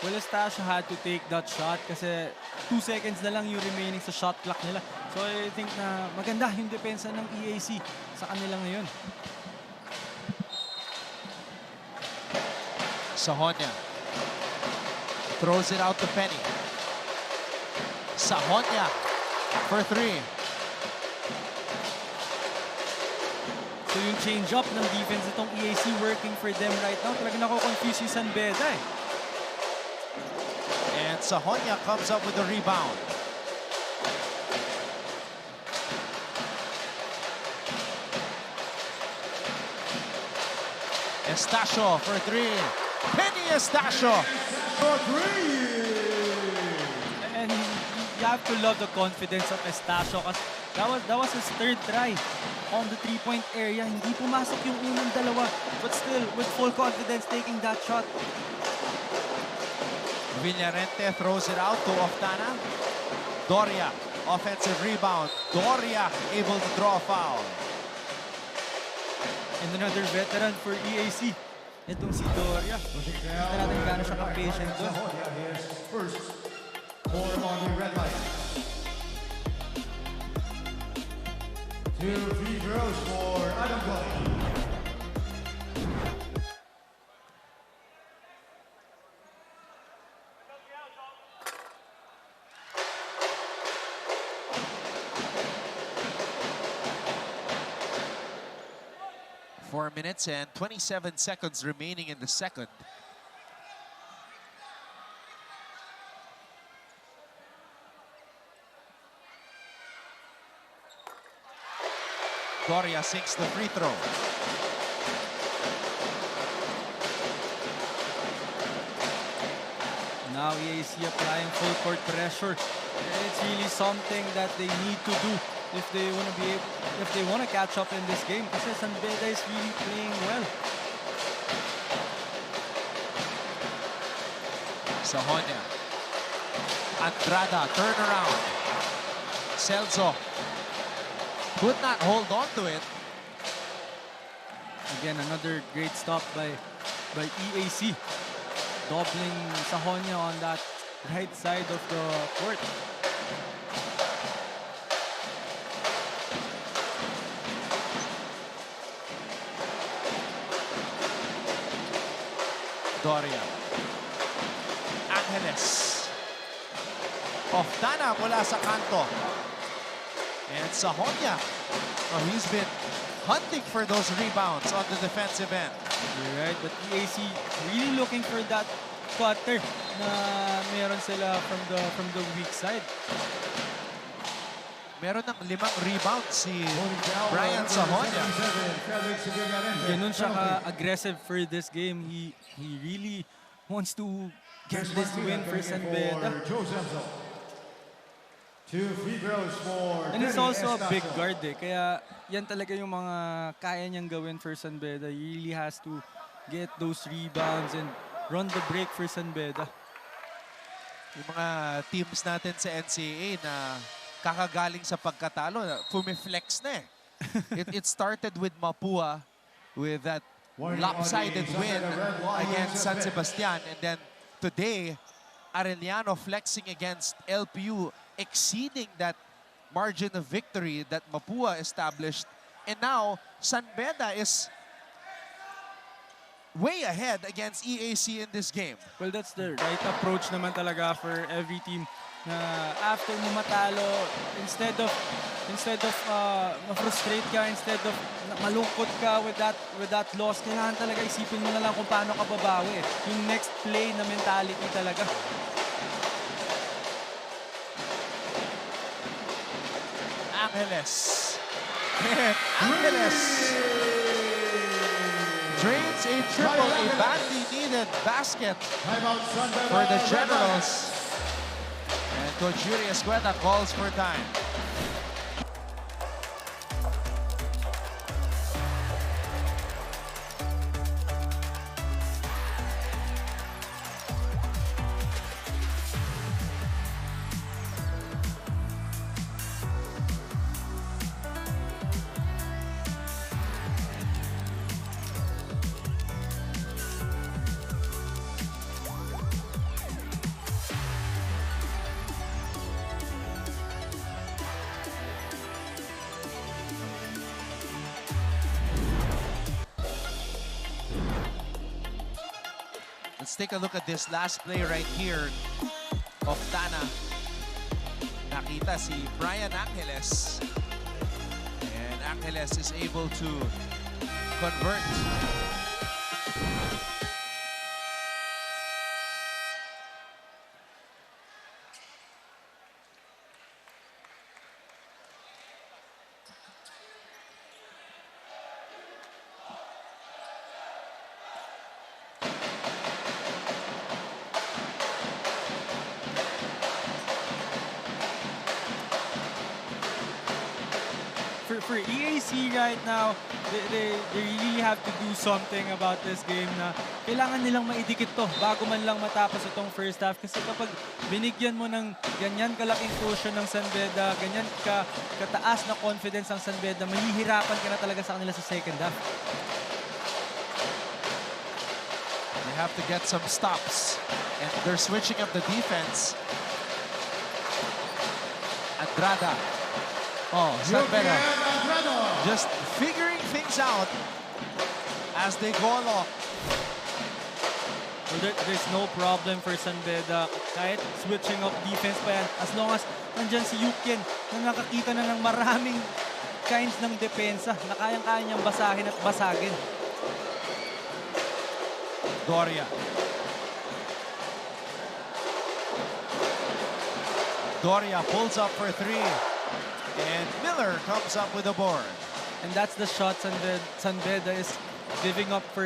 Well, Well, Estacio had to take that shot kasi 2 seconds na lang yung remaining sa shot clock nila. So I think na maganda yung depensa ng EAC sa kanila ngayon. Sahonia throws it out to Penny. Sahonia for 3. So yung change-up ng defense itong EAC working for them right now. Talaga nako-confuse si San Beda eh. And Sahonia comes up with the rebound. Estacio for 3. Penny Estacio for 3. And you have to love the confidence of Estacio kasi that was his 3rd try on the 3-point area. Hindi pumasok yung unang dalawa, but still with full confidence taking that shot. Villarente throws it out to Oftana. Doria, offensive rebound. Doria able to draw a foul. And another veteran for EAC. Itong si Doria. Kita natin gano'n siya ka-patient doon. First, four on the red light. 2 free throws for Adam Gold. 4 minutes and 27 seconds remaining in the second. Doria sinks the free throw. Now EAC applying full court pressure. It's really something that they need to do if they want to be able, if they want to catch up in this game. Kasi San Beda is really playing well. Sahonia. Andrada, turnaround. Celso could not hold on to it. Again, another great stop by EAC. Doubling Sahonia on that right side of the court. Doria. Angeles. Oftana mula sa kanto. And Sahonia, oh, he's been hunting for those rebounds on the defensive end. You're right, but EAC really looking for that cutter na meron sila from the weak side. Meron ng 5 rebounds si Brian Sahonia. Ganun siya ka-aggressive for this game. He really wants to get this win for San Beda. And he's also a big guard eh. Kaya yan talaga yung mga kaya niyang gawin for San Beda. He really has to get those rebounds and run the break for San Beda. Yung mga teams natin sa NCAA na kakagaling sa pagkatalo, fumiflex na eh. It started with Mapua with that lopsided win against San Sebastian. And then today, Arellano flexing against LPU, exceeding that margin of victory that Mapua established. And now, San Beda is way ahead against EAC in this game. Well, that's the right approach naman talaga for every team. Na after mo matalo, instead of ma-frustrate ka, instead of malungkot ka with that loss, kailangan talaga isipin mo na lang kung paano ka babawi. Yung next play na mentality talaga. Angeles. Angeles drains a triple, a badly needed basket for the Generals. And Coach Yuri Escueta calls for time. Let's take a look at this last play right here of Tana. Nakita si Brian Angeles. And Angeles is able to convert. For EAC right now, they really have to do something about this game na kailangan nilang maidikit to bago man lang matapos itong first half. Kasi kapag binigyan mo ng ganyan kalaking cushion ng San Beda, ganyan kataas na confidence ng San Beda, mahihirapan ka na talaga sa kanila sa second half. They have to get some stops. And they're switching up the defense. Andrada. Oh, San Beda just figuring things out as they go along. Well, there's no problem for San Beda. Kahit switching up defense pa yan, as long as nandyan si Yukien na nakakita na ng maraming kinds ng depensa na kayang-kaya niyang basahin at basagin. Doria. Doria pulls up for three. And Miller comes up with the board. And that's the shot San Beda is giving up for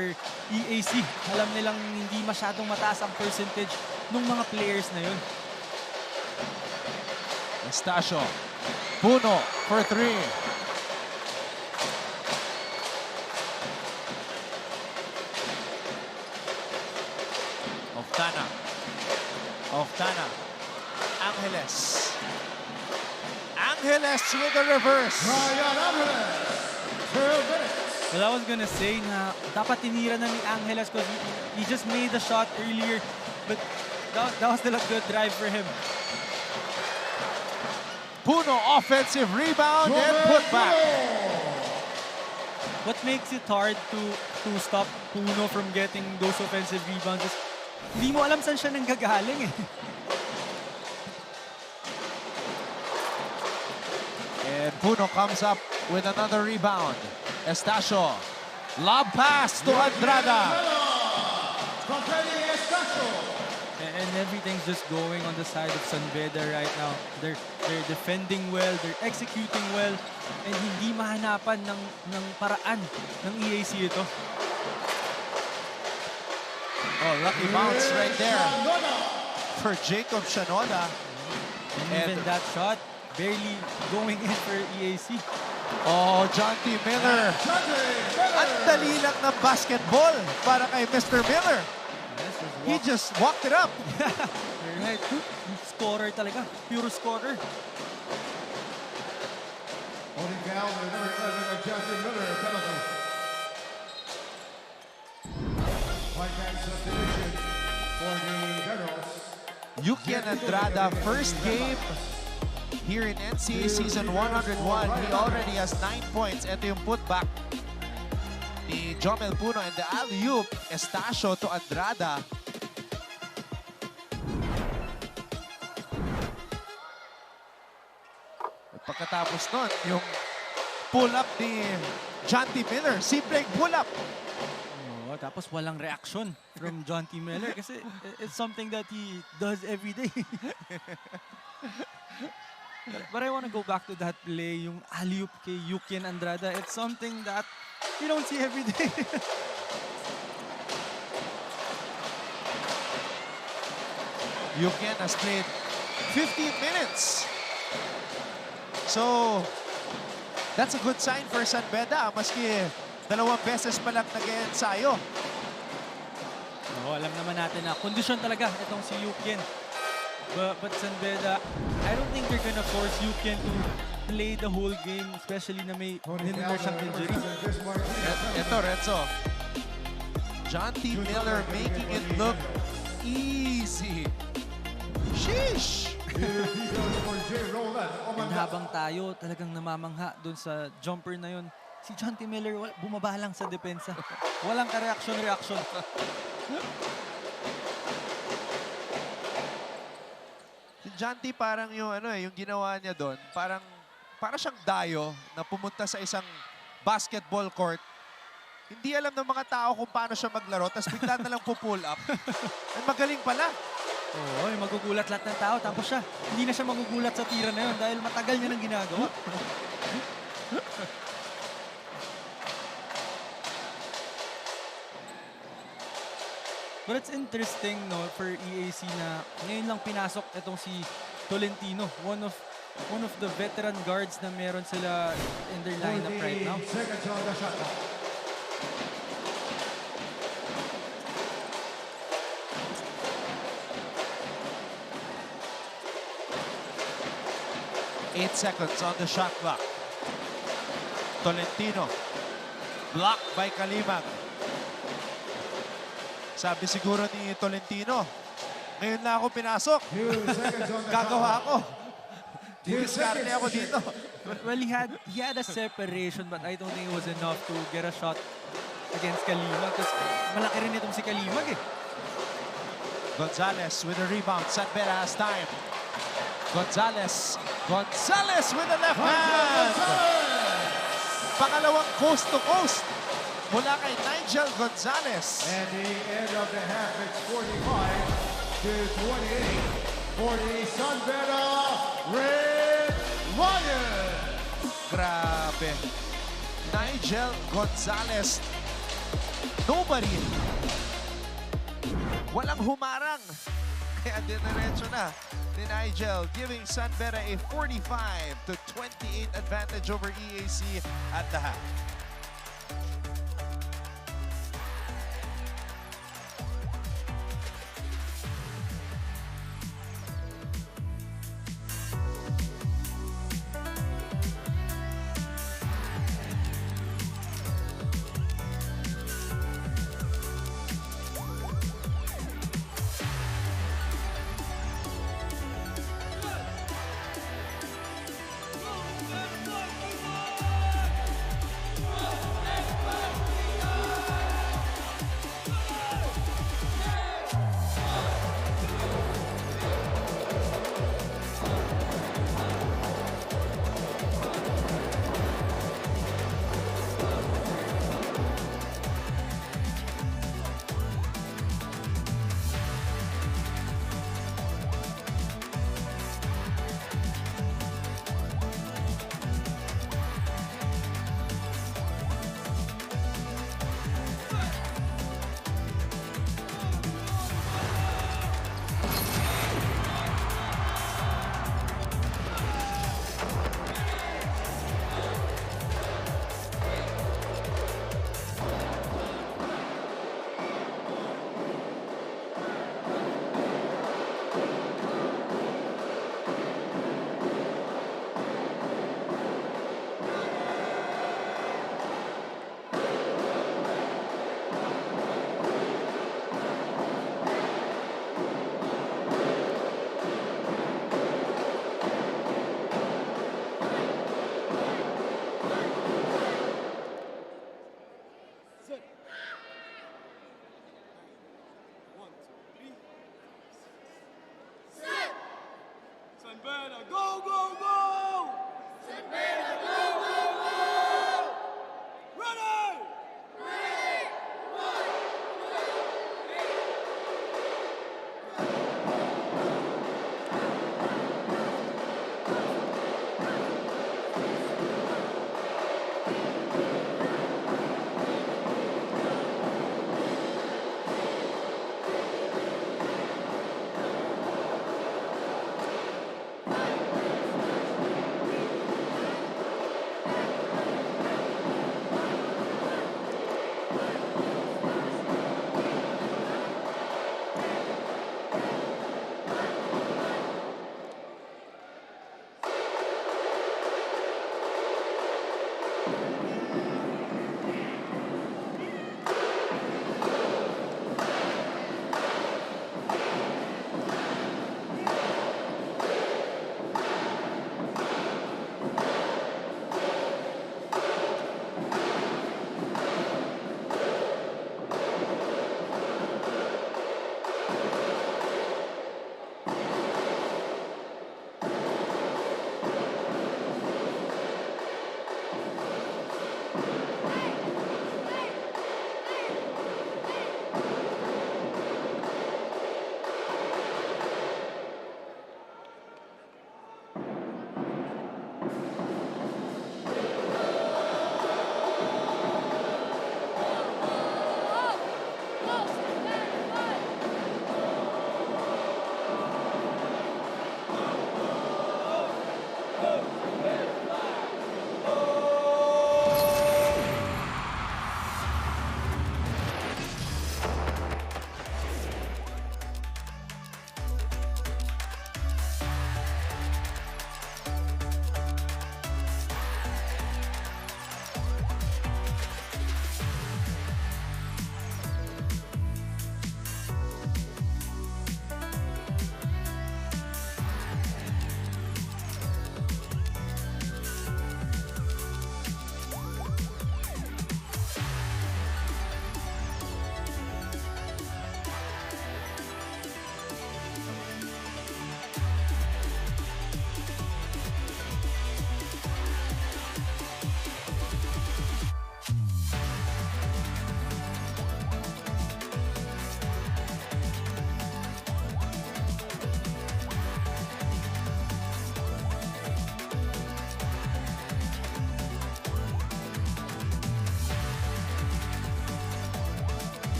EAC. Alam nilang hindi masyadong mataas ang percentage ng mga players na yun. Estacio. Puno for three. Oftana. Angeles. Angeles with the reverse. Well, I was gonna say na dapat tinira na ni Angeles because he just made the shot earlier, but that was still a good drive for him. Puno offensive rebound and put back. What makes it hard to stop Puno from getting those offensive rebounds is hindi mo alam saan siya nanggagaling eh. And Puno comes up with another rebound. Estacio. Lob pass to Andrada. And everything's just going on the side of San Beda right now. They're defending well, they're executing well, and hindi mahanapan ng paraan ng EAC ito. Oh, lucky bounce right there for Jacob Shanoda. And even that shot, barely going in for EAC. Oh, John T. Miller. Ang dali lang ng basketball para kay Mr. Miller. He just walked it up. You're right. Scorer talaga. Pure scorer. Holding down the number 11 of Justin Miller, penalty. White-hand substitution for the Generals. Yukien Andrada, first game here in NCAA Season 101. He already has 9 points. Ito yung putback ni Jomel Puno and the alley-oop, Estacio to Andrada. At pagkatapos nun, yung pull-up ni John T. Miller. Simpleng pull-up. Oh, tapos walang reaction from John T. Miller kasi it's something that he does every day. But I want to go back to that play, yung alley-oop kay Yukien Andrada. It's something that you don't see every day. Yukien has played 15 minutes. So, that's a good sign for San Beda. Maski 2 beses pa lang nag-ensayo. Oh, alam naman natin na kondisyon talaga itong si Yukien. But San Beda, I don't think they're gonna force Yukien to play the whole game, especially na may siyang injury. Ito, Renzo. John T. Miller making it look easy. Sheesh! And habang tayo talagang namamangha dun sa jumper na yun, si John T. Miller bumaba lang sa depensa. Walang ka-reaction. Janty, parang yung yung ginawa niya doon, para siyang dayo na pumunta sa isang basketball court. Hindi alam ng mga tao kung paano siya maglaro, tapos bigla na lang pull up. At magaling pala. Oo, magugulat lahat ng tao. Tapos siya, hindi na siya magugulat sa tira na yun dahil matagal niya nang ginagawa. But it's interesting, no, for EAC na ngayon lang pinasok itong si Tolentino, one of the veteran guards na meron sila in their lineup right now. Seconds on the shot clock. 8 seconds on the shot clock. Tolentino. Blocked by Kalimag. Sabi siguro ni Tolentino, ngayon na ako pinasok. Gagawa ako. Diskarte ako dito. Well, he had a separation, but I don't think it was enough to get a shot against Kalimag. Kasi malaki rin itong si Kalimag eh. Gonzalez with a rebound. Beda has time. Gonzalez with the left hand. Pangalawang coast to coast mula kay Nigel Gonzalez. And the end of the half, it's 45-28 for the San Beda Red Lions. Grabe. Nigel Gonzalez. Nobody. Walang humarang. Kaya diniretso na ni Nigel, giving San Beda a 45-28 advantage over EAC at the half.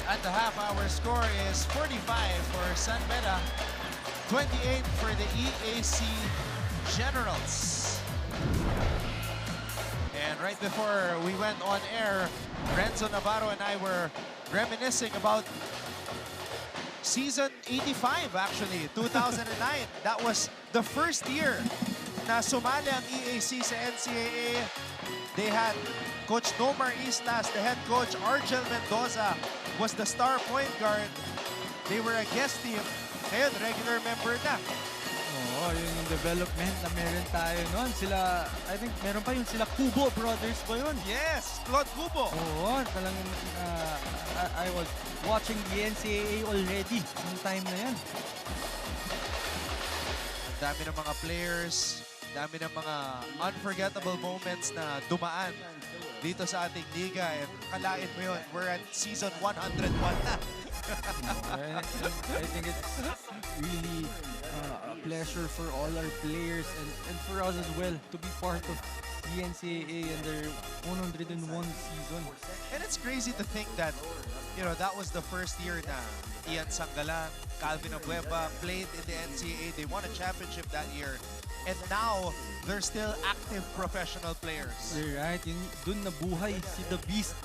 At the half, our score is 45 for San Beda, 28 for the EAC Generals. And right before we went on air, Renzo Navarro and I were reminiscing about season 85 actually, 2009. That was the first year na sumali ang EAC sa NCAA. They had Coach Nomar Islas, the head coach. Argel Mendoza was the star point guard. They were a guest team. Ngayon, regular member na. Oo, yun yung development na meron tayo noon. Sila, I think meron pa yung sila Kubo brothers ba yun? Yes, Claude Kubo. Oo, talagang I was watching the NCAA already nung time na yan. Dami ng mga players, dami ng mga unforgettable moments na dumaan dito sa ating liga. And kalain mo yun, we're at season 101 na. I think it's really a pleasure for all our players and for us as well to be part of the NCAA and their 101 season. And it's crazy to think that, you know, that was the first year na Ian Sangalan, Calvin Abueva played in the NCAA. They won a championship that year. And now, they're still active professional players. You're right. Dun nabuhay si The Beast.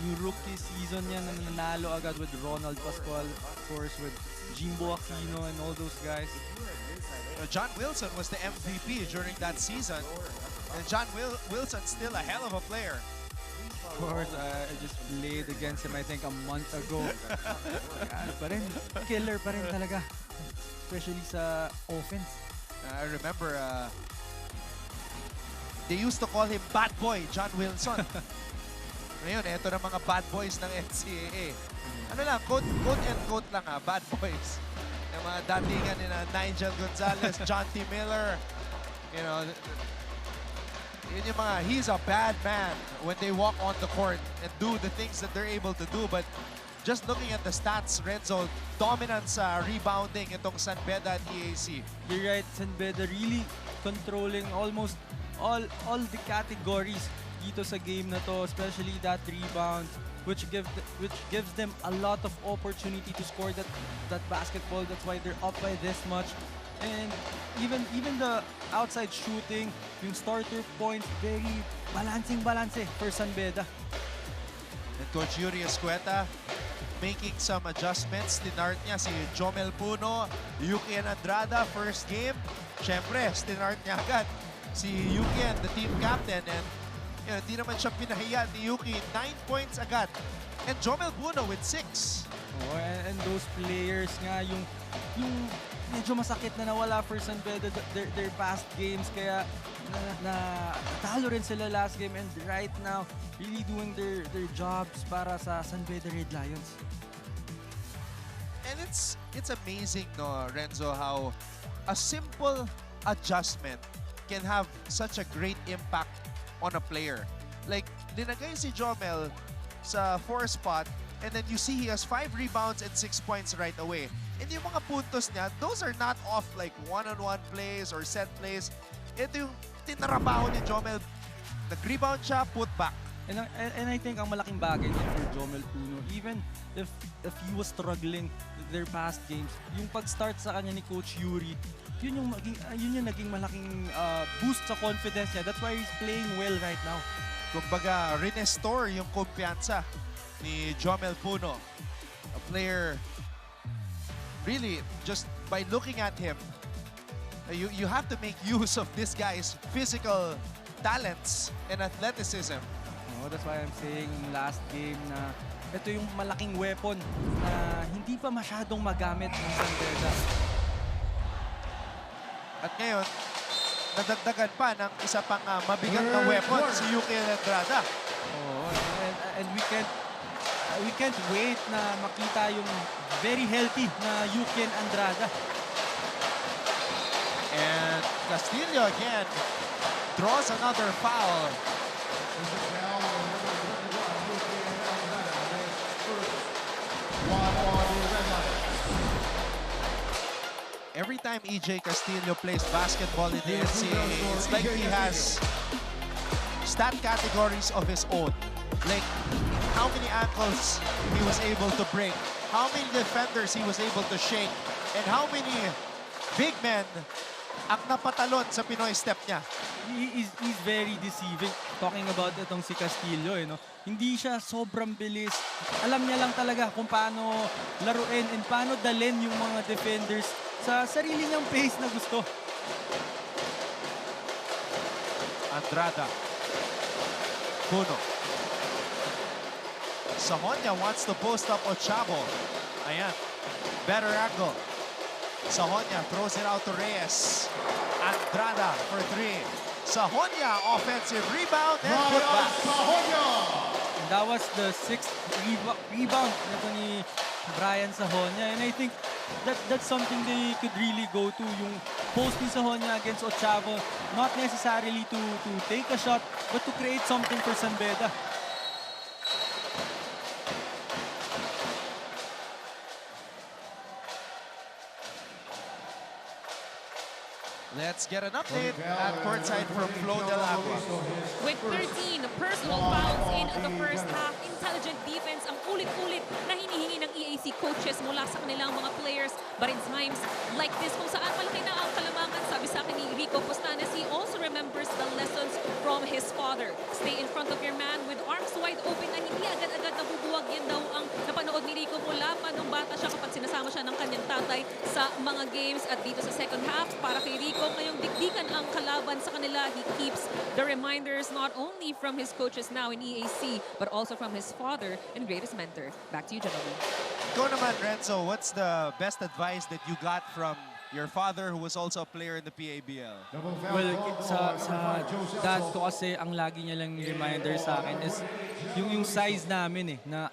Yung rookie season niya na nanalo agad with Ronald Pascual, of course, with Jimbo Aquino and all those guys. John Wilson was the MVP during that season. And John Wilson's still a hell of a player. Of course, I just played against him, I think, a month ago. Ano pa rin, killer pa rin talaga. Especially sa offense. I remember they used to call him Bad Boy, John Wilson. Ngayon, eto na mga bad boys ng NCAA. Ano lang, quote and quote lang bad boys. Yung mga datingan ni Nigel Gonzalez, John T. Miller. You know, yun yung mga, he's a bad man when they walk on the court and do the things that they're able to do. But just looking at the stats, Renzo, dominance sa rebounding itong San Beda at EAC. You're right, San Beda really controlling almost all the categories dito sa game na to, especially that rebound. which gives them a lot of opportunity to score that basketball. That's why they're up by this much. And even the outside shooting, yung starter points, very balance for San Beda. And Coach Yuri Escueta making some adjustments. Tinart niya si Jomel Puno, Yuki Andrada, first game. Siyempre, tinart niya agad si Yuki, the team captain. And hindi naman siya pinahiya ni Yuki. 9 points agad. And Jomel Puno with 6. Oh, and those players nga, yung medyo masakit na nawala for San Beda their past games. Kaya natalo rin sila last game, and right now really doing their jobs para sa San Beda Red Lions. And it's amazing, no, Renzo, how a simple adjustment can have such a great impact on a player. Like, linagay si Jomel sa 4 spot, and then you see he has 5 rebounds and 6 points right away. And yung mga puntos niya, those are not off like one-on-one plays or set plays. Ito yung tinarabaho ni Jomel. Nag-rebound siya, put back. And I think ang malaking bagay din for Jomel Puno, even if he was struggling their past games, yung pag-start sa kanya ni Coach Yuri, yun yung naging malaking boost sa confidence niya. That's why he's playing well right now. Kumbaga, restore yung kumpiyansa ni Jomel Puno. A player, really, just by looking at him, you have to make use of this guy's physical talents and athleticism. Oh, that's why I'm saying last game na ito yung malaking weapon na hindi pa masyadong magamit ng San Beda. At ngayon, nadagdagan pa ng isa pang mabigat na weapon, si Yuki Andrada. Oh, and we can't wait na makita yung very healthy na Yuki Andrada. And Castillo again draws another foul. Every time EJ Castillo plays basketball in the NCAA, it's like he has stat categories of his own. Like how many ankles he was able to break, how many defenders he was able to shake, and how many big men ang napatalon sa Pinoy step niya. He's very deceiving. Talking about itong si Castillo, no? Hindi siya sobrang bilis. Alam niya lang talaga kung paano laruin and paano dalhin yung mga defenders sa sarili niyang pace na gusto. Andrada. Puno. Sahonia wants to post up Ochavo. Ayan. Better angle. Sahonia throws it out to Reyes. Andrada for 3. Sahonia offensive rebound and put back. And that was the 6th rebound nito ni Brian Sahonia, and I think that's something they could really go to, yung post ni Sahonia against Ochavo, not necessarily to take a shot but to create something for San Beda. Let's get an update at courtside from Flo Del Agua. With 13 personal fouls in the first half, intelligent defense ang ulit-ulit na hinihingi ng EAC coaches mula sa kanilang mga players. But in times like this, kung saan malaki na ang kalamangan, sabi sa akin ni Rico Postanes, he also remembers the lessons from his father. Stay in front of your man with arms wide open na hindi agad-agad nabubuwag. Yan daw ang napanood ni Rico mula pa nung bata siya kapag sinasama siya ng kanyang tatay sa mga games. At dito sa second half, para kay Rico, ngayong dikdikan ang kalaban sa kanila. He keeps the reminders not only from his coaches now in EAC, but also from his father and greatest mentor. Back to you, gentlemen. Go naman, Renzo. What's the best advice that you got from your father, who was also a player in the PABL? Well, sa dad ko kasi, ang lagi niya lang reminder sa akin is yung size namin na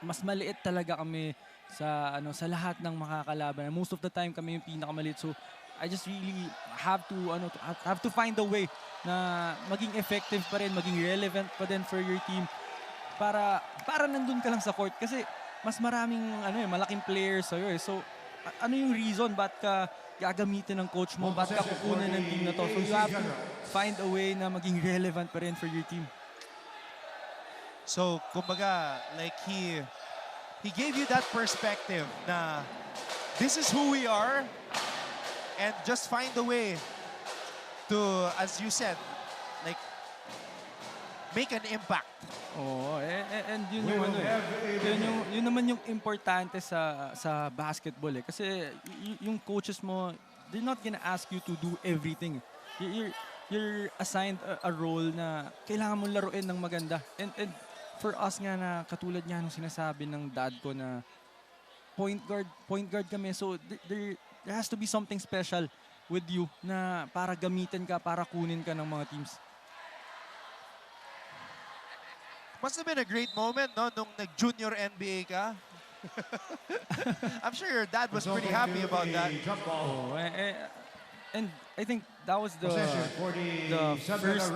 mas maliit talaga kami sa lahat ng makakalaban. Most of the time kami yung pinakamaliit. So I just really have to find a way na maging effective pa rin, maging relevant pa din for your team para nandun ka lang sa court kasi mas maraming malaking players sa'yo eh. So ano yung reason ba't ka gagamitin ng coach mo, ba't ka kukunin ng team na to? So you have to find a way na maging relevant pa rin for your team. So, kumbaga, like he gave you that perspective na this is who we are and just find a way to, as you said, like make an impact. Oo, and yun yung ano yun naman yung importante sa basketball eh. Kasi yung coaches mo, they're not gonna ask you to do everything. You're assigned a role na kailangan mong laruin ng maganda. And for us nga na katulad nga nung sinasabi ng dad ko na point guard kami. So there has to be something special with you na para gamitin ka, para kunin ka ng mga teams. Must have been a great moment, no? Nung nag-junior NBA ka. I'm sure your dad was pretty happy about that. Oh, and I think that was the first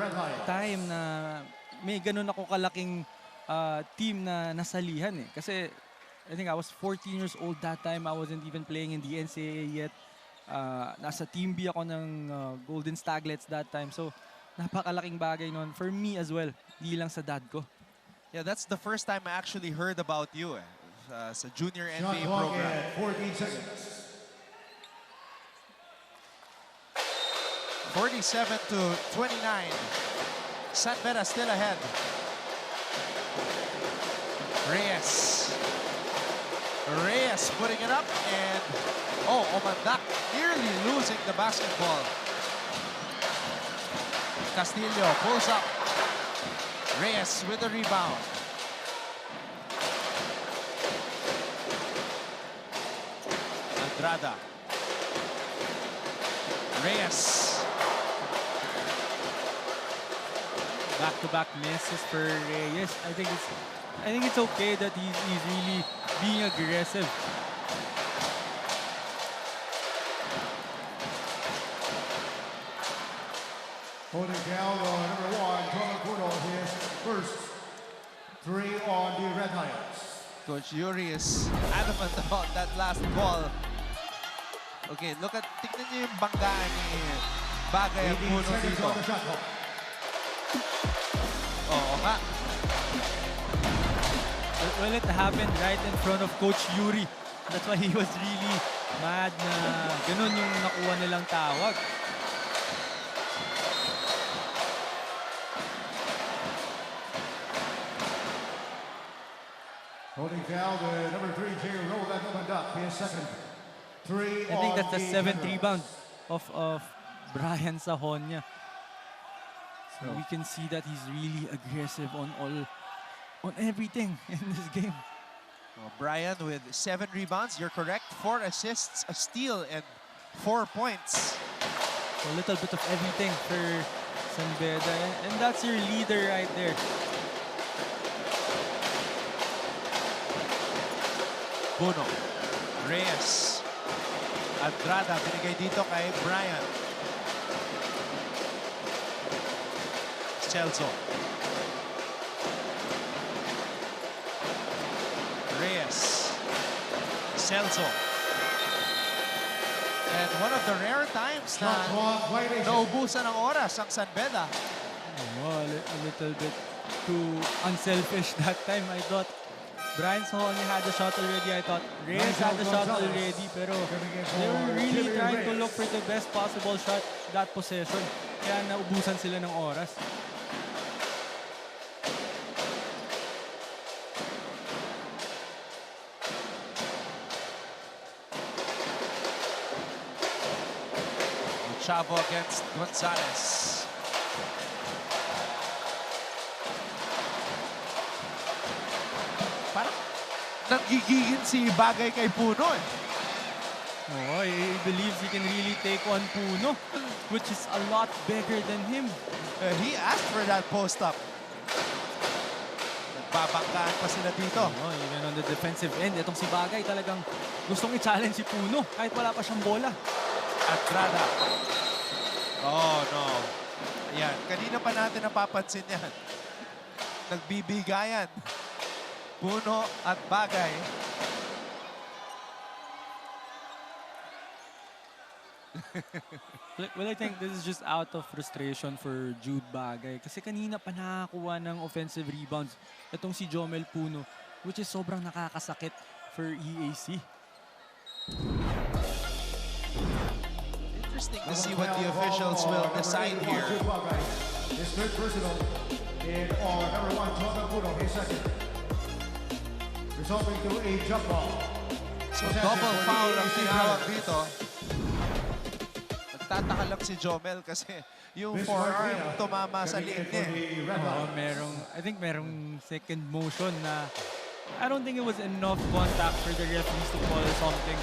time na may ganun ako kalaking team na nasalihan eh. Kasi I think I was 14 years old that time. I wasn't even playing in the NCAA yet. Nasa Team B ako ng Golden Staglets that time. So napakalaking bagay nun for me as well. Di lang sa dad ko. Yeah, that's the first time I actually heard about you sa junior NBA Shot program. at 14 seconds. 47-29. San Beda still ahead. Reyes putting it up and Omandak nearly losing the basketball. Castillo pulls up. Reyes with the rebound. Andrada. Reyes. Back-to-back misses for Reyes. I think it's okay that he's really being aggressive. Holding down on number 1, Jordan Puno, his first 3 on the Red Lions. Coach Yuri is adamant about that last ball. Okay, tignan niyo yung banggaan ni Bagay ang Puno dito. Oo nga. Well, it happened right in front of Coach Yuri. That's why he was really mad na ganun yung nakuha nilang tawag. Holding foul, the number 3, J. Roland Omandak, his second 3 I think that's the on 7th the rebound of Brian Sahonia. So we can see that he's really aggressive on everything in this game. Well, Brian with 7 rebounds, you're correct. 4 assists, a steal, and 4 points. So a little bit of everything for San Beda. And that's your leader right there. Puno. Reyes. Andrada, binigay dito kay Brian. Celso. Reyes. Celso. And one of the rare times na naubusan ng oras ang San Beda. Oh, a little bit too unselfish that time, I thought. Brian Sahonia had the shot already. I thought Reyes had the shot already. Pero they were really trying to look for the best possible shot that possession. Kaya naubusan sila ng oras. Chavo against Gonzalez. Parang nanggigigin si Bagay kay Puno eh. Oh, he believes he can really take on Puno, which is a lot bigger than him. He asked for that post-up. Nagbabanggaan pa sila dito. Oh, even on the defensive end, itong si Bagay talagang gustong i-challenge si Puno kahit wala pa siyang bola. Andrada. Oh, no. Ayan, kanina pa natin napapansin yan. Nagbibigayan. Puno at Bagay. Well, I think this is just out of frustration for Jude Bagay. Kasi kanina pa nakakuha ng offensive rebounds itong si Jomel Puno, which is sobrang nakakasakit for EAC. Interesting to see what the officials will decide here. His third personal and number 1, Jomel Puno, his second. Resulting to a jump ball. So double foul ang tinawag dito. Nagtataka lang si Jomel kasi yung forearm tumama sa liig niya. I think merong second motion na I don't think it was enough contact for the referees to call something.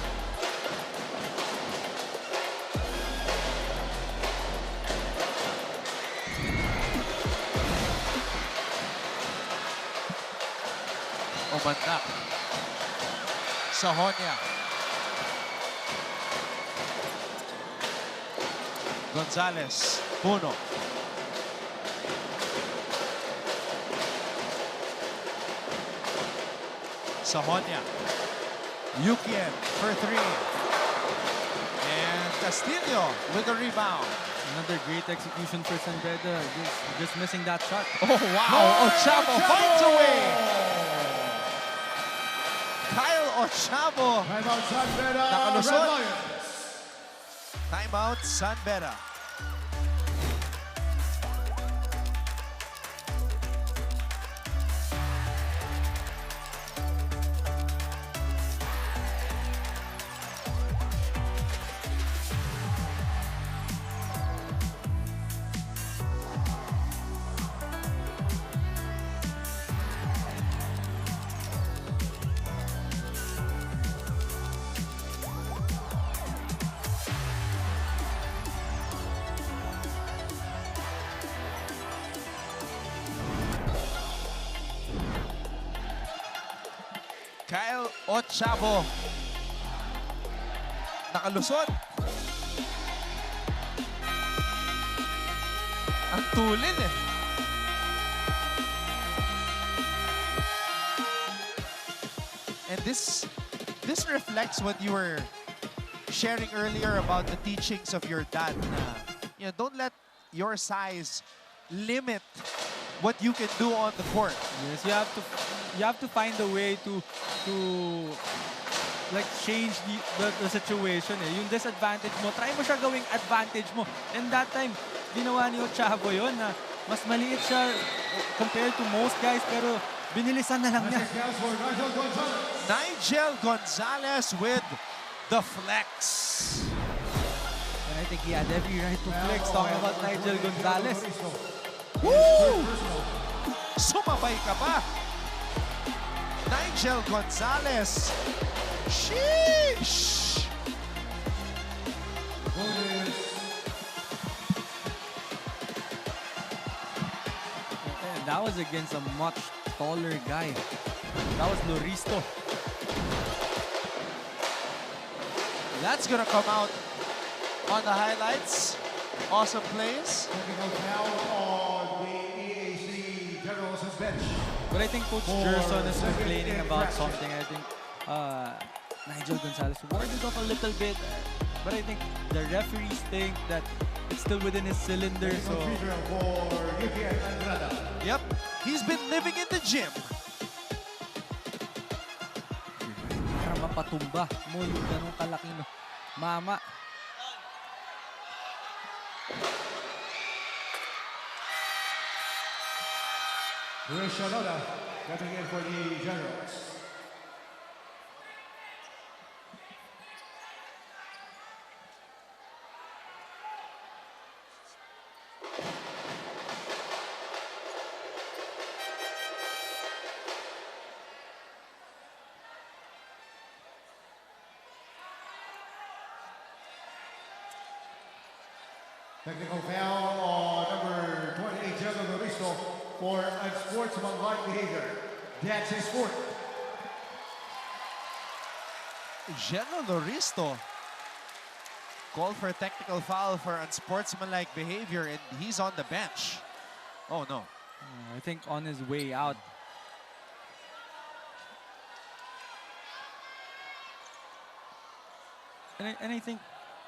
Umandak. Sahonia. Gonzalez. Puno. Sahonia. Yukien for 3. And Castillo with the rebound. Another great execution for San Beda. Just missing that shot. Oh, wow. Ochavo finds a way. Kyle Ochavo. Timeout, San Beda. Nakalusot. Red Lions. Timeout, San Beda. Kyle Ochavo. Nakalusot. Ang tulin eh. And this reflects what you were sharing earlier about the teachings of your dad. Na, don't let your size limit what you can do on the court. Yes, you have to find a way to like change the situation eh. Yung disadvantage mo, try mo siya gawing advantage mo. And that time, ginawa ni Ochavo yun na mas maliit siya compared to most guys pero binilisan na lang niya. Nigel Gonzalez with the flex. And I think he had every right to flex talking about Nigel Gonzalez. Woo! Sumabay ka pa. Nigel Gonzalez. Sheesh! And that was against a much taller guy. That was Loristo. That's gonna come out on the highlights. Awesome plays. Technical foul on the EAC Generals bench. But I think Coach Gerson is complaining about something. I think Nigel Gonzalez warded off a little bit. But I think the referees think that it's still within his cylinder. So Yep, he's been living in the gym. para mapatumba mo yung ganung kalaking mama. Arellano coming in for the Generals. Technical foul on number 28, General Loristo, for unsportsmanlike behavior. That's his fourth. General Loristo called for a technical foul for unsportsmanlike behavior, and he's on the bench. Oh no. I think on his way out. And I think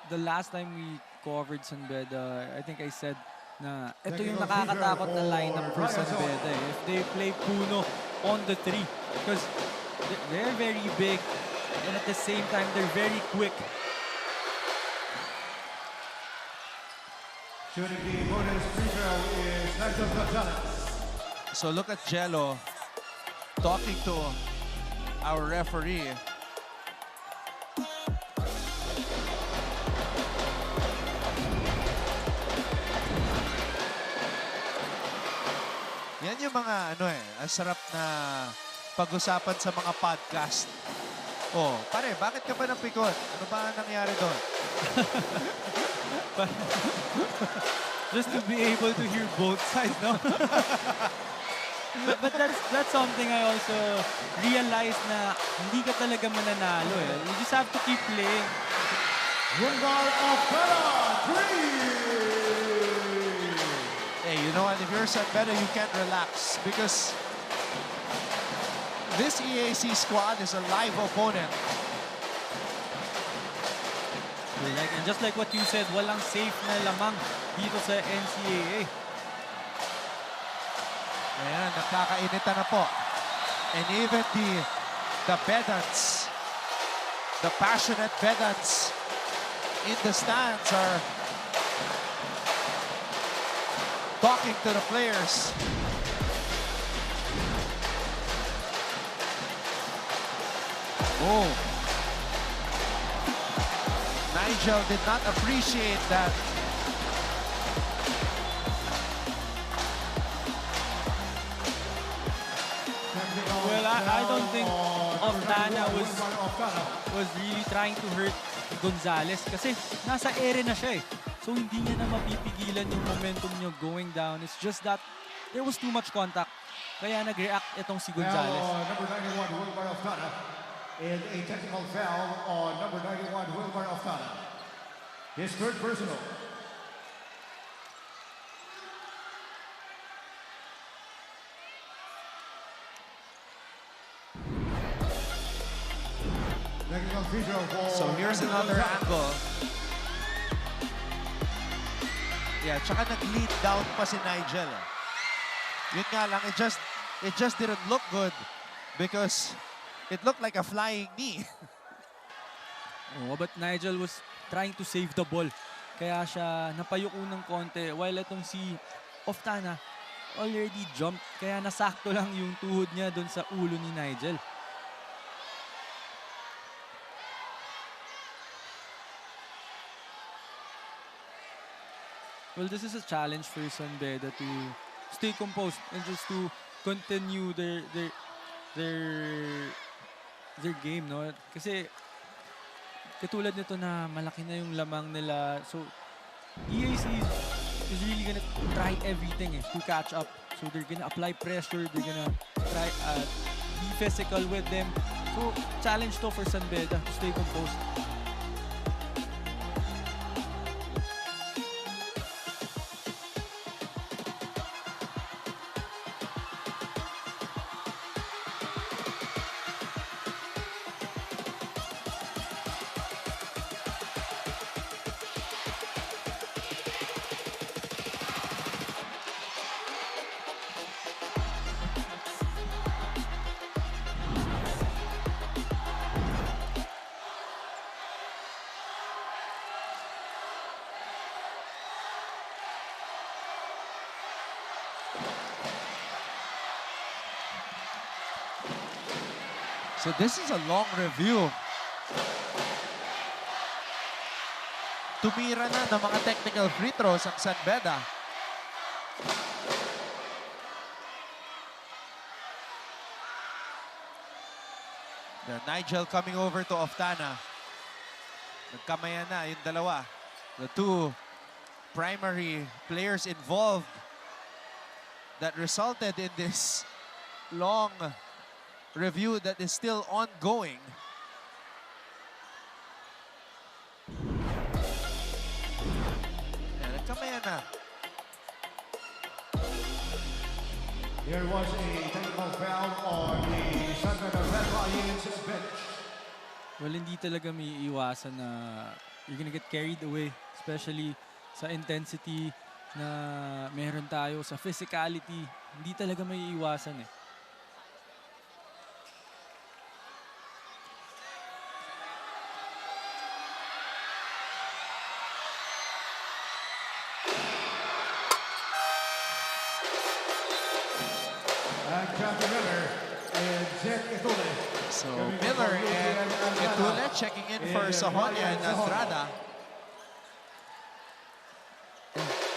the last time we covered San Beda, I think I said na ito yung nakakatakot na lineup for San Beda. If they play Puno on the 3, because they're very big and at the same time they're very quick. Shooting the bonus free throw is Nigel Gonzalez. So look at Jello talking to our referee. Yan yung mga ang sarap na pag-usapan sa mga podcast. Oh, pare, bakit ka ba napikot? Ano ba nangyari doon? Just to be able to hear both sides, no? but that's something I also realized na hindi ka talaga mananalo eh. You just have to keep playing. Wingar of Beda, 3! Hey, you know what? If you're San Beda, you can't relax because this EAC squad is a live opponent. And just like what you said, walang safe na lamang dito sa NCAA. Ayan, nakakainitan na po. And even the Bedans, the passionate Bedans in the stands are talking to the players. Oh. Nigel did not appreciate that. Well, I don't think Oftana was really trying to hurt Gonzalez kasi nasa ere na siya eh. So hindi niya na mapipigilan yung momentum niya going down. It's just that there was too much contact. Kaya nag-react itong si Gonzalez. Now, number 91, Wilmar Oftana, and a technical foul on number 91, Wilmar Oftana. His third personal. Technical free throw for So here's another angle. Yeah, tsaka nag-lead down pa si Nigel. Yun nga lang, it just didn't look good because it looked like a flying knee. Oh, but Nigel was trying to save the ball. Kaya siya napayuko ng konti while itong si Oftana already jumped. Kaya nasakto lang yung tuhod niya doon sa ulo ni Nigel. Well, this is a challenge for San Beda to stay composed and just to continue their game, no? Kasi katulad nito na malaki na yung lamang nila. So EAC is really gonna try everything to catch up. So they're gonna apply pressure, they're gonna try be physical with them. So challenge to for San Beda to stay composed. So this is a long review. Tumira na ng mga technical free throws ang San Beda. Nigel coming over to Oftana. Nagkamayan na yung dalawa. The two primary players involved that resulted in this long review that is still ongoing. Yan, nagkamayan na. There was a technical foul on the San Beda Red Lions bench. Well, hindi talaga may iwasan na you're gonna get carried away, especially sa intensity na meron tayo, sa physicality. Hindi talaga may iwasan eh. So Miller and Etule checking in for Sahonia and Andrada.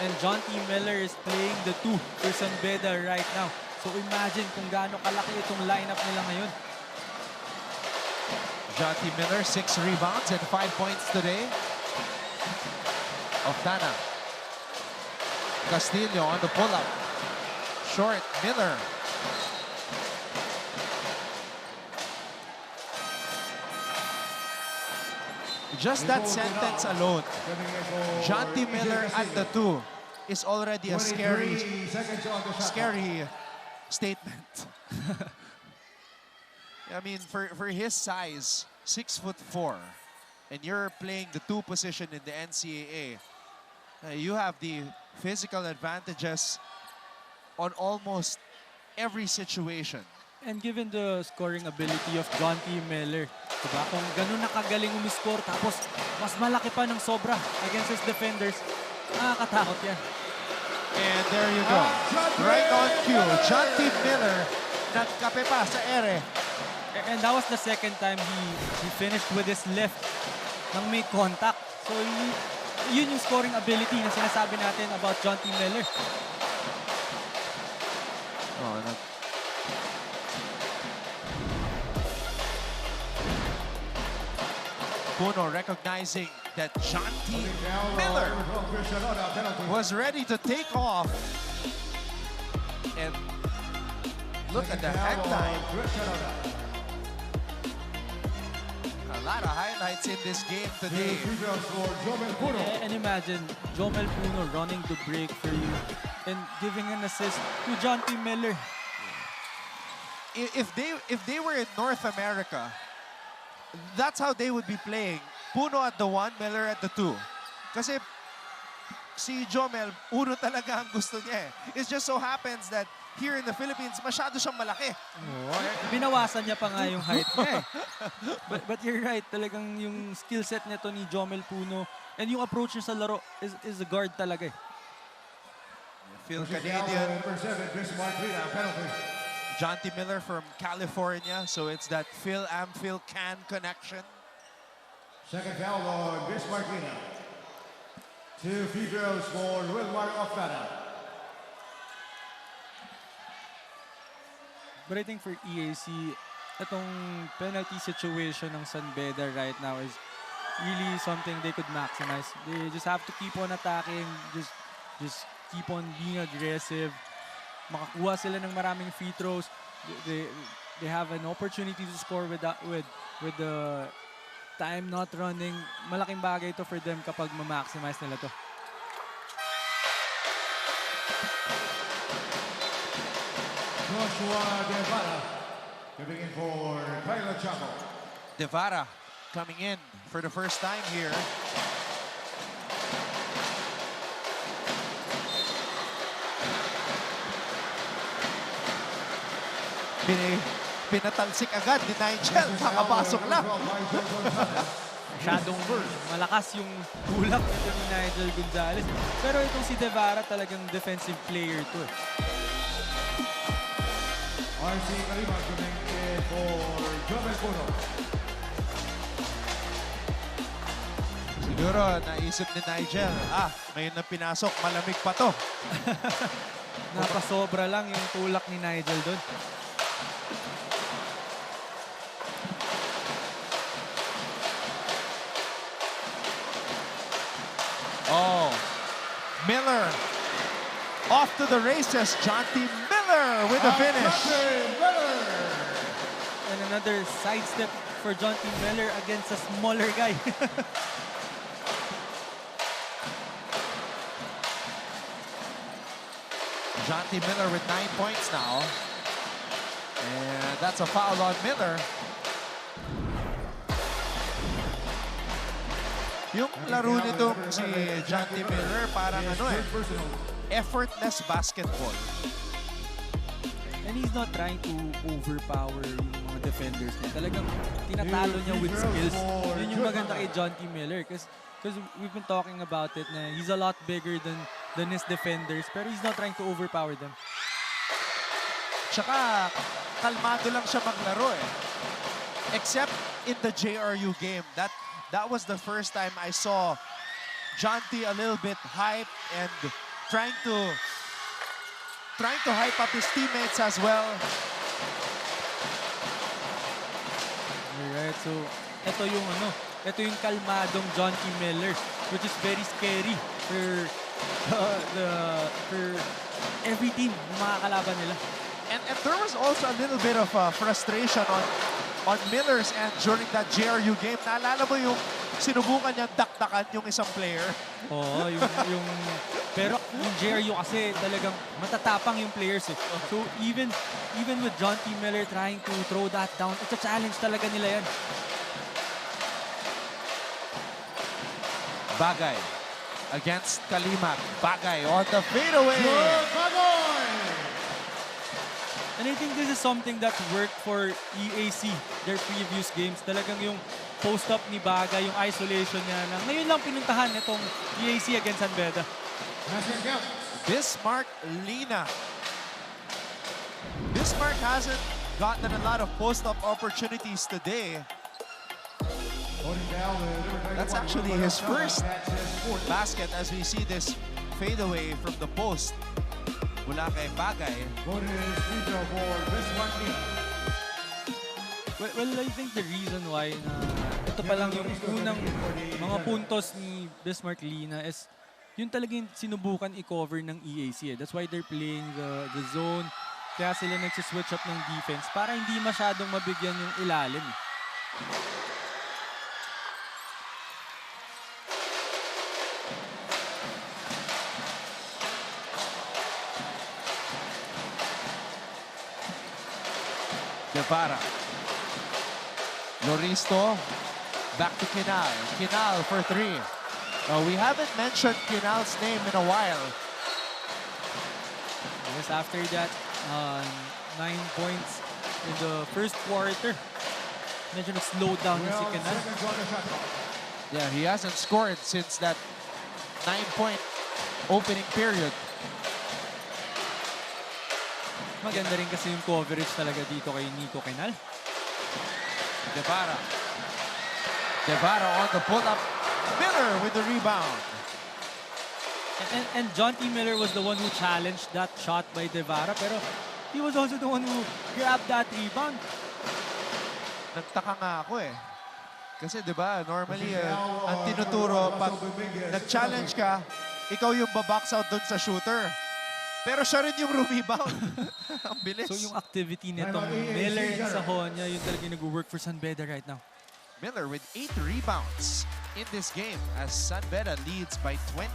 And John T. Miller is playing the 2 for San Beda right now. So imagine kung gaano kalaki itong lineup nila ngayon. John T. Miller, 6 rebounds and 5 points today. Oftana. Castillo on the pull-up. Short, Miller. Just that sentence alone, John T. Miller at the 2 is already a scary statement. I mean, for his size, 6'4", and you're playing the 2 position in the NCAA, you have the physical advantages on almost every situation. And given the scoring ability of John T. Miller, diba? Kung ganun nakagaling umiscore, tapos mas malaki pa ng sobra against his defenders, nakakatakot yan. And there you go. Right on cue. John T. Miller nagkape pa sa ere. And that was the second time he finished with his left nang may contact. So yun yung scoring ability na sinasabi natin about John T. Miller. Oh, Puno recognizing that John T. Miller was ready to take off. And look at the hang time. A lot of highlights in this game today. And imagine Jomel Puno running the break for you and giving an assist to John T. Miller. If they were in North America, that's how they would be playing. Puno at the 1, Miller at the 2. Kasi si Jomel, uno talaga ang gusto niya eh. It just so happens that here in the Philippines, masyado siyang malaki. Binawasan niya pa nga yung height niya eh. But you're right, talagang yung skill set nito ni Jomel Puno and yung approach niya sa laro is a guard talaga eh. Phil Canadian. John T. Miller from California, so it's that Phil Can connection. Second foul on Bismarck Lina. 2 free throws for Wilmar Oftana. But I think for EAC, itong penalty situation ng San Beda right now is really something they could maximize. They just have to keep on attacking, just keep on being aggressive. Makakuha sila ng maraming free throws. They have an opportunity to score with the time not running. Malaking bagay ito for them kapag ma-maximize nila to. Joshua Devara coming in for Kyla Chaco. Devara coming in for the first time here. Pinatalsik agad ni Nigel. Nakapasok lang. Masyadong malakas yung tulak nito ni Nigel Gonzalez. Pero itong si Devara talagang defensive player to eh. RC Kalima coming in for Jomel Puno. Siguro naisip ni Nigel, ngayon na pinasok, malamig pa to. Napasobra lang yung tulak ni Nigel doon. Oh, Miller off to the races. John T. Miller with the finish. And another sidestep for John T. Miller against a smaller guy. John T. Miller with 9 points now. And that's a foul on Miller. Yung laro nitong si Jonty Miller, parang effortless basketball. And he's not trying to overpower yung mga defenders niya. Talagang tinatalo niya with skills. Yun yung maganda kay Jonty Miller. Because we've been talking about it na he's a lot bigger than his defenders. Pero he's not trying to overpower them. Tsaka, kalmado lang siya maglaro eh. Except in the JRU game. That was the first time I saw Jonty a little bit hype and trying to hype up his teammates as well. Alright, so ito yung kalmadong Jonty Miller, which is very scary for every team na makakalaban nila. And there was also a little bit of frustration on Miller's end during that JRU game. Naalala mo yung sinubukan niyang dakdakan yung isang player? Oo, pero yung JRU kasi talagang matatapang yung players eh. So even with Jonty Miller trying to throw that down, it's a challenge talaga nila yan. Bagay against Kalimak. Bagay on the fadeaway. And I think this is something that worked for EAC, their previous games. Talagang yung post-up ni Baga, yung isolation niya na ngayon lang pinuntahan itong EAC against Beda. Bismarck Lina. Bismarck hasn't gotten a lot of post-up opportunities today. That's actually his first basket as we see this fadeaway from the post. Mula kay Bagay. Well, I think the reason why na ito pa lang yung unang mga puntos ni Bismarck Lina is yun talaga yung sinubukan i-cover ng EAC. That's why they're playing the zone. Kaya sila nagsiswitch up ng defense para hindi masyadong mabigyan yung ilalim. Guevara. Loristo. Back to Kinal. Kinal for three. We haven't mentioned Kinal's name in a while. Yes, after that, 9 points in the first quarter. Medyo nag-slow down na si Kinal. Yeah, he hasn't scored since that 9-point opening period. Maganda rin kasi yung coverage talaga dito kay Nico Kinal. Guevara. Guevara on the pull-up. Miller with the rebound. And Jonty Miller was the one who challenged that shot by Guevara, pero he was also the one who grabbed that rebound. Nagtaka nga ako eh. Kasi 'di ba, normally ang tinuturo pag nag-challenge ka, ikaw yung babox out doon sa shooter. Pero siya rin yung rebound. Ang bilis. So yung activity nitong Miller and Sahonia, yun talaga yung nag-work for Beda right now. Miller with 8 rebounds in this game as Beda leads by 20.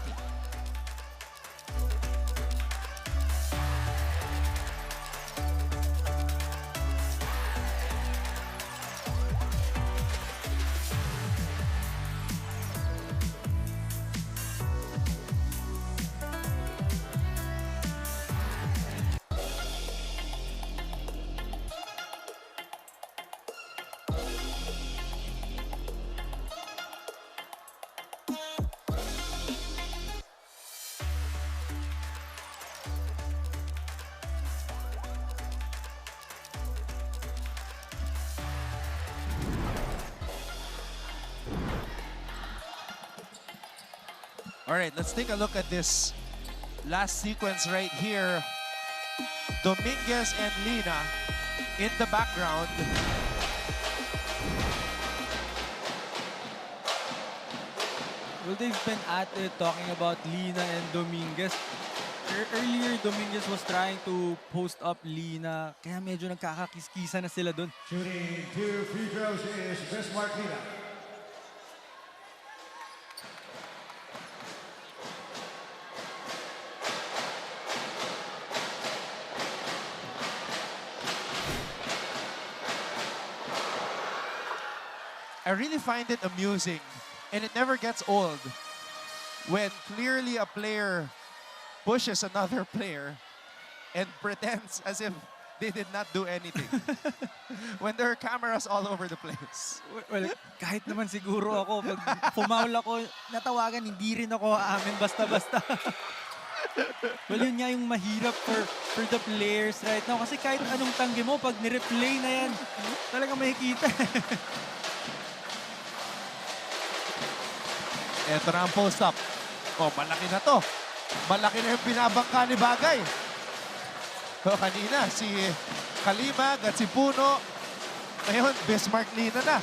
All right, let's take a look at this last sequence right here. Dominguez and Lina in the background. Well, they've been at it talking about Lina and Dominguez. Earlier, Dominguez was trying to post up Lina, kaya medyo nagkakakiskisa na sila dun. Shooting 2 free throws is Bismarck Lina. I really find it amusing And it never gets old when clearly a player pushes another player and pretends as if they did not do anything. When there are cameras all over the place. Well, kahit naman siguro ako, pag pumaul ako, natawagan, hindi rin ako aamin basta-basta. Well, yun nga yung mahirap for the players right now. Kasi kahit anong tanggi mo, pag nireplay na yan, talagang makikita. Ito na ang post-up. Oh, malaki na to. Malaki na yung binabangka ni Bagay. So, kanina, si Kalimag at si Puno. Ngayon, Bismarck Lina na.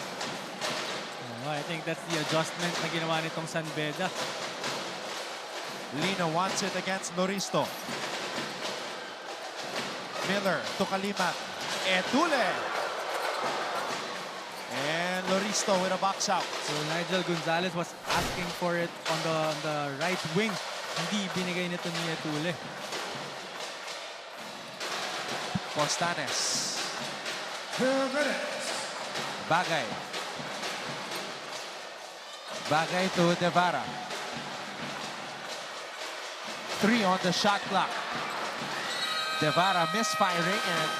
I think that's the adjustment na ginawa nitong San Beda. Lina wants it against Loristo. Miller to Kalimag. Etule. And Loristo with a box out. So Nigel Gonzalez was asking for it on the right wing. Hindi binigay nito ni Etule. Postanes. Bagay. Bagay to Devara. 3 on the shot clock. Devara misfiring and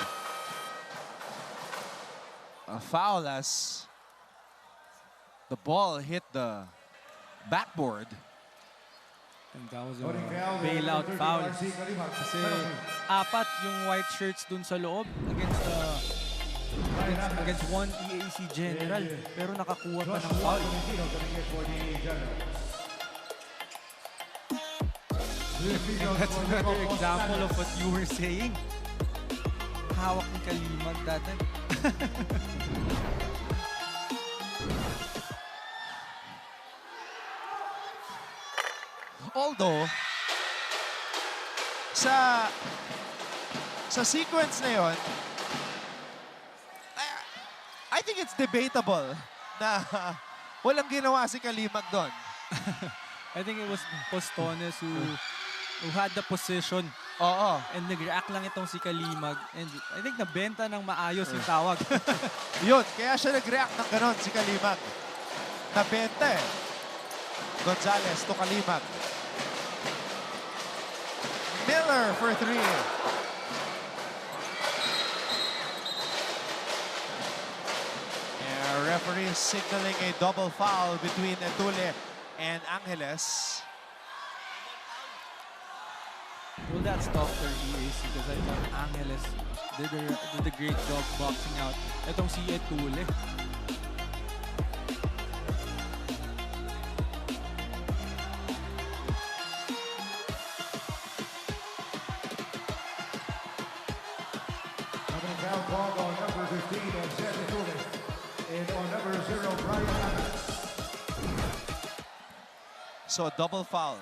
a foul as the ball hit the backboard. And that was a bailout foul. Kasi apat yung white shirts dun sa loob against one EAC general. Pero nakakuha pa ng foul. And that's another example of what you were saying. Hawak ni Kalimag that time. Although, sa sequence na yun, I think it's debatable na walang ginawa si Kalimag doon. I think it was Postones who had the position. Oo. And nag-react lang itong si Kalimag. And I think nabenta ng maayos yung tawag. Yun, kaya siya nag-react ng ganon si Kalimag. Nabenta eh. Gonzalez to Kalimag. Miller for 3. Referee signaling a double foul between Etule and Angeles. Well, that's tough for EAC because I thought Angeles did a great job boxing out. Itong si Etule. So a double foul.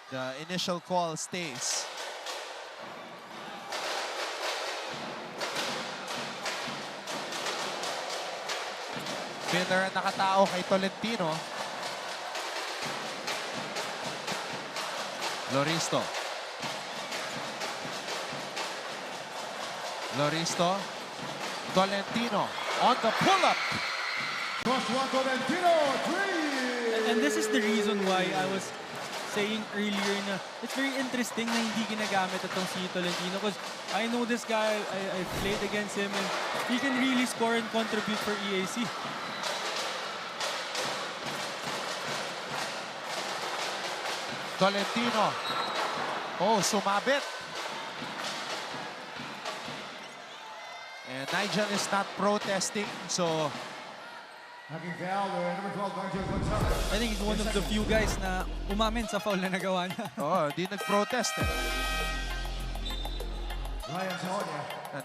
The initial call stays. Miller ang nakatao kay Tolentino. Loristo. Loristo. Tolentino on the pull-up. Tolentino, 3! And this is the reason why I was saying earlier na it's very interesting na hindi ginagamit itong si Tolentino because I know this guy, I played against him and he can really score and contribute for EAC. Tolentino. Oh, sumabit. And Nigel is not protesting, so I think he's one of the few guys na umamin sa foul na nagawa niya. oh, di nag-protest eh.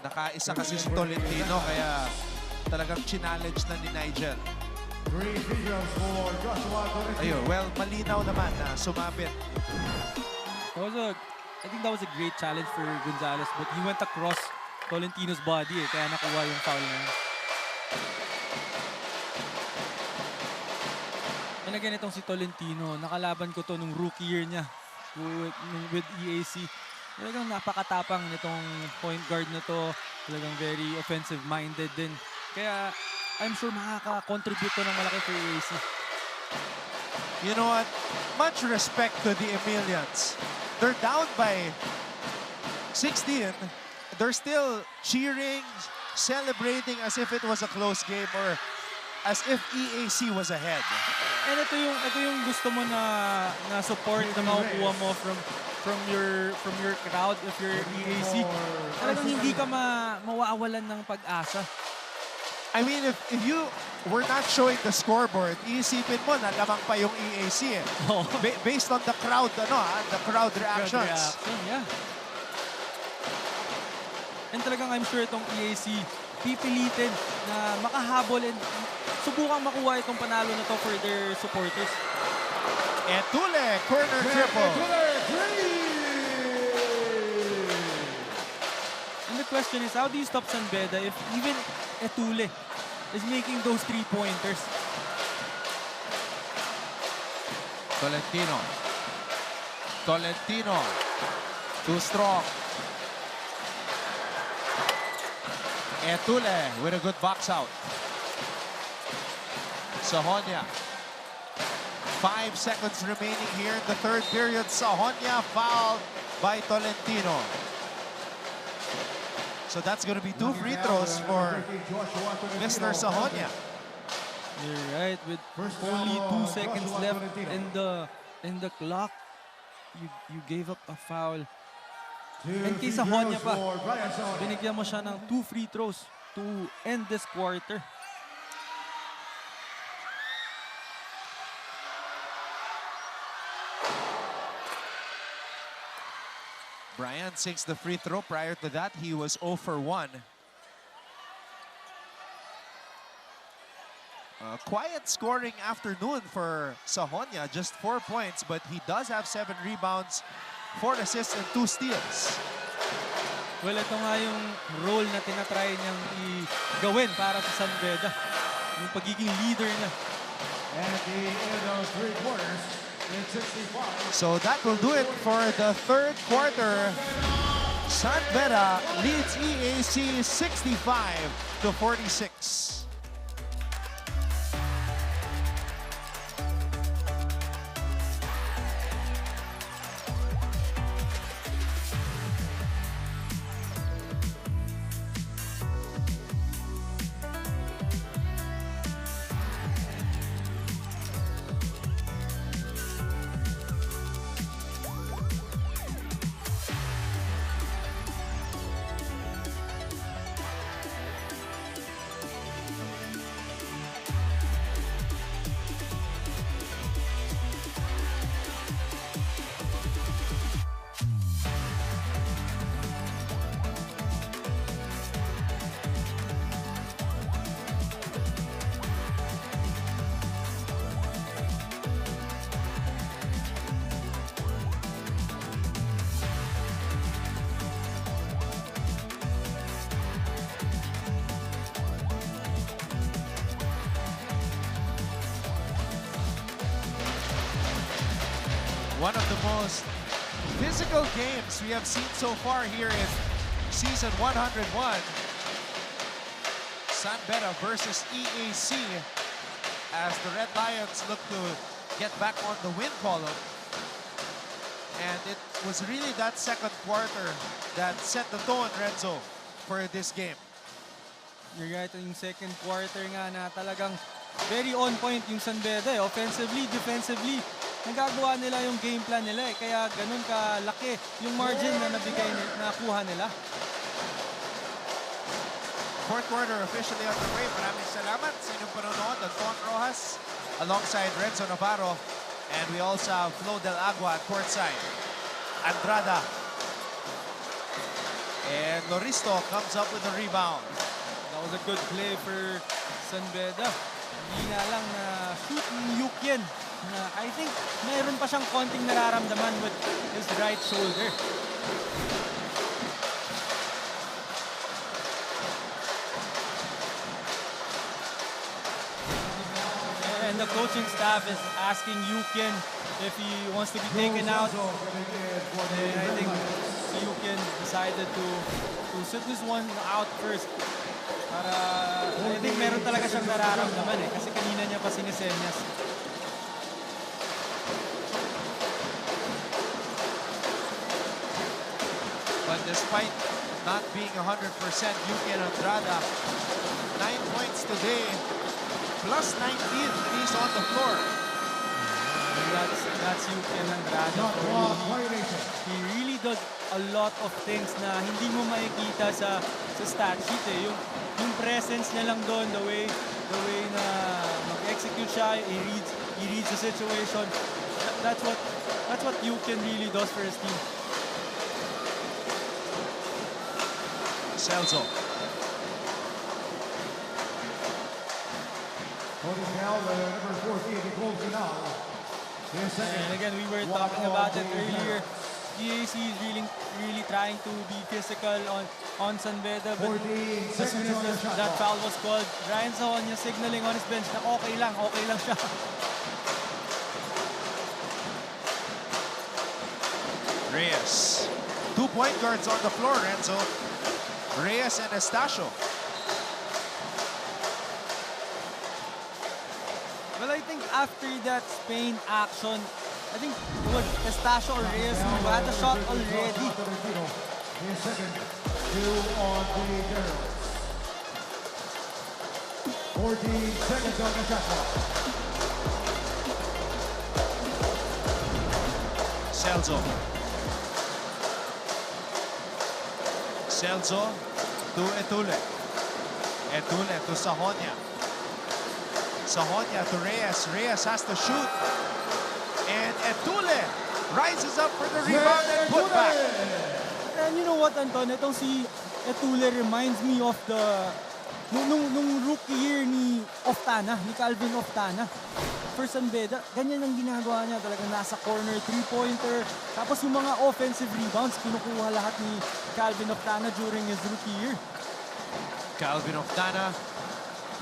Nakaisa kasi si Tolentino kaya talagang challenge na ni Nigel. Ayun, well, malinaw naman na sumabit. I think that was a great challenge for Gonzalez but he went across Tolentino's body kaya nakuha yung foul niya. And again, itong si Tolentino, nakalaban ko to nung rookie year niya with EAC. Talagang napakatapang nitong point guard na to. Talagang very offensive-minded din. Kaya I'm sure makaka-contribute to ng malaki for EAC. You know what? Much respect to the Emilians. They're down by 16. They're still cheering, celebrating as if it was a close game or as if EAC was ahead. And ito yung gusto mo na support na makukuha mo from your crowd if you're EAC. Talagang hindi ka mawawalan ng pag-asa. I mean, if you were not showing the scoreboard, iisipin mo na lamang pa yung EAC eh. Based on the crowd, the crowd reactions. Yeah. And talagang I'm sure itong EAC pipilitin na makahabol and subukang makuha itong panalo na to for their supporters. Etule, corner triple. And the question is, how do you stop San Beda if even Etule is making those 3-pointers? Tolentino. Too strong. Etule with a good box out. Sahonia. 5 seconds remaining here in the third period. Sahonia fouled by Tolentino. So that's going to be 2 free throws for Mr. Sahonia. You're right. With only 2 seconds left in the clock, you gave up a foul. And kay Sahonia pa, binigyan mo siya ng 2 free throws to end this quarter. Brian sinks the free throw. Prior to that, he was 0 for 1. Quiet scoring afternoon for Sahonia. Just 4 points, but he does have 7 rebounds, 4 assists, and 2 steals. Well, ito nga yung role na tinatry niyang gawin para sa San Beda. Yung pagiging leader niya. And at the end of 3 quarters, in 65. So that will do it for the third quarter. San Beda leads EAC 65-46. One of the most physical games we have seen so far here in season 101. San Beda versus EAC as the Red Lions look to get back on the win column. And it was really that second quarter that set the tone, Renzo, for this game. You're right, yung second quarter nga na talagang very on point yung San Beda. Offensively, defensively, nagagawa nila yung game plan nila eh. Kaya ganun kalaki yung margin na nakuha nila. Fourth quarter officially underway. Maraming salamat sa inyong panonood. Anton Rojas alongside Renzo Navarro. And we also have Flo Del Agua at courtside. Andrada. And Loristo comes up with a rebound. That was a good play for San Beda. Hindi na lang na shoot ni Yukien. I think mayroon pa siyang konting nararamdaman with his right shoulder. And the coaching staff is asking Yukien if he wants to be taken out. And I think Yukien decided to sit this one out first. Para I think meron talaga siyang nararamdaman eh. Kasi kanina niya pa sinisenyas. despite not being 100%, Yuki Andrada, 9 points today, plus 19 when he's on the floor. That's Yuki Andrada for you. He really does a lot of things na hindi mo makikita sa stat sheet eh. Yung presence niya lang doon, the way na mag-execute siya, he reads the situation. That's what Yuki really does for his team. Celso. Holding now, number 14, Nicole Final. And again, we were talking about it earlier. GAC is really trying to be physical on San Beda, but as soon as that foul was called, Ryan Sahonia signaling on his bench na okay lang siya. Reyes. 2 point guards on the floor, Renzo. Reyes and Estacio. Well, I think after that Spain action, I think it was Estacio or Reyes who had the shot already. His second, 2 on the Generals. 14 seconds on the shot clock. Celso. Celso to Etule. Etule to Sahonia. Sahonia to Reyes. Reyes has to shoot. And Etule rises up for the rebound and put back. And you know what, Anton? Itong si Etule reminds me of nung rookie year ni Calvin Oftana. For San Beda, ganyan ang ginagawa niya. Talagang nasa corner, three-pointer. Tapos yung mga offensive rebounds, kinukuha lahat ni Calvin Oftana during his rookie year. Calvin Oftana,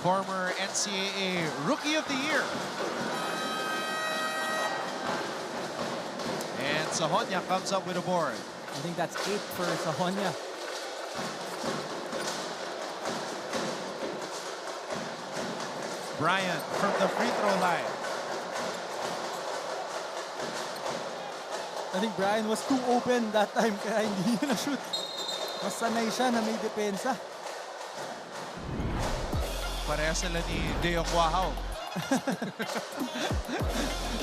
former NCAA Rookie of the Year. And Sahonia comes up with a board. I think that's 8 for Sahonia. Brian from the free throw line. I think Brian was too open that time kaya hindi niya na-shoot. Mas sanay siya na may depensa. Pareha sila ni Deo Cuajao.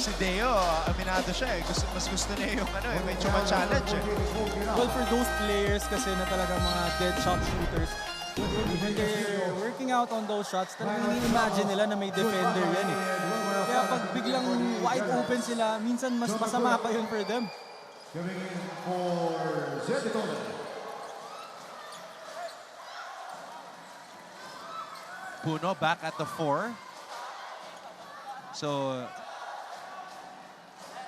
Si Deo, aminado siya eh. Mas gusto niya yung medyo ma-challenge eh. Well, for those players kasi na talagang mga dead shot shooters, when they're working out on those shots, talagang ini-imagine nila na may defender yan eh. Kaya pag biglang wide open sila, minsan mas masama pa yun for them. Coming in for Zedicone. Puno back at the 4. So,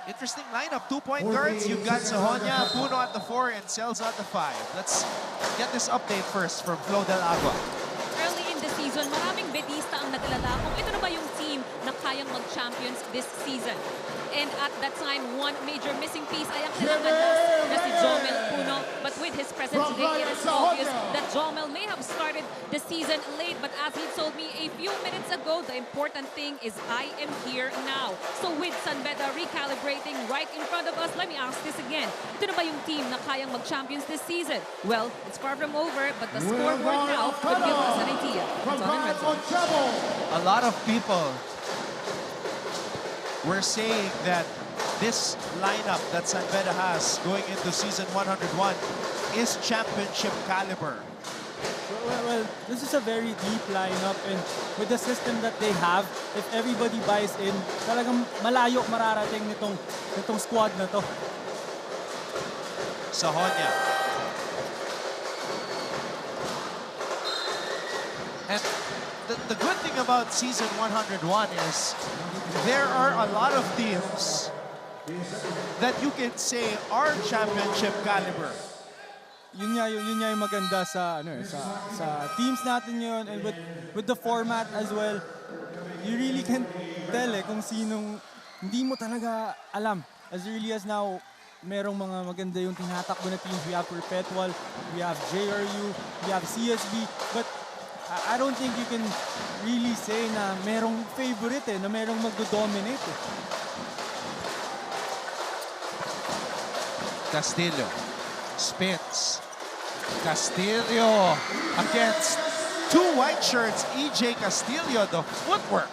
interesting lineup. 2-point guards. You've got Sahonia, Puno at the 4, and Celso at the 5. Let's get this update first from Flo Del Agua. Early in the season, maraming Bedista ang nag-alala kung ito na ba yung team na kayang mag-champions this season. And at that time, one major missing piece ay ang kailangan na si Jomel Puno. But with his presence today, it is obvious that Jomel may have started the season late. But as he told me a few minutes ago, the important thing is I am here now. So with San Beda recalibrating right in front of us, let me ask this again. Ito na ba yung team na kayang mag-champions this season? Well, it's far from over, but the scoreboard now could give us an idea. A lot of people were saying that this lineup that San Beda has going into season 101 is championship caliber. Well, this is a very deep lineup, and with the system that they have, if everybody buys in, talagang malayo mararating nitong squad na to. Sahonia. And the good thing about season 101 is there are a lot of teams that you can say are championship caliber. Yun nga yung maganda sa teams natin yun, and with the format as well. You really can tell kung sinong hindi mo talaga alam. As early as now, merong mga maganda yung tinatakbo na teams. We have Perpetual, we have JRU, we have CSB, but I don't think you can really say na merong favorite na merong magdo-dominate Castillo spins, Castillo against two white shirts. EJ Castillo, the footwork.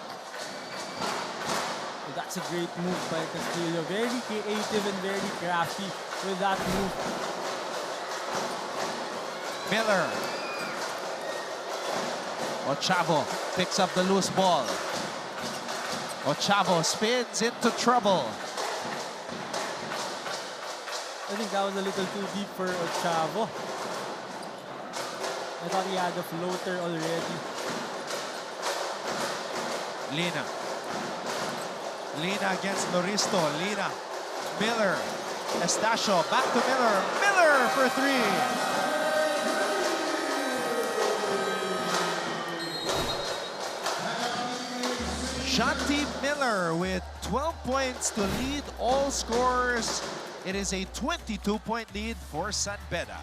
That's a great move by Castillo. Very creative and very crafty with that move. Miller. Ochavo picks up the loose ball. Ochavo spins into trouble. I think that was a little too deep for Ochavo. I thought he had a floater already. Lina. Lina against Loristo. Lina. Miller. Estacio back to Miller. Miller for three. Shanti Miller with 12 points to lead all scorers. It is a 22-point lead for San Beda.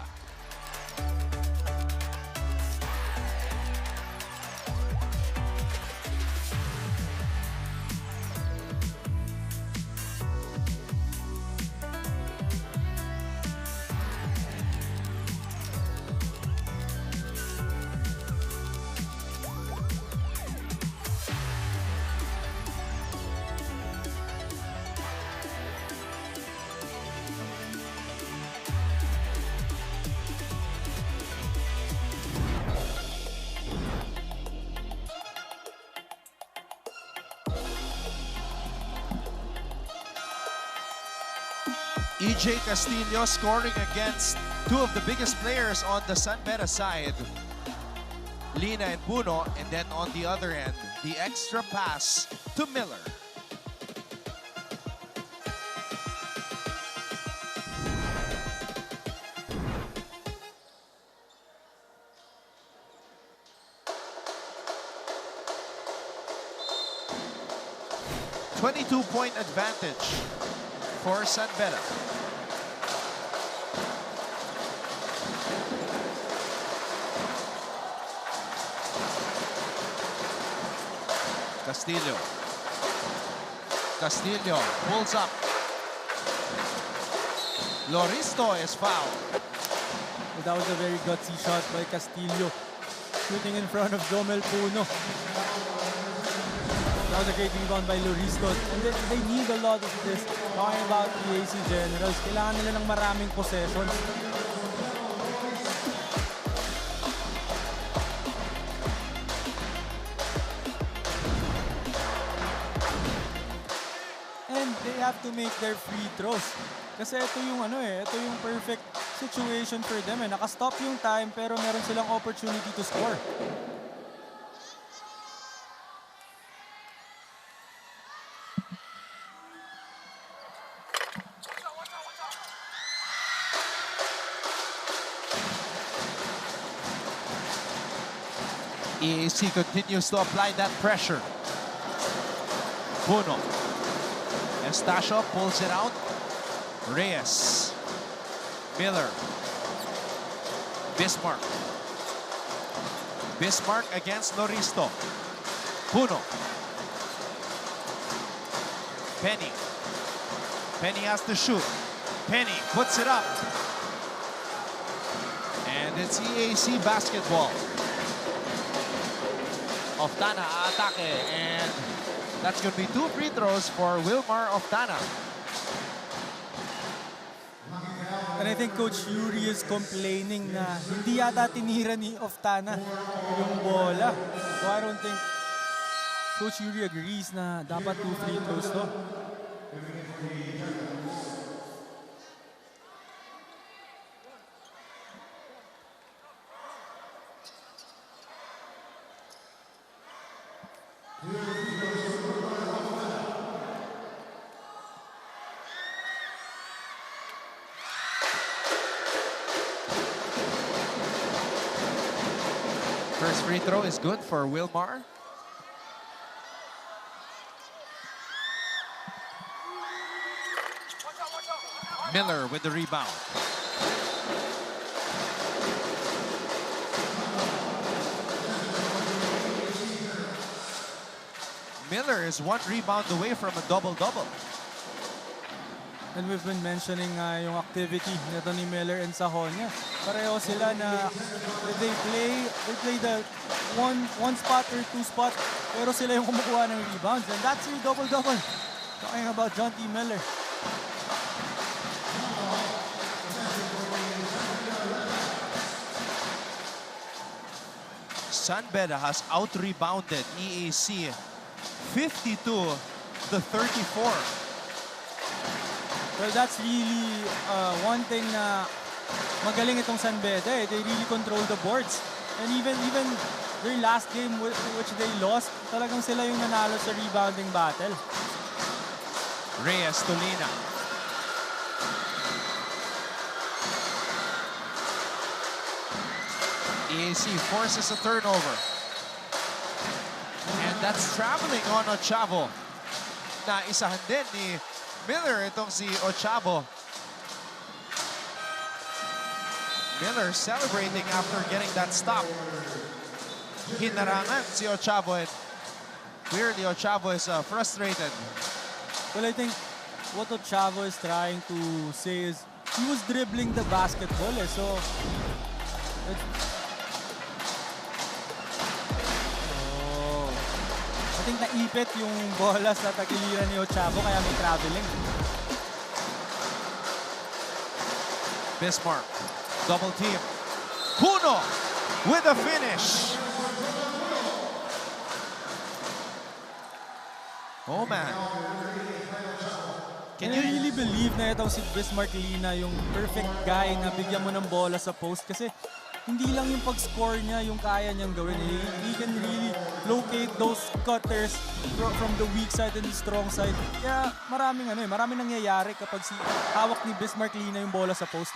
EJ Castillo scoring against two of the biggest players on the San Beda side, Lina and Puno, and then on the other end, the extra pass to Miller. .22-point advantage for San Beda. Castillo. Castillo pulls up. Loristo is fouled. That was a very gutsy shot by Castillo. Shooting in front of Jomel Puno. That was a great rebound by Loristo. And they need a lot of this. Talking about the AC Generals, kailangan nila ng maraming possessions. And they have to make their free throws. Kasi ito yung ito yung perfect situation for them. Naka-stop yung time pero meron silang opportunity to score. EAC continues to apply that pressure. Puno. Estacio pulls it out. Reyes. Miller. Bismarck. Bismarck against Loristo. Puno. Penny. Penny has to shoot. Penny puts it up. And it's EAC basketball. Oftana atake, and that's going to be two free throws for Wilmar Oftana. And I think Coach Yuri is complaining na hindi yata tinira ni Oftana yung bola. So I don't think Coach Yuri agrees na dapat two free throws to. First free throw is good for Wilmar. Miller with the rebound. Miller is one rebound away from a double-double. And we've been mentioning yung activity nito ni Miller and Sahonia. pareho sila na they play the one spot or two spot, pero sila yung kumukuha ng rebounds. And that's your double-double. Talking about John T. Miller. San Beda has out-rebounded EAC 52-34. Well, that's really one thing na magaling itong San Beda. They really control the boards. And even their last game which they lost, talagang sila yung nanalo sa rebounding battle. Reyes to Lina. EAC forces a turnover. And that's traveling on Ochavo. Naisahan din ni Miller itong si Ochavo. Miller celebrating after getting that stop. Hinarangan si Ochavo, and clearly Ochavo is frustrated. Well, I think what Ochavo is trying to say is he was dribbling the basketball, so I think naipit yung bola sa tagiliran ni Ochavo kaya may traveling. Bismarck, double team. Puno with a finish. Oh man. Can you really believe na itong si Bismarck Lina yung perfect guy na bigyan mo ng bola sa post? Kasi hindi lang yung pag-score niya yung kaya niyang gawin. He can really locate those cutters from the weak side and the strong side. Kaya maraming nangyayari kapag hawak ni Bismarck Lina yung bola sa post.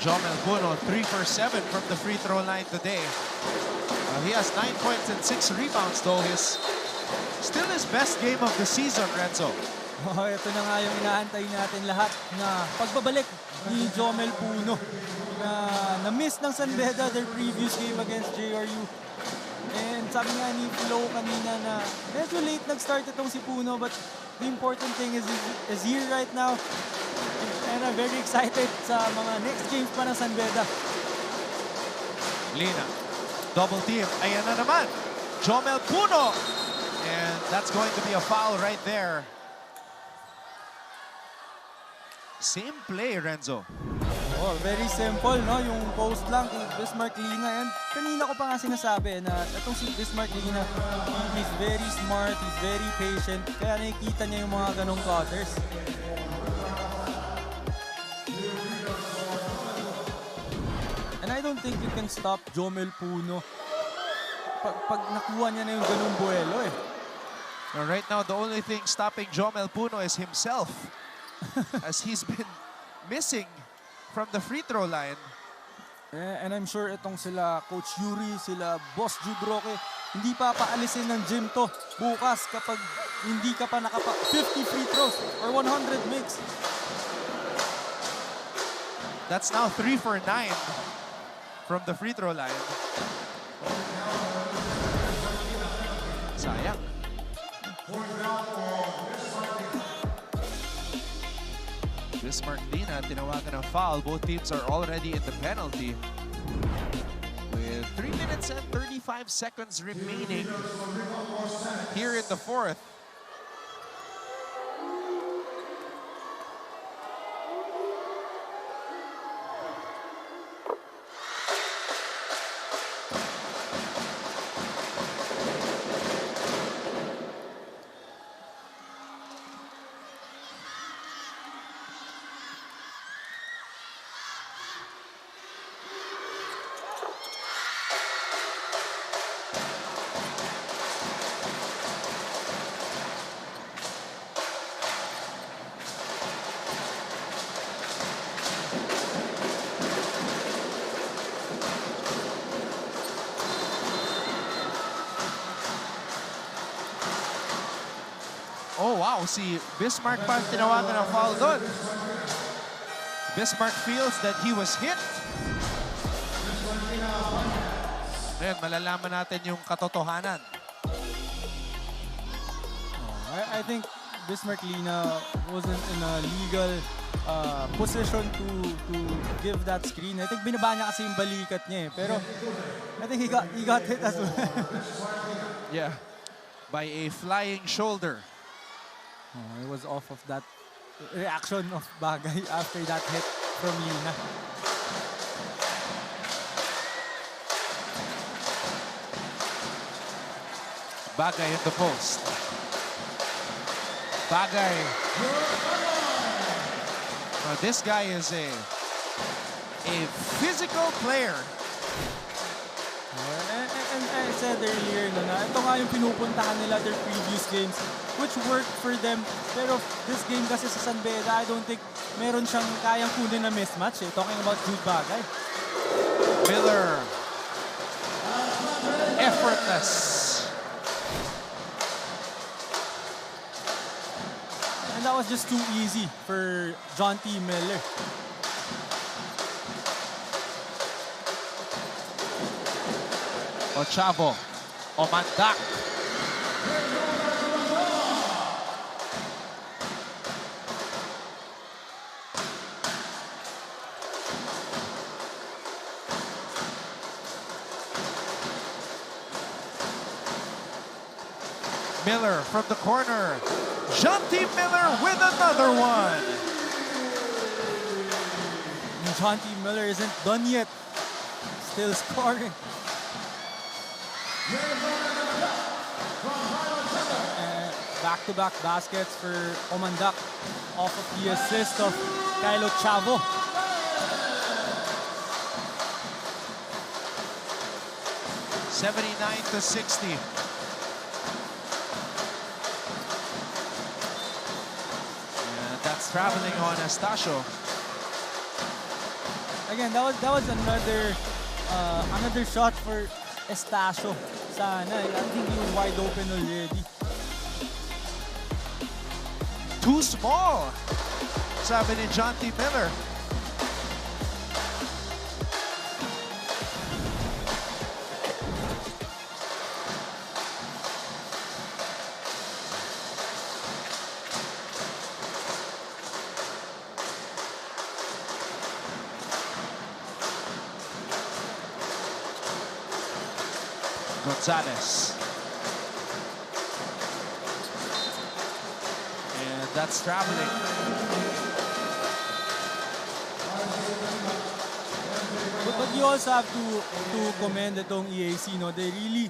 Jomel Puno, 3 for 7 from the free throw line today. He has 9 points and 6 rebounds though. Still his best game of the season, Renzo. Oh, ito na nga yung inaantay natin lahat na pagbabalik ni Jomel Puno na na-miss ng San Beda their previous game against JRU. And sabi nga ni Flo kanina na medyo late nag-start itong si Puno, but the important thing is here right now. And I'm very excited sa mga next games pa ng San Beda. Lina, double team. Ayan na naman, Jomel Puno. And that's going to be a foul right there. Same play, Renzo. Oh, very simple, no? Yung post lang kay Bismarck Lina. And kanina ko pa nga sinasabi na itong si Bismarck Lina, he's very smart, he's very patient. Kaya nakikita niya yung mga ganong cutters. And I don't think you can stop Jomel Puno pag nakuha niya na yung ganong buwelo eh. Right now, the only thing stopping Jomel Puno is himself. As he's been missing from the free throw line. And I'm sure itong sila Coach Yuri, sila Boss Jude Roque, hindi pa paalisin ng gym to bukas kapag hindi ka pa 50 free throws or 100 makes. That's now 3 for 9 from the free throw line. Sayang. Bismarck Lina tinawagan ng foul. Both teams are already in the penalty. With 3 minutes and 35 seconds remaining here in the fourth. Oh wow, si Bismarck pa tinawagan ng foul doon. Bismarck feels that he was hit. Ngayon, malalaman natin yung katotohanan. I think Bismarck Lina wasn't in a legal position to give that screen. I think binaba niya kasi yung balikat niya eh. Pero I think he got hit as well. Yeah, by a flying shoulder. It was off of that reaction of Bagay after that hit from Lina. Bagay in the post. Bagay. Well, this guy is a physical player. And I said earlier na ito nga yung pinupuntahan nila their previous games which worked for them. Pero this game kasi sa San Beda, I don't think meron siyang kayang kunin na mismatch eh. Talking about Jude Bagay. Miller. Effortless. And that was just too easy for John T. Miller. Ochavo. Omandak. Miller from the corner. Jonty Miller with another one. John T. Miller isn't done yet. Still scoring. Back-to-back baskets for Omandak off of the assist of Kylo Chavo. $79-60. And that's traveling on Estacio. Again, that was another shot for Estacio. Sana, I think he was wide open already. Too small, sabi ni Jonty Miller. Gonzalez. And that's traveling. But you also have to commend itong EAC, no? They really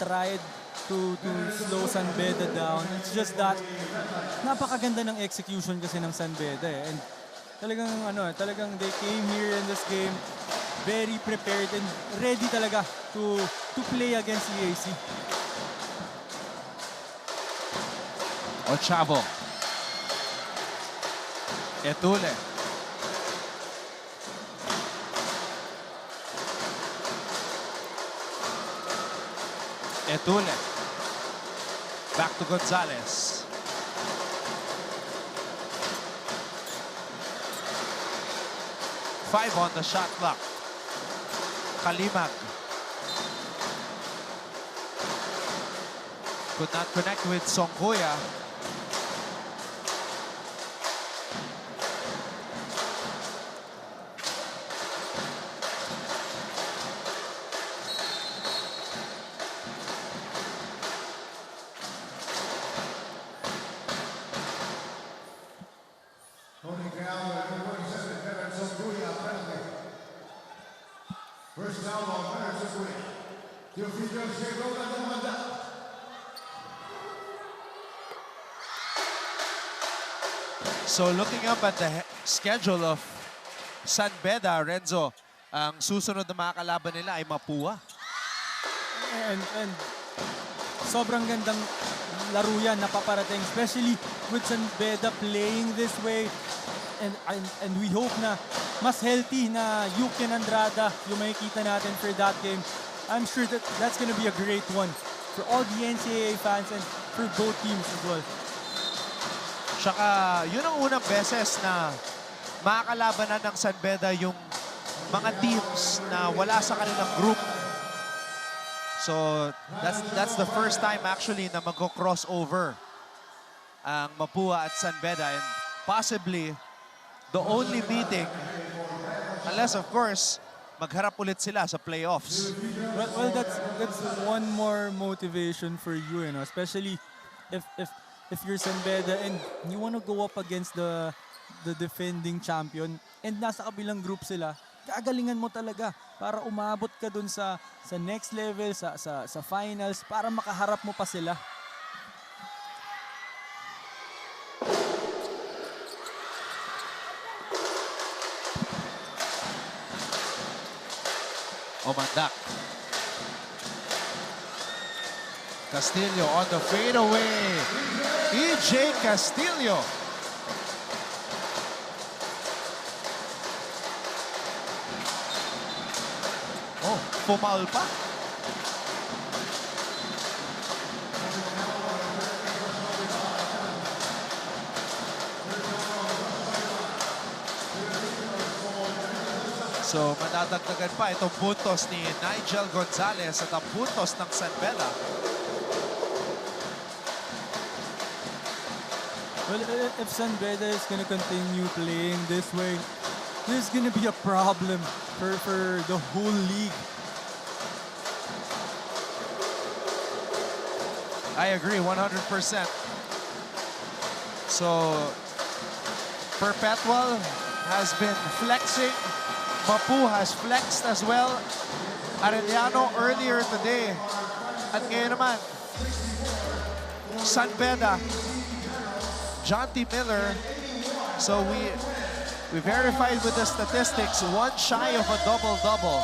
tried to slow San Beda down. It's just that napakaganda ng execution kasi ng San Beda eh. And talagang they came here in this game very prepared and ready talaga to play against EAC. Ochavo. Etule. Etule. Back to Gonzalez. Five on the shot clock. Kalimag. Could not connect with Songkuya. So looking up at the schedule of San Beda, Renzo, ang susunod na mga kalaban nila ay Mapua. And sobrang gandang laro yan na paparating, especially with San Beda playing this way. And we hope na mas healthy na Yukin Andrada yung makikita natin for that game. I'm sure that's gonna be a great one for all the NCAA fans and for both teams as well. Tsaka yun ang unang beses na makakalabanan ng San Beda yung mga teams na wala sa kanilang group. So that's the first time actually na magko-crossover ang Mapua at San Beda, and possibly the only meeting, unless of course magharap ulit sila sa playoffs. Well, that's one more motivation for you, you know, especially if you're San Beda and you want to go up against the defending champion and nasa kabilang group sila, gagalingan mo talaga para umabot ka dun sa next level, sa finals, para makaharap mo pa sila. Omandak. Castillo on the fadeaway. EJ Castillo. Oh, pumaul pa. So, madadagdagan pa itong puntos ni Nigel Gonzalez at ang puntos ng San Beda. Well, if San Beda is going to continue playing this way, there's going to be a problem for the whole league. I agree, 100%. So, Perpetual has been flexing. Mapu has flexed as well. Arellano earlier today. At ngayon naman, San Beda, John T. Miller. So we verified with the statistics, one shy of a double-double.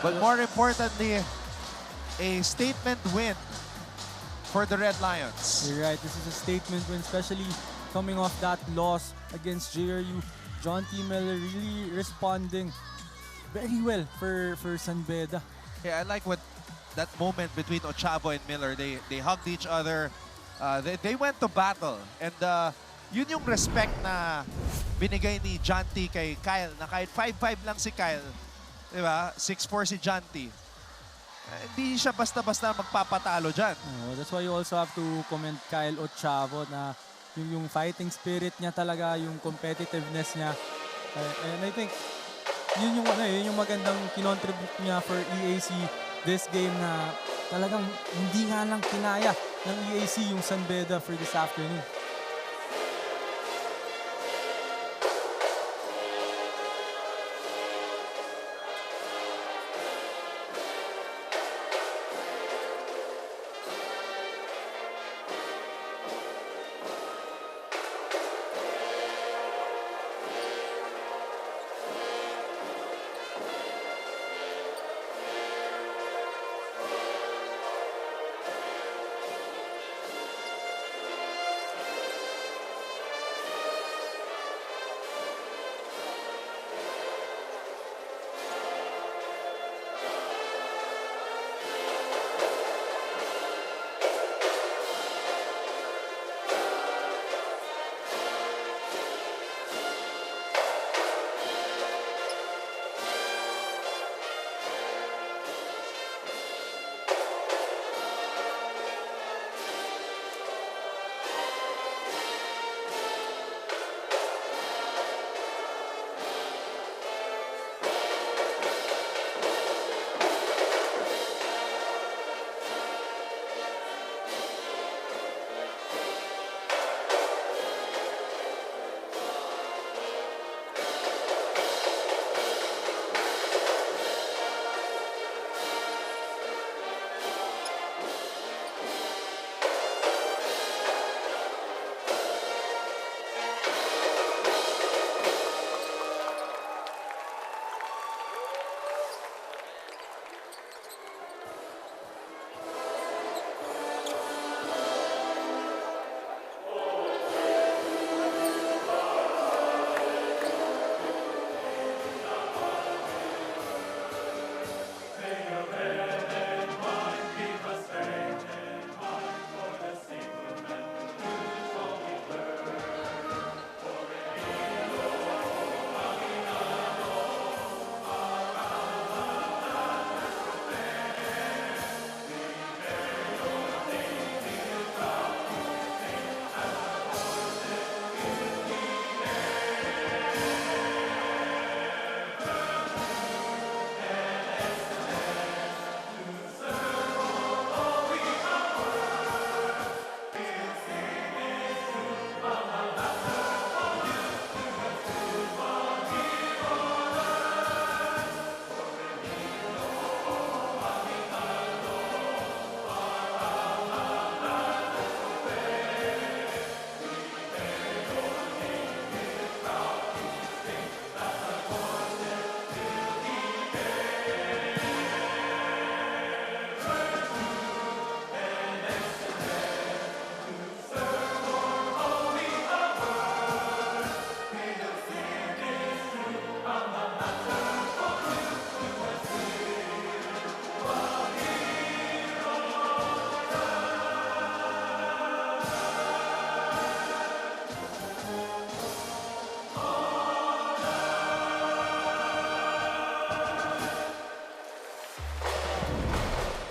But more importantly, a statement win for the Red Lions. You're right, this is a statement win, especially coming off that loss against JRU. John T. Miller really responding very well for San Beda. Yeah, I like what that moment between Ochavo and Miller. They hugged each other. They went to battle. And yun yung respect na binigay ni John T kay Kyle. Na kahit 5'5 lang si Kyle, di ba? 6'4 si John T. Hindi siya basta-basta magpapatalo dyan. Oh, that's why you also have to comment Kyle Ochavo na yung fighting spirit niya talaga, yung competitiveness niya. And I think yun yung magandang kinontribute niya for EAC this game, na talagang hindi nga lang kinaya ng EAC yung San Beda for this afternoon.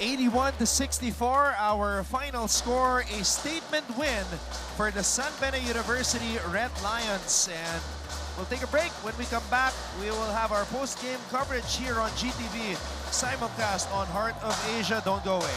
81-64, our final score, a statement win for the San Beda University Red Lions. And we'll take a break. When we come back, we will have our post-game coverage here on GTV, simulcast on Heart of Asia. Don't go away.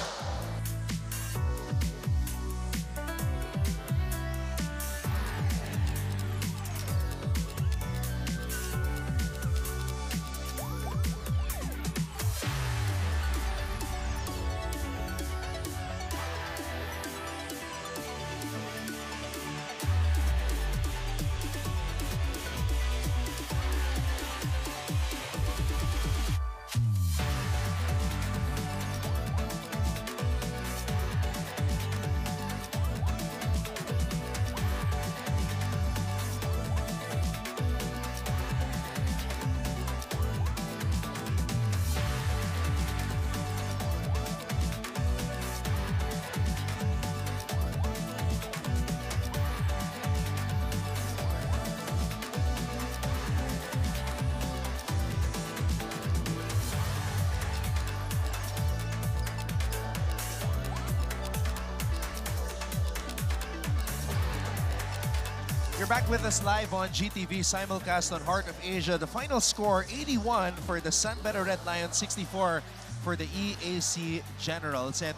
You're back with us live on GTV simulcast on Heart of Asia. The final score, 81 for the San Beda Red Lions, 64 for the EAC Generals. And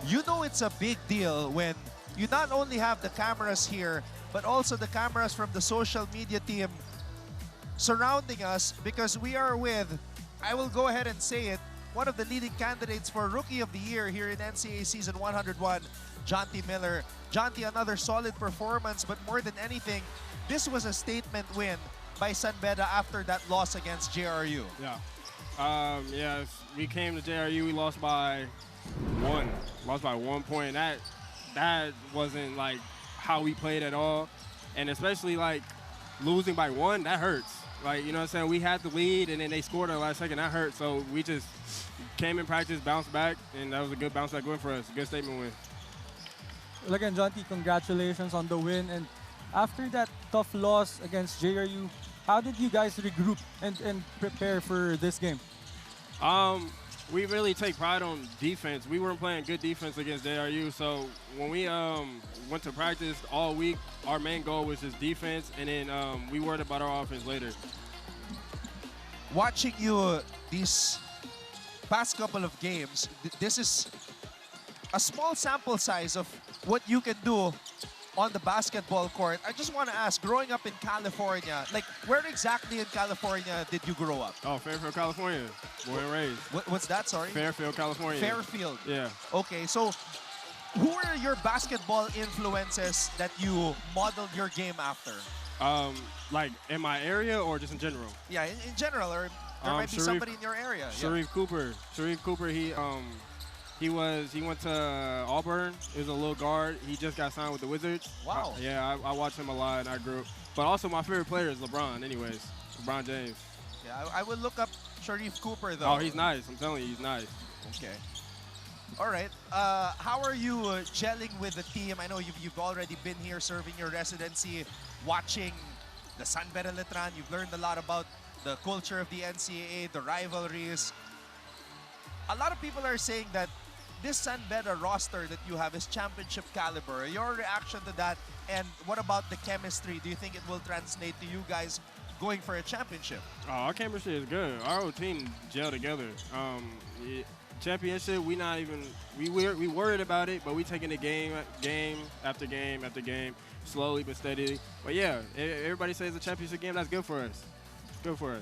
you know it's a big deal when you not only have the cameras here, but also the cameras from the social media team surrounding us, because we are with, I will go ahead and say it, one of the leading candidates for Rookie of the Year here in NCAA Season 101, Jonty Miller. Jonty, another solid performance, but more than anything, this was a statement win by San Beda after that loss against JRU. Yeah. Yes, we came to JRU, we lost by 1 point. That wasn't like how we played at all. And especially like losing by 1, that hurts. Like, you know what I'm saying? We had the lead and then they scored at the last second, that hurt. So we just came in practice, bounced back, and that was a good bounce back win for us. Good statement win. Well, again, Jonty, congratulations on the win. And after that tough loss against JRU, how did you guys regroup and prepare for this game? We really take pride on defense. We weren't playing good defense against JRU, so when we went to practice all week, our main goal was just defense, and then we worried about our offense later. Watching you these past couple of games, this is a small sample size of what you can do on the basketball court. I just want to ask, growing up in California, like where exactly in California did you grow up? Oh, Fairfield, California. Born and raised. What's that, sorry? Fairfield, California. Fairfield. Yeah. Okay, so who are your basketball influences that you modeled your game after? Like in my area or just in general? Yeah, in general, or there might be somebody in your area. Sharif Cooper. Sharif Cooper, he went to Auburn. He was a little guard. He just got signed with the Wizards. Wow. Yeah, I watched him a lot and I grew. But also my favorite player is LeBron anyways. LeBron James. Yeah, I would look up Sharif Cooper though. Oh, he's nice. I'm telling you, he's nice. Okay. All right. How are you gelling with the team? I know you've already been here serving your residency, watching the San Beda Letran. You've learned a lot about the culture of the NCAA, the rivalries. A lot of people are saying that this San Beda roster that you have is championship caliber. Your reaction to that, and what about the chemistry? Do you think it will translate to you guys going for a championship? Oh, our chemistry is good. Our whole team gel together. Championship, we worried about it, but we taking it game after game after game, slowly but steadily. But yeah, everybody says a championship game. That's good for us. Good for us.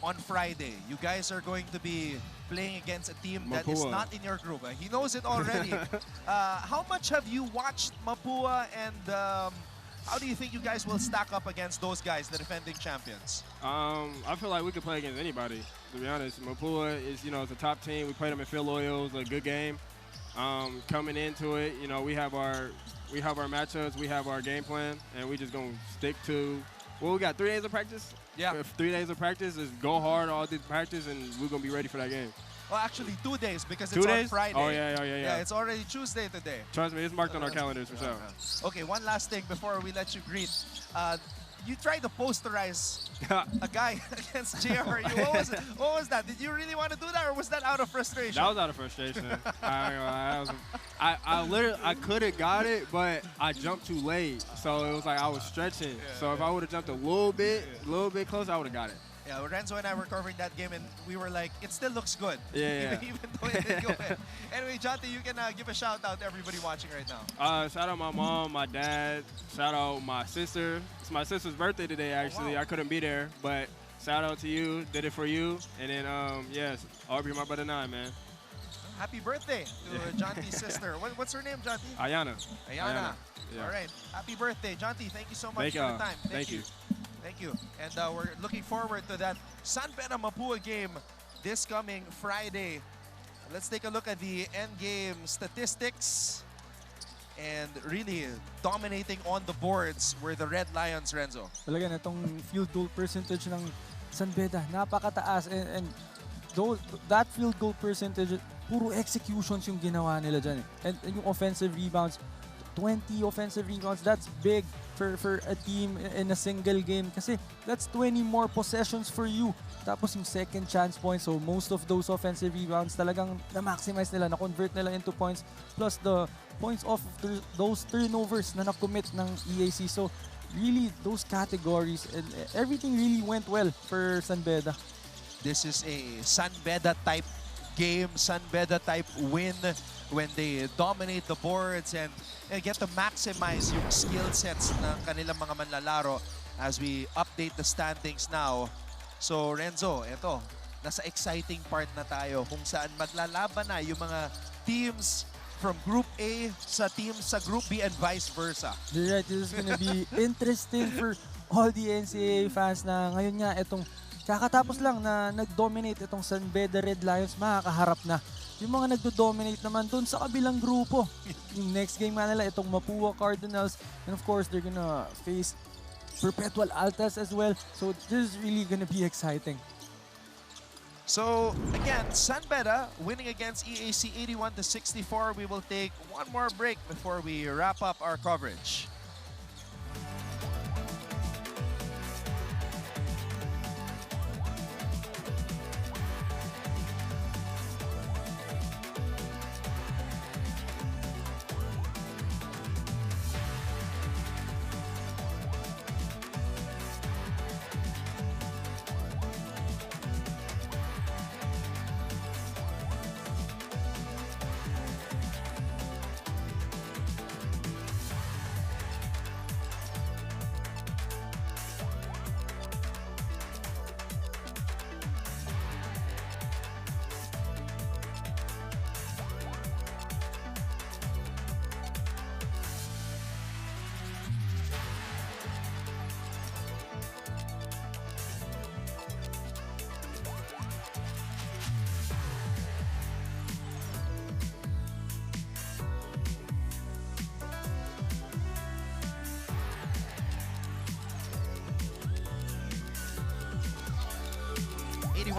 On Friday, you guys are going to be playing against a team that Mapua. is not in your group. He knows it already. How much have you watched Mapua, and how do you think you guys will stack up against those guys, the defending champions? I feel like we could play against anybody, to be honest. Mapua is, it's a top team. We played them in Phil Loyal. It was a good game. Coming into it, we have our matchups, we have our game plan, and we just gonna stick to. Well, we got 3 days of practice. Yeah. 3 days of practice is go hard all the practice, and we're gonna be ready for that game. Well, actually 2 days because 2 it's days? on Friday. Oh yeah. Yeah, it's already Tuesday today. Trust me, it's marked on our calendars for sure. Okay, one last thing before we let you greet. You try to posterize a guy against JRU. What was that? Did you really want to do that, or was that out of frustration? That was out of frustration. I literally could have got it, but I jumped too late, so it was like I was stretching. So if I would have jumped a little bit closer, I would have got it. Yeah, Renzo and I were covering that game, and we were like, it still looks good. Yeah. Even though it didn't go in. Anyway, Jonty, you can give a shout out to everybody watching right now. Shout out my mom, my dad. Shout out my sister. It's my sister's birthday today, actually. wow. I couldn't be there, but shout out to you. Did it for you. And then, yes, Aubrey, my brother 9, man. Happy birthday to Jonty's sister. What's her name, Jonty? Ayana. Ayana. Yeah. All right. Happy birthday, Jonty. Thank you so much for the time. Thank you. Thank you. And we're looking forward to that San Beda Mapua game this coming Friday. Let's take a look at the end game statistics. And really dominating on the boards were the Red Lions, Renzo. Talaga na itong field goal percentage ng San Beda, napakataas. And that field goal percentage, puro executions yung ginawa nila dyan. And yung offensive rebounds, 20 offensive rebounds, that's big for a team in a single game kasi that's 20 more possessions for you. Tapos yung second chance points, so most of those offensive rebounds talagang na-maximize nila, na-convert nila into points, plus the points off of those turnovers na na-commit ng EAC. So really, those categories, and everything really went well for San Beda. This is a San Beda type game, San Beda type win when they dominate the boards and get to maximize yung skill sets ng kanilang mga manlalaro as we update the standings now. So Renzo, eto, nasa exciting part na tayo kung saan maglalaban na yung mga teams from Group A sa teams sa Group B and vice versa. You're right, this is gonna be interesting for all the NCAA fans na ngayon nga itong kakatapos lang na nag-dominate itong San Beda Red Lions, makakaharap na yung mga nagdo-dominate naman doon sa kabilang grupo. Yung next game nga nila, itong Mapua Cardinals. And of course, they're gonna face Perpetual Altas as well. So this is really gonna be exciting. So again, San Beda winning against EAC 81-64. We will take one more break before we wrap up our coverage.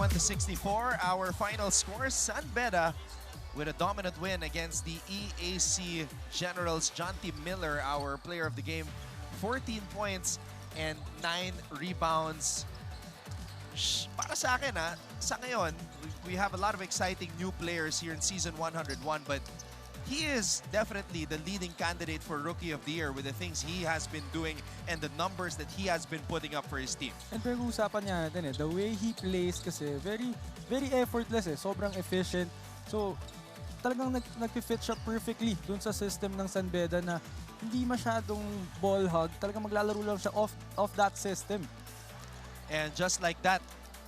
To 64, our final score, San Beda with a dominant win against the EAC Generals. Jonty Miller, our player of the game, 14 points and 9 rebounds. Para sa akin, sa ngayon, we have a lot of exciting new players here in Season 101, but he is definitely the leading candidate for Rookie of the Year with the things he has been doing and the numbers that he has been putting up for his team. And pag-uusapan niya natin the way he plays kasi very effortless sobrang efficient. So talagang nag-fit siya perfectly dun sa system ng San Beda na hindi masyadong ball hog, talagang maglalaro lang siya off that system. And just like that,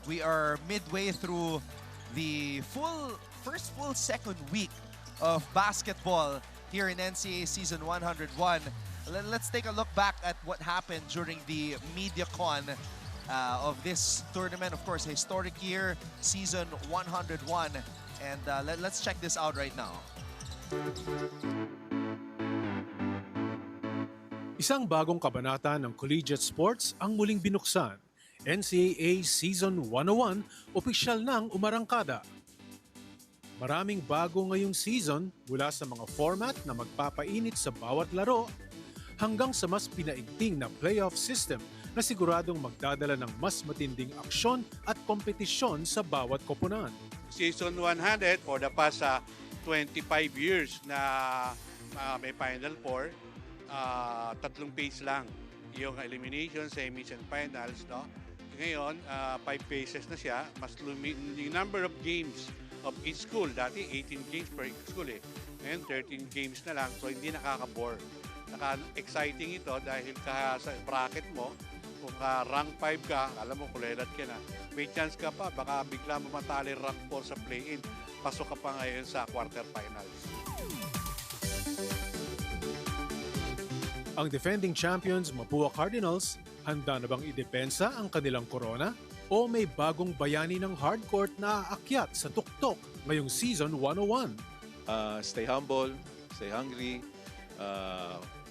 we are midway through the first full second week of basketball here in NCAA Season 101. Let's take a look back at what happened during the MediaCon of this tournament. Of course, historic year, Season 101. And let's check this out right now. Isang bagong kabanata ng collegiate sports ang muling binuksan. NCAA Season 101, opisyal nang umarangkada. Maraming bago ngayong season mula sa mga format na magpapainit sa bawat laro hanggang sa mas pinaigting na playoff system na siguradong magdadala ng mas matinding aksyon at kompetisyon sa bawat koponan. Season 100 for the past 25 years na may Final Four, tatlong phase lang. Yung elimination, semis, and finals, no? Ngayon, 5 phases na siya. Mas yung number of games of each school. Dati, 18 games per school eh. Ngayon, 13 games na lang. So, hindi nakaka-bore. Exciting ito dahil sa bracket mo, kung rank 5 ka, alam mo, kulelat ka na. May chance ka pa, baka bigla mamatali rank 4 sa play-in. Pasok ka pa ngayon sa quarterfinals. Ang defending champions Mapua Cardinals, handa na bang idepensa ang kanilang korona? O may bagong bayani ng hardcourt na aakyat sa tuktok ngayong Season 101? Stay humble, stay hungry,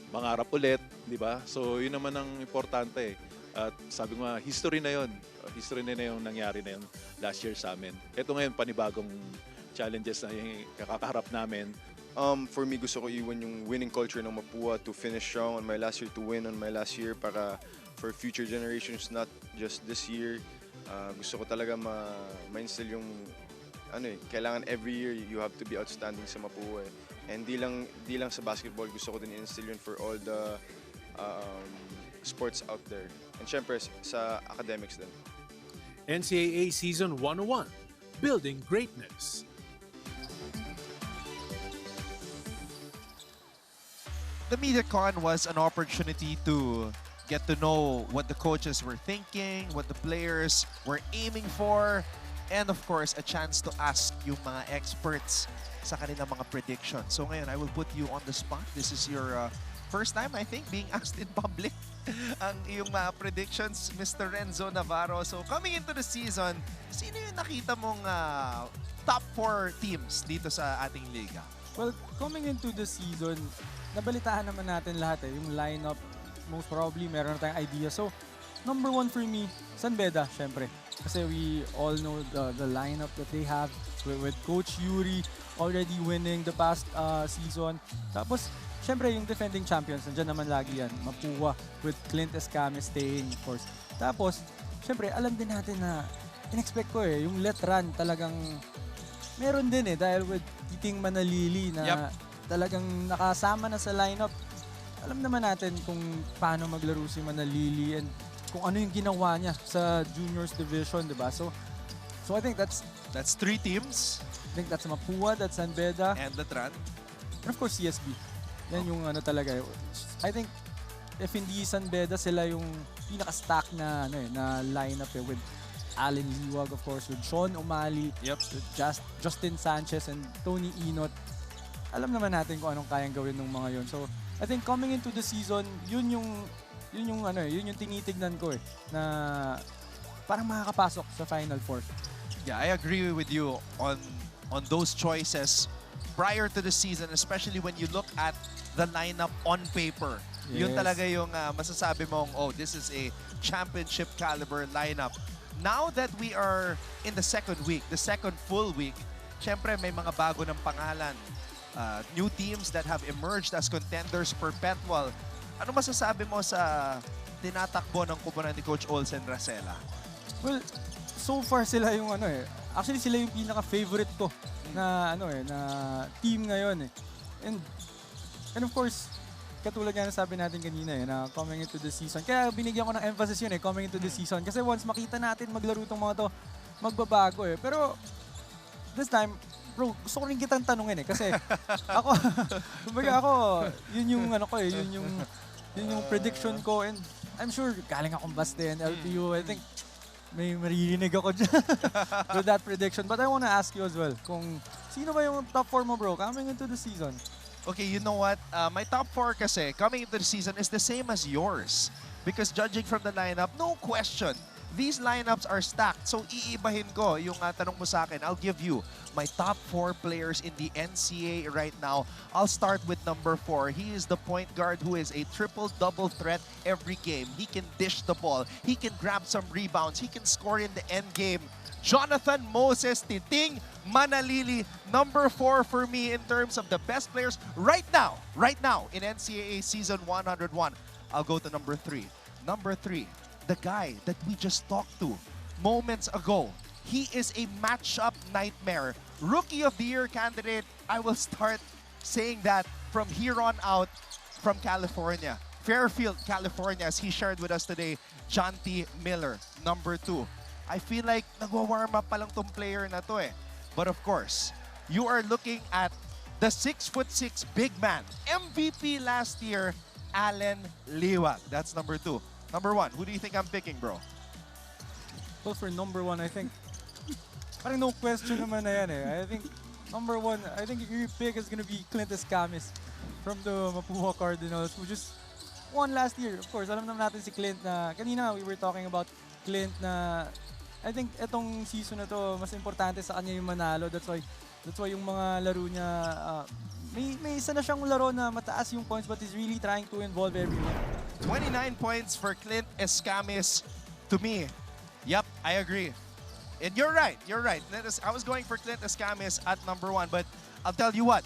mangarap ulit, di ba? So yun naman ang importante. At sabi ko nga, history na yun. History na yung nangyari na yun last year sa amin. Ito ngayon, panibagong challenges na yung kakaharap namin. For me, gusto ko iwan yung winning culture ng Mapua to finish strong on my last year, to win on my last year para for future generations, not just this year. Gusto ko talaga ma-instill yung kailangan every year you have to be outstanding sa Mapua. And di lang sa basketball, gusto ko din i-instill yun for all the sports out there. And syempre sa academics din. NCAA Season 101, Building Greatness. The MediaCon was an opportunity to get to know what the coaches were thinking, what the players were aiming for, and of course, a chance to ask yung mga experts sa kanilang mga predictions. So ngayon, I will put you on the spot. This is your first time, I think, being asked in public ang iyong mga predictions, Mr. Renzo Navarro. So coming into the season, sino yung nakita mong top 4 teams dito sa ating liga? Well, coming into the season, nabalitaan naman natin lahat eh. Yung lineup, most probably, meron na tayong idea. So, number 1 for me, Beda, syempre. Kasi we all know the lineup that they have with Coach Yuri already winning the past season. Tapos, syempre, yung defending champions, nandiyan naman lagi yan. Mapua with Clint Escame staying, of course. Tapos, syempre, alam din natin na, in-expect ko eh, yung let run talagang meron din eh. Dahil with Titing Manalili na talagang nakasama na sa lineup. Alam naman natin kung paano maglaro si Manalili and kung ano yung ginawa niya sa juniors division, di ba? So I think that's 3 teams. I think that's Mapua, that's Beda. And Letran. And of course, CSB. Yan yung ano talaga. I think if hindi Beda, sila yung pinaka-stack na, na lineup eh, with Allen Liwag, of course, with Sean O'Malley, with Justin Sanchez, and Tony Inot. Alam naman natin kung anong kayang gawin ng mga yun. So, I think coming into the season, yun yung tinitignan ko eh, na parang makakapasok sa Final Four. Yeah, I agree with you on those choices prior to the season, especially when you look at the lineup on paper. Yun talaga yung masasabi mong, oh, this is a championship caliber lineup. Now that we are in the second week, the second full week, syempre may mga bago ng pangalan. New teams that have emerged as contenders perpetual. Ano masasabi mo sa tinatakbo ng kupunan ni Coach Olsen Racela? Well, so far sila yung actually sila yung pinaka-favorite ko na na team ngayon eh. And of course, katulad nga na sabi natin kanina na coming into the season. Kaya binigyan ko ng emphasis yun coming into the season. Kasi once makita natin maglaro tong mga to, magbabago eh. Pero this time, bro, gusto ko rin kitang tanungin kasi ako, yun yung yun yung prediction ko, and I'm sure galing akong Baste and LPU. I think may maririnig ako dyan with that prediction. But I wanna ask you as well, kung sino ba yung top 4 mo, bro, coming into the season? Okay, you know what? My top 4 kasi coming into the season is the same as yours. Because judging from the lineup, no question, these lineups are stacked. So iibahin ko yung tanong mo sa akin. I'll give you my top 4 players in the NCAA right now. I'll start with number 4. He is the point guard who is a triple-double threat every game. He can dish the ball. He can grab some rebounds. He can score in the end game. Jonathan Moses Titing Manalili, number 4 for me in terms of the best players right now in NCAA Season 101. I'll go to number 3. Number 3, the guy that we just talked to moments ago. He is a matchup nightmare. Rookie of the Year candidate. I will start saying that from here on out from California. Fairfield, California, as he shared with us today, John T. Miller, number 2. I feel like nagwa-warm up pa lang tong player na to eh. But of course, you are looking at the 6'6" big man, MVP last year, Allen Liwag. That's number 2. Number 1, who do you think I'm picking, bro? Well, for number 1, I think, parang no question naman na yan eh. I think, number 1, I think your pick is gonna be Clint Escamis from the Mapua Cardinals, who just won last year. Of course, alam naman natin si Clint na, kanina we were talking about Clint na, I think itong season na to, mas importante sa kanya yung manalo. That's why yung mga laro niya, may isa na siyang laro na mataas yung points but he's really trying to involve everyone. 29 points for Clint Escamis. To me, yep, I agree. And you're right, you're right. I was going for Clint Escamis at number 1, but I'll tell you what,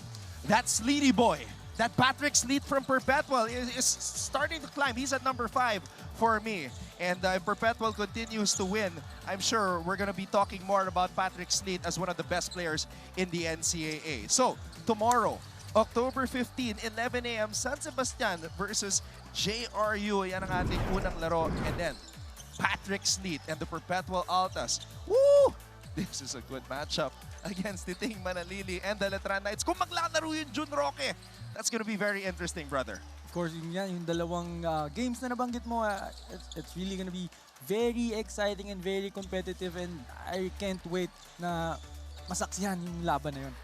that Sleety boy, that Patrick Sleet from Perpetual is starting to climb. He's at number 5 for me. And if Perpetual continues to win, I'm sure we're going to be talking more about Patrick Sleet as one of the best players in the NCAA. So, tomorrow, October 15, 11 a.m., San Sebastian versus JRU. Yan ang ating unang laro. And then, Patrick Sleet and the Perpetual Altas. Woo! This is a good matchup against Titing Manalili and the Letran Knights. Kung maglalaro yung Jun Roque, that's gonna be very interesting, brother. Of course, yung dalawang games na nabanggit mo, it's really gonna be very exciting and very competitive and I can't wait na masaksihan yung laban na yun.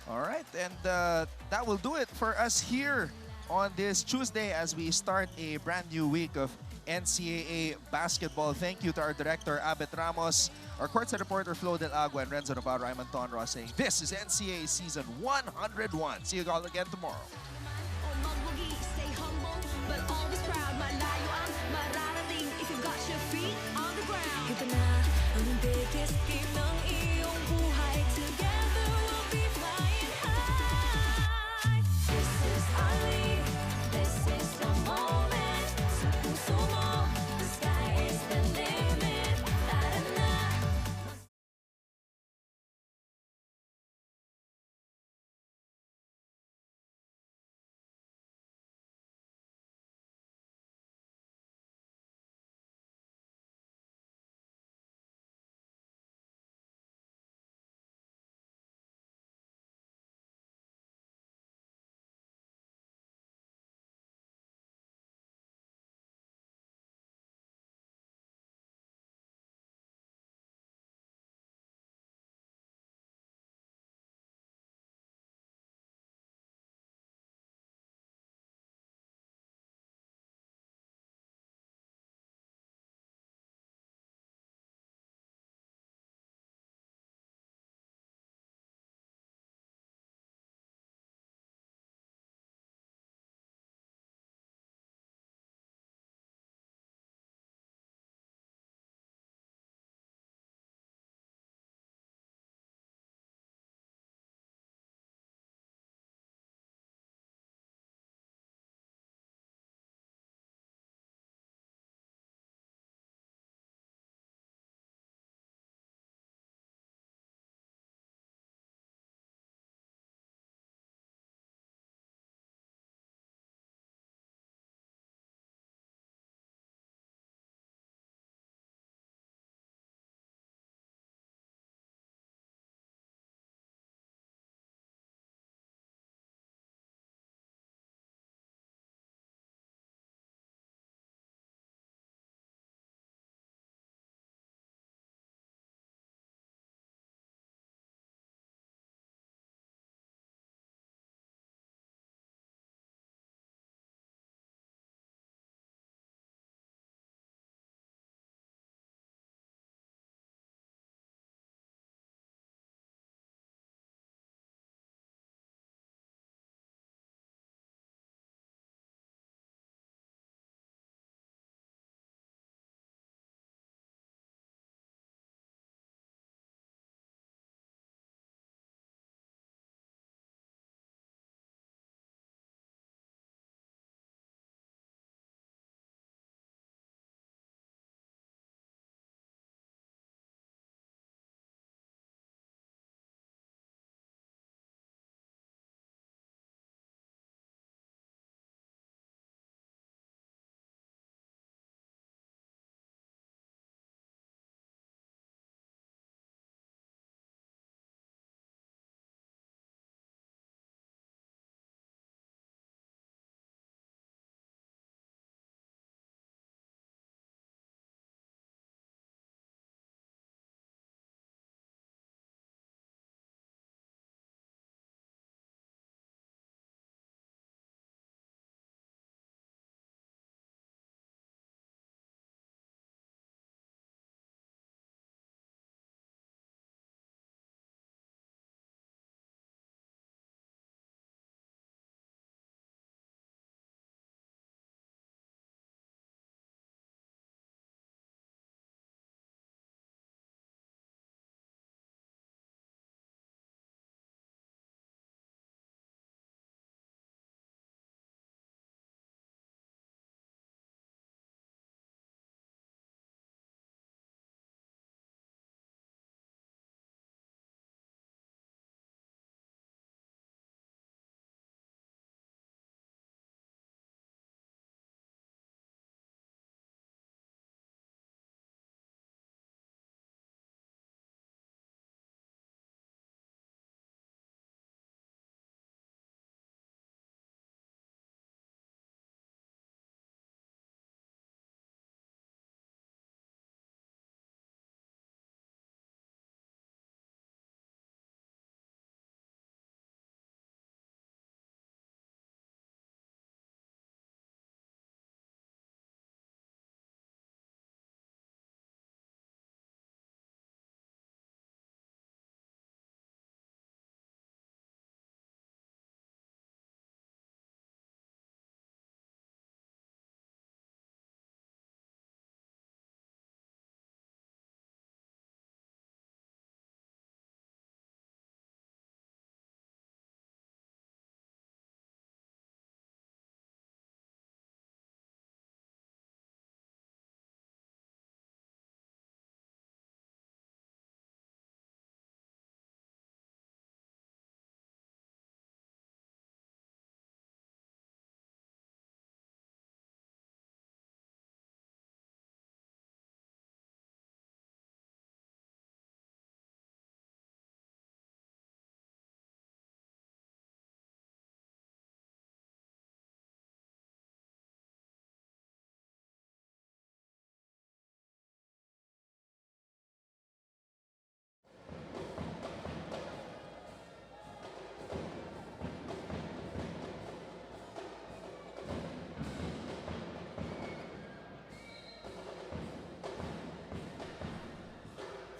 Alright, and that will do it for us here on this Tuesday as we start a brand new week of NCAA basketball. Thank you to our director, Abet Ramos, our courtside reporter, Flo Del Agua, and Renzo Navarro. I'm Anton Ross saying this is NCAA Season 101. See you all again tomorrow. Stay humble, but always proud. Malayo ang mararating if you got your feet on the ground. Ito na ang biggest game ng iyong buhay. Together we'll be flying high. This is our league. This is the moment. Sa puso mo, the sky is the limit. Tara na.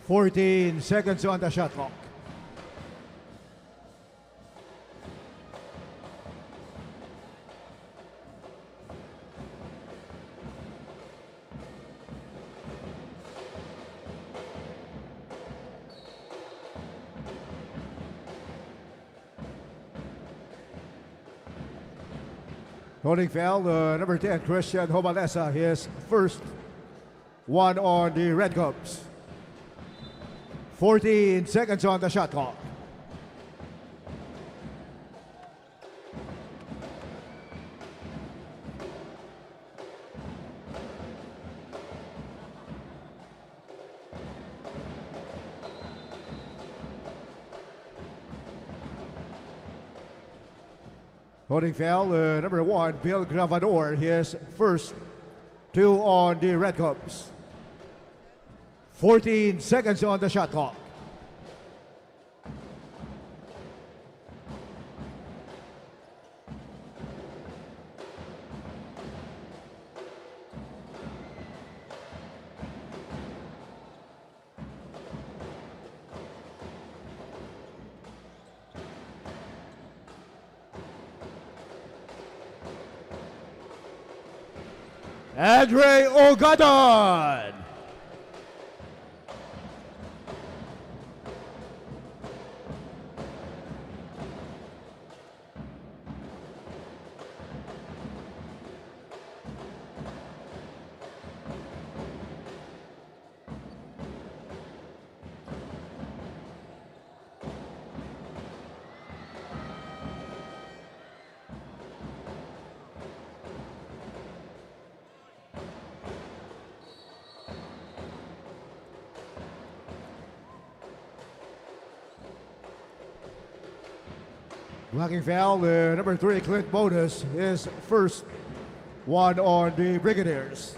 14 seconds on the shot clock. Holding foul, number 10, Christian Hobalesa, his first one on the Red Cubs. 14 seconds on the shot clock. Holding foul, number 1, Bill Gravador, his first 2 on the Red Cubs. 14 seconds on the shot clock. Andre Ogadon. Blocking foul, number 3, Clint Bonus, his first one on the Brigadiers.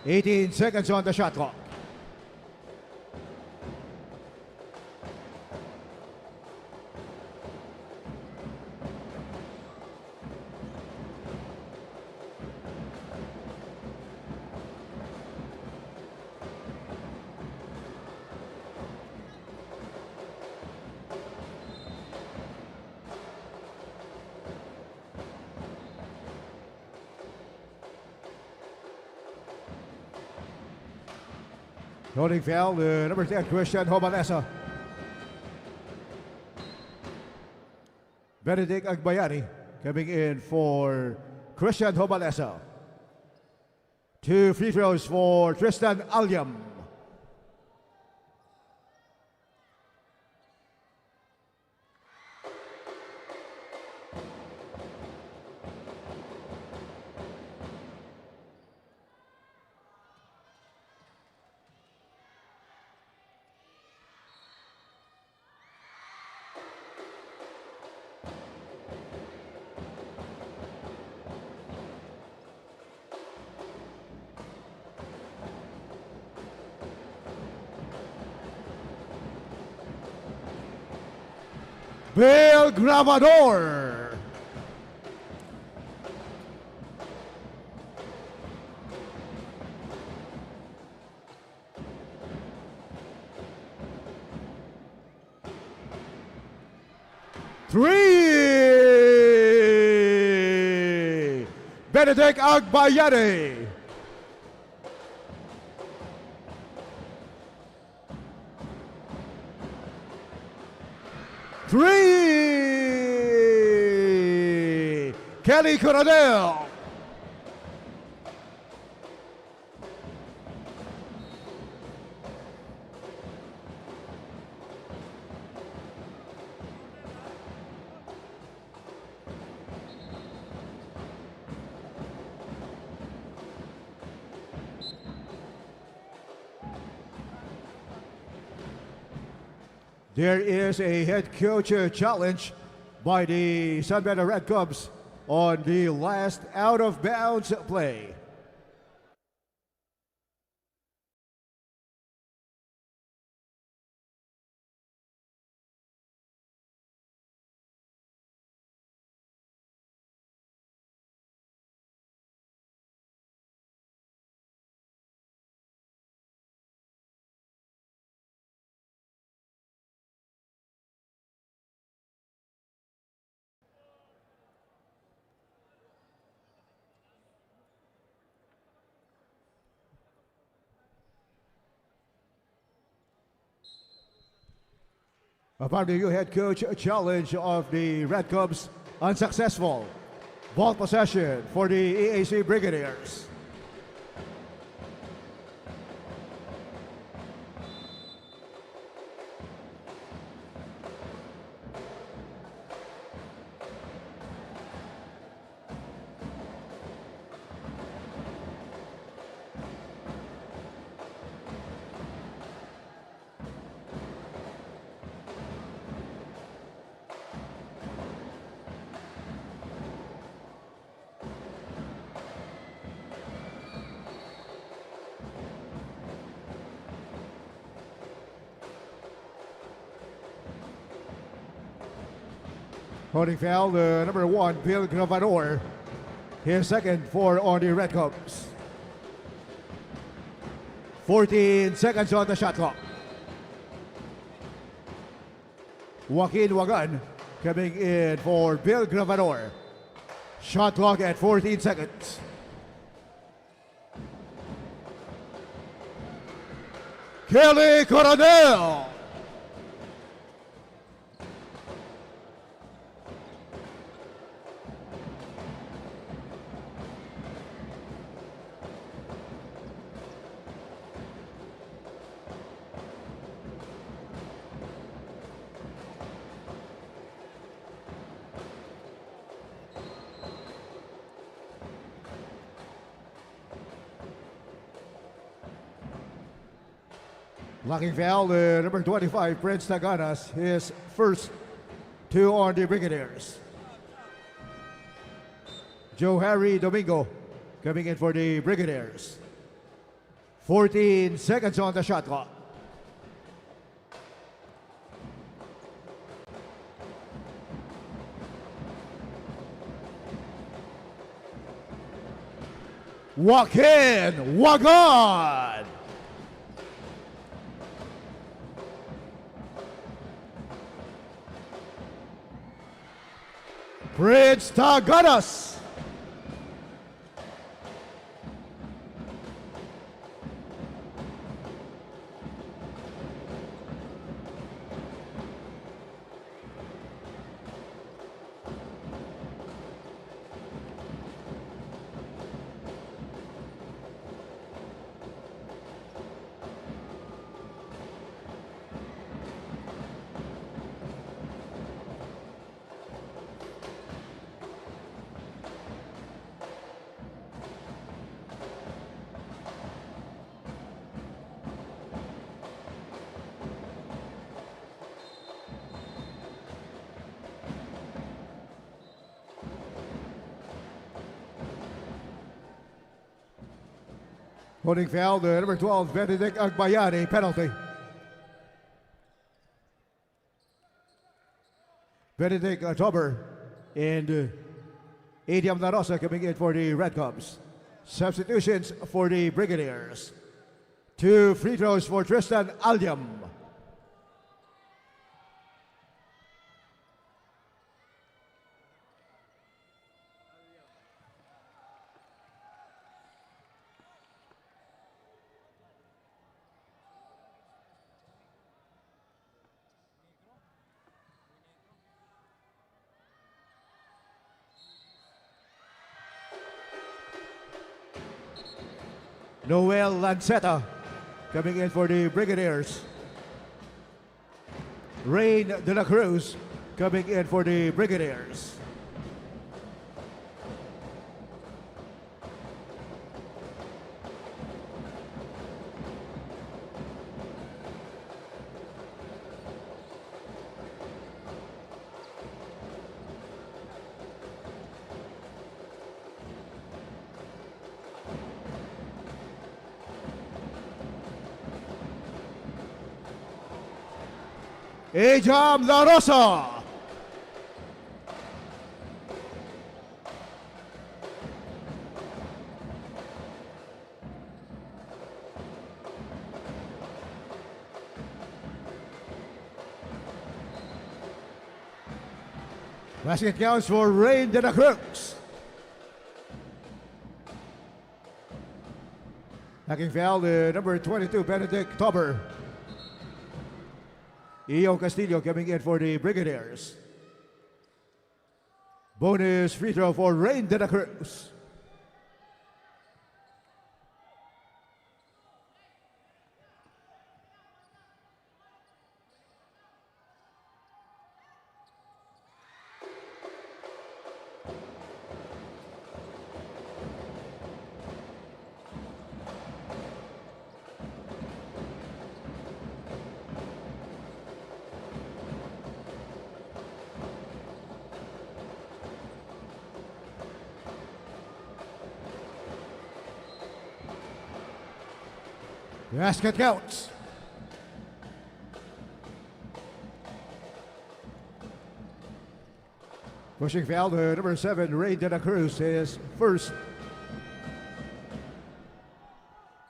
18 seconds on the shot clock. Holding foul, number 10, Christian Hobalesa. Benedict Agbayani coming in for Christian Hobalesa. 2 free throws for Tristan Alyam. Bill Gravador. Three. Benedict Agbayani. Three. Kelly Coronel. There is a head coach challenge by the San Beda Red Cubs on the last out of bounds play. Upon the new head coach challenge of the Red Cubs, unsuccessful. Ball possession for the EAC Brigadiers. Holding foul, number 1, Bill Gravador. His second for on the Red Cubs. 14 seconds on the shot clock. Joaquin Wagan coming in for Bill Gravador. Shot clock at 14 seconds. Kelly Coronel. Blocking foul, number 25, Prince Taganas, his first 2 on the Brigadiers. Joe Harry Domingo coming in for the Brigadiers. 14 seconds on the shot clock. Joaquin Wagan. Prince Taganas. Holding foul, the number 12, Benedict Agbayani, penalty. Benedict Tober and Adiam Narosa coming in for the Red Cubs. Substitutions for the Brigadiers. 2 free throws for Tristan Alyam. Noel Lanceta coming in for the Brigadiers. Rain de la Cruz coming in for the Brigadiers. Ejam La Rosa. Basket counts for Rain de la Cruz. Hacking foul, number 22, Benedict Tober. Io Castillo coming in for the Brigadiers. Bonus free throw for Rain de la Cruz. Basket counts. Pushing foul to number 7, Ray De La Cruz, his first.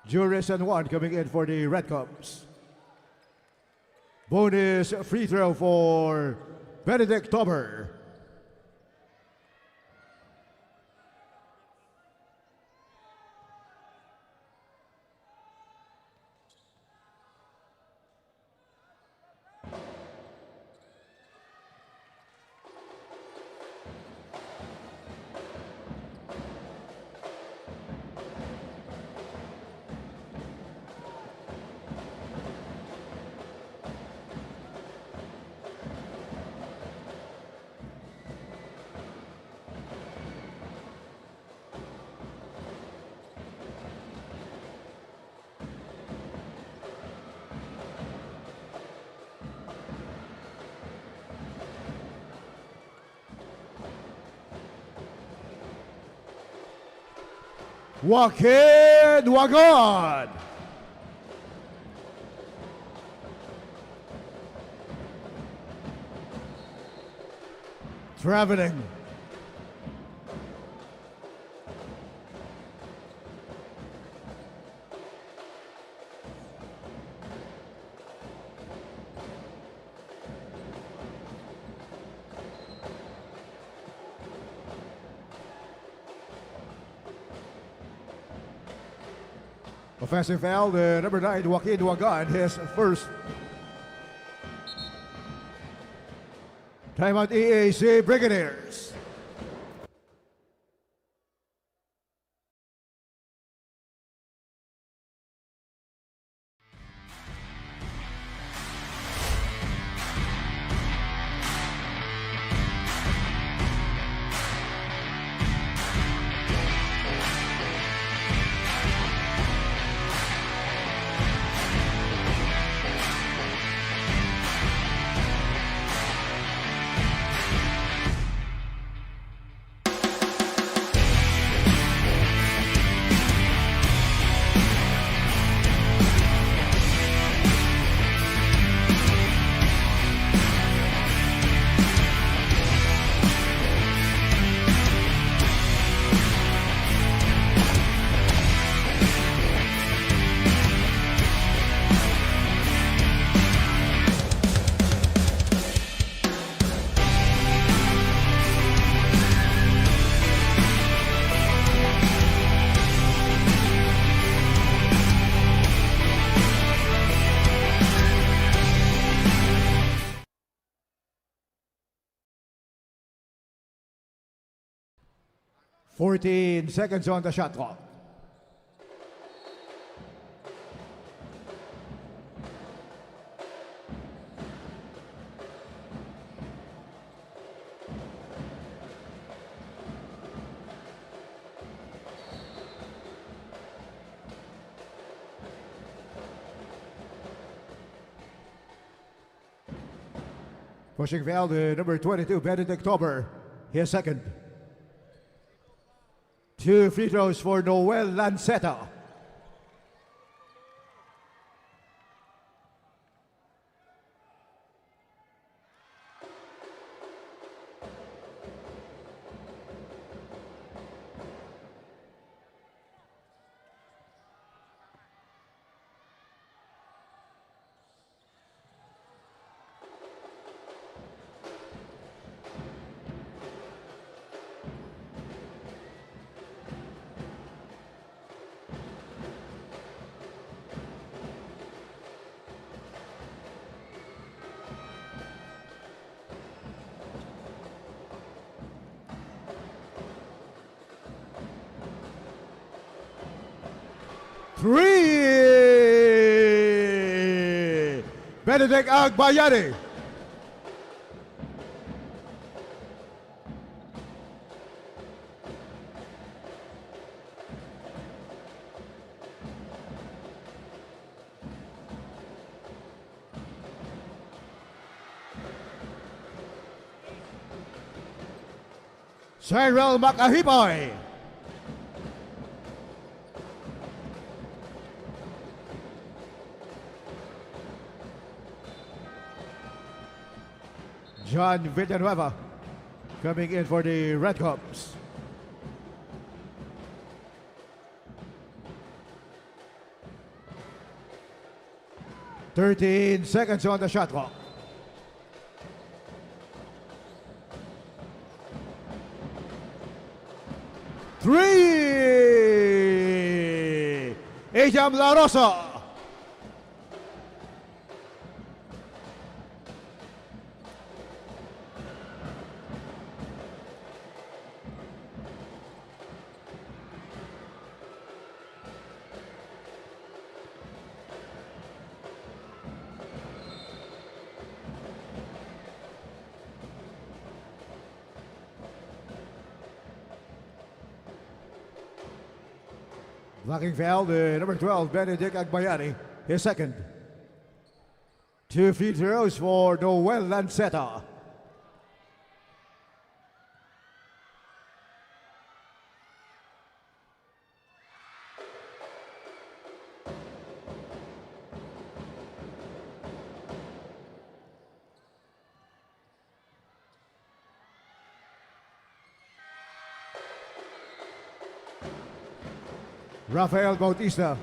Juris and 1 coming in for the Red Cubs. Bonus free throw for Benedict Tober. Joaquin Wagon. Traveling. Offensive foul, number 9, Joaquin Wagan, his first. Timeout EAC Brigadiers. Seconds on the shot clock. Pushing foul to number 22, Benedict Tober, his second. 2 free throws for Noel Lanceta. 3. Benedict Agbayani. Cyril Makahipay. John Villanueva coming in for the Red Cubs. "13 seconds on the shot clock. Three. Ejam La Rosa. Blocking foul, the number 12, Benedict Agbayani, his second. 2 free throws for Noel Lanceta. Rafael Bautista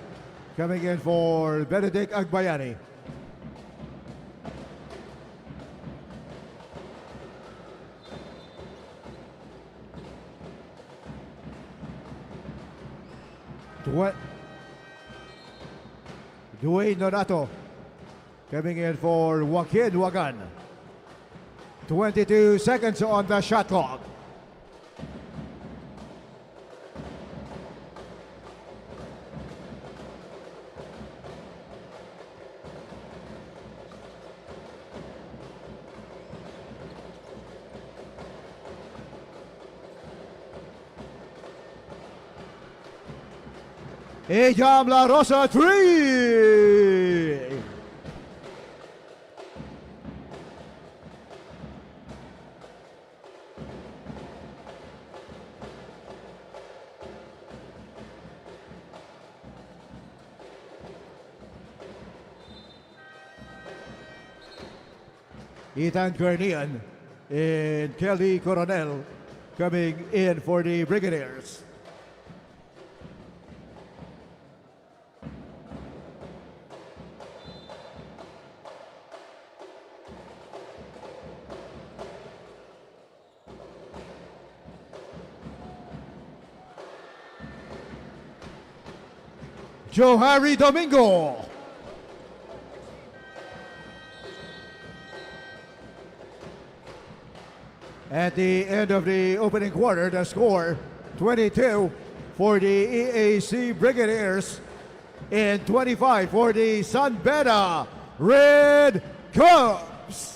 coming in for Benedict Agbayani. Dwayne Nonato coming in for Joaquin Wagan. 22 seconds on the shot clock. Ejam La Rosa, 3. Ethan Garnian and Kelly Coronel coming in for the Brigadiers. Johari Domingo. At the end of the opening quarter, the score 22 for the EAC Brigadiers and 25 for the San Beda Red Cubs.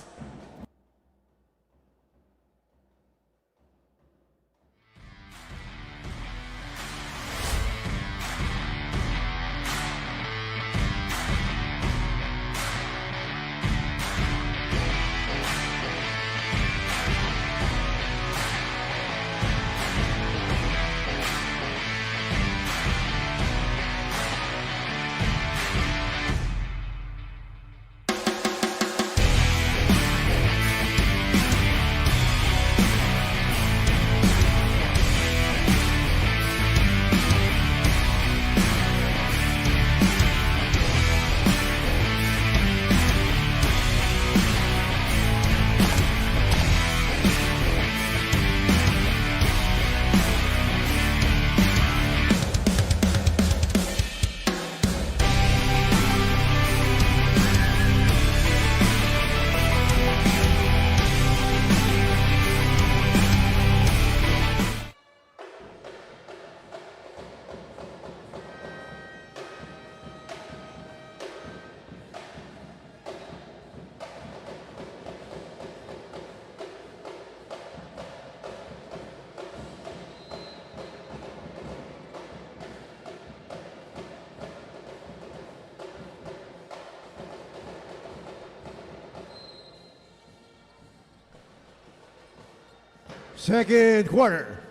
Second quarter.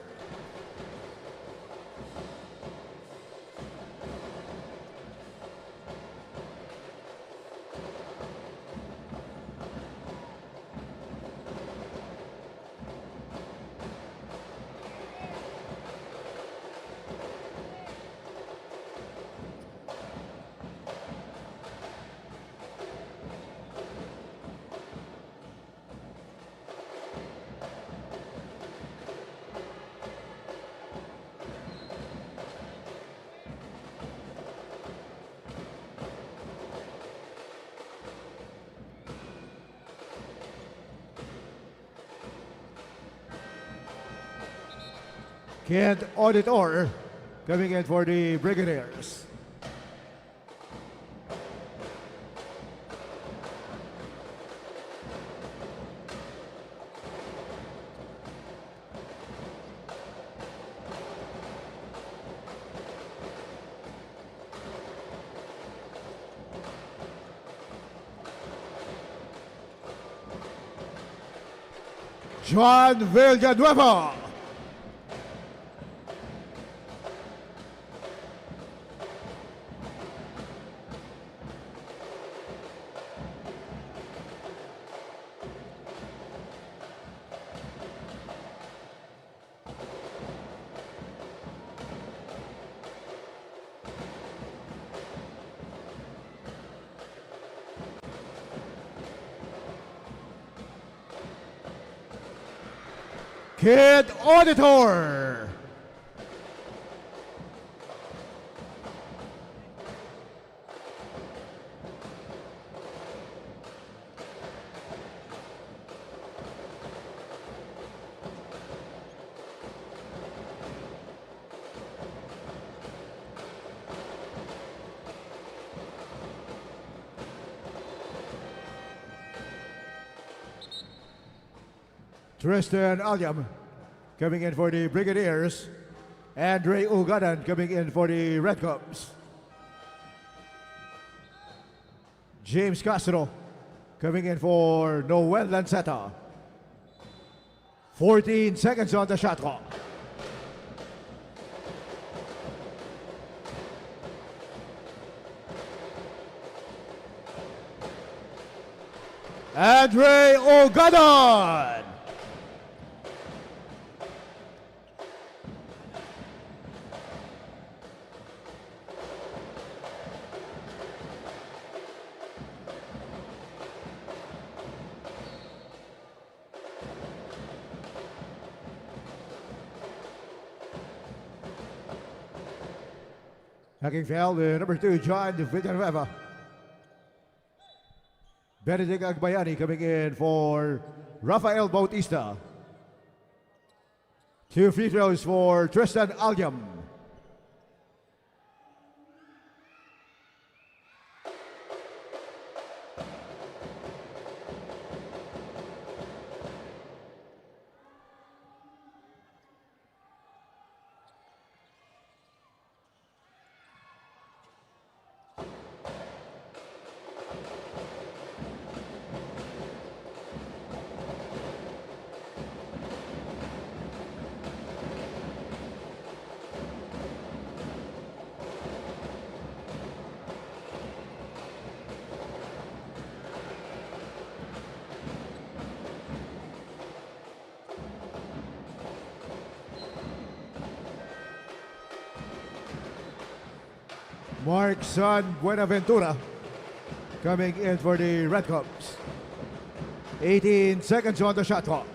Kent Auditor coming in for the Brigadiers. Juan Villanueva. Kid Auditor. Tristan Alyam coming in for the Brigadiers. Andre Ugadan coming in for the Red Cubs. James Castro coming in for Noel Lanceta. 14 seconds on the shot clock. Andre Ugadan. Hacking foul, number 2, John Villanueva. Benedict Agbayani coming in for Rafael Bautista. 2 free throws for Tristan Alyam. Mark Son Buenaventura coming in for the Red Cubs. 18 seconds on the shot clock.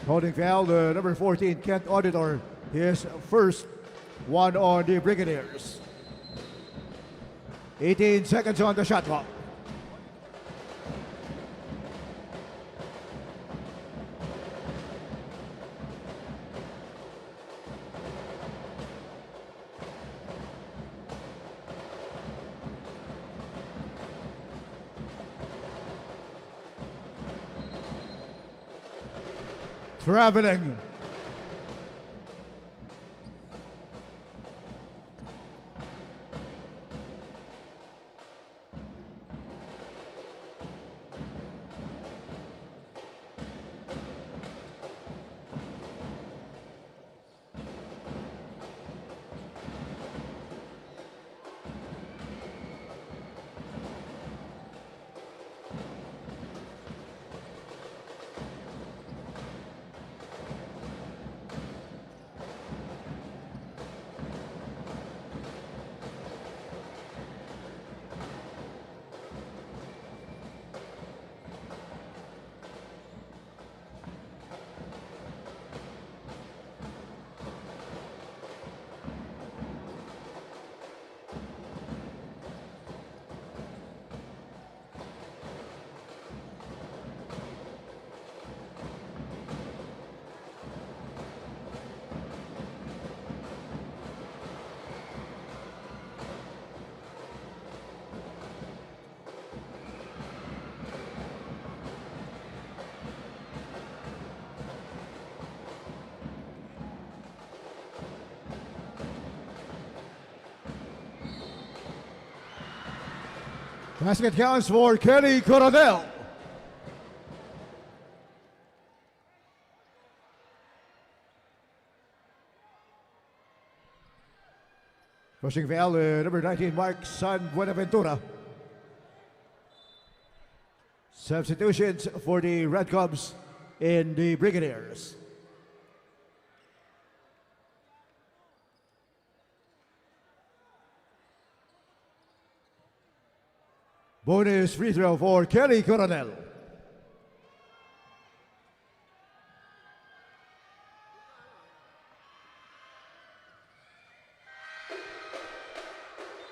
Holding foul, number 14, Kent Auditor, his first one on the Brigadiers. 18 seconds on the shot clock. Traveling. Basket counts for Kelly Coronel. Pushing foul, number 19, Mark San Buenaventura. Substitutions for the Red Cubs in the Brigadiers. Bonus free throw for Kelly Coronel.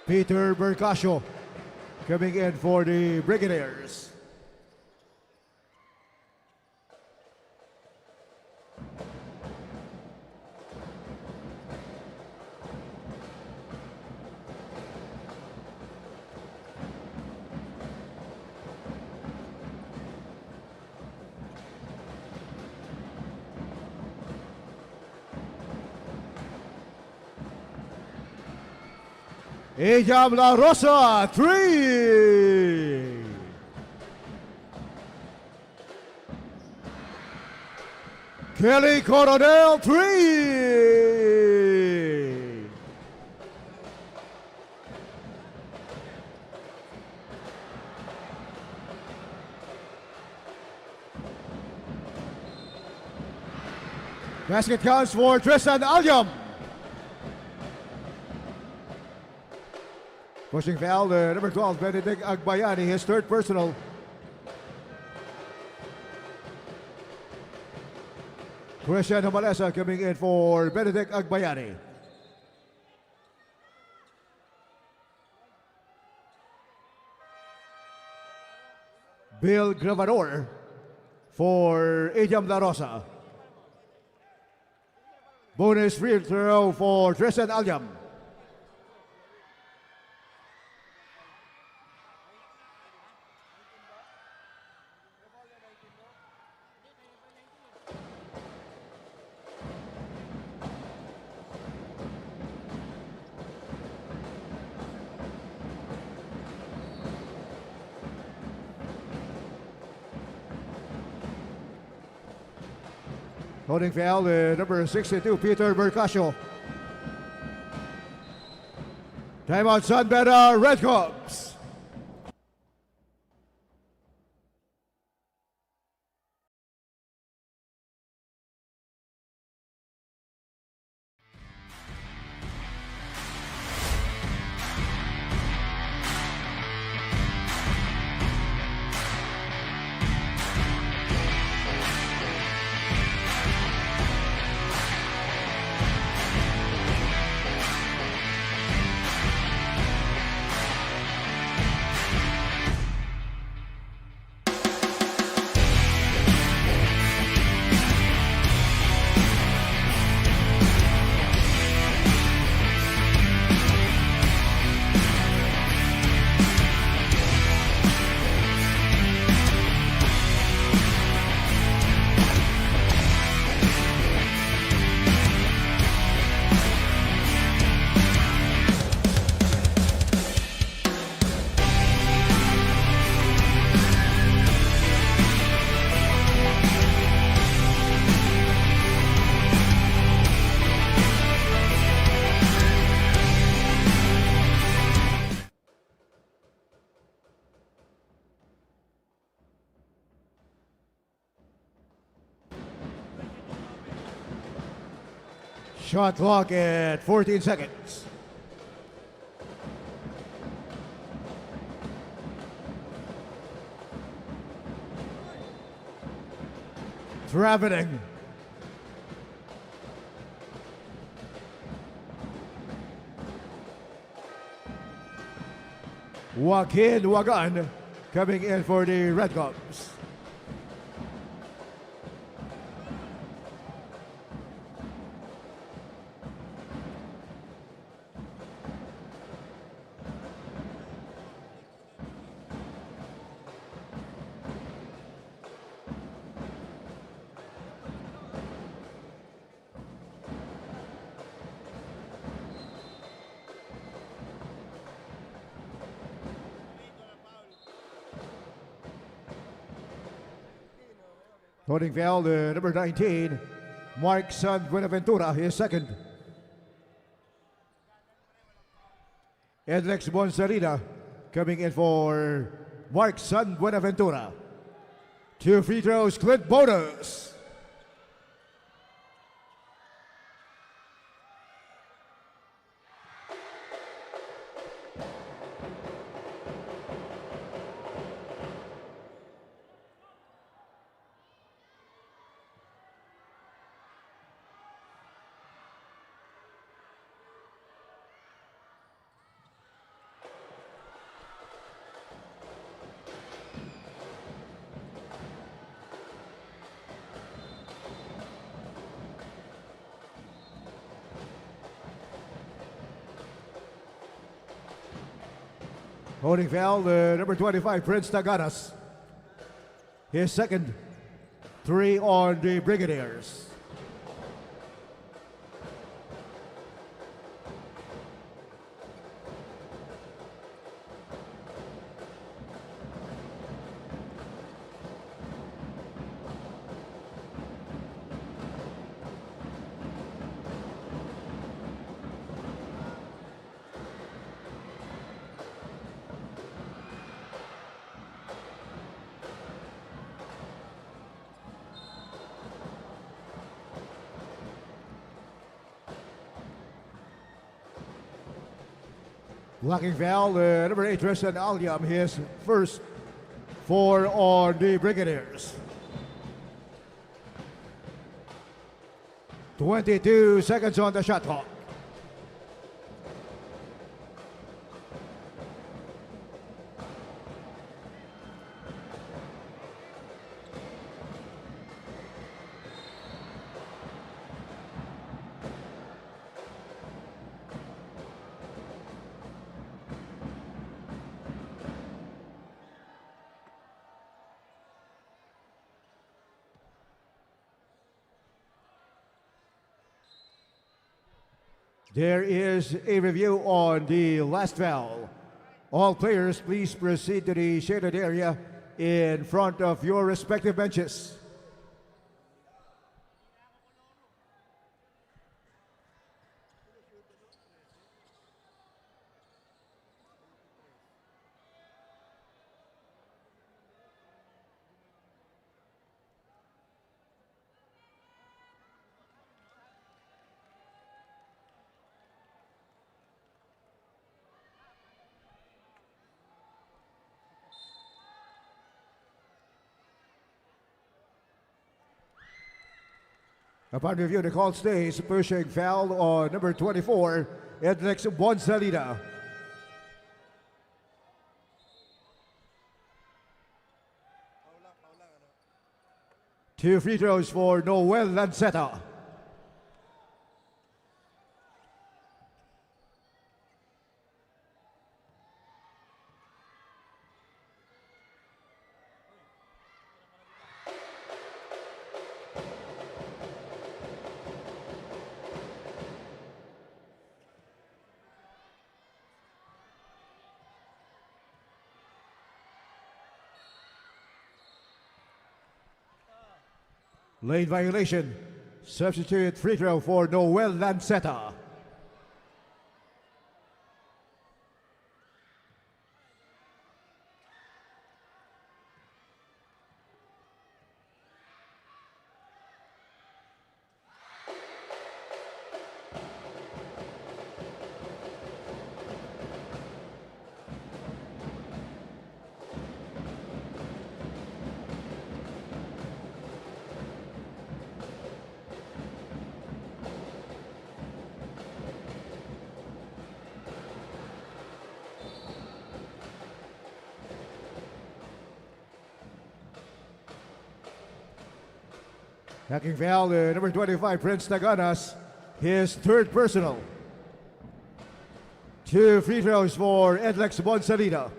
Peter Bercasio coming in for the Brigadiers. Ejam La Rosa, 3. Kelly Coronel, 3. Basket counts for Tristan Alyam. Pushing foul, number 12, Benedict Agbayani, his third personal. Christian Humalesa coming in for Benedict Agbayani. Bill Gravador for Ejam La Rosa. Bonus free throw for Tristan Alyam. Holding foul, number 62, Peter Bercasio. Timeout, San Beda, Red Cubs. Shot clock at 14 seconds. Traveling. Joaquin Wagan coming in for the Red Cubs. Holding foul, number 19, Mark San Buenaventura, his second. And Lex Bonsalina coming in for Mark San Buenaventura. 2 free throws, Clint Bonus. Holding foul, number 25, Prince Taganas. His second. 3 on the Brigadiers. Blocking foul, number 8, Tristan Aliam, his first. 4 on the Brigadiers. 22 seconds on the shot clock. There is a review on the last foul. All players, please proceed to the shaded area in front of your respective benches. Upon review, the call stays pushing foul on number 24, Edlex Bonsalida. Two free throws for Noel Lanceta. Lane violation. Substitute free throw for Noel Lanceta. Hacking foul, number 25, Prince Taganas, his third personal. Two free throws for Edlex Bonsalida.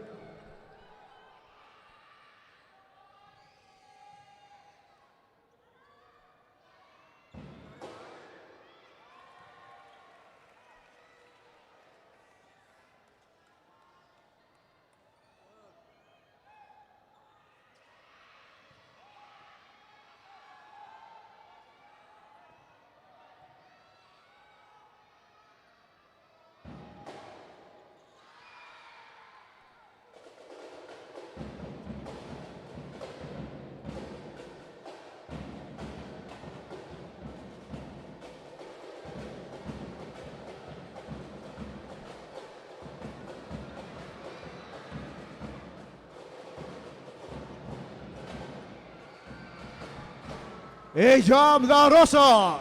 Ejam La Rosa.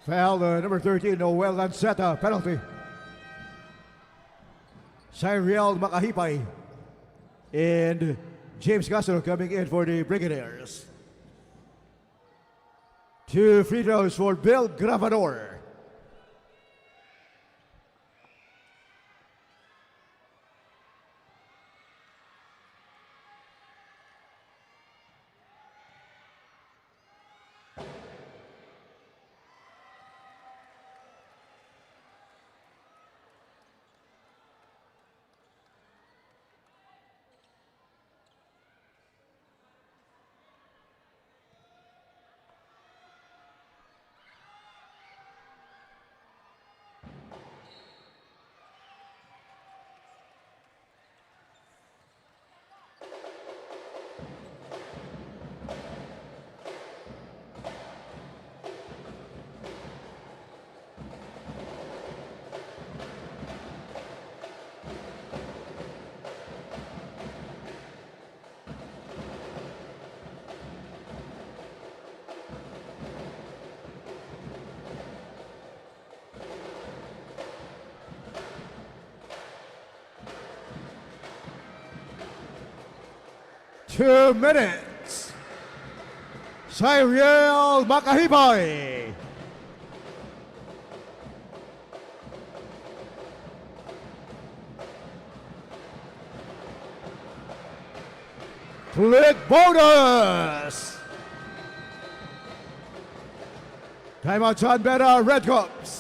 Foul, number 13, Noel Lanceta, penalty. Cyril Makahipay and James Castro coming in for the Brigadiers. 2 free throws for Bill Gravador. Two minutes. Cyril Makahipay. Split bonus. Timeout on Beda, Red Cups.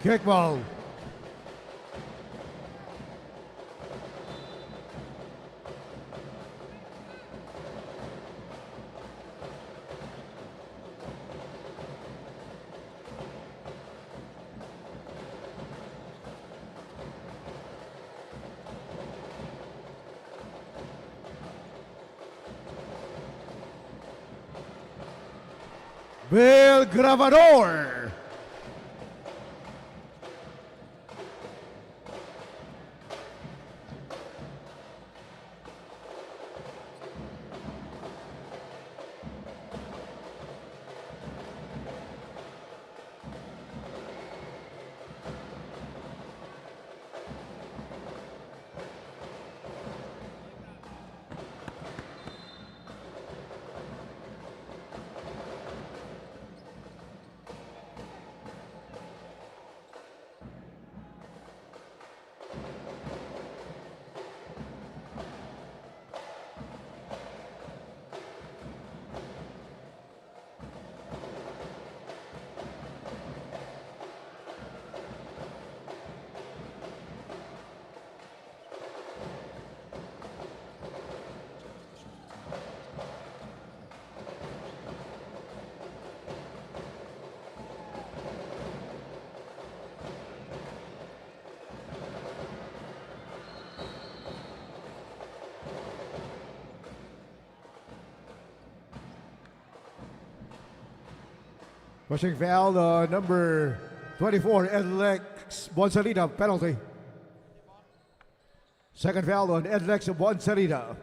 Kickball. Bill Gravador. Pushing foul, number 24, Edlex Bonsalida, penalty. Second foul on Edlex Bonsalida.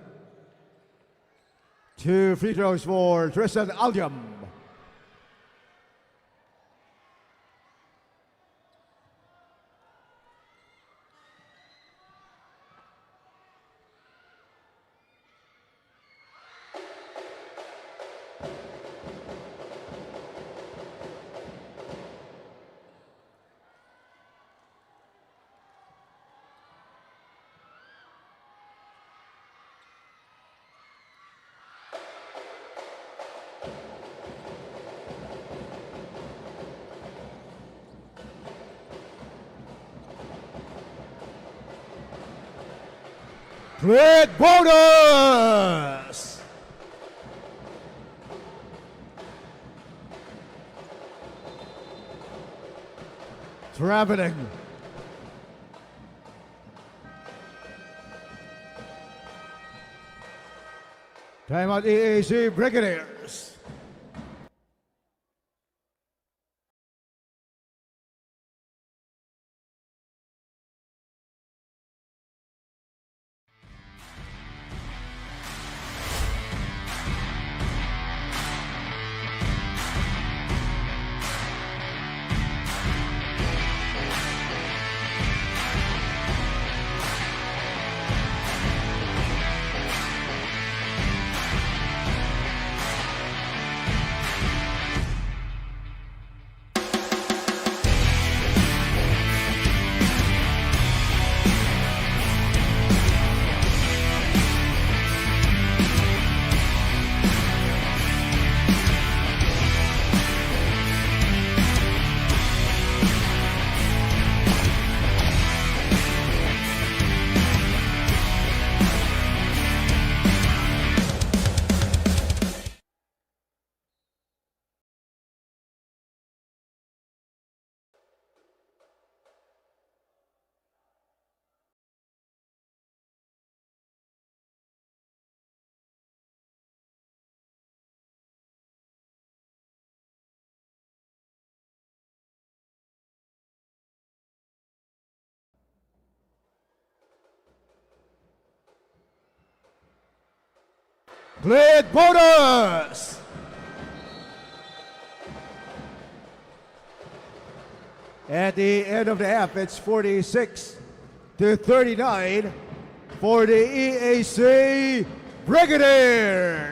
2 free throws for Tristan Aljam. Great bonus! Traveling. Timeout EAC Brigadiers. Great bonus! At the end of the half, it's 46-39 for the EAC Brigadiers.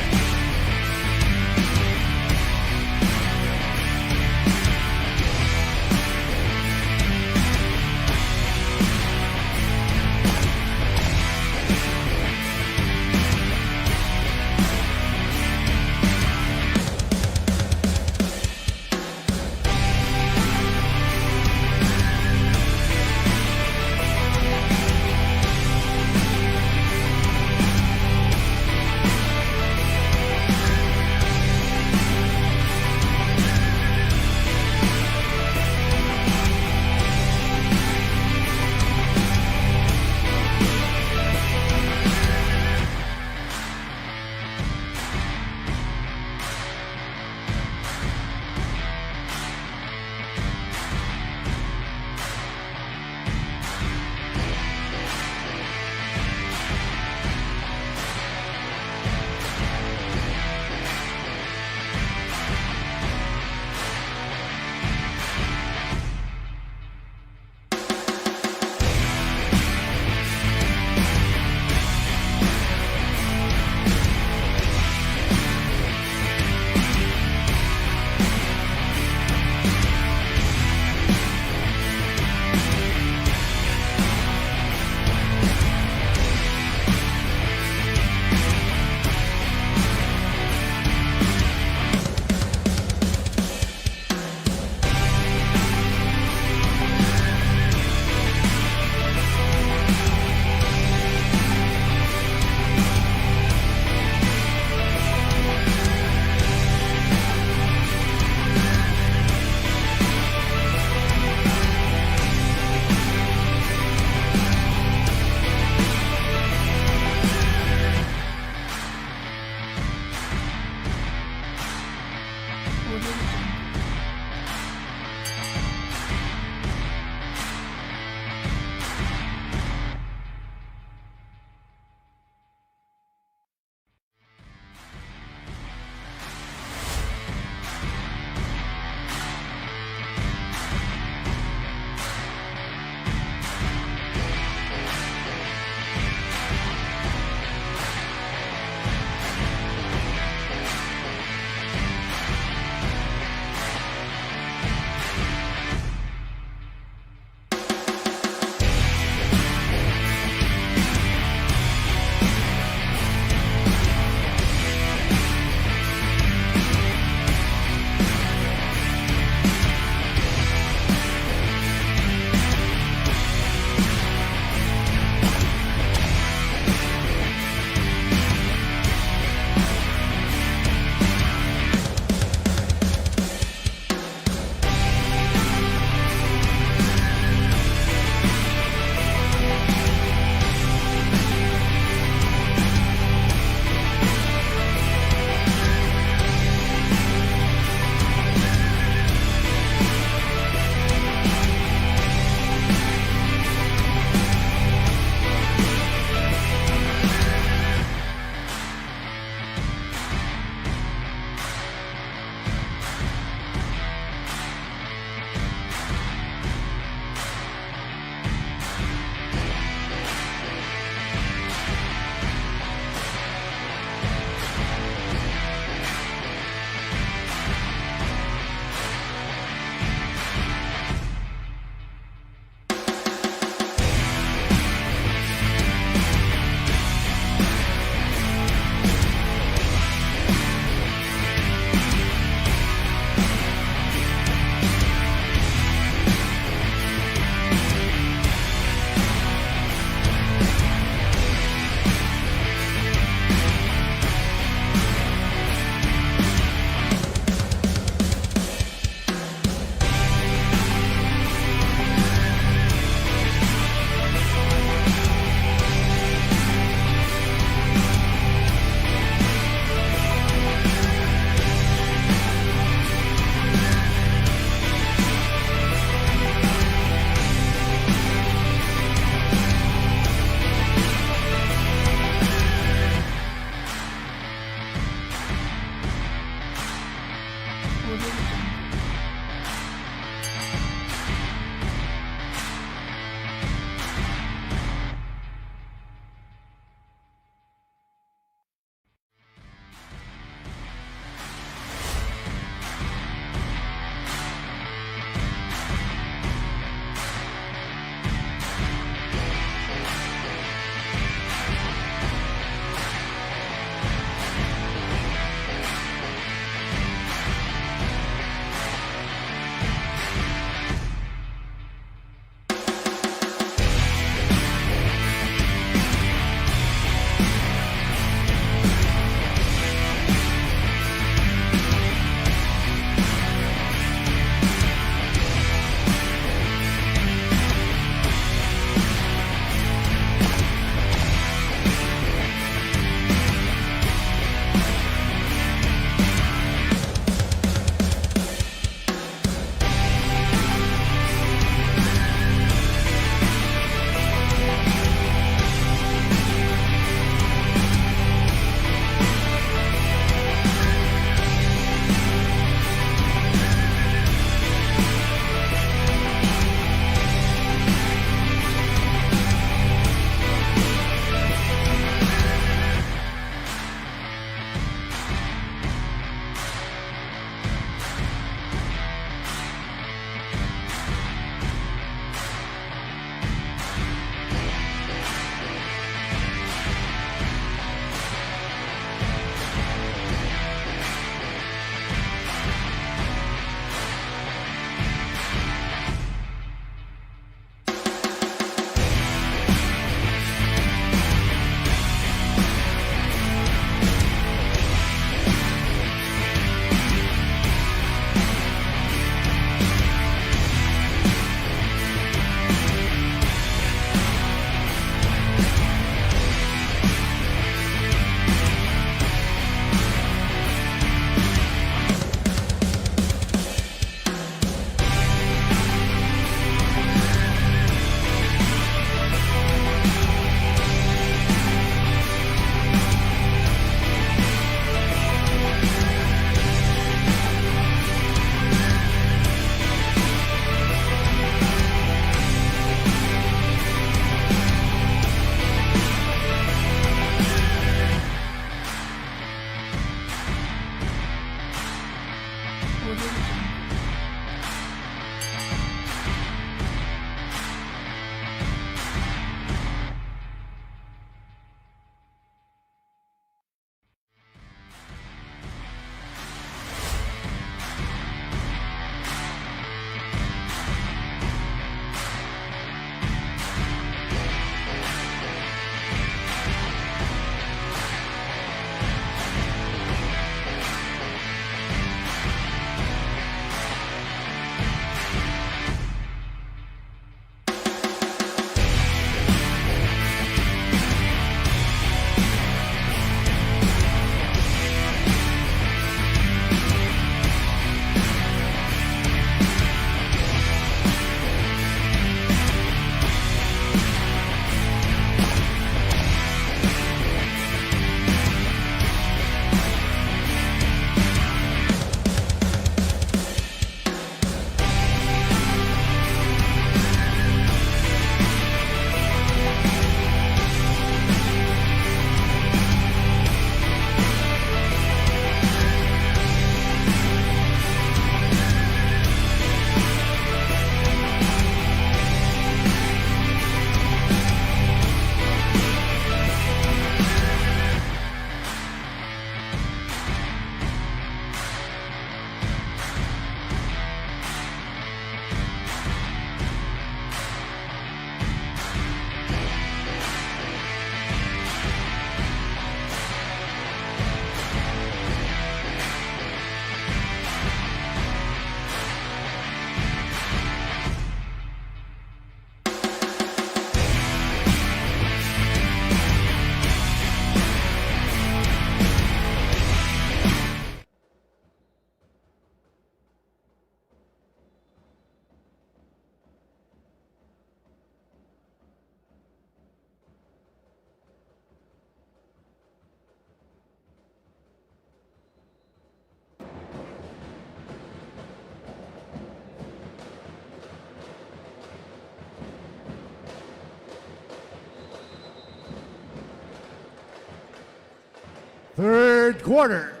third quarter.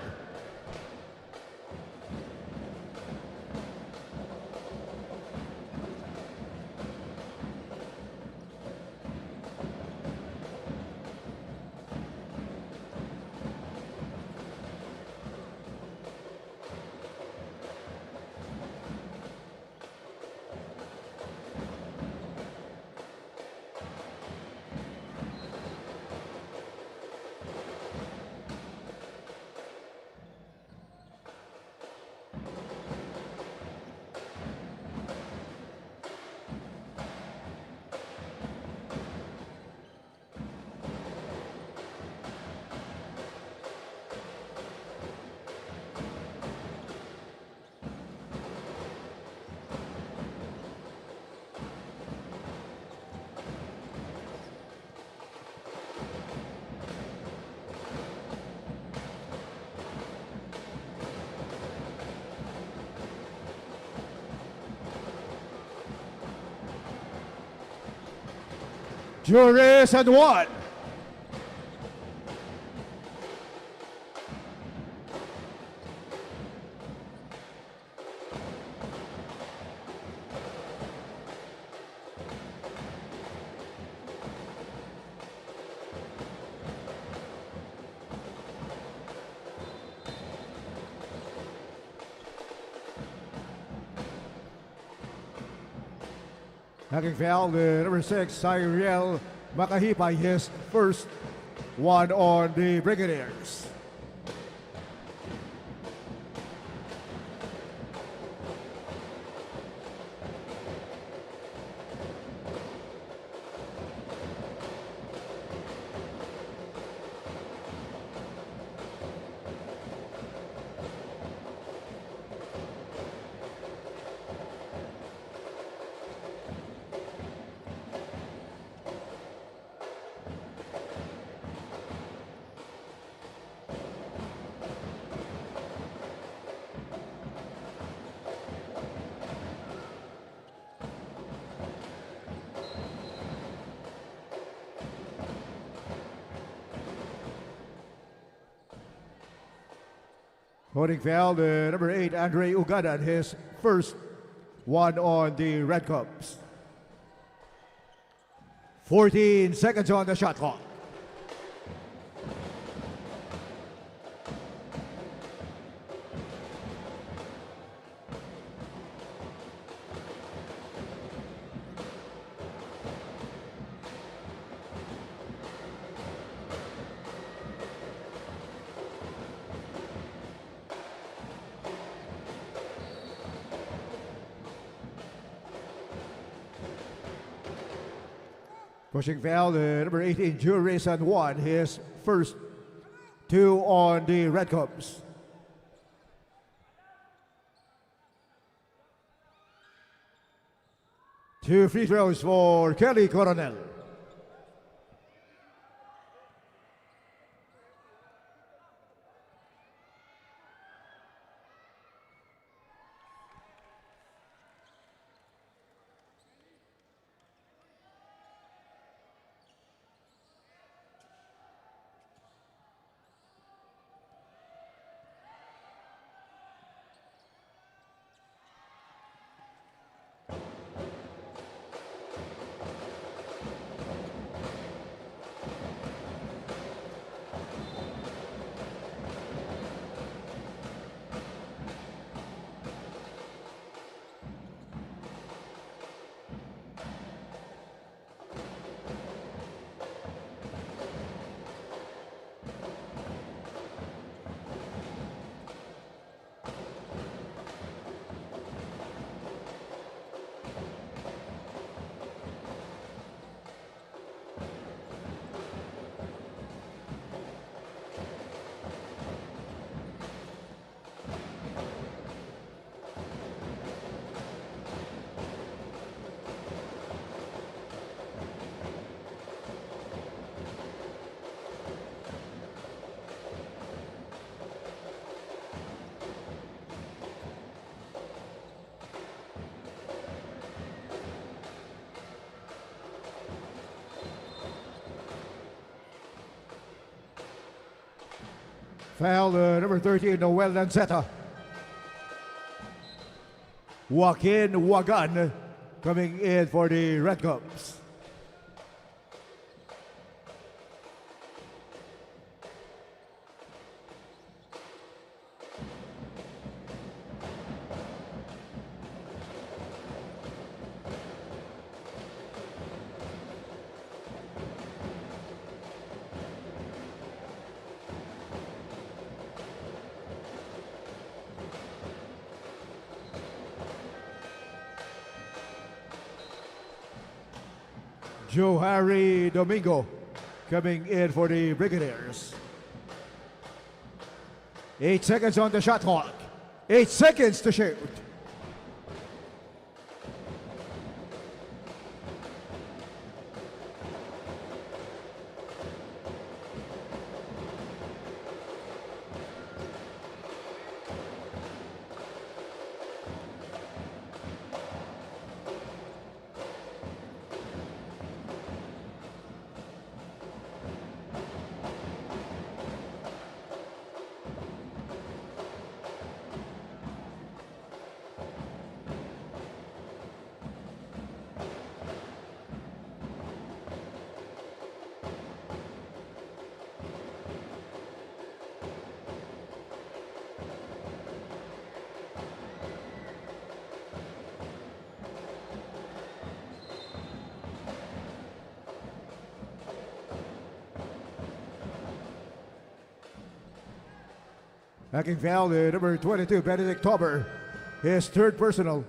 Juris and one. Hacking foul, the number 6, Cyril Makahipay, his first one on the Brigadiers. Holding foul, the number 8, Andre Ugadan, his first one on the Red Cups. 14 seconds on the shot clock. Pushing foul, the number 18, Juris and one, his first two on the Red Cups. Two free throws for Kelly Coronel. Foul number 13, Noel Lanceta. Joaquin Wagan coming in for the Red Cubs. Joe Harry Domingo coming in for the Brigadiers. 8 seconds on the shot clock. 8 seconds to shoot. Hacking foul, number 22, Benedict Tauber, his third personal.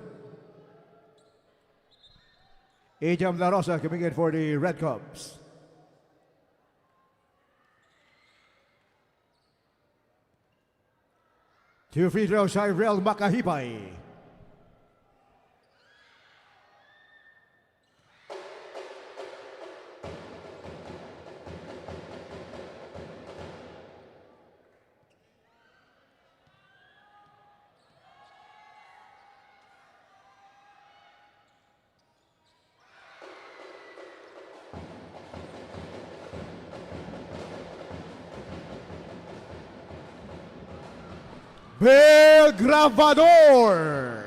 Ejam La Rosa coming in for the Red Cubs. Two free throws, Cyril Makahibay. Bel Gravador.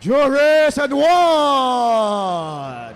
Juris and one.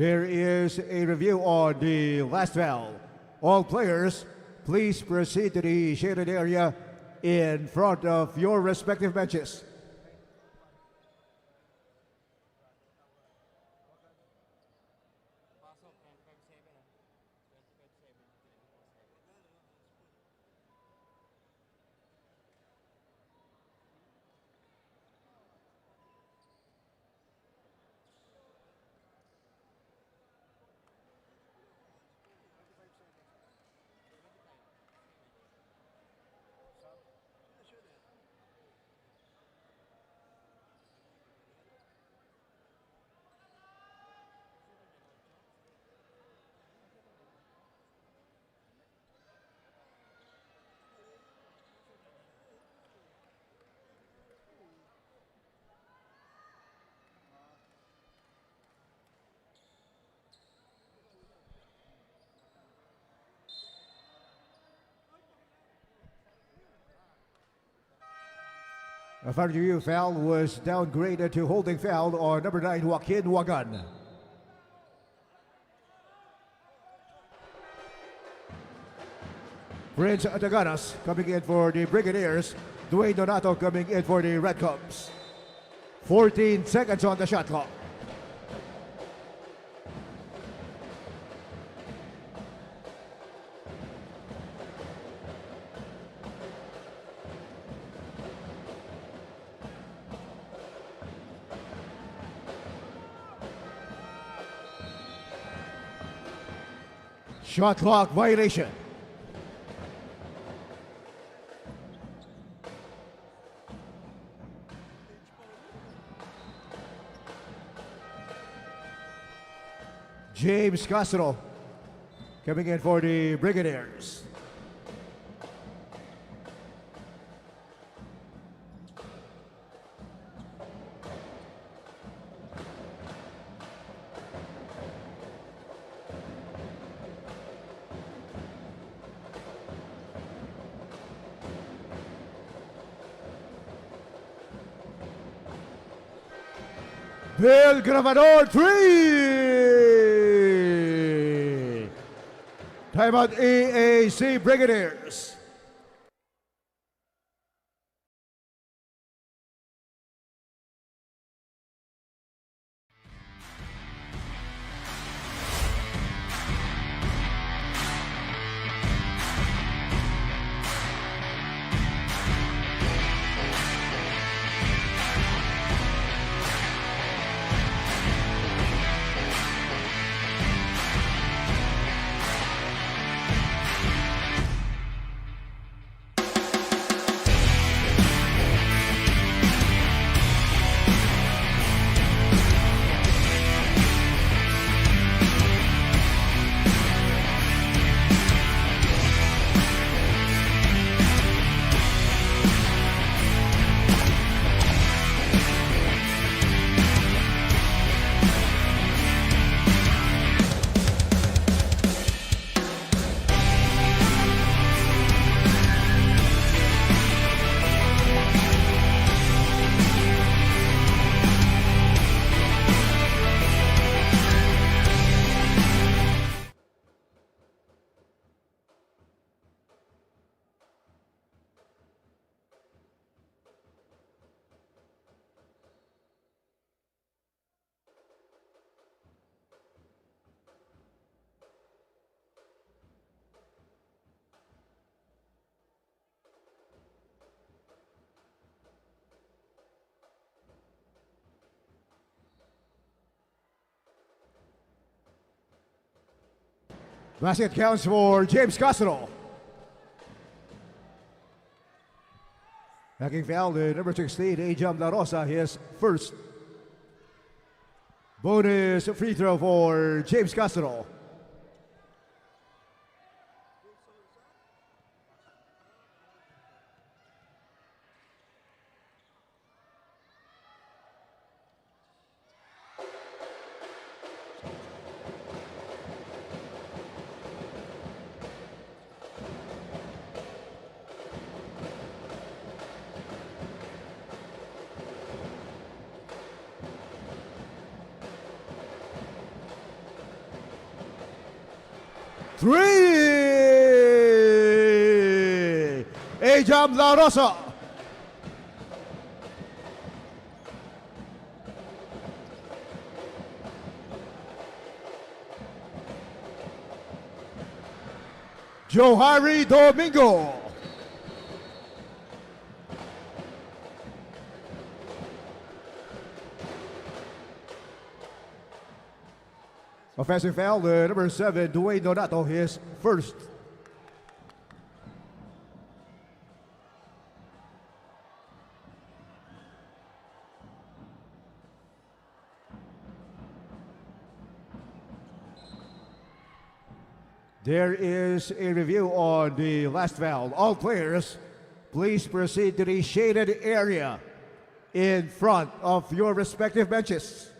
There is a review on the last foul. All players, please proceed to the shaded area in front of your respective benches. A FRU foul was downgraded to holding foul on number 9, Joaquin Wagan. Prince Ataganas coming in for the Brigadiers. Dwayne Donato coming in for the Red Cubs. 14 seconds on the shot clock. Shot clock violation. James Castro coming in for the Brigadiers. Bill Gravador, 3! Timeout EAC Brigadiers. Basket counts for James Castro. Backing foul, the number 16, Ajam La Rosa, his first. Bonus free throw for James Castro. Three! Ajam La Rosa. Johari Domingo. Offensive foul, the number 7, Dwayne Donato, his first. There is a review on the last foul. All players, please proceed to the shaded area in front of your respective benches.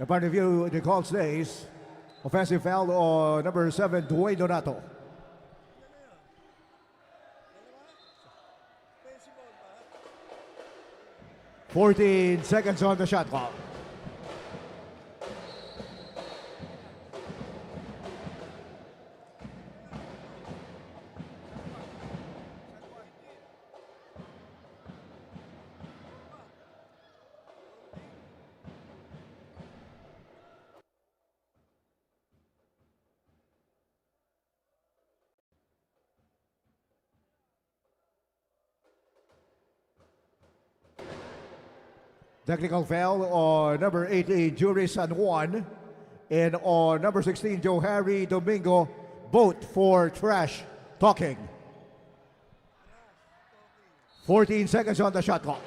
Upon review, the call stays. Offensive foul on number 7, Dwayne Donato. "14 seconds on the shot clock. Technical foul on number 18, Jury San Juan. And on number 16, Joe Harry Domingo, both for trash talking. 14 seconds on the shot clock.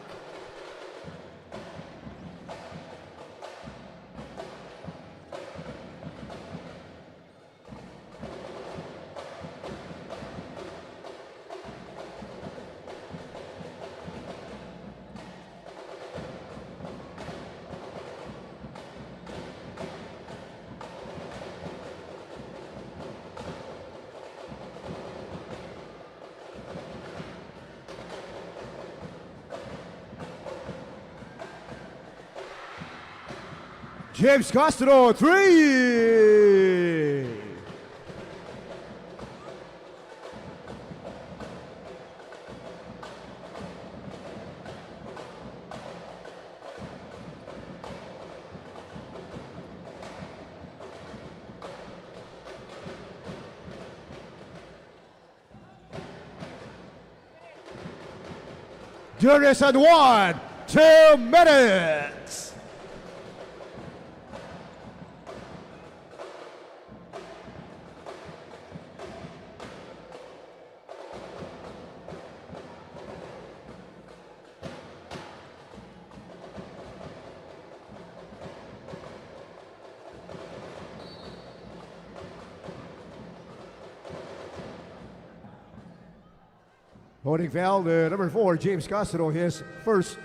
James Castro, 3! Juris at 1, 2 minutes. Holding foul, number 4, James Castro, his first.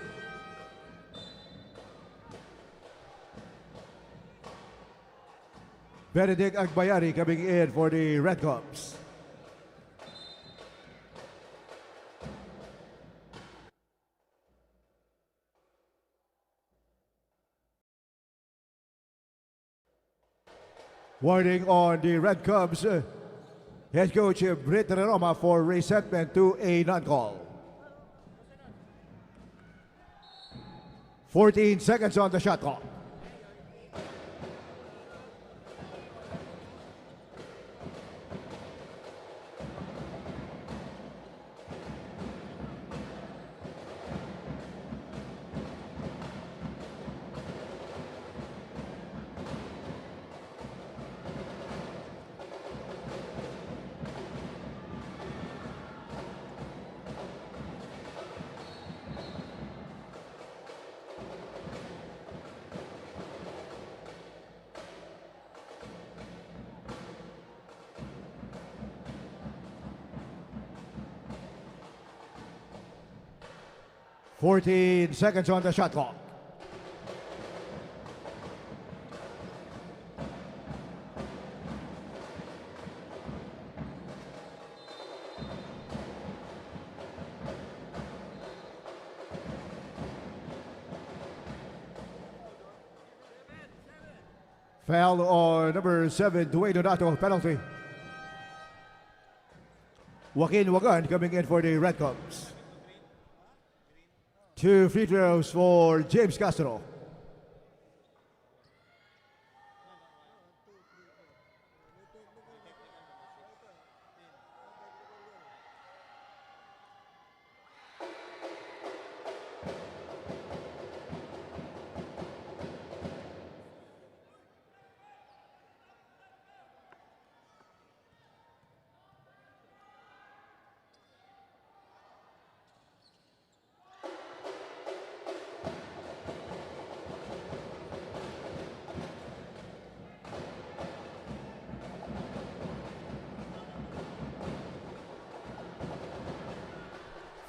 Benedict Agbayari coming in for the Red Cubs. Warning on the Red Cubs. Head coach Britt Roma for resetment to a non-call. 14 seconds on the shot clock. "14 seconds on the shot clock. Foul on number 7, Dwayne Donato, penalty. Joaquin Wagan coming in for the Red Cubs. 2 free throws for James Castro.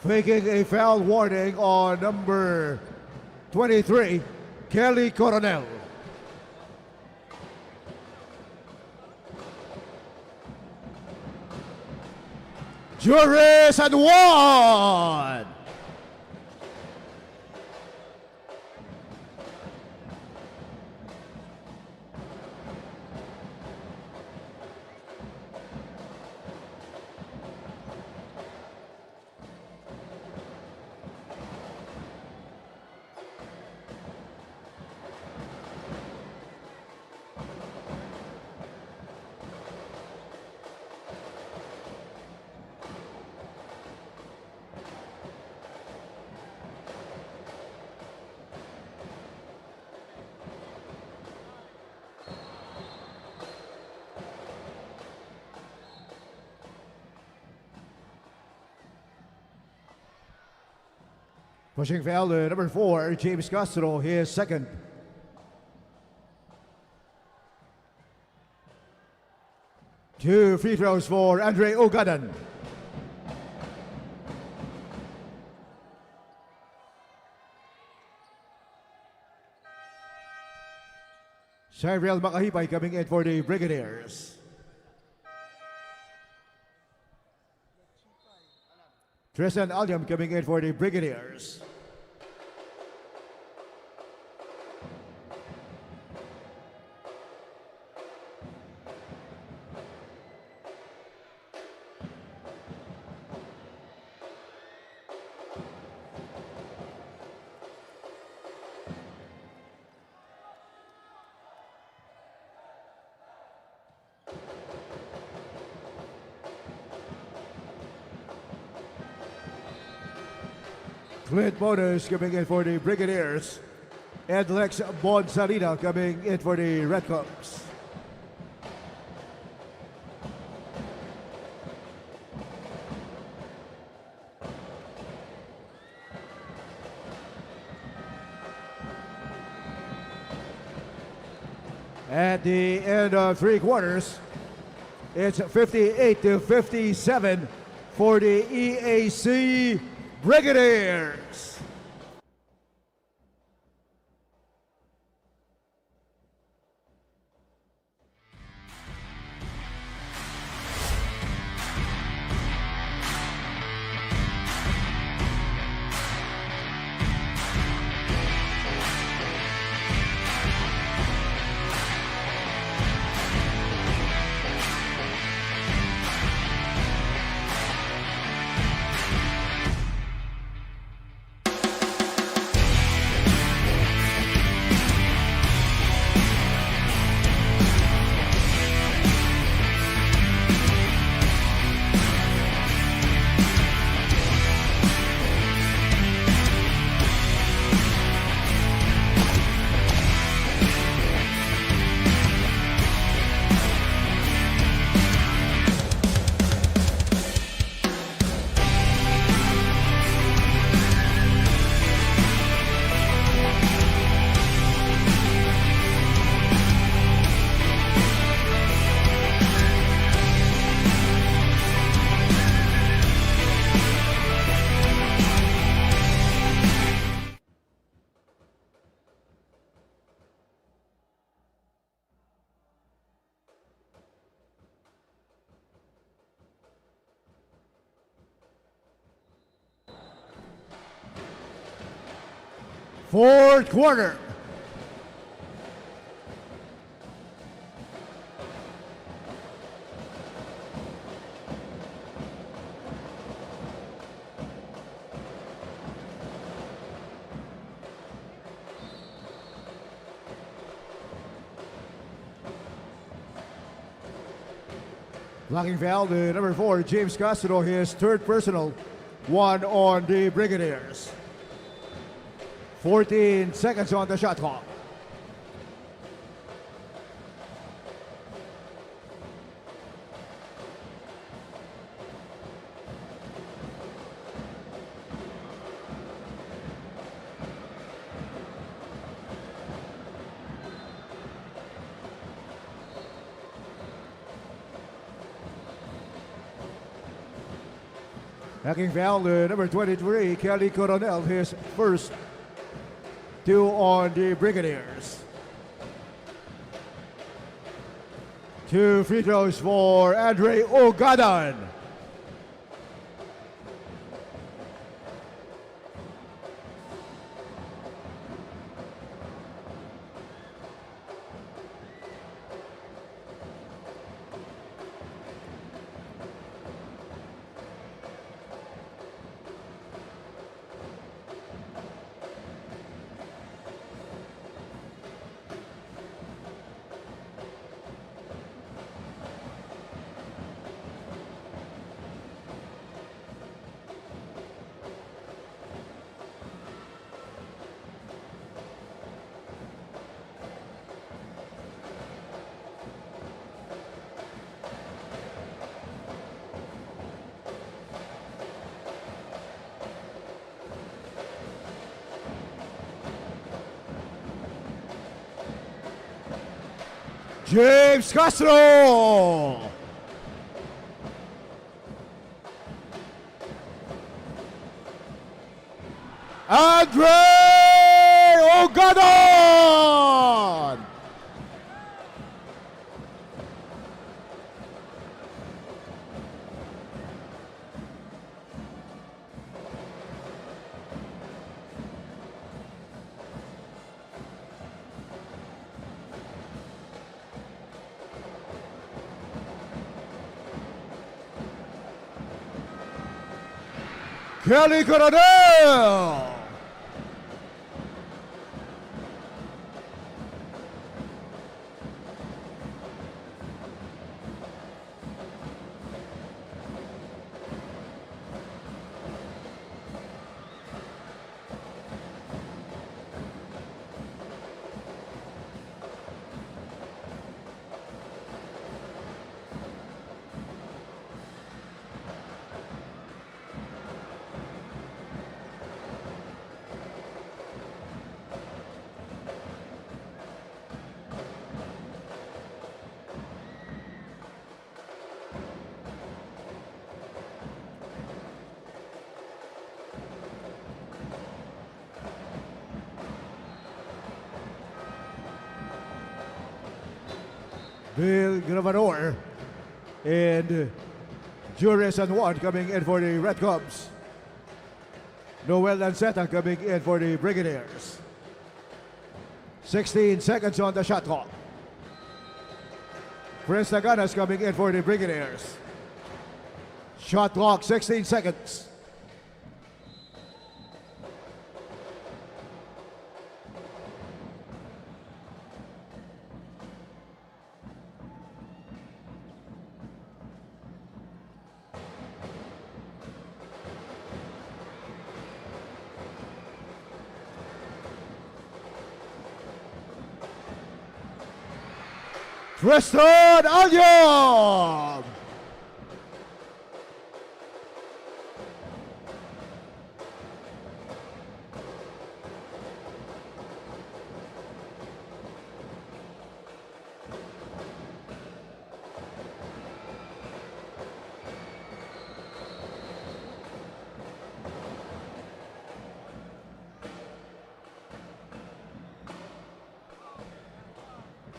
Making a foul warning on number 23, Kelly Coronel. Juris and one. Pushing foul to number 4, James Castro, his second. Two free throws for Andre Ogadan. Cyril Makahipay coming in for the Brigadiers. Tristan Alyam coming in for the Brigadiers. Clint Bonus coming in for the Brigadiers. And Lex Bonsalina coming in for the Red Cups. At the end of three quarters, it's 58-57 for the EAC Brigadiers. Fourth quarter. Blocking foul to number 4, James Castro, his third personal, one on the Brigadiers. 14 seconds on the shot clock. Hacking foul to number 23, Kelly Coronel, his first. Two on the Brigadiers. Two free throws for Andre Ogadan. James Castro. Andre Ogadon. Kelly Coronel. Bill Gravador and Juris and Juan coming in for the Red Cubs. Noel Lanceta coming in for the Brigadiers. 16 seconds on the shot clock. Prince Naganas coming in for the Brigadiers. Shot clock, 16 seconds. Tristan Alyam.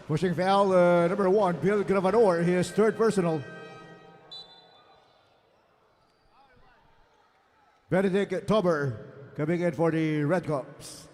Pushing foul, number 1, Bill Gravador, his third personal. Benedict Tober coming in for the Red Cubs.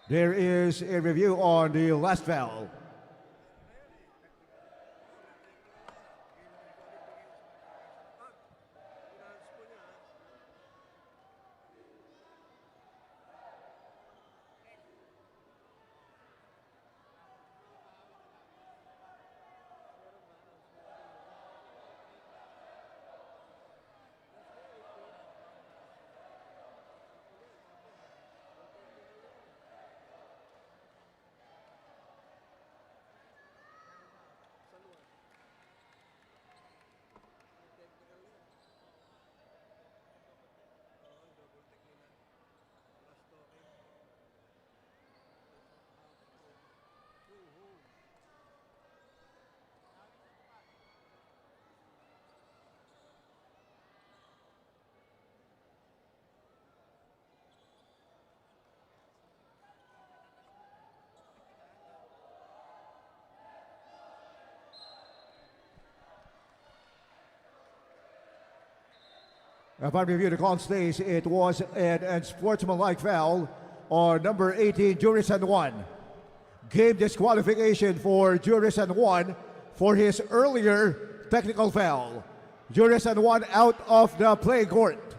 There is a review on the last foul. Upon review, the call states it was an unsportsmanlike foul on number 18, Jurison 1. Game disqualification for Jurison 1 for his earlier technical foul. Jurison 1 out of the play court.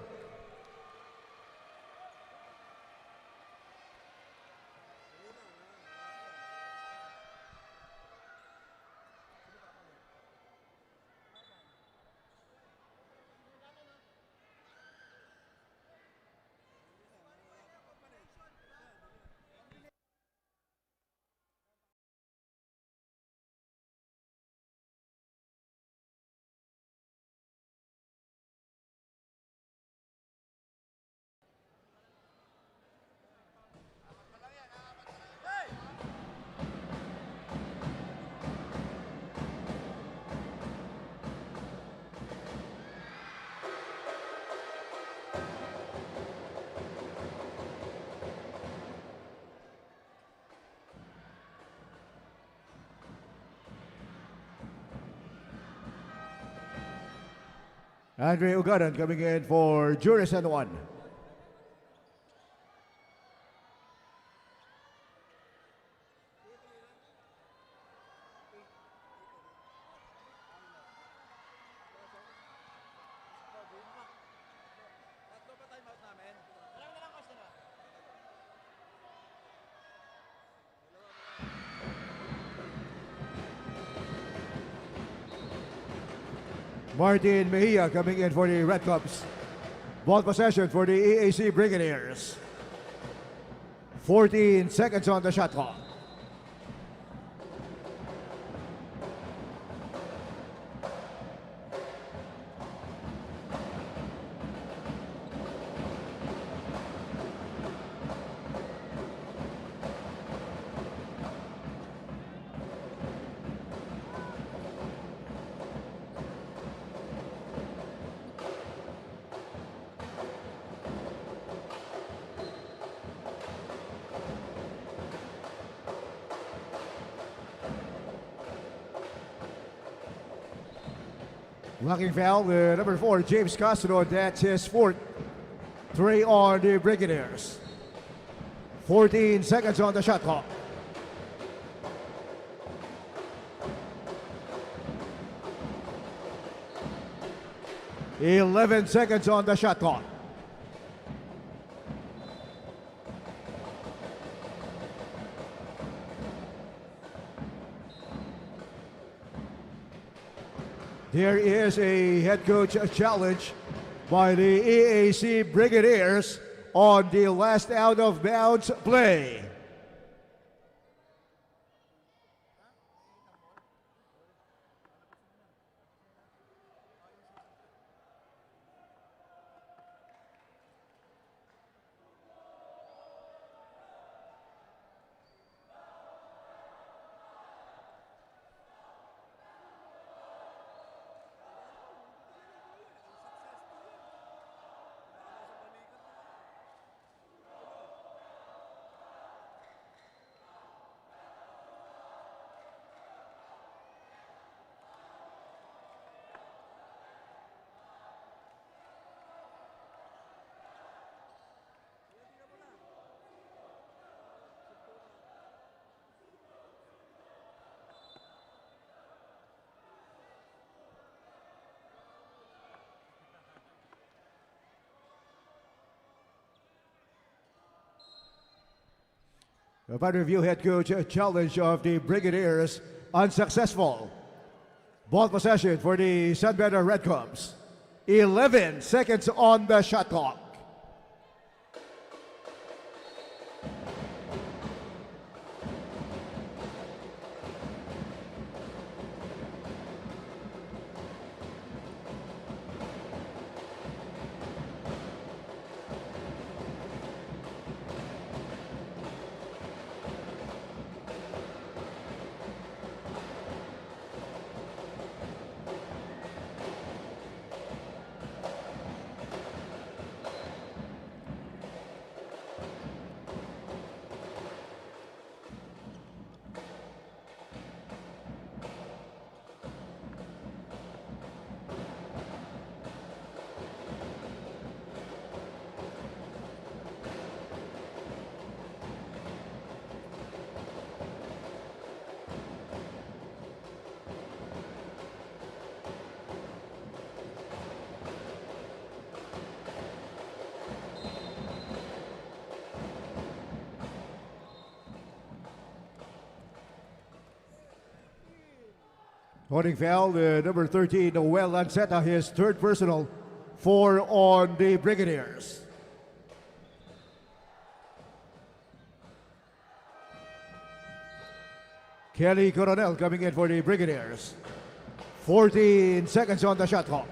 Andre Ugaran coming in for Jurison 1. Martin Mejia coming in for the Red Cups. Ball possession for the EAC Brigadiers. 14 seconds on the shot clock. Blocking foul, number 4, James Castro. That's his fourth. 3 on the Brigadiers. 14 seconds on the shot clock. $11 seconds on the shot clock. There is a head coach challenge by the EAC Brigadiers on the last out of bounds play. Upon review, head coach challenge of the Brigadiers unsuccessful. Ball possession for the San Beda Red Cups. 11 seconds on the shot clock. Holding foul, number 13, Noel Lanceta, his third personal, 4 on the Brigadiers. Kelly Coronel coming in for the Brigadiers. 14 seconds on the shot clock.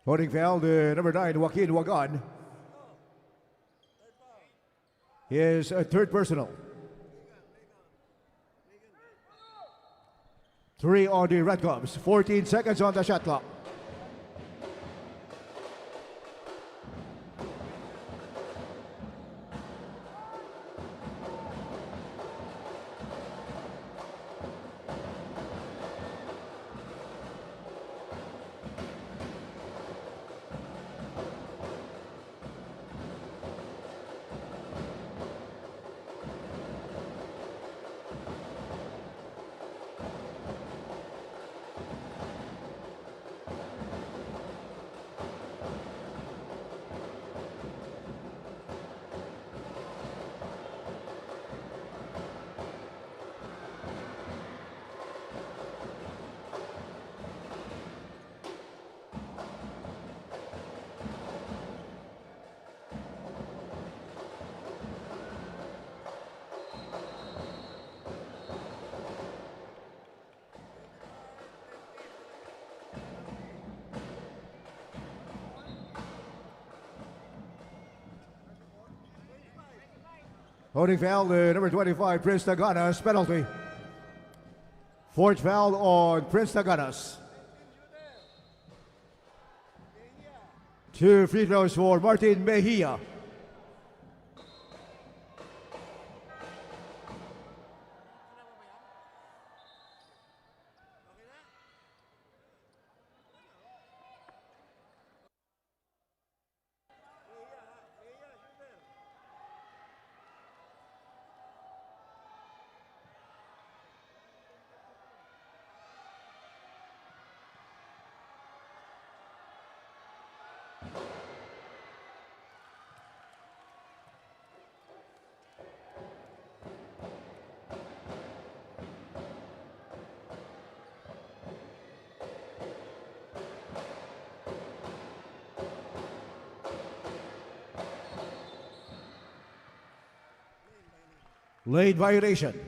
Holding foul, number 9, Joaquin Wagan. His third personal. 3 on the Red Cubs. 14 seconds on the shot clock. Holding foul, number 25, Prince Taganas, penalty. Fourth foul on Prince Taganas. 2 free throws for Martin Mejia. Late violation.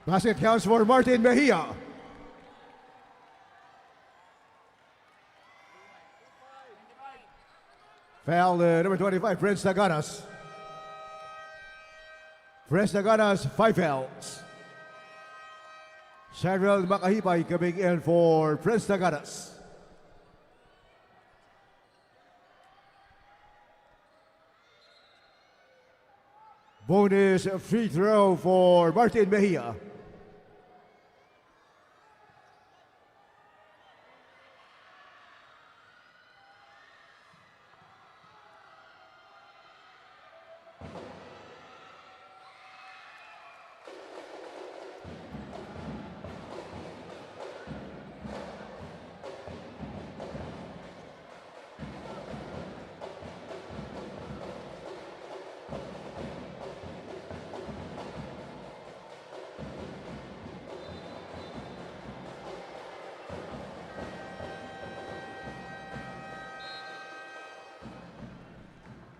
Basket counts for Martin Mejia. Foul number 25, Prince Naganas. Prince Naganas, 5 fouls. Cheryl Makahipay coming in for Prince Naganas. Bonus free throw for Martin Mejia.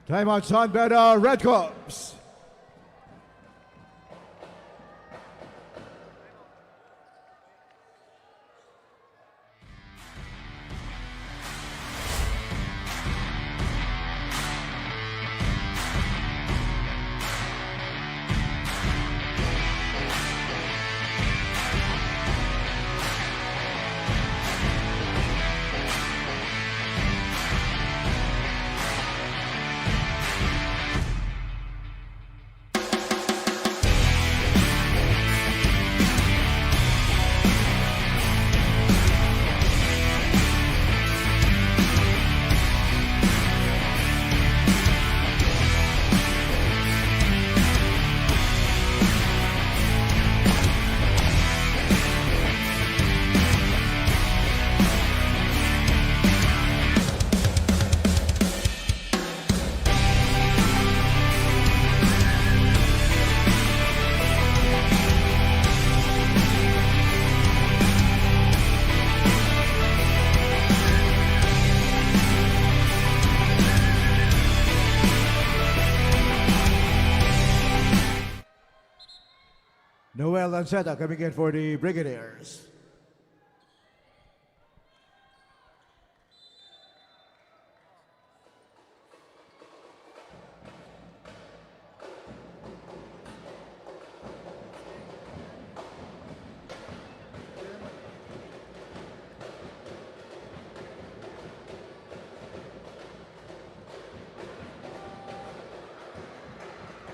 Timeout, San Beda, Red Cups. Noel Lanceta coming in for the Brigadiers.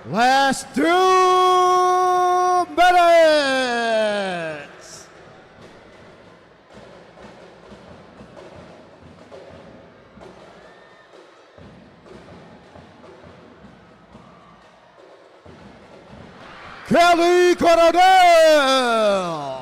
Last 2 minutes. Kelly Coronel.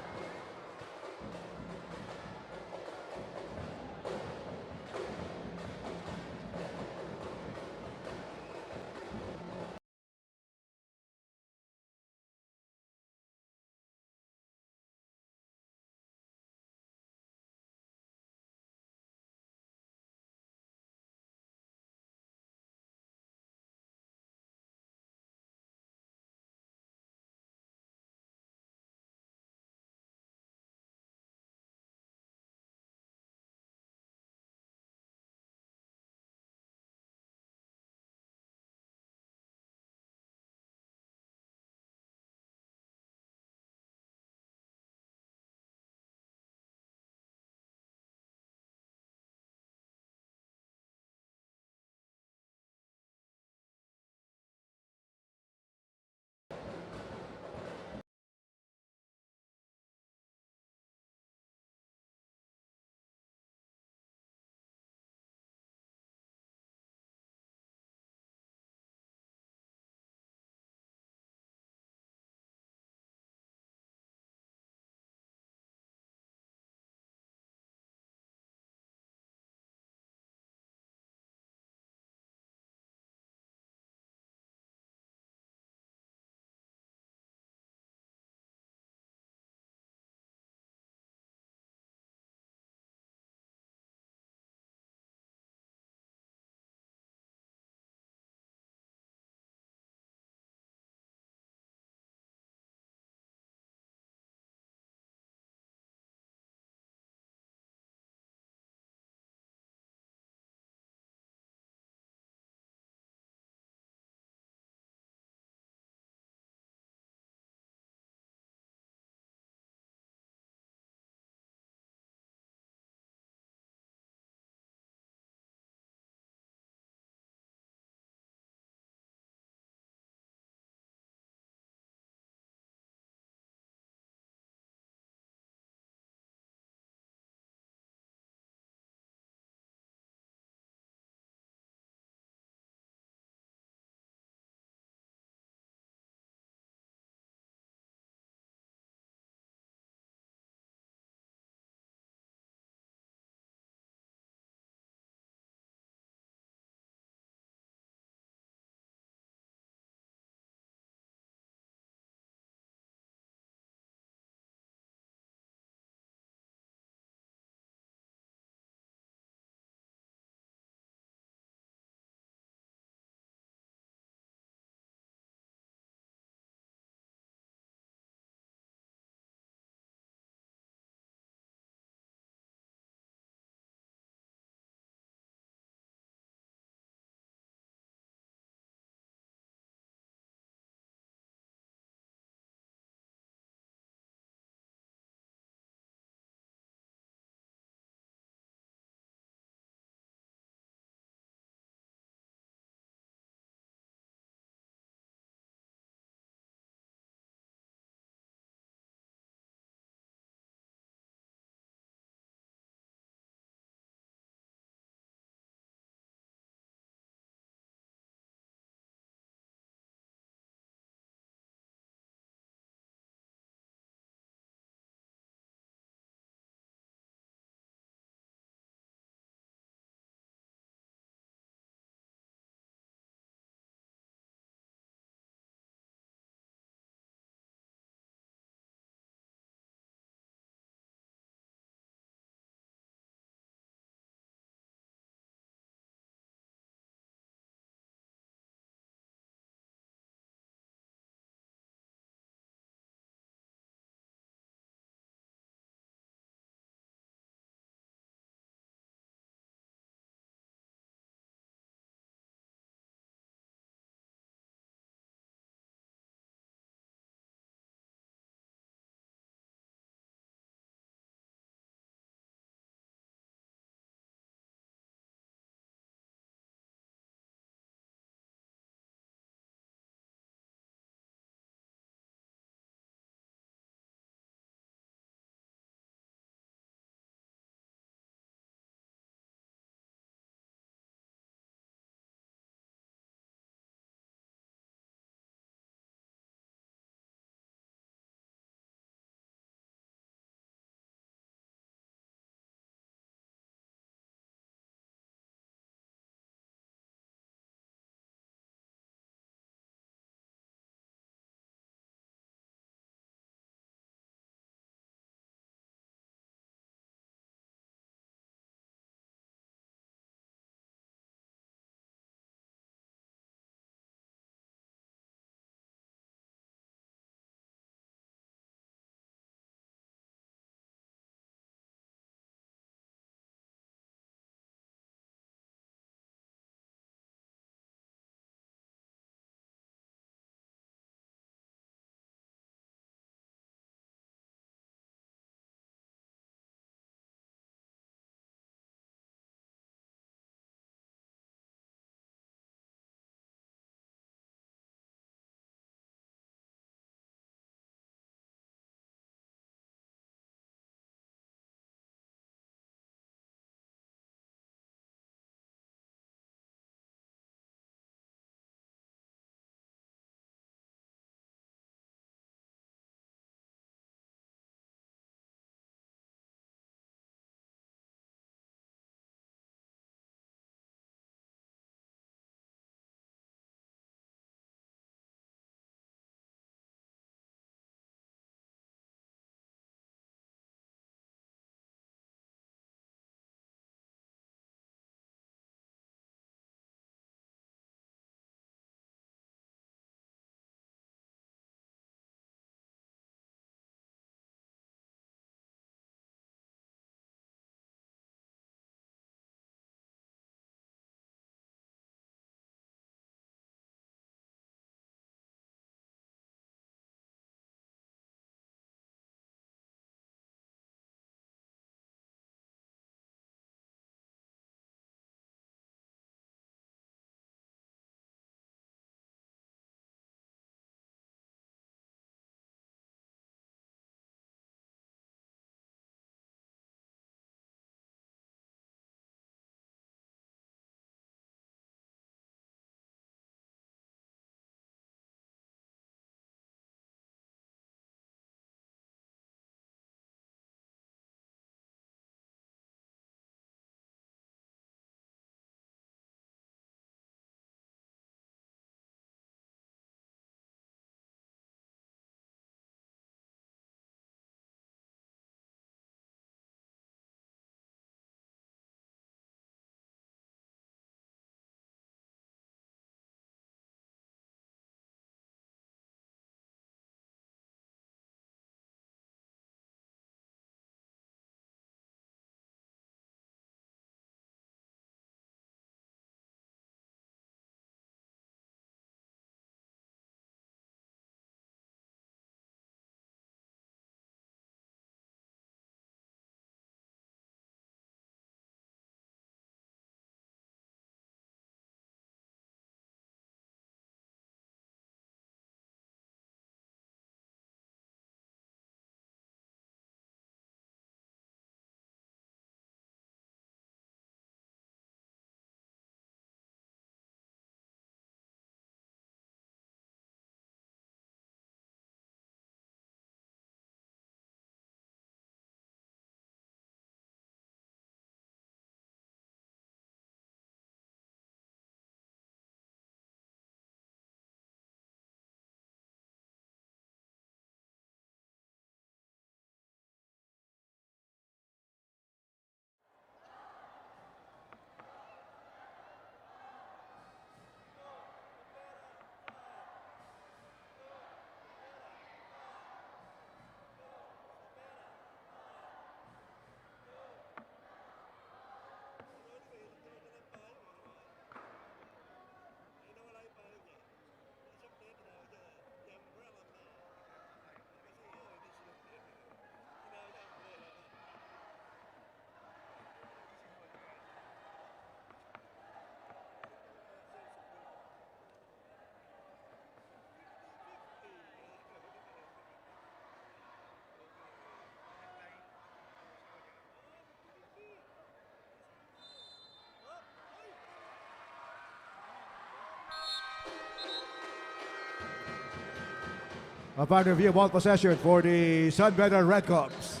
Upon review, ball possession for the Sun Beda Red Cubs.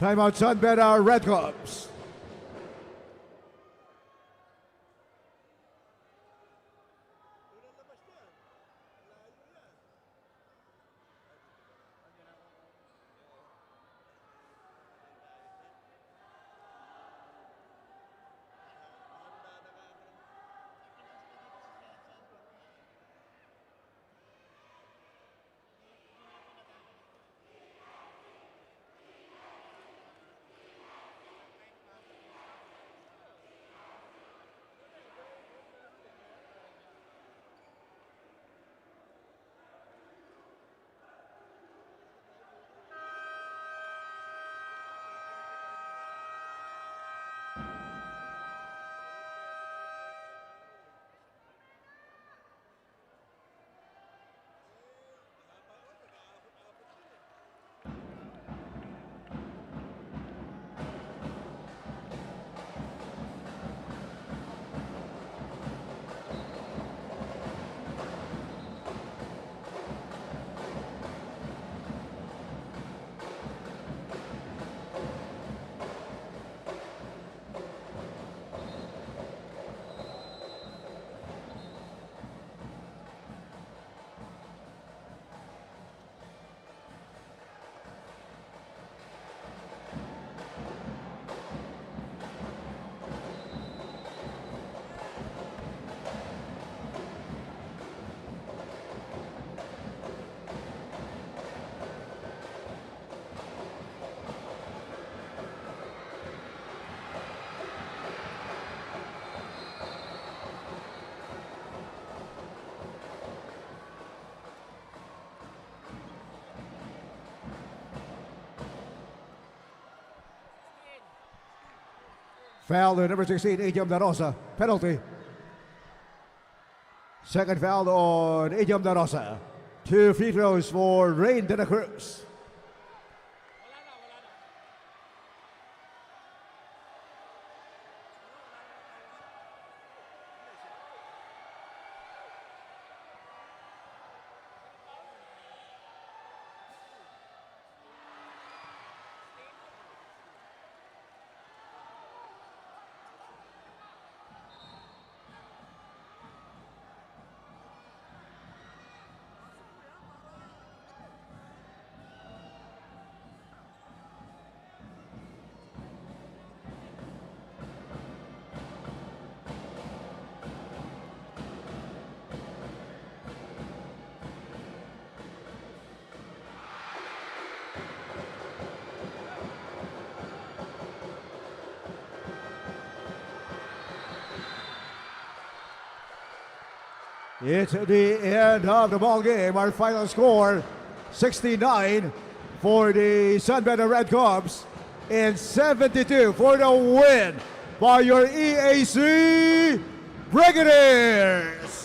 Timeout, Sun Beda Red Cubs. Foul to number 16, Ejam Da Rosa. Penalty. Second foul on Ejam Da Rosa. 2 free throws for Rain de la Cruz. It's the end of the ball game. Our final score, 69 for the Sun Beda Red Cubs and 72 for the win by your EAC Brigadiers.